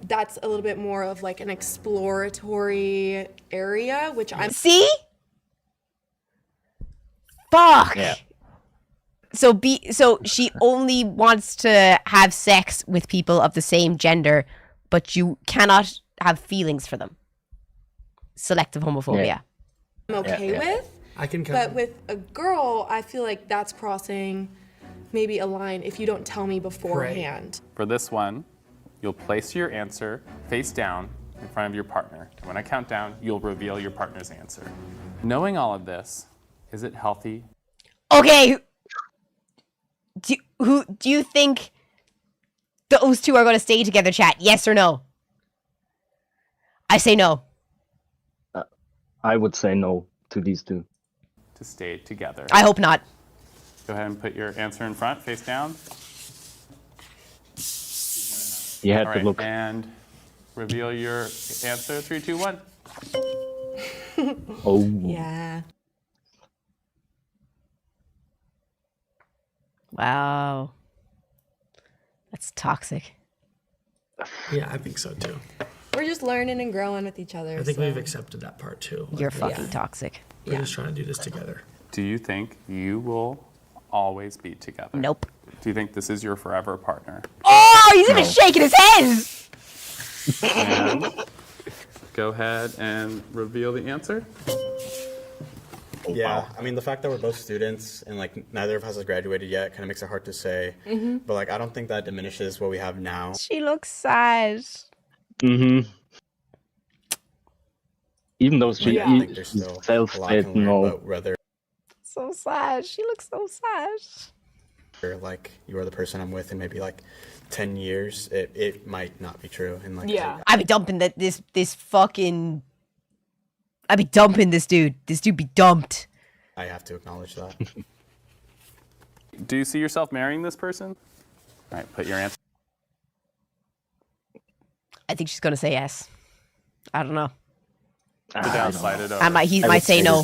That's a little bit more of like an exploratory area, which I'm. See? Fuck. Yeah. So she only wants to have sex with people of the same gender, but you cannot have feelings for them. Selective homophobia. I'm okay with. I can But with a girl, I feel like that's crossing maybe a line if you don't tell me beforehand. For this one, you'll place your answer face down in front of your partner. And when I count down, you'll reveal your partner's answer. Knowing all of this, is it healthy? Okay. Do you think those two are going to stay together, chat? Yes or no? I say no. I would say no to these two. To stay together. I hope not. Go ahead and put your answer in front, face down. You had All to right, look. and reveal your answer. 3, 2, 1. Oh. Yeah. Wow. That's toxic. Yeah, I think so too. We're just learning and growing with each other. I think so. we've accepted that part too. You're fucking toxic. We're just trying to do this together. Do you think you will always be together? Nope. Do you think this is your forever partner? Oh, he's even shaking his head. And go ahead and reveal the answer. Yeah, I mean, the fact that we're both students and like neither of us has graduated yet kind of makes it hard to say. Mm-hmm. But like, I don't think that diminishes what we have now. She looks sad. Mm-hmm. Even though she I think there's still a lot said to learn no. about whether So sad. She looks so sad. like you are the person I'm with in maybe like 10 years, it might not be true. And like, I'd be dumping this fucking. I'd be dumping this dude. This dude be dumped. I have to acknowledge that. Do you see yourself marrying this person? All right, put your answer. I think she's gonna say yes. I don't know. Put it down, slide it over. He might say no.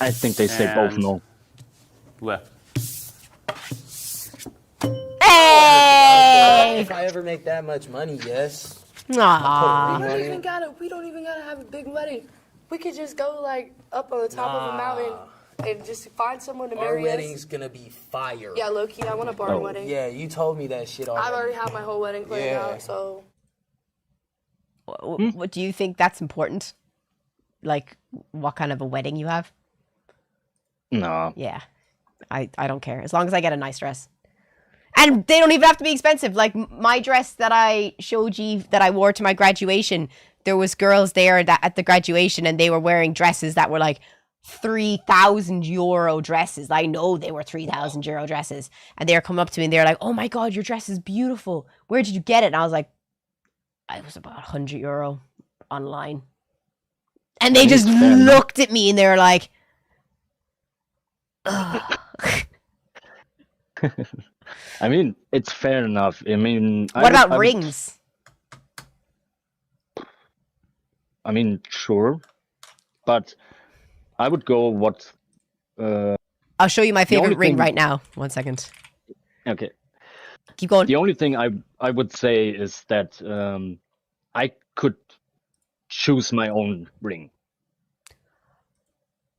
I think they say both And no. Lift. Hey! If I ever make that much money, yes. Aww. We don't even gotta have a big wedding. We could just go like up on the top of a mountain and just find someone to Our marry us. wedding's gonna be fire. Yeah, low-key, I want a barn wedding. Yeah, you told me that shit already. I've already had my whole wedding planned out, so. What do you think that's important? Like, what kind of a wedding you have? No. Yeah, I don't care as long as I get a nice dress. And they don't even have to be expensive. Like my dress that I showed you that I wore to my graduation, there was girls there that at the graduation and they were wearing dresses that were like €3,000 dresses. I know they were €3,000 dresses. And they were coming up to me and they were like, "Oh my God, your dress is beautiful. Where did you get it?" And I was like, "It was about €100 online." And they just looked at me and they were like, ugh. I mean, it's fair enough. I mean, What about rings? I mean, sure, but I would go what. I'll show you my The only favorite ring thing- right now. 1 second. Okay. Keep going. The only thing I would say is that I could choose my own ring.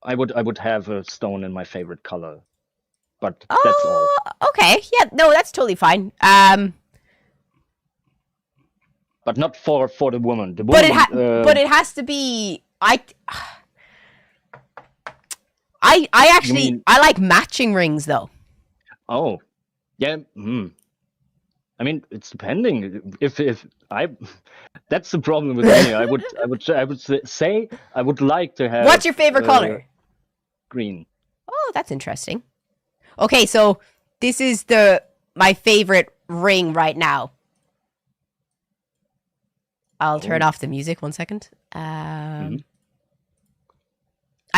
I would have a stone in my favorite color, but that's all. Okay. Yeah. No, that's totally fine. But not for the woman. The But woman. but it has to be. I actually mean- I like matching rings though. Oh, yeah. I mean, it's depending. If I, that's the problem with me. I would say I would like to have. What's your favorite color? Green. Oh, that's interesting. Okay, so this is my favorite ring right now. I'll turn off the music 1 second. I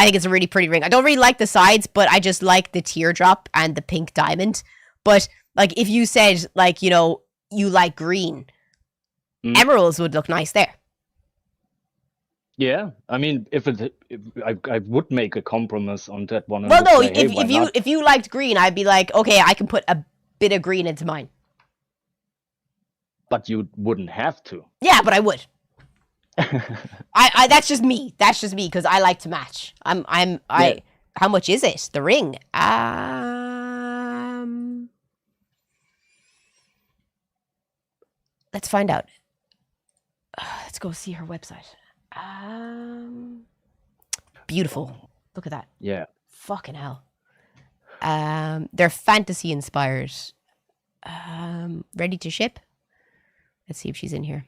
think it's a really pretty ring. I don't really like the sides, but I just like the teardrop and the pink diamond. But like if you said like, you know, you like green, emeralds would look nice there. Yeah, I mean, if I would make a compromise on that one. And Well, would no, say, hey, why not? if you liked green, I'd be like, okay, I can put a bit of green into mine. But you wouldn't have to. Yeah, but I would. I that's just me. That's just me because I like to match. Yeah. How much is it? The ring? Let's find out. Let's go see her website. Beautiful. Look at that. Yeah. Fucking hell. They're fantasy inspired. Ready to ship? Let's see if she's in here.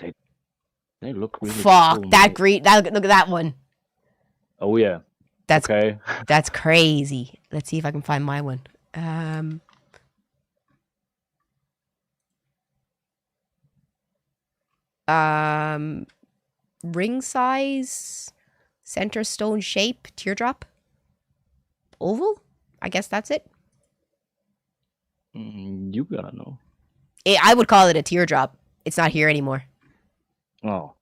They look really Fuck, cool, that man. green. Look at that one. Oh yeah. That's okay. That's crazy. Let's see if I can find my one. Ring size, center stone shape, teardrop, oval. I guess that's it. You gotta know. I would call it a teardrop. It's not here anymore. Oh.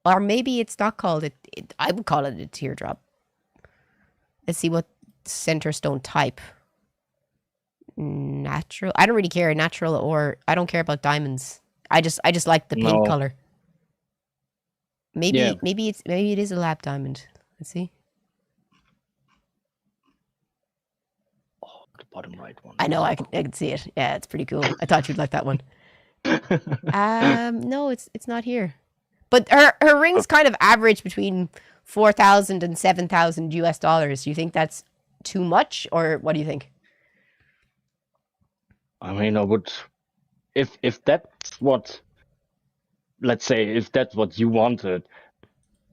Or maybe it's not called it. I would call it a teardrop. Let's see what center stone type. Natural. I don't really care. Natural or I don't care about diamonds. I just like the pink color. Maybe maybe it is a lap diamond. Let's see. Oh, the bottom right one. I know. I can see it. Yeah, it's pretty cool. I thought you'd like that one. No, it's not here. But her rings kind of average between $4,000 and $7,000 US. Do you think that's too much, or what do you think? I mean, I would, if that's what, let's say, if that's what you wanted,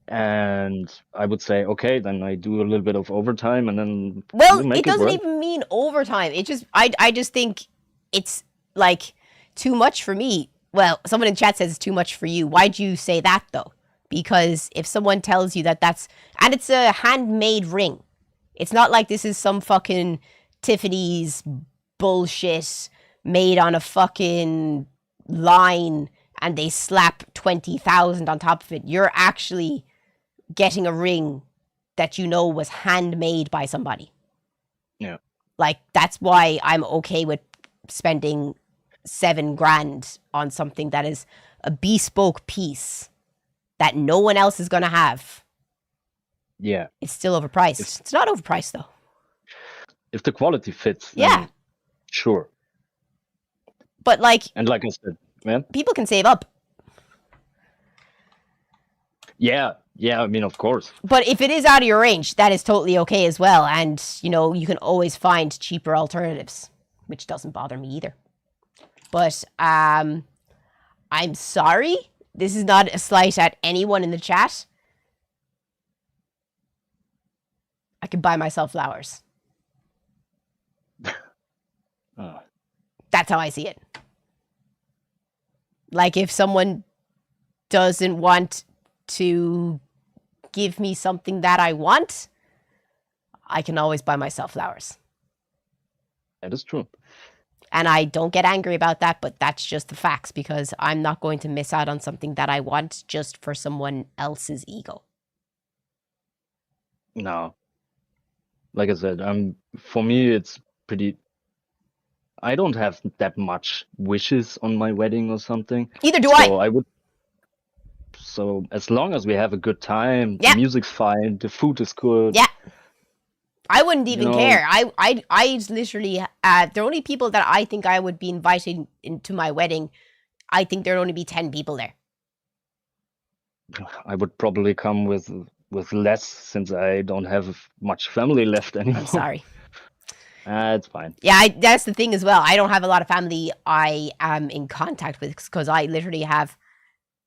and I would say, okay, then I do a little bit of overtime, and then Well, we'll make it doesn't work. even mean overtime. It just, I just think it's like too much for me. Well, someone in chat says it's too much for you. Why'd you say that though? Because if someone tells you that that's, and it's a handmade ring. It's not like this is some fucking Tiffany's bullshit made on a fucking line and they slap 20,000 on top of it. You're actually getting a ring that you know was handmade by somebody. Yeah. Like, that's why I'm okay with spending $7,000 on something that is a bespoke piece that no one else is going to have. Yeah. It's still overpriced. It's not overpriced though. If the quality fits, then Yeah. sure. But like, And like I said, man. people can save up. Yeah, I mean, of course. But if it is out of your range, that is totally okay as well. And, you know, you can always find cheaper alternatives, which doesn't bother me either. But I'm sorry. This is not a slight at anyone in the chat. I could buy myself flowers. That's how I see it. Like, if someone doesn't want to give me something that I want, I can always buy myself flowers. That is true. And I don't get angry about that, but that's just the facts, because I'm not going to miss out on something that I want just for someone else's ego. No. Like I said, for me, it's pretty. I don't have that much wishes on my wedding or something. Either do I. So as long as we have a good time, the music's fine, the food is good. Yeah. I wouldn't even You know- care. I literally, the only people that I think I would be inviting into my wedding, I think there'd only be 10 people there. I would probably come with less since I don't have much family left anymore. I'm sorry. It's fine. Yeah, that's the thing as well. I don't have a lot of family I am in contact with, because I literally have.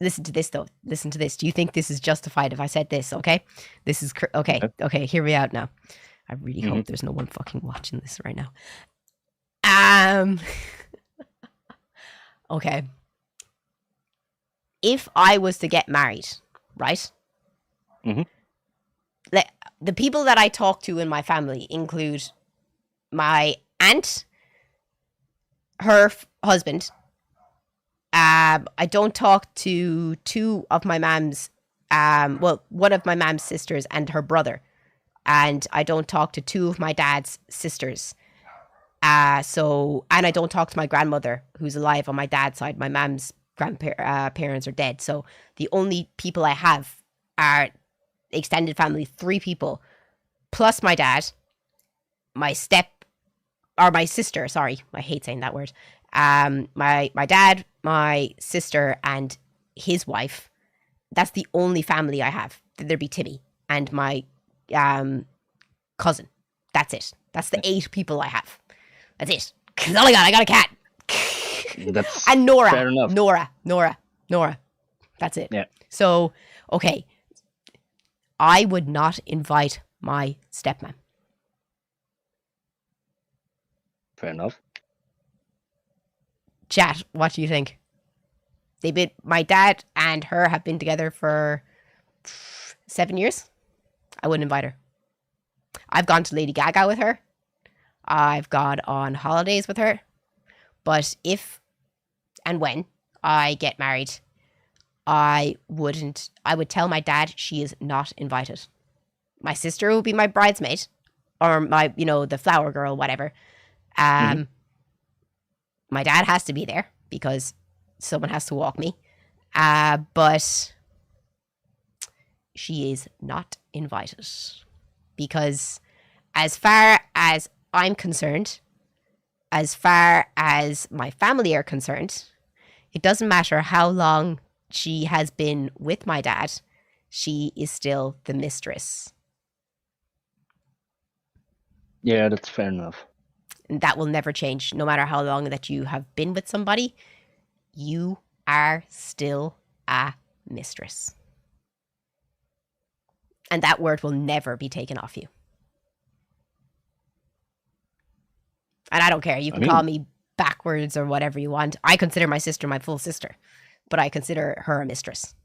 Listen to this though. Listen to this. Do you think this is justified if I said this? Okay, this is okay. Okay, hear me out now. I really hope there's no one fucking watching this right now. Okay. if I was to get married, right? Mm-hmm. The people that I talk to in my family include my aunt, her husband. I don't talk to two of my mom's, one of my mom's sisters and her brother. And I don't talk to two of my dad's sisters. And I don't talk to my grandmother, who's alive on my dad's side. My mom's grandparents are dead. So the only people I have are extended family, 3 people, plus my dad, my sister, sorry, I hate saying that word. My dad, my sister, and his wife. That's the only family I have. There'd be Timmy and my cousin. That's it. That's the 8 people I have. That's it. That's all I got. I got a cat. That's and Nora. fair enough. Nora. That's it. Yeah. So, okay. I would not invite my stepmom. Fair enough. Chat, what do you think? My dad and her have been together for 7 years. I wouldn't invite her. I've gone to Lady Gaga with her. I've gone on holidays with her. But if and when I get married, I would tell my dad she is not invited. My sister will be my bridesmaid, or the flower girl, whatever. My dad has to be there because someone has to walk me. But she is not invited because as far as I'm concerned, as far as my family are concerned, it doesn't matter how long she has been with my dad, she is still the mistress. Yeah, that's fair enough. And that will never change. No matter how long that you have been with somebody, you are still a mistress. And that word will never be taken off you. And I don't care. You can call me backwards or whatever you want. I consider my sister my full sister, but I consider her a mistress.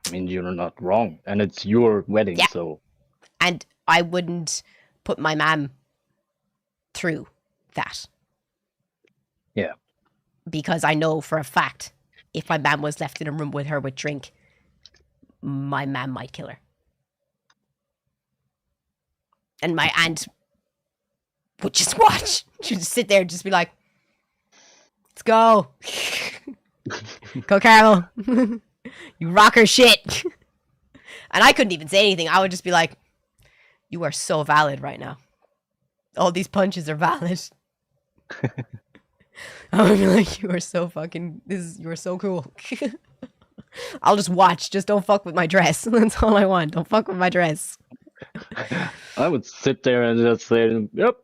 I mean, you're not wrong. And it's your wedding, so... And I wouldn't put my mom through that. Yeah. Because I know for a fact, if my mom was left in a room with her with drink, my mom might kill her. And my aunt would just watch. She'd just sit there and just be like, let's go. Go, Carol. You rock her shit. And I couldn't even say anything. I would just be like, you are so valid right now. All these punches are valid. I would be like, you are so fucking, you are so cool. I'll just watch. Just don't fuck with my dress. That's all I want. Don't fuck with my dress. I would sit there and just say, yep,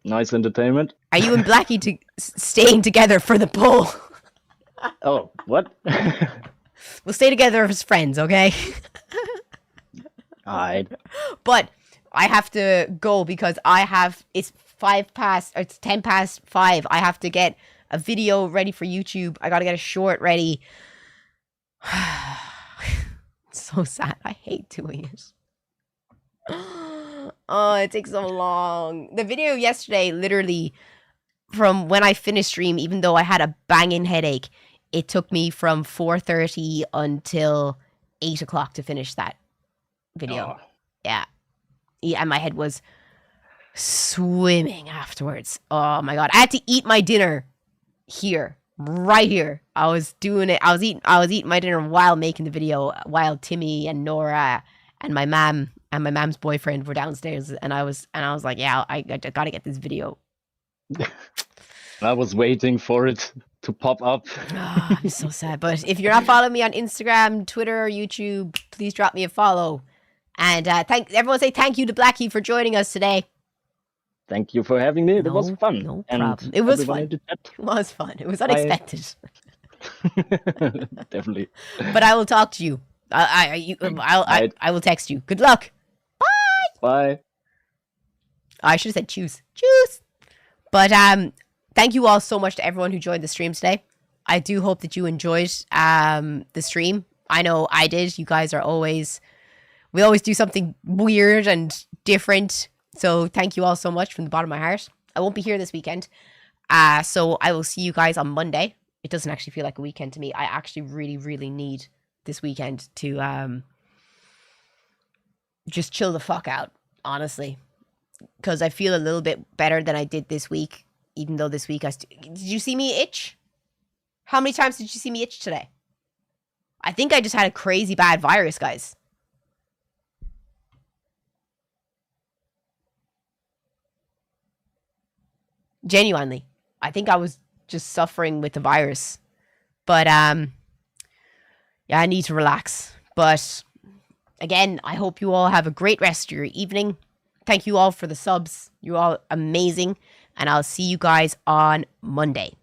nice entertainment. Are you and Blackie staying together for the poll? Oh, what? We'll stay together as friends, okay? Alright. But I have to go because it's 10 past 5. I have to get a video ready for YouTube. I gotta get a short ready. It's so sad. I hate doing it. Oh, it takes so long. The video yesterday, literally, from when I finished stream, even though I had a banging headache, it took me from 4:30 until 8 o'clock to finish that video. Oh. Yeah, and my head was swimming afterwards. Oh my god, I had to eat my dinner here, right here. I was doing it. I was eating my dinner while making the video, while Timmy and Nora and my mom and my mom's boyfriend were downstairs, and I was like, yeah, I gotta get this video. I was waiting for it to pop up. Oh, I'm so sad. But if you're not following me on Instagram, Twitter, or YouTube, please drop me a follow. And everyone say thank you to Blackie for joining us today. Thank you for having me. It was fun. No and problem. It was everyone fun. in the chat. It was fun. It was unexpected. Definitely. But I will talk to you. I will text you. Good luck. Bye. I should have said choose. But thank you all so much to everyone who joined the stream today. I do hope that you enjoyed the stream. I know I did. You guys are we always do something weird and different. So thank you all so much from the bottom of my heart. I won't be here this weekend. So I will see you guys on Monday. It doesn't actually feel like a weekend to me. I actually really, really need this weekend to just chill the fuck out, honestly. Because I feel a little bit better than I did this week. Even though this week did you see me itch? How many times did you see me itch today? I think I just had a crazy bad virus, guys. Genuinely. I think I was just suffering with the virus. But, yeah, I need to relax. But, again, I hope you all have a great rest of your evening. Thank you all for the subs. You're all amazing. And I'll see you guys on Monday.